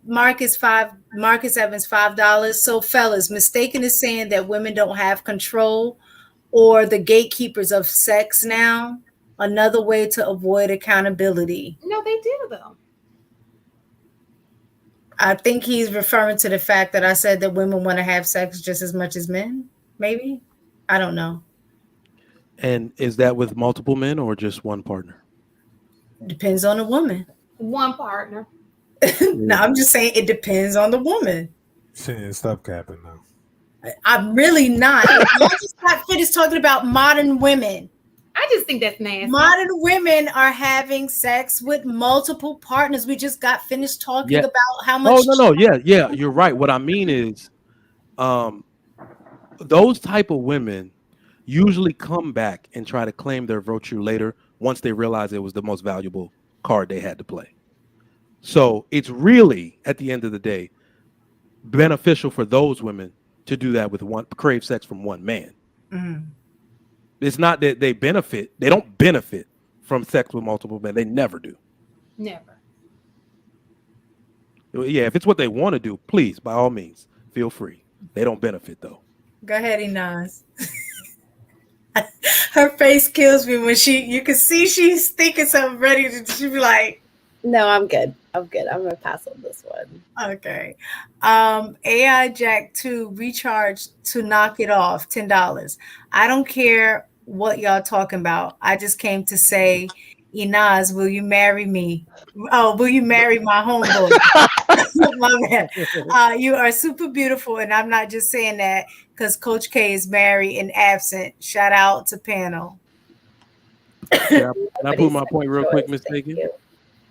Marcus Evans, $5. So, fellas, mistaken is saying that women don't have control or the gatekeepers of sex now. Another way to avoid accountability. No, they do though. I think he's referring to the fact that I said that women want to have sex just as much as men. Maybe. I don't know. And is that with multiple men or just one partner? Depends on the woman. One partner. No, I'm just saying it depends on the woman. Stop capping now. I'm really not. I just got finished talking about modern women. I just think that's nasty. Modern women are having sex with multiple partners. We just got finished talking about how much. Oh, no. Yeah. You're right. What I mean is, those type of women usually come back and try to claim their virtue later once they realize it was the most valuable card they had to play. So it's really, at the end of the day, beneficial for those women to do that with crave sex from one man. Mm-hmm. It's not that they don't benefit from sex with multiple men. They never do. Never. Yeah, if it's what they want to do, please, by all means, feel free. They don't benefit, though. Go ahead, Inaz. Her face kills me when you can see she's thinking something ready to, she be like, No, I'm good. I'm good. I'm gonna pass on this one. Okay. AI Jack 2 recharge to knock it off, $10. I don't care what y'all talking about. I just came to say, Inaz, will you marry me? Oh, will you marry my homeboy? My man. You are super beautiful, and I'm not just saying that because Coach K is married and absent. Shout out to panel. Can I prove my point real quick, Mistaken?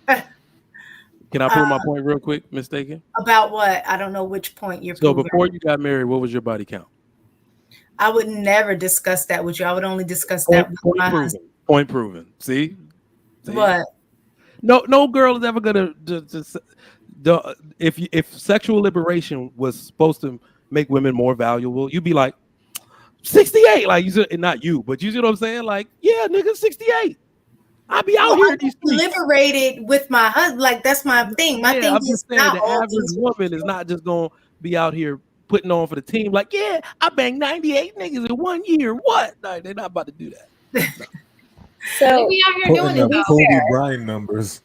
Can I prove my point real quick, Mistaken? About what? I don't know which point you're So proving. before you got married, what was your body count? I would never discuss that with you. I would only discuss that with my husband. Point proven. See? What? No girl is ever gonna if sexual liberation was supposed to make women more valuable, you'd be like 68. Like you said, not you, but you see what I'm saying? Like, yeah, nigga, 68. I'll be out here in these streets. Liberated with my husband. Like that's my thing. My thing I'm is just saying not the all average things. woman is not just gonna be out here putting on for the team. Like, yeah, I banged 98 niggas in 1 year. What? No, they're not about to do that. No. So we out here doing Putting it up Kobe Bryant numbers.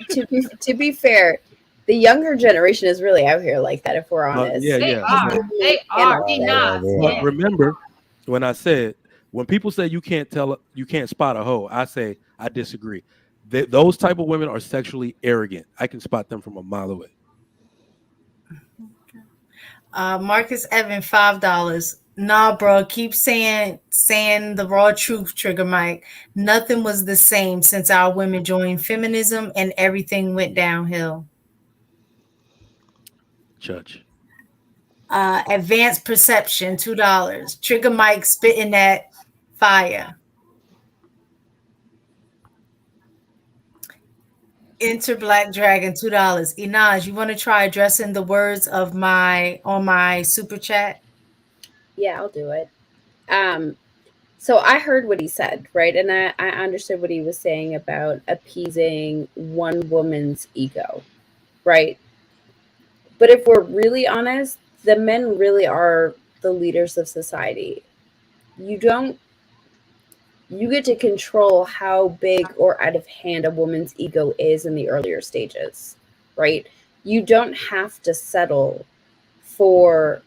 to be fair, the younger generation is really out here like that. If we're honest, Yeah. They are. Enough. But remember, when I said when people say you can't spot a hoe, I say I disagree. Those type of women are sexually arrogant. I can spot them from a mile away. Marcus Evan, $5. Nah, bro, keep saying the raw truth, Trigger Mike. Nothing was the same since our women joined feminism and everything went downhill. Judge. Advanced Perception, $2. Trigger Mike spitting that fire. Enter Black Dragon, $2. Inaj, you want to try addressing the words of my super chat? Yeah, I'll do it. So I heard what he said, right? And I understood what he was saying about appeasing one woman's ego, right? But if we're really honest, the men really are the leaders of society. You get to control how big or out of hand a woman's ego is in the earlier stages, right? You don't have to settle for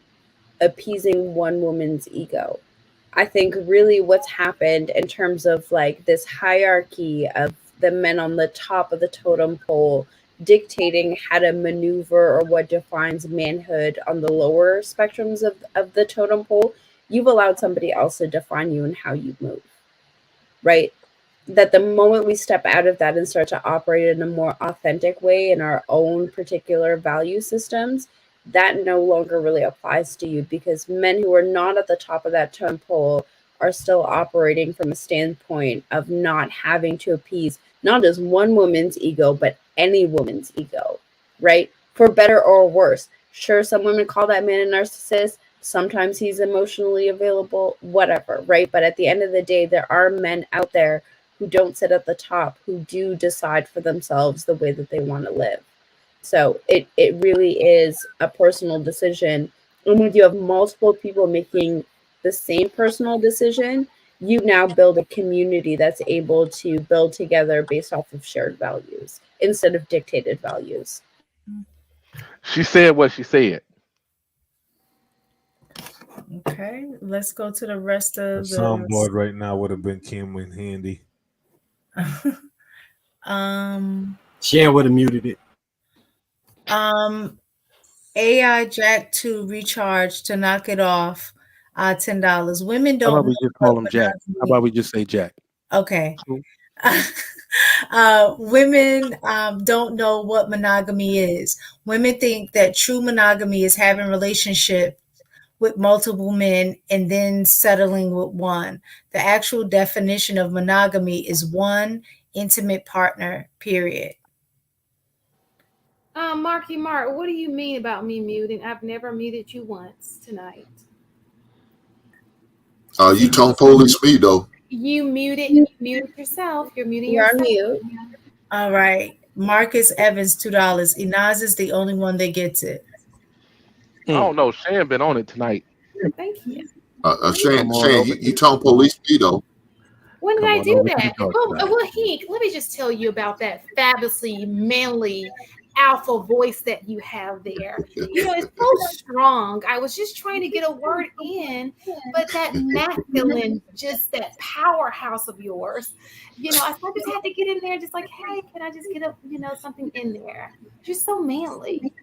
appeasing one woman's ego. I think really what's happened in terms of like this hierarchy of the men on the top of the totem pole dictating how to maneuver or what defines manhood on the lower spectrums of the totem pole, you've allowed somebody else to define you and how you move, right? That the moment we step out of that and start to operate in a more authentic way in our own particular value systems, that no longer really applies to you because men who are not at the top of that totem pole are still operating from a standpoint of not having to appease not just one woman's ego, but any woman's ego, right? For better or worse. Sure, some women call that man a narcissist. Sometimes he's emotionally available, whatever, right? But at the end of the day, there are men out there who don't sit at the top, who do decide for themselves the way that they want to live. So it really is a personal decision. And when you have multiple people making the same personal decision, you now build a community that's able to build together based off of shared values instead of dictated values. She said what she said. Okay, let's go to the rest of The soundboard right now would have been Kim and Handy. Shan would have muted it. AI Jack 2 recharge to knock it off, $10. Women How don't about we just call him Jack? How about we just say Jack? Okay. Women don't know what monogamy is. Women think that true monogamy is having relationship with multiple men and then settling with one. The actual definition of monogamy is one intimate partner, period. Marky Mark, what do you mean about me muting? I've never muted you once tonight. You tone police me though. You muted yourself. You're muting You're yourself. on mute. All right. Marcus Evans, $2. Inaz is the only one that gets it. I don't know. Shan been on it tonight. Thank you. Shane, you tone police me though. When did Come I on do over to the that? dark Well, side. Hank, let me just tell you about that fabulously manly alpha voice that you have there. You know, it's so strong. I was just trying to get a word in, but that masculine, just that powerhouse of yours, you know, I just had to get in there, just like, hey, can I just get up, you know, something in there? Just so manly.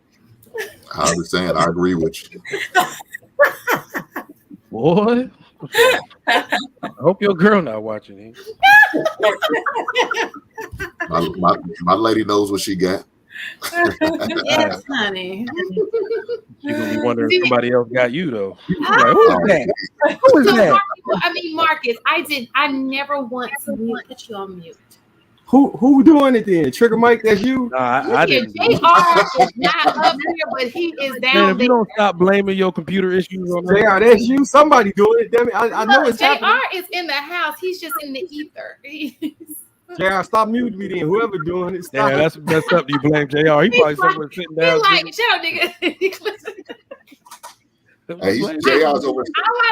I understand. I agree with you. Boy, I hope your girl not watching it. My lady knows what she got. Yes, honey. She's gonna be wondering if See, somebody else got you though. Like, who is that? Who is so that? Marcus, I never once put you on mute. Who doing it then? Trigger Mike, that's you? Nah, Look I here, didn't do it. JR is not up here, but he is Man, down if there. you don't stop blaming your computer issues on us, JR, that's you. Somebody doing it. Damn it. I know it's JR happening. is in the house. He's just in the ether. JR, stop muting me then. Whoever doing it, stop. yeah, that's messed up. You blame JR. He probably somewhere sitting down. He's like, shut up, nigga. Hey, JR's over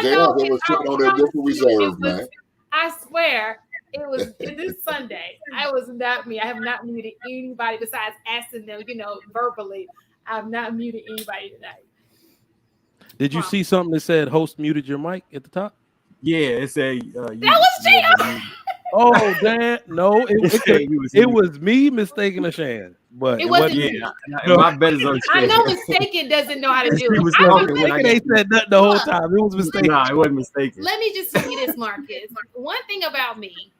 sitting on there just for reserve, man. I swear, it is Sunday. I was not me. I have not muted anybody besides asking them, you know, verbally. I have not muted anybody tonight. Did you see something that said host muted your mic at the top? Yeah, it said that was JR. Oh, damn. No, it was me mistaking a Shan. But it wasn't me. My bet is on I know mistaken doesn't know how to do it. Mistaken ain't said nothing the whole time. It was mistaken. Nah, it wasn't mistaken. Let me just tell you this, Marcus. One thing about me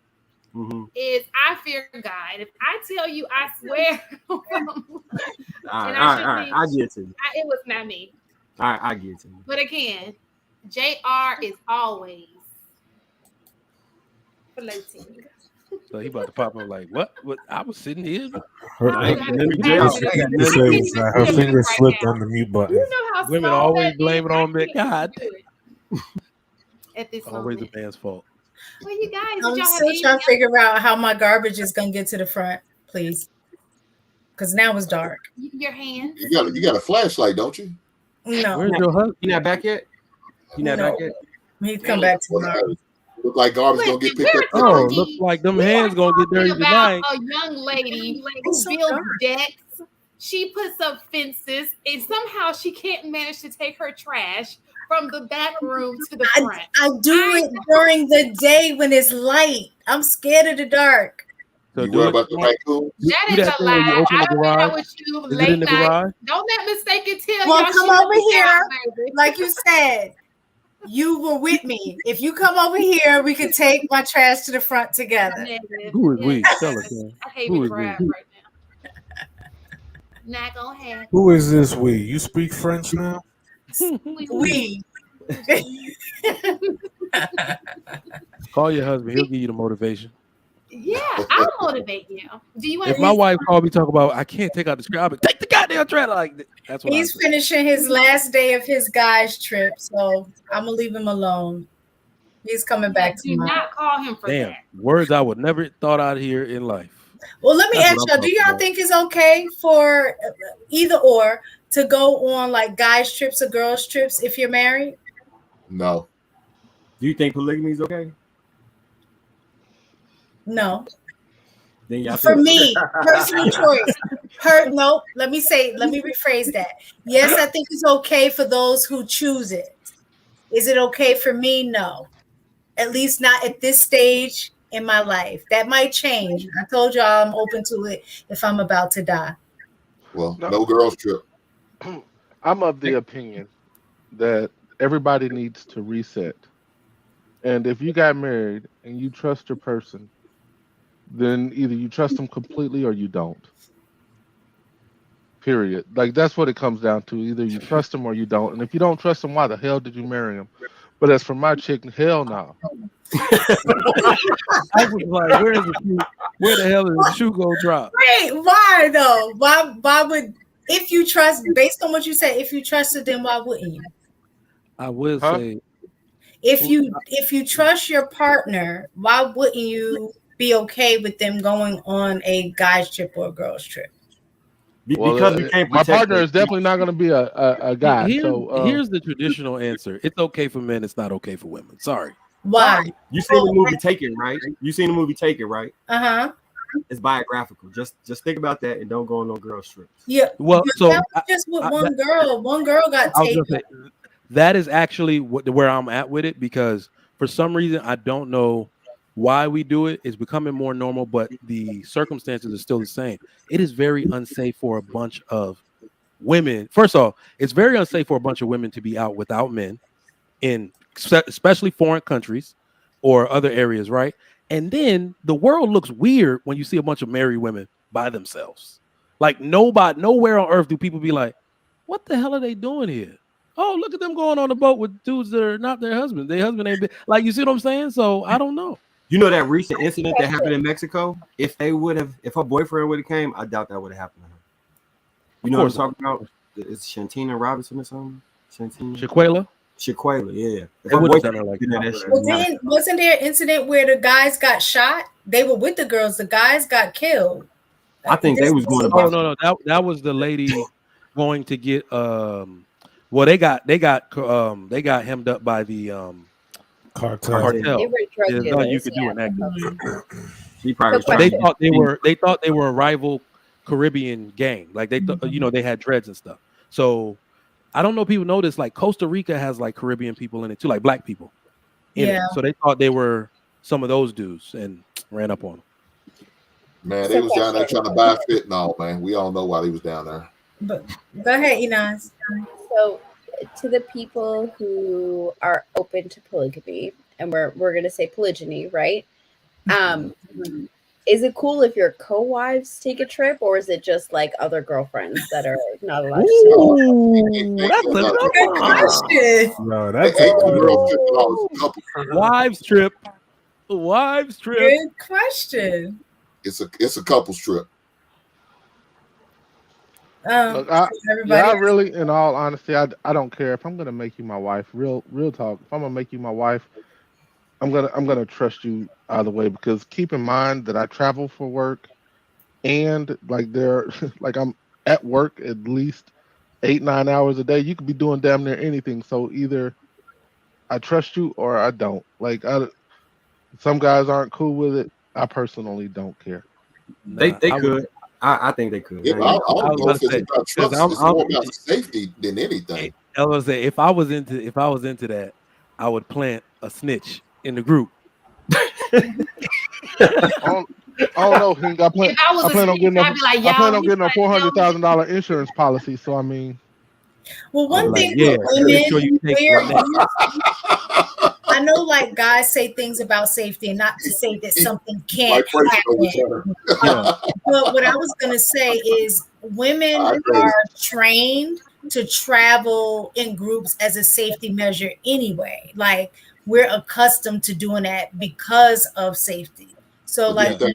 is I fear God. If I tell you, I swear. I get to you. It was not me. I get to you. But again, JR is always floating. So he about to pop up like, what? I was sitting here. Her finger slipped on the mute button. You know how women always blame it on men. God damn. At this always moment. a man's fault. Well, you guys, I'm still trying to figure out how my garbage is gonna get to the front, please. Because now it's dark. Your hands. You got a flashlight, don't you? No. Where's your husband? You not back yet? You not back yet? He's come back tomorrow. Look like garbage gonna get picked up. Oh, looks like them hands gonna get dirty tonight. A young lady who builds decks. She puts up fences, and somehow she can't manage to take her trash from the back room to the front. I do it during the day when it's light. I'm scared of the dark. So you worry about the raccoon? That is a lie. I don't hang out with you late night. Garage? Don't let mistaken tell well, y'all come shit over here. out, Like you said, you were with me. If you come over here, we could take my trash to the front together. Who is we? Tell us, man. I can't Who even is grab we? right now. Not gonna happen. Who is this we? You speak French now? We. Call your husband. He'll give you the motivation. Yeah, I'll motivate you. Do you want? If my wife called me talk about I can't take out the scrap, take the goddamn trailer. Like that's what he's finishing his last day of his guys trip, so I'm gonna leave him alone. He's coming back tomorrow. Do not call him for that. Words I would never thought I'd hear in life. Well, let me ask y'all: do y'all think it's okay for either or to go on like guys trips or girls trips if you're married? No. Do you think polygamy is okay? No. Then for me, personal choice. No, let me rephrase that. Yes, I think it's okay for those who choose it. Is it okay for me? No. At least not at this stage in my life. That might change. I told y'all I'm open to it if I'm about to die. Well, no girls trip. I'm of the opinion that everybody needs to reset. And if you got married and you trust your person, then either you trust them completely or you don't. Period. Like that's what it comes down to. Either you trust them or you don't. And if you don't trust them, why the hell did you marry them? But as for my chick, hell no. I was like, where the hell is the shoe gonna drop? Wait, why though? Why would, if you trust, based on what you say, if you trusted them, why wouldn't you? I would say if you trust your partner, why wouldn't you be okay with them going on a guy's trip or a girl's trip? Because my partner is definitely not going to be a guy. Here's the traditional answer: it's okay for men. It's not okay for women. Sorry. Why? You seen the movie Taken, right? You seen the movie Taken, right? Uh-huh. It's biographical. Just think about that and don't go on no girl trips. Yeah. Well, But so that was just with one girl. One girl got I was taken. gonna say that is actually where I'm at with it, because for some reason I don't know why we do it. It's becoming more normal, but the circumstances are still the same. It is very unsafe for a bunch of women. First off, it's very unsafe for a bunch of women to be out without men in especially foreign countries or other areas, right? And then the world looks weird when you see a bunch of married women by themselves. Like nowhere on earth do people be like, what the hell are they doing here? Oh, look at them going on a boat with dudes that are not their husband. Their husband ain't been, like, you see what I'm saying? So I don't know. You know that recent incident that happened in Mexico? If her boyfriend would have came, I doubt that would have happened to her. You know what I'm talking about? It's Shantina Robinson or something? Shaquela, yeah. They would have done her like that. Well, then, wasn't there an incident where the guys got shot? They were with the girls. The guys got killed. I think they was going to. Oh no, that was the lady going to get well, they got hemmed up by the cartel. They were drug There's nothing you dealers, could do in that yeah. She probably was But trying they thought they were a rival Caribbean gang. Like they they had dreads and stuff. So I don't know if people know this, like Costa Rica has like Caribbean people in it too, like black people in it. So they thought they were some of those dudes and ran up on them. Man, they was down there trying to buy fentanyl, man. We all know why he was down there. But go ahead, Inaz. So to the people who are open to polygamy, and we're gonna say polygyny, right? Is it cool if your co-wives take a trip, or is it just like other girlfriends that are not allowed to take? That's a good question. No, that's wives trip. Wives trip. Good question. It's a couples trip. Look, I really, in all honesty, I don't care if I'm gonna make you my wife. Real talk. If I'm gonna make you my wife, I'm gonna trust you either way, because keep in mind that I travel for work, and like I'm at work at least 8-9 hours a day. You could be doing damn near anything. So either I trust you or I don't. Like some guys aren't cool with it. I personally don't care. They could. I think they could. Yeah, I don't know if it's about trust. It's more about safety than anything. I was say if I was into that, I would plant a snitch in the group. Oh no, I plan on getting a $400,000 insurance policy. So I mean, well, one thing with women, I know, like guys say things about safety, and not to say that something can't happen. But what I was going to say is, women are trained to travel in groups as a safety measure anyway. Like we're accustomed to doing that because of safety. So, like, I'm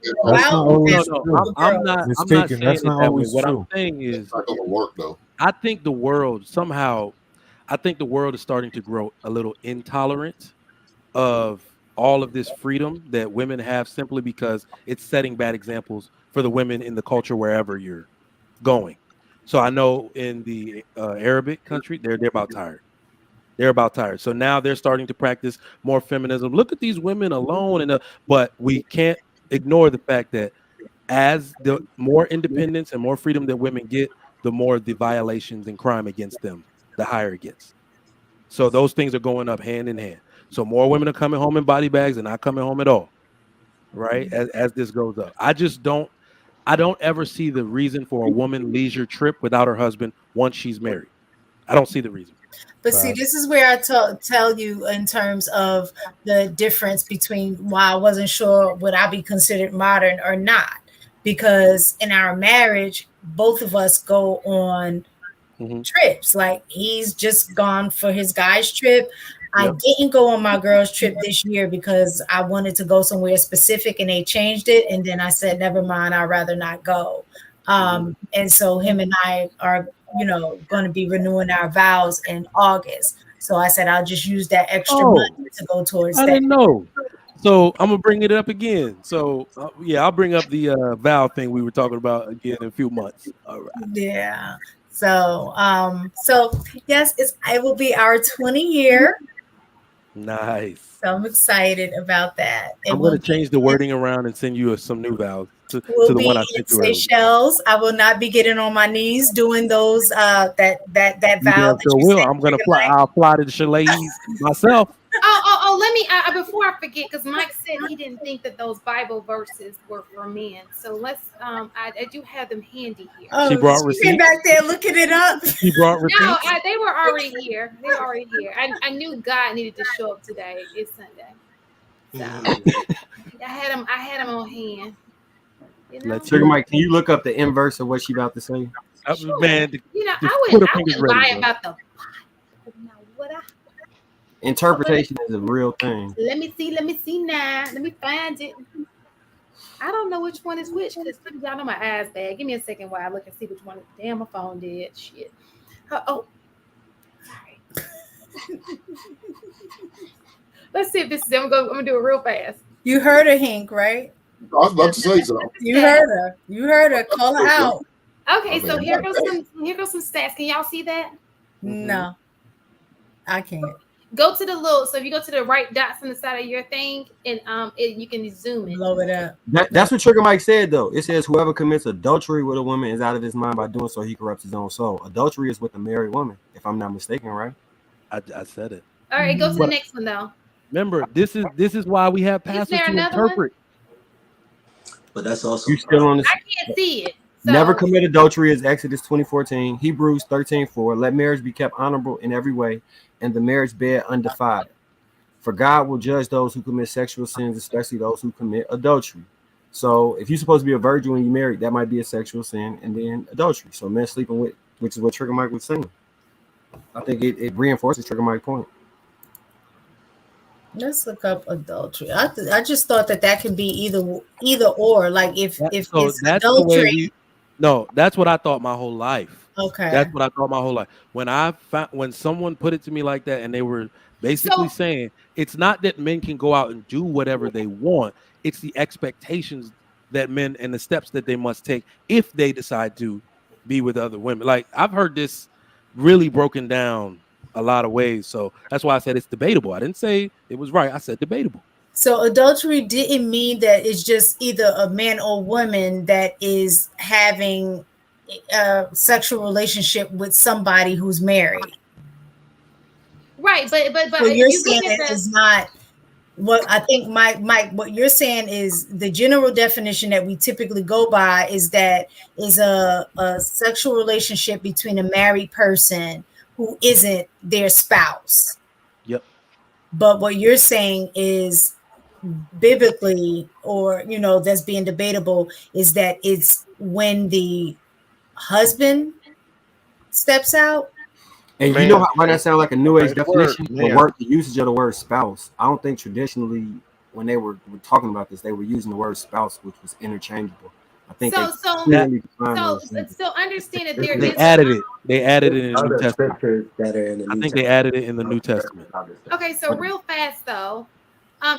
not saying it that way. What I'm saying is, it's not going to work though. I think the world is starting to grow a little intolerant of all of this freedom that women have, simply because it's setting bad examples for the women in the culture wherever you're going. So I know in the Arabic country, they're about tired. They're about tired. So now they're starting to practice more feminism. Look at these women alone, but we can't ignore the fact that as the more independence and more freedom that women get, the more the violations and crime against them, the higher it gets. So those things are going up hand in hand. So more women are coming home in body bags and not coming home at all, right? As this goes up, I don't ever see the reason for a woman leisure trip without her husband once she's married. I don't see the reason. But see, this is where I tell you in terms of the difference between why I wasn't sure would I be considered modern or not. Because in our marriage, both of us go on trips. Like he's just gone for his guy's trip. I didn't go on my girl's trip this year because I wanted to go somewhere specific and they changed it. And then I said, never mind, I'd rather not go. And so him and I are, going to be renewing our vows in August. So I said, I'll just use that extra money to go towards that. I didn't know. So I'm going to bring it up again. So I'll bring up the vow thing we were talking about again in a few months. All right. Yeah. So yes, it will be our 20 year. Nice. So I'm excited about that. I'm going to change the wording around and send you some new vows to Will the be one I in sent you earlier. Seychelles. I will not be getting on my knees doing those that You vow damn that sure you will. said. I'm going to fly. I'll fly to the chalets myself. Let me before I forget, because Mike said he didn't think that those Bible verses were for men. So let's I do have them handy here. Oh, She brought she been receipts. back there looking it up. She brought No, receipts. they were already here. They were already here. I knew God needed to show up today. It's Sunday, so I had them on hand. You know? Let's Sugar hear it. Mike, can you look up the inverse of what she about to say? Sure. Man, You know, just I put her wouldn't fingers ready, lie bro. about the Bible. Now, would I? Interpretation is a real thing. Let me see now. Let me find it. I don't know which one is which because y'all know my eyes bad. Give me a second while I look and see which one. Damn, my phone did. Shit. Oh, sorry. Let's see if this is. I'm gonna do it real fast. You heard her, Hank, right? I was about to say something. You heard her. You heard her. Call her out. Okay, so here goes some stats. Can y'all see that? No, I can't. Go to the little. So if you go to the right dots on the side of your thing, and you can zoom it. Blow it up. That's what Trigger Mike said, though. It says whoever commits adultery with a woman is out of his mind. By doing so, he corrupts his own soul. Adultery is with a married woman, if I'm not mistaken, right? I said it. All right, go to the next one though. Remember, this is why we have pastors to interpret. But that's also You still on this? I can't see it. So. Never commit adultery is Exodus 20:14. Hebrews 13:4. Let marriage be kept honorable in every way, and the marriage bed undefiled. For God will judge those who commit sexual sins, especially those who commit adultery. So if you're supposed to be a virgin when you're married, that might be a sexual sin, and then adultery. So men sleeping with, which is what Trigger Mike was saying. I think it reinforces Trigger Mike's point. Let's look up adultery. I just thought that could be either or. Like if So it's that's adultery. the way no, that's what I thought my whole life. Okay. That's what I thought my whole life. When someone put it to me like that, and they were basically saying it's not that men can go out and do whatever they want, it's the expectations that men and the steps that they must take if they decide to be with other women. Like I've heard this really broken down a lot of ways. So that's why I said it's debatable. I didn't say it was right. I said debatable. So adultery didn't mean that it's just either a man or woman that is having a sexual relationship with somebody who's married. Right, but so you're saying it is not what I think, Mike. What you're saying is the general definition that we typically go by is that is a sexual relationship between a married person who isn't their spouse. Yep. But what you're saying is biblically, or that's being debatable, is that it's when the husband steps out. And you know how why that sound like a new age definition? The usage of the word spouse. I don't think traditionally when they were talking about this, they were using the word spouse, which was interchangeable. I think so understand that they added it. They added it in the New Testament. I think they added it in the New Testament. Okay, so real fast though,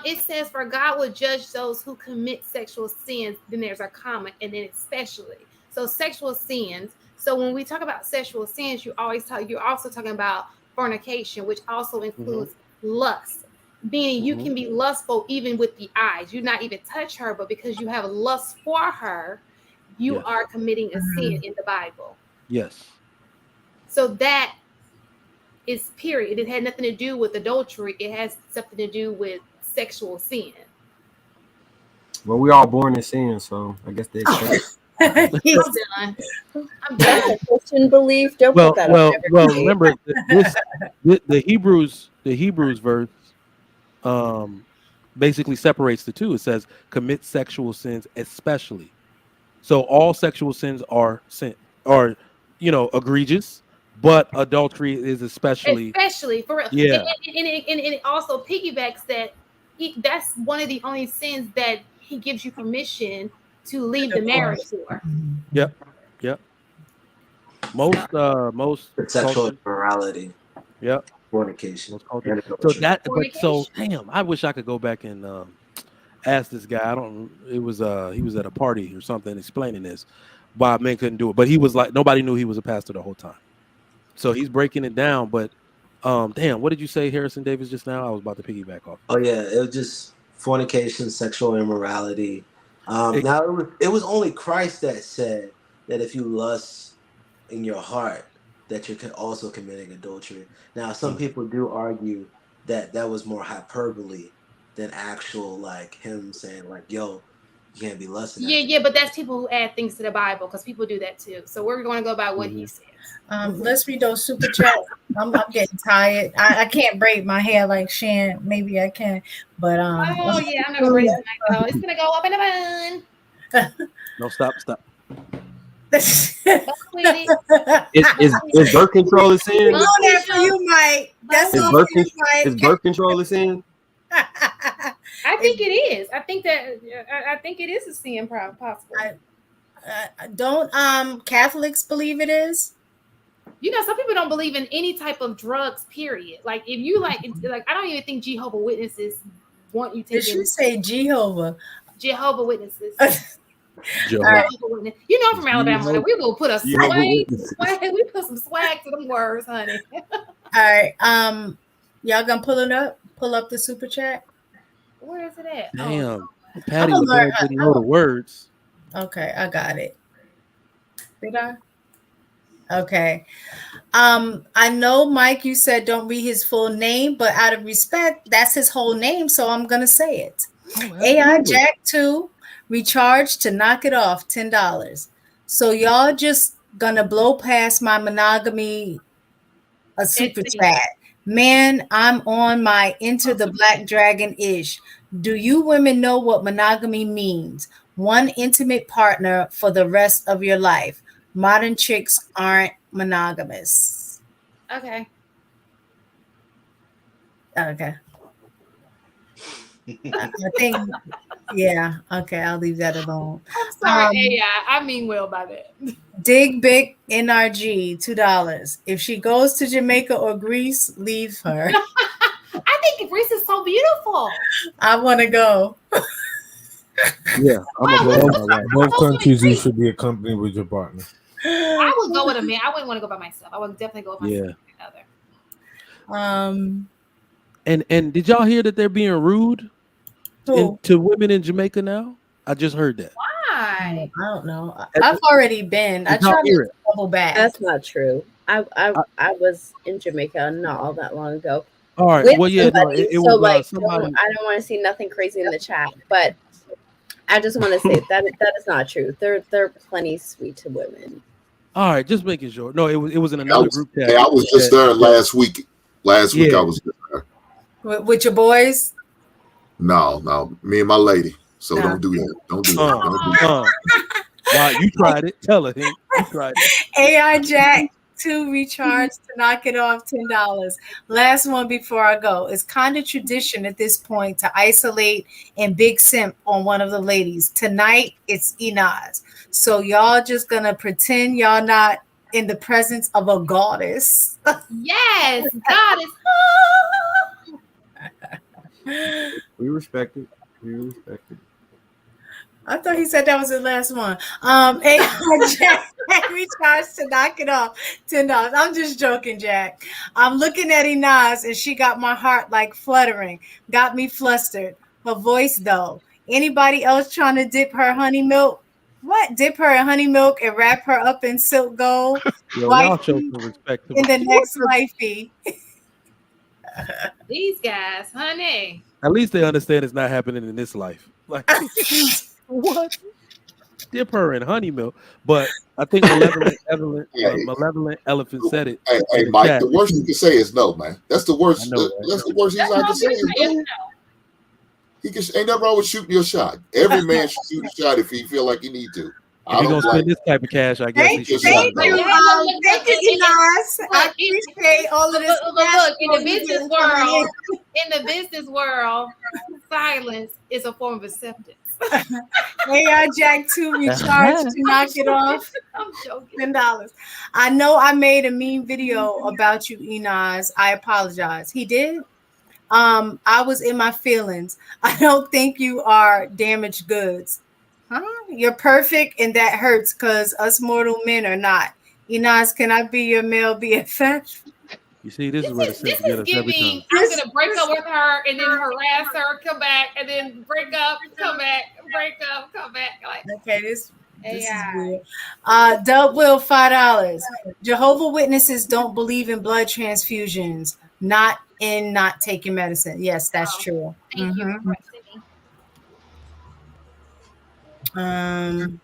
it says, "For God will judge those who commit sexual sins." Then there's a comma, and then especially. So sexual sins. So when we talk about sexual sins, you're also talking about fornication, which also includes lust. Meaning you can be lustful even with the eyes. You not even touch her, but because you have lust for her, you are committing a sin in the Bible. Yes. So that is period. It had nothing to do with adultery. It has something to do with sexual sin. Well, we all born in sin, so I guess they I'm done. That's a Christian belief. Don't put that on everybody. Remember the Hebrews verse basically separates the two. It says commit sexual sins especially. So all sexual sins are egregious, but adultery is especially for real. Yeah. And it also piggybacks that that's one of the only sins that he gives you permission to leave the marriage for. Yep. Most sexual immorality. Yep. Fornication. So damn, I wish I could go back and ask this guy. He was at a party or something explaining this. Why men couldn't do it. But he was like, nobody knew he was a pastor the whole time. So he's breaking it down. But Damn, what did you say, Harrison Davis, just now? I was about to piggyback off. Oh yeah, it was just fornication, sexual immorality. Now it was only Christ that said that if you lust in your heart, that you're also committing adultery. Now some people do argue that that was more hyperbole than actual, like him saying like, "Yo, you can't be lusting." Yeah, but that's people who add things to the Bible, because people do that too. So we're going to go by what he says. Let's read those super chats. I'm getting tired. I can't braid my hair like Shan. Maybe I can, but oh yeah, I'm not gonna braid it tonight though. It's gonna go up in a bun. No, stop. Is birth control a sin? I'm doing that for you, Mike. That's all for you, Mike. Is birth control a sin? I think it is. I think it is a sin possible. Don't Catholics believe it is? You know, some people don't believe in any type of drugs, period. Like if you like I don't even think Jehovah's Witnesses want you taking. Did you say Jehovah's Witnesses? Jehovah. You know, from Alabama, we're gonna put a swag. We put some swag to them words, honey. All right. Y'all gonna pull up the super chat? Where is it at? Damn. Patty didn't know the words. Okay, I got it. Did I? Okay. I know, Mike, you said don't read his full name, but out of respect, that's his whole name, so I'm gonna say it. AI Jack 2 recharged to knock it off, $10. So y'all just gonna blow past my monogamy a super chat. Man, I'm on my Enter the Black Dragon ish. Do you women know what monogamy means? One intimate partner for the rest of your life. Modern chicks aren't monogamous. Okay. I think, yeah. Okay, I'll leave that alone. I'm sorry, AI. I mean well by that. Dig Big NRG, $2. If she goes to Jamaica or Greece, leave her. I think Greece is so beautiful. I want to go. Yeah, I'm gonna go. Both countries, you should be accompanied with your partner. I would go with a man. I wouldn't want to go by myself. I would definitely go with my significant other. And did y'all hear that they're being rude to women in Jamaica now? I just heard that. Why? I don't know. I've already been. I tried to double back. That's not true. I was in Jamaica not all that long ago. All right. Well, yeah. No, it so was like, somebody. I don't want to see nothing crazy in the chat, but I just want to say that is not true. They're plenty sweet to women. All right, just making sure. No, it was in another group chat. Hey, I was just there last week. Last week I was there. With your boys? No, me and my lady. So don't do that. Don't do that. Don't do that. Wow, you tried it. Tell her, you tried it. AI Jack 2 recharge to knock it off, $10. Last one before I go. It's kind of tradition at this point to isolate and big simp on one of the ladies. Tonight it's Inaz. So y'all just gonna pretend y'all not in the presence of a goddess. Yes, goddess. We respect it. We respect it. I thought he said that was his last one. AI Jack recharged to knock it off, $10. I'm just joking, Jack. I'm looking at Inaz and she got my heart like fluttering, got me flustered. Her voice though. Anybody else trying to dip her honey milk? What? Dip her in honey milk and wrap her up in silk gold? Yo, y'all show some respect in the next wifey. These guys, honey. At least they understand it's not happening in this life. Like what? Dip her in honey milk. But I think Malevolent Elephant said it. Hey, Mike, the worst you can say is no, man. That's the worst. That's the worst he's to say is no. He can, ain't nothing wrong with shooting your shot. Every man should shoot a shot if he feel like he need to. If you're gonna spend this type of cash, I guess Thank you, Inaz. I appreciate all of this. Look, in the business world, silence is a form of acceptance. AI Jack 2 recharged to knock it off. I'm joking. $10. I know I made a mean video about you, Inaz. I apologize. He did. I was in my feelings. I don't think you are damaged goods. Huh? You're perfect, and that hurts because us mortal men are not. Inaz, can I be your male BFF? You see, this is where the this sex get is us every giving. time. I'm gonna break up with her and then harass her, come back, and then break up, come back, break up, come back. Like, okay, this is AI. weird. Dub Will, $5. Jehovah Witnesses don't believe in blood transfusions, not taking medicine. Yes, that's true. Thank you for correcting me.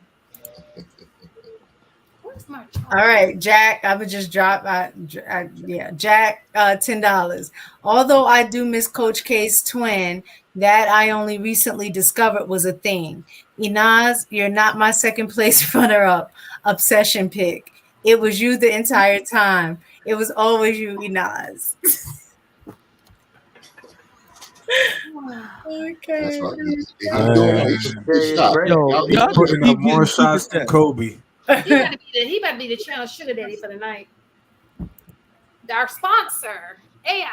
Where's my charger? All right, Jack. I would just drop. Jack. $10. Although I do miss Coach K's twin, that I only recently discovered was a thing. Inaz, you're not my second place runner-up obsession pick. It was you the entire time. It was always you, Inaz. Okay. That's right. He's putting up more shots than Kobe. He better be the channel sugar daddy for the night. Our sponsor, AI.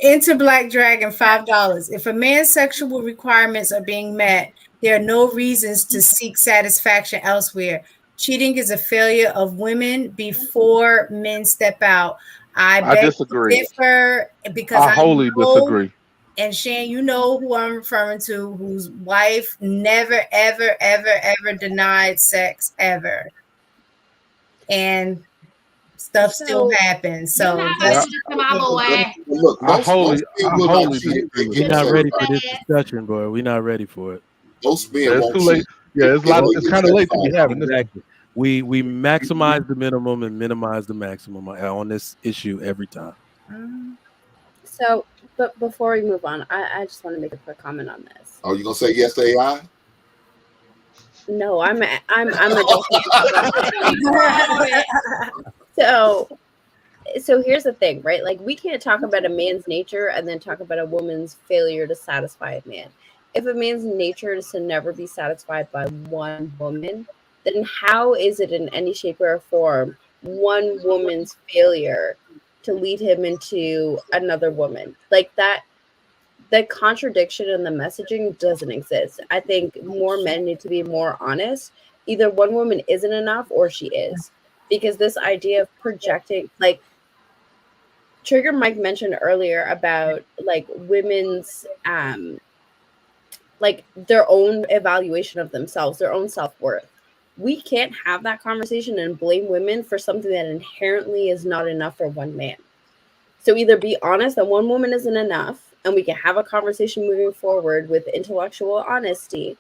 Enter Black Dragon, $5. If a man's sexual requirements are being met, there are no reasons to seek satisfaction elsewhere. Cheating is a failure of women before men step out. I disagree. Differ because I wholly disagree. And Shan, you know who I'm referring to, whose wife never, ever, ever, ever denied sex ever. And stuff still happens. So look, I wholly disagree. We're not ready for this discussion, boy. We're not ready for it. Most men it's too late. Yeah, it's kind of late to be having this. Exactly. We maximize the minimum and minimize the maximum on this issue every time. So, but before we move on, I just want to make a quick comment on this. Are you gonna say yes to AI? No, I'm a so here's the thing, right? Like, we can't talk about a man's nature and then talk about a woman's failure to satisfy a man. If a man's nature is to never be satisfied by one woman, then how is it in any shape or form one woman's failure to lead him into another woman? Like, that the contradiction in the messaging doesn't exist. I think more men need to be more honest. Either one woman isn't enough or she is. Because this idea of projecting, like Trigger Mike mentioned earlier about like women's like their own evaluation of themselves, their own self-worth. We can't have that conversation and blame women for something that inherently is not enough for one man. So either be honest that one woman isn't enough, and we can have a conversation moving forward with intellectual honesty,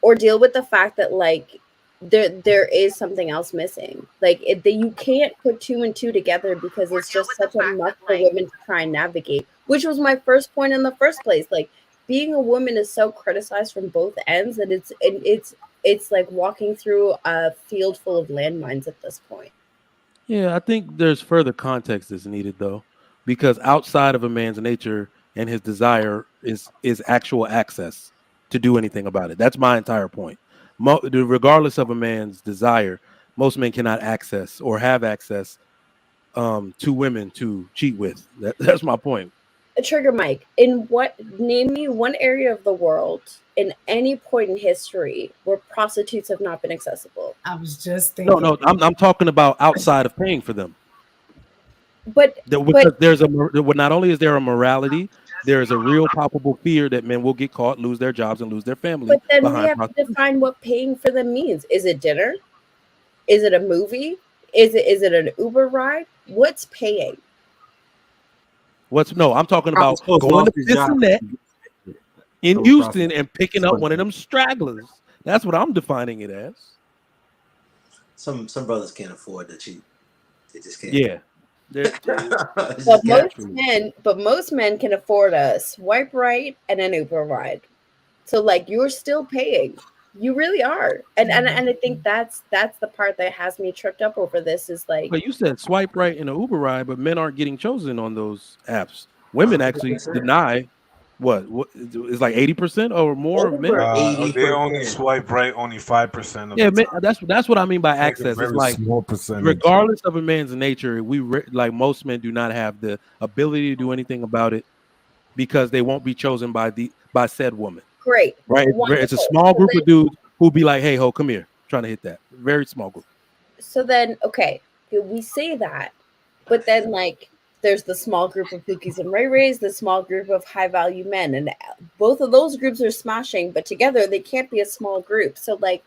or deal with the fact that like there is something else missing. Like you can't put two and two together because it's just such a mess for women to try and navigate, which was my first point in the first place. Like, being a woman is so criticized from both ends that it's like walking through a field full of landmines at this point. Yeah, I think there's further context that's needed though, because outside of a man's nature and his desire is actual access to do anything about it. That's my entire point. Regardless of a man's desire, most men cannot access or have access to women to cheat with. That's my point. Trigger Mike, name me one area of the world in any point in history where prostitutes have not been accessible. I was just thinking. No, I'm talking about outside of paying for them. But there's not only is there a morality, there is a real palpable fear that men will get caught, lose their jobs, and lose their family. But then we have to define what paying for them means. Is it dinner? Is it a movie? Is it an Uber ride? What's paying? I'm talking about going to Cincinnati in Houston and picking up one of them stragglers. That's what I'm defining it as. Some brothers can't afford to cheat. They just can't. Yeah. But most men can afford a swipe right and an Uber ride. So like, you're still paying. You really are. And I think that's the part that has me tripped up over this is like. But you said swipe right in an Uber ride, but men aren't getting chosen on those apps. Women actually deny what it's like 80% or more of men. They only swipe right only 5% of yeah, the man, that's what I mean by access. It's like small percentage. Regardless of a man's nature, like most men do not have the ability to do anything about it because they won't be chosen by said woman. Great. Right. It's a small group of dudes who'll be like, hey, ho, come here. Trying to hit that. Very small group. So then, okay, we say that, but then like there's the small group of Pookies and Ray Rays, the small group of high value men, and both of those groups are smashing, but together they can't be a small group. So like,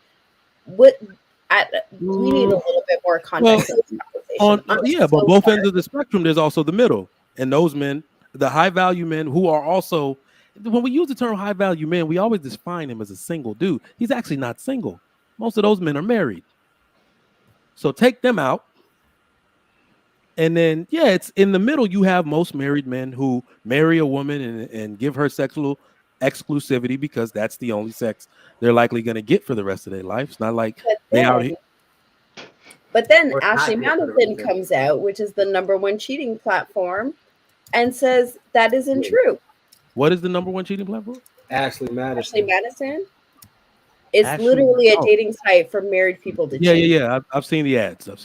we need a little bit more context in this conversation. But both ends of the spectrum, there's also the middle, and those men, the high value men, who are also, when we use the term high value men, we always define him as a single dude. He's actually not single. Most of those men are married. So take them out. And then, it's in the middle. You have most married men who marry a woman and give her sexual exclusivity because that's the only sex they're likely going to get for the rest of their life. It's not like they out here. But then Ashley Madison comes out, which is the #1 cheating platform, and says that isn't true. What is the #1 cheating platform? Ashley Madison. Ashley Madison. It's literally a dating site for married people to cheat. Yeah. I've seen the ads. So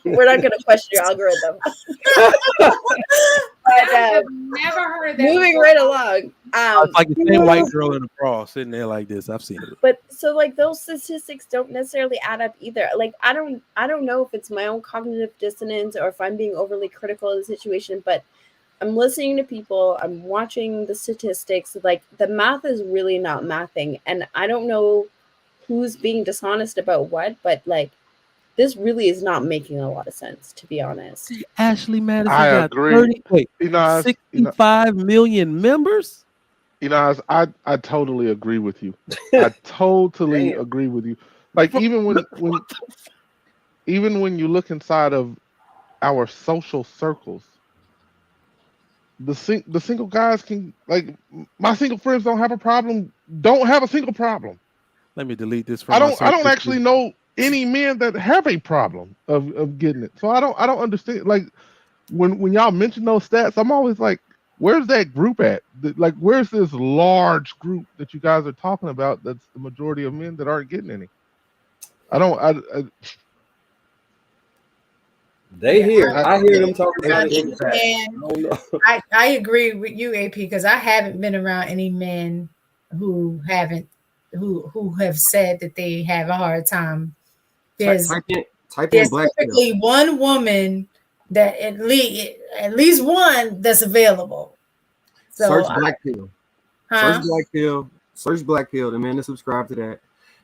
we're not going to question your algorithm. I've never heard of that. Moving right along. It's like the same white girl in a bra sitting there like this. I've seen it. But so like those statistics don't necessarily add up either. Like I don't know if it's my own cognitive dissonance or if I'm being overly critical of the situation, but I'm listening to people, I'm watching the statistics, like the math is really not mathing. And I don't know who's being dishonest about what, but like this really is not making a lot of sense, to be honest. Ashley Madison I got agree. 65 million members. I totally agree with you. I totally agree with you. Like even when you look inside of our social circles, the single guys can, like, my single friends don't have a problem. Don't have a single problem. Let me delete this from. I don't actually know any men that have a problem of getting it. So I don't understand. Like when y'all mention those stats, I'm always like, where's that group at? Like, where's this large group that you guys are talking about? That's the majority of men that aren't getting any. They hear. I hear them talking about it. And I agree with you, AP, because I haven't been around any men who have said that they have a hard time. There's typically one woman that at least one that's available. So search Black Pill. Search Black Pill. Search Black Pill. The men that subscribe to that.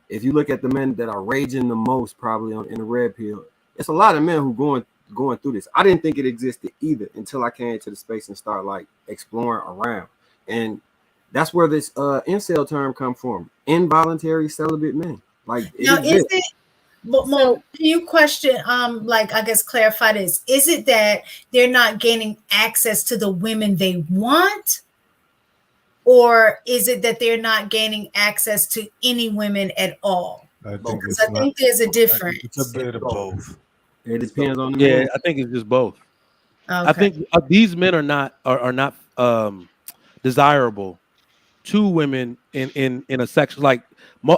If you look at the men that are raging the most, probably in the red pill, it's a lot of men who going through this. I didn't think it existed either until I came to the space and start like exploring around. And that's where this incel term come from. Involuntary celibate men. Like now, is it? But Mo, can you question? Like I guess clarify this. Is it that they're not gaining access to the women they want, or is it that they're not gaining access to any women at all? I think there's a difference. It's a bit of both. It depends on the man. I think it's just both. Okay. I think these men are not desirable to women in a sex. Like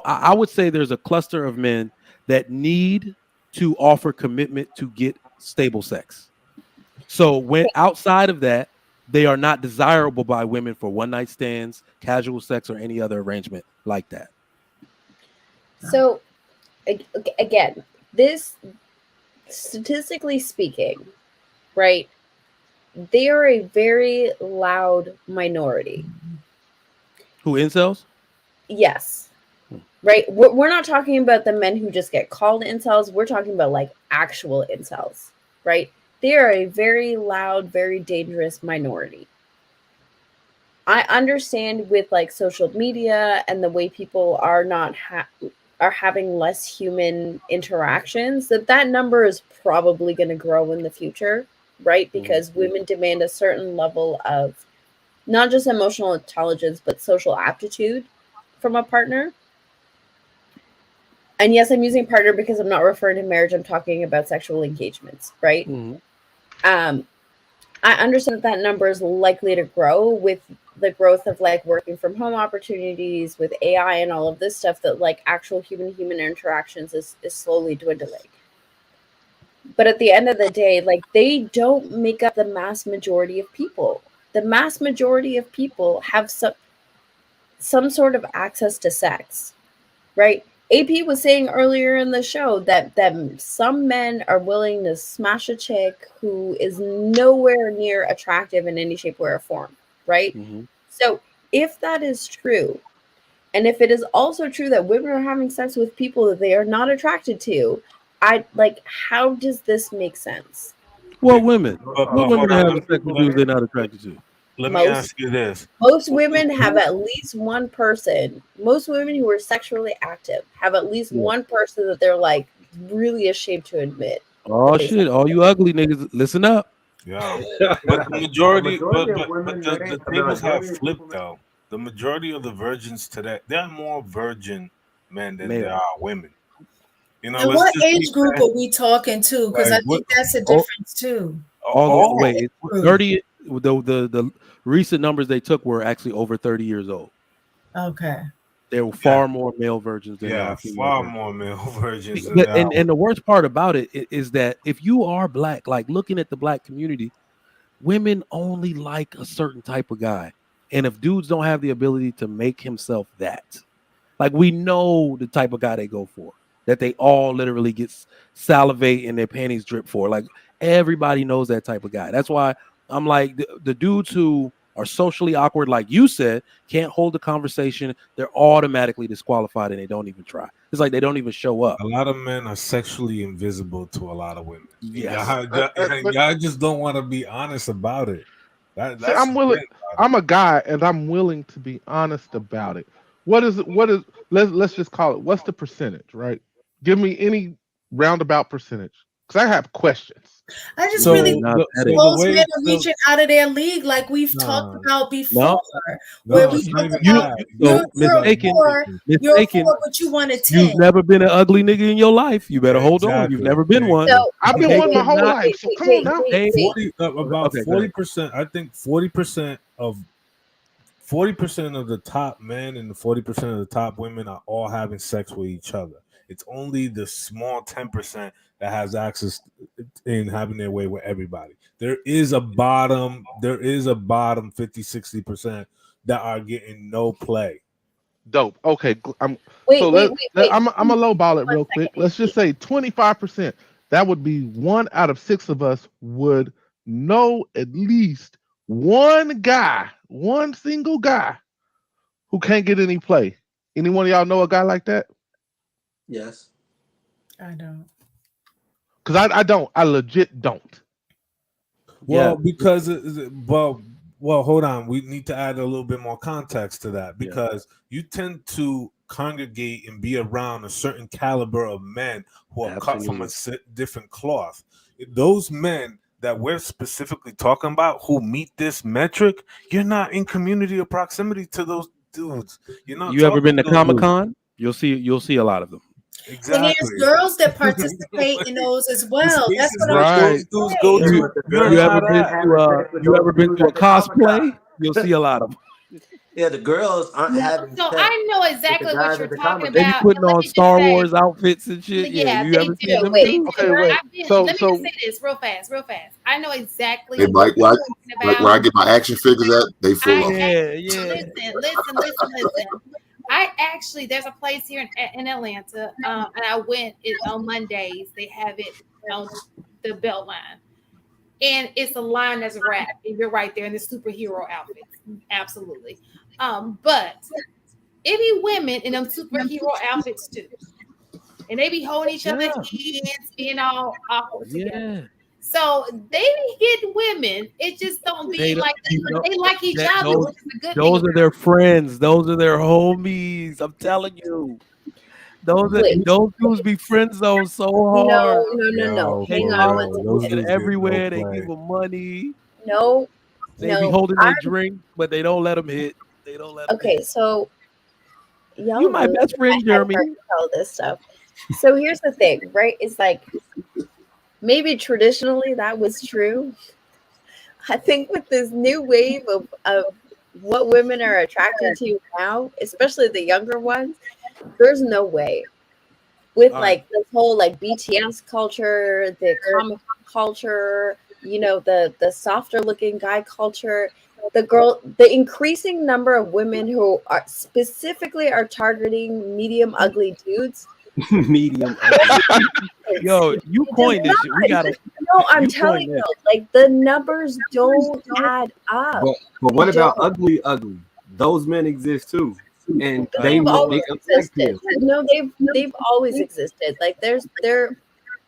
I would say, there's a cluster of men that need to offer commitment to get stable sex. So when outside of that, they are not desirable by women for one night stands, casual sex, or any other arrangement like that. So again, this, statistically speaking, right, they are a very loud minority. Who, incels? Yes. Right. We're not talking about the men who just get called incels. We're talking about like actual incels, right? They are a very loud, very dangerous minority. I understand with like social media and the way people are not are having less human interactions, that number is probably going to grow in the future, right? Because women demand a certain level of not just emotional intelligence, but social aptitude from a partner. And yes, I'm using partner because I'm not referring to marriage. I'm talking about sexual engagements, right? Mm-hmm. I understand that number is likely to grow with the growth of like working from home opportunities with AI and all of this stuff, that like actual human interactions is slowly dwindling. But at the end of the day, like they don't make up the mass majority of people. The mass majority of people have some sort of access to sex, right? AP was saying earlier in the show that some men are willing to smash a chick who is nowhere near attractive in any shape, way, or form, right? Mm-hmm. So if that is true, and if it is also true that women are having sex with people that they are not attracted to, how does this make sense? What women? But What women hold are on. having sex with dudes they're not attracted to? Let me Most ask you this. most women have at least one person. Most women who are sexually active have at least Yeah. one person that they're like really ashamed to admit. Oh shit! All you ugly niggas, listen up. Yeah, but the majority, majority of but women, the I mean, tables have majority of flipped though. The majority of the virgins today, there are more virgin men than there Male. are women. You know, And let's what just be age group fair. are we talking to? Because I Like what? think that's a Oh, difference too. all the All wait, Group. 30. The recent numbers they took were actually over 30 years old. Okay. There were yeah, far more male virgins than yeah, female far virgins. more male virgins than But there are and women. the worst part about it is that if you are black, like looking at the black community, women only like a certain type of guy. And if dudes don't have the ability to make himself that, like we know the type of guy they go for, that they all literally get salivate and their panties drip for. Like everybody knows that type of guy. That's why I'm like the dudes who are socially awkward, like you said, can't hold a conversation. They're automatically disqualified and they don't even try. It's like they don't even show up. A lot of men are sexually invisible to a lot of women. And Yes. But y'all just don't want to be honest about it. see, That's I'm the willing. thing about it. I'm a guy, and I'm willing to be honest about it. What is it? What is? Let's just call it. What's the percentage? Right? Give me any roundabout percentage, because I have questions. I just Ooh, really So, now the, that so is the most way, men are so reaching out of their league like we've talked no, about before, no, where no, we it's not talk even you about that. you're so you're a mistaken, four, you're a mistaken. four, but you want a 10. You've never been an ugly nigga in your life. You better hold on. You've Exactly. never been Thank one. you. So I've been They one my okay, whole cannot. life, wait, so wait, come on wait, now. wait, They wait. 40 about okay. Go ahead. 40%. I think 40% of the top men and the 40% of the top women are all having sex with each other. It's only the small 10% that has access in having their way with everybody. There is a bottom 50-60% that are getting no play. Dope. Okay, so Wait, wait, wait, wait. I'm a low ball it One real quick. second. Let's just say 25%. That would be 1 out of 6 of us would know at least one guy, one single guy who can't get any play. Any one of y'all know a guy like that? Yes. I don't. Because I don't. I legit don't. Yeah. Well, because well, hold on. We need to add a little bit more context to that Yeah. because you tend to congregate and be around a certain caliber of men who are cut from a Absolutely. different cloth. Those men that we're specifically talking about who meet this metric, you're not in community or proximity to those dudes. You're not You ever talking been to to those Comic dudes. Con? You'll see a lot of them. And there's Exactly. girls that participate in those as The well. That's spaces what I'm that trying Right. those to dudes go say. Yeah, You to, but the you're girls ever not been aren't at. having sex with you those ever been dudes to a at the Comic Con. cosplay? You'll see a lot of them. Yeah, the girls aren't No, having so sex I know with the exactly what guys you're at the talking Comic They Con. be about. putting And let on me just Star say, Wars outfits and shit. Yeah, yeah, you they ever seen do. them Wait, They too? do. Okay, wait. Let me just So say this real fast, real fast. I know exactly Hey, what Mike, you're like talking like where about. I get my action figures at, they full I of 'em. Yeah, actually yeah. listen. I actually there's a place here in Atlanta, and I went it on Mondays. They have it on the Beltline, and it's a line that's wrapped, and you're right there in the superhero outfits, absolutely. But it be women in them superhero outfits too, and they be holding each other's Yeah. hands, being all awkward together. Yeah. So they be getting women. It just don't They be don't like you know they like each that other, which is the good thing those about are their friends. Those are their homies. I'm telling you. wait, Those dudes be friend zone so hard. no. Yo, They Hang for on follow one real, each those second. other dudes get no everywhere. They give play. them money. No, They be no. holding their drink, but they don't let them hit. They don't let them Okay, hit. so You y'all my know best that friend, I had Jeremy. heard all this stuff. So here's the thing, right? It's like maybe traditionally that was true. I think with this new wave of what women are attracted to now, especially the younger ones, there's no way. With All right. like this whole like BTS culture, the comic culture, the softer looking guy culture, the increasing number of women who are specifically are targeting medium ugly dudes. Medium ugly. Yo, you coined this shit. We gotta. No, I'm you telling coined you, this. like the numbers don't add up. But what They about don't. ugly? Those men exist too, and They've they always attractive. existed. No, they've always existed. Like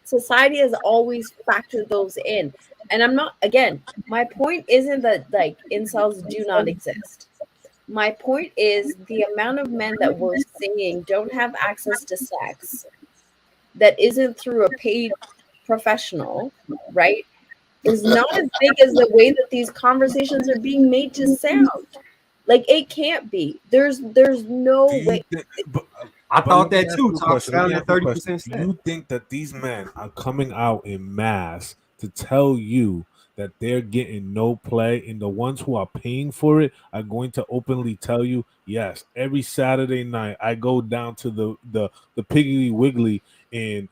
society has always factored those in. And I'm not, again, my point isn't that like incels do not exist. My point is the amount of men that we're seeing don't have access to sex that isn't through a paid professional, right? Is not as big as the way that these conversations are being made to sound. Like it can't be. There's no way. I But thought let me that ask too. you a Talk question. Let down me to ask you a question. 30%. Do you think that these men are coming out in mass to tell you that they're getting no play, and the ones who are paying for it are going to openly tell you, yes, every Saturday night I go down to the Piggly Wiggly and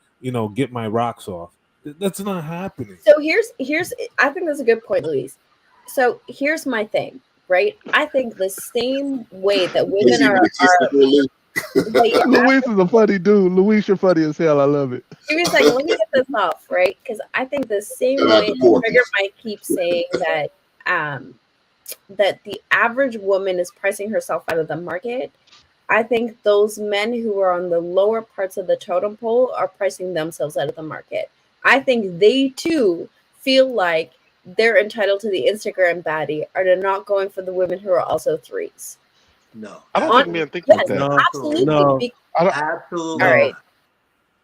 get my rocks off? That's not happening. So here's I think that's a good point, Louise. So here's my thing, right? I think the same way that women are Luis is a funny dude. Luis, you're funny as hell. I love it. give me a second, let me get this off, right? Because I think the same way Trigger might keep saying that that the average woman is pricing herself out of the market. I think those men who are on the lower parts of the totem pole are pricing themselves out of the market. I think they too feel like they're entitled to the Instagram baddie, or they're not going for the women who are also threes. No, I don't think men think like that. No, absolutely. no. Absolutely. All right.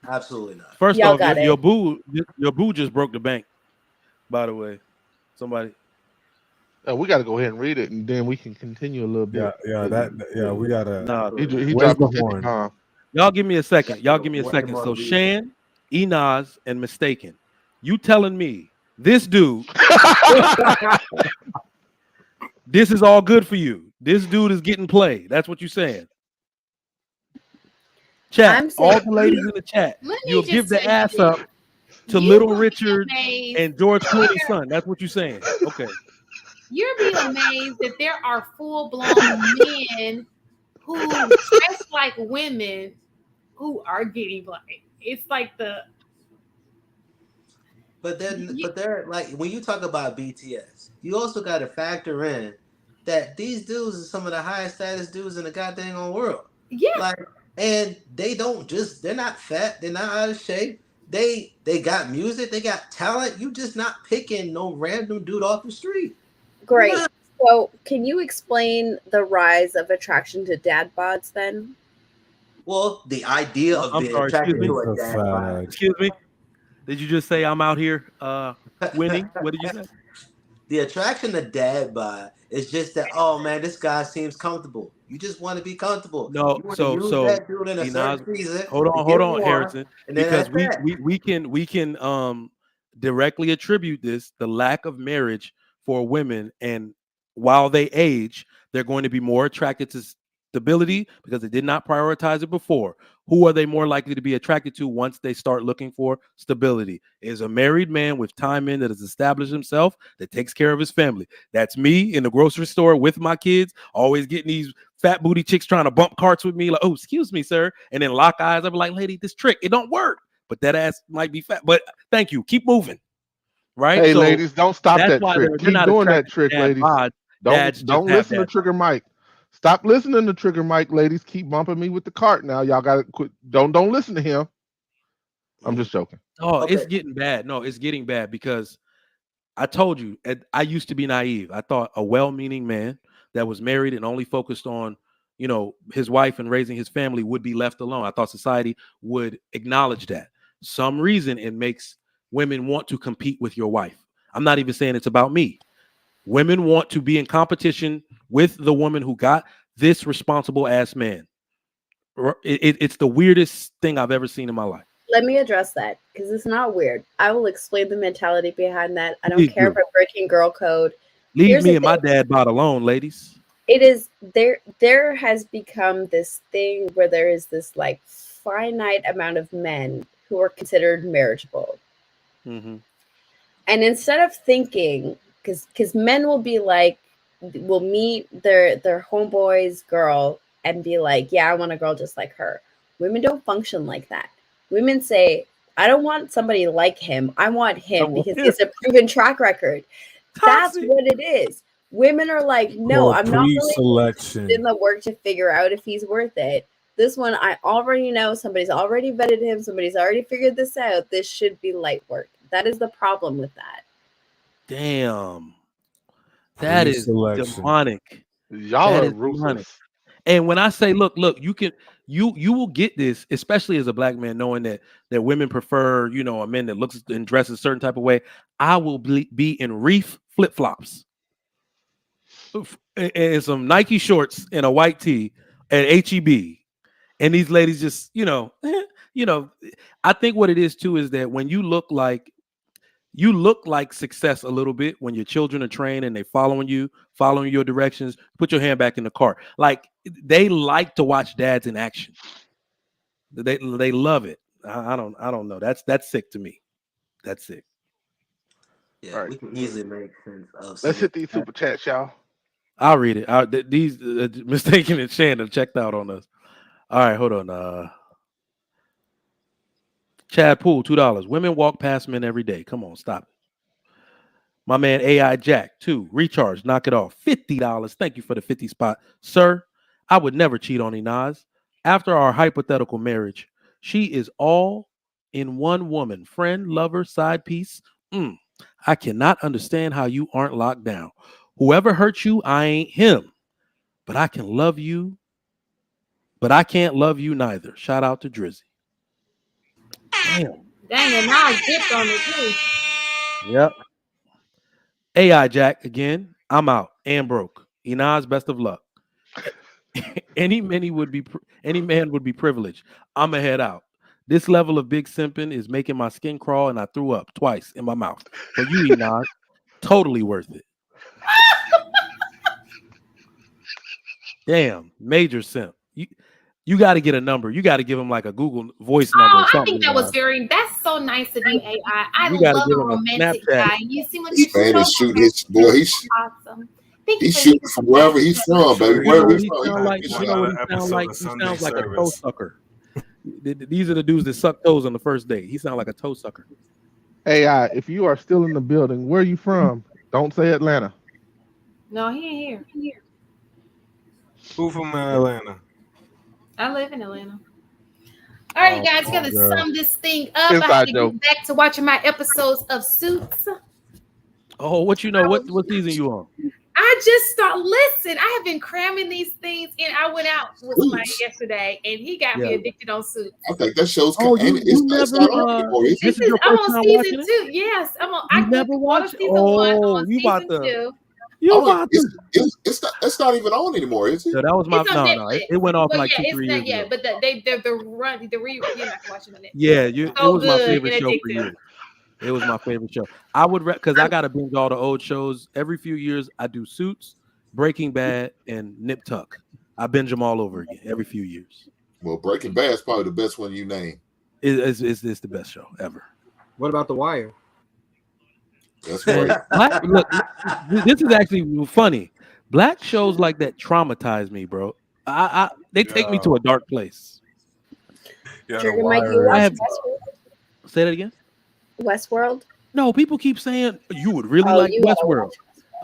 Absolutely not. First Y'all off, got your it. boo just broke the bank. By the way, somebody. We got to go ahead and read it, and then we can continue a little bit. We gotta. Nah, He Where's dropped the the horn? bomb. y'all give me a second. So Shan, Enaz, and Mistaken. You telling me this dude, this is all good for you? This dude is getting play. That's what you're saying. Chat, all the ladies in the chat, you'll give the ass up to Little Richard and George Clooney's son. That's what you're saying. Okay. You'll be amazed that there are full-blown men who dress like women who are getting play. It's like But they're like, when you talk about BTS, you also got to factor in that these dudes are some of the highest status dudes in the goddamn world. Yeah. Like, and they're not fat, they're not out of shape. They got music, they got talent. You just not picking no random dude off the street. Great. So can you explain the rise of attraction to dad bods then? Well, the idea of being attracted to a dad bod. Excuse me. Did you just say I'm out here winning? What did you say? The attraction to dad bod is just that, oh man, this guy seems comfortable. You just want to be comfortable. No, You want so to use that dude in a certain season. hold on, Harrison, and then because that's that. we can directly attribute the lack of marriage for women, and while they age, they're going to be more attracted to stability because they did not prioritize it before. Who are they more likely to be attracted to once they start looking for stability? Is a married man with time in that has established himself, that takes care of his family. That's me in the grocery store with my kids, always getting these fat booty chicks trying to bump carts with me, like, oh, excuse me, sir, and then lock eyes. I'll be like, lady, this trick, it don't work, but that ass might be fat. But thank you, keep moving. Right? Hey, so ladies, don't stop that's that why trick. they're Keep not doing that attracted to trick, dad ladies. bod. Don't listen to Trigger Mike. Stop listening to Trigger Mike, ladies. Keep bumping me with the cart now. Y'all gotta quit. Don't listen to him. I'm just joking. Oh, it's getting bad. No, it's getting bad because I told you, I used to be naive. I thought a well-meaning man that was married and only focused on, his wife and raising his family would be left alone. I thought society would acknowledge that. Some reason it makes women want to compete with your wife. I'm not even saying it's about me. Women want to be in competition with the woman who got this responsible ass man. It's the weirdest thing I've ever seen in my life. Let me address that because it's not weird. I will explain the mentality behind that. I don't care if I'm breaking girl code. Leave me and my dad bod alone, ladies. It is there has become this thing where there is this like finite amount of men who are considered marriageable. Mm-hmm. And instead of thinking, because men will be like, will meet their homeboy's girl and be like, yeah, I want a girl just like her. Women don't function like that. Women say, I don't want somebody like him. I want him because he has a proven track record. That's what it is. Women are like, no, I'm not really pre-selection. in the work to figure out if he's worth it. This one, I already know. Somebody's already vetted him. Somebody's already figured this out. This should be light work. That is the problem with that. Damn. That is demonic. Y'all are ruthless. And when I say, look, you will get this, especially as a black man, knowing that women prefer, a man that looks and dresses a certain type of way. I will be in reef flip-flops and some Nike shorts and a white tee at HEB. And these ladies just, I think what it is too is that when you look like success a little bit when your children are trained and they following your directions, put your hand back in the cart. Like they like to watch dads in action. They love it. I don't know. That's sick to me. That's sick. Yeah, right. We can easily make sense of. Let's hit these super chats, y'all. I'll read it. These Mistaken and Shannon checked out on us. All right, hold on. Chad Poole, $2. Women walk past men every day. Come on, stop it. My man AI Jack, 2. Recharge, knock it off. $50. Thank you for the 50 spot. Sir, I would never cheat on Inaz. After our hypothetical marriage, she is all in one woman. Friend, lover, side piece. I cannot understand how you aren't locked down. Whoever hurt you, I ain't him. But I can love you. But I can't love you neither. Shout out to Drizzy. Damn. Dang, and now I dipped on it too. Yep. AI Jack again. I'm out and broke. Inaz, best of luck. Any man would be privileged. I'ma head out. This level of big simping is making my skin crawl, and I threw up twice in my mouth. For you, Inaz, totally worth it. Damn, major simp. You got to get a number. You got to give him like a Google voice number. Or something, I think that's so nice of you, AI. I love a romantic guy. You seem like you're so he's awesome. He's shooting from wherever he's from, baby. Wherever he's from. He sounds like a toe sucker. These are the dudes that suck toes on the first date. He sounds like a toe sucker. AI, if you are still in the building, where are you from? Don't say Atlanta. No, he ain't here. Who from Atlanta? I live in Atlanta. All right, guys, gotta sum this thing up. I have to get back to watching my episodes of Suits. Oh, what season you on? I just listen. I have been cramming these things, and I went out with somebody yesterday, and he got me addicted on Suits. I think that show's I'm on season 2. Yes, I'm on. I never watched season 1. I'm on season 2. It's not even on anymore, is it? So that was my it went off like 2-3 years ago. But you're not watching it. Yeah, it was my favorite show for years. It was my favorite show. I would because I gotta binge all the old shows. Every few years, I do Suits, Breaking Bad, and Nip Tuck. I binge them all over again every few years. Well, Breaking Bad is probably the best one you name. It's the best show ever. What about The Wire? That's right. Look, this is actually funny. Black shows like that traumatize me, bro. They take me to a dark place. Say that again. Westworld? No, people keep saying you would really like Westworld.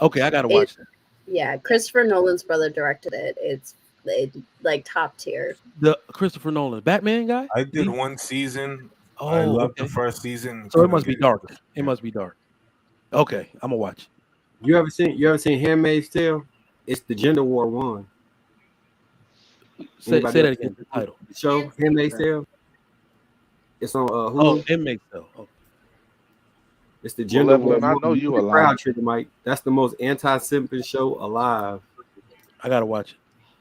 Okay, I gotta watch that. Yeah, Christopher Nolan's brother directed it. It's like top tier. The Christopher Nolan Batman guy? I did one season. I loved the first season. So it must be dark. It must be dark. Okay, I'm gonna watch. You ever seen Handmaid's Tale? It's the gender war one. Say that again. The title. The show Handmaid's Tale. It's on Hulu. Oh, Handmaid's Tale. Oh. It's the gender war. I know you alive. Crowd trigger, Mike. That's the most anti-simping show alive. I gotta watch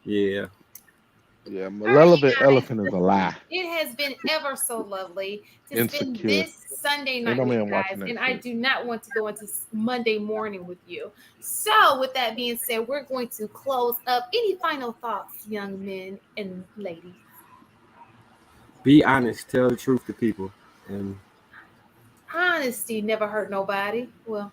it. Yeah. Yeah, Malevolent Elephant is a lie. It has been ever so lovely to spend this Sunday night with you guys, and I do not want to go into Monday morning with you. So, with that being said, we're going to close up. Any final thoughts, young men and ladies? Be honest. Tell the truth to people. And honesty never hurt nobody. Well,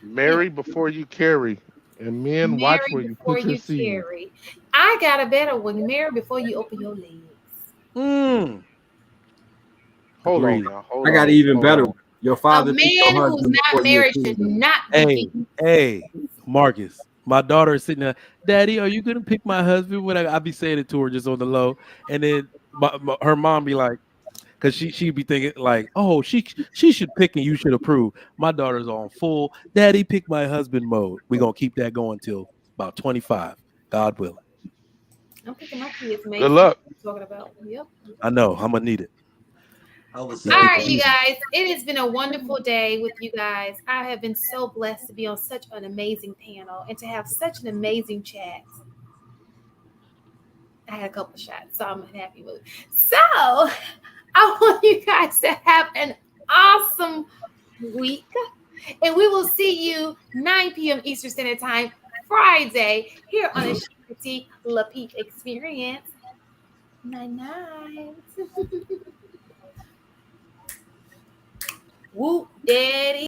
Marry before you carry. And men, watch Marry where you before put your you seed. carry. I got a better one. Marry before you open your legs. Hold on Agreed. now. Hold I got on. even Hold better. on. Your A father pick your man who's husband not before you married accuse should him. not be Hey, picking. hey, Marcus. My daughter is sitting there. Daddy, are you gonna pick my husband? When I be saying it to her just on the low, and then her mom be like, because she'd be thinking like, oh, she should pick and you should approve. My daughter's on full daddy pick my husband mode. We're gonna keep that going till about 25, God willing. I'm picking my kids, Good Mason. luck. Talking about, yep. I know I'm gonna need it. I would All say right, that. you guys. It has been a wonderful day with you guys. I have been so blessed to be on such an amazing panel and to have such an amazing chat. I had a couple of shots, so I'm happy with it. So I want you guys to have an awesome week. And we will see you 9 p.m. Eastern Standard Time, Friday, here on the Chic Lapeef Experience. Night. Whoop, daddy.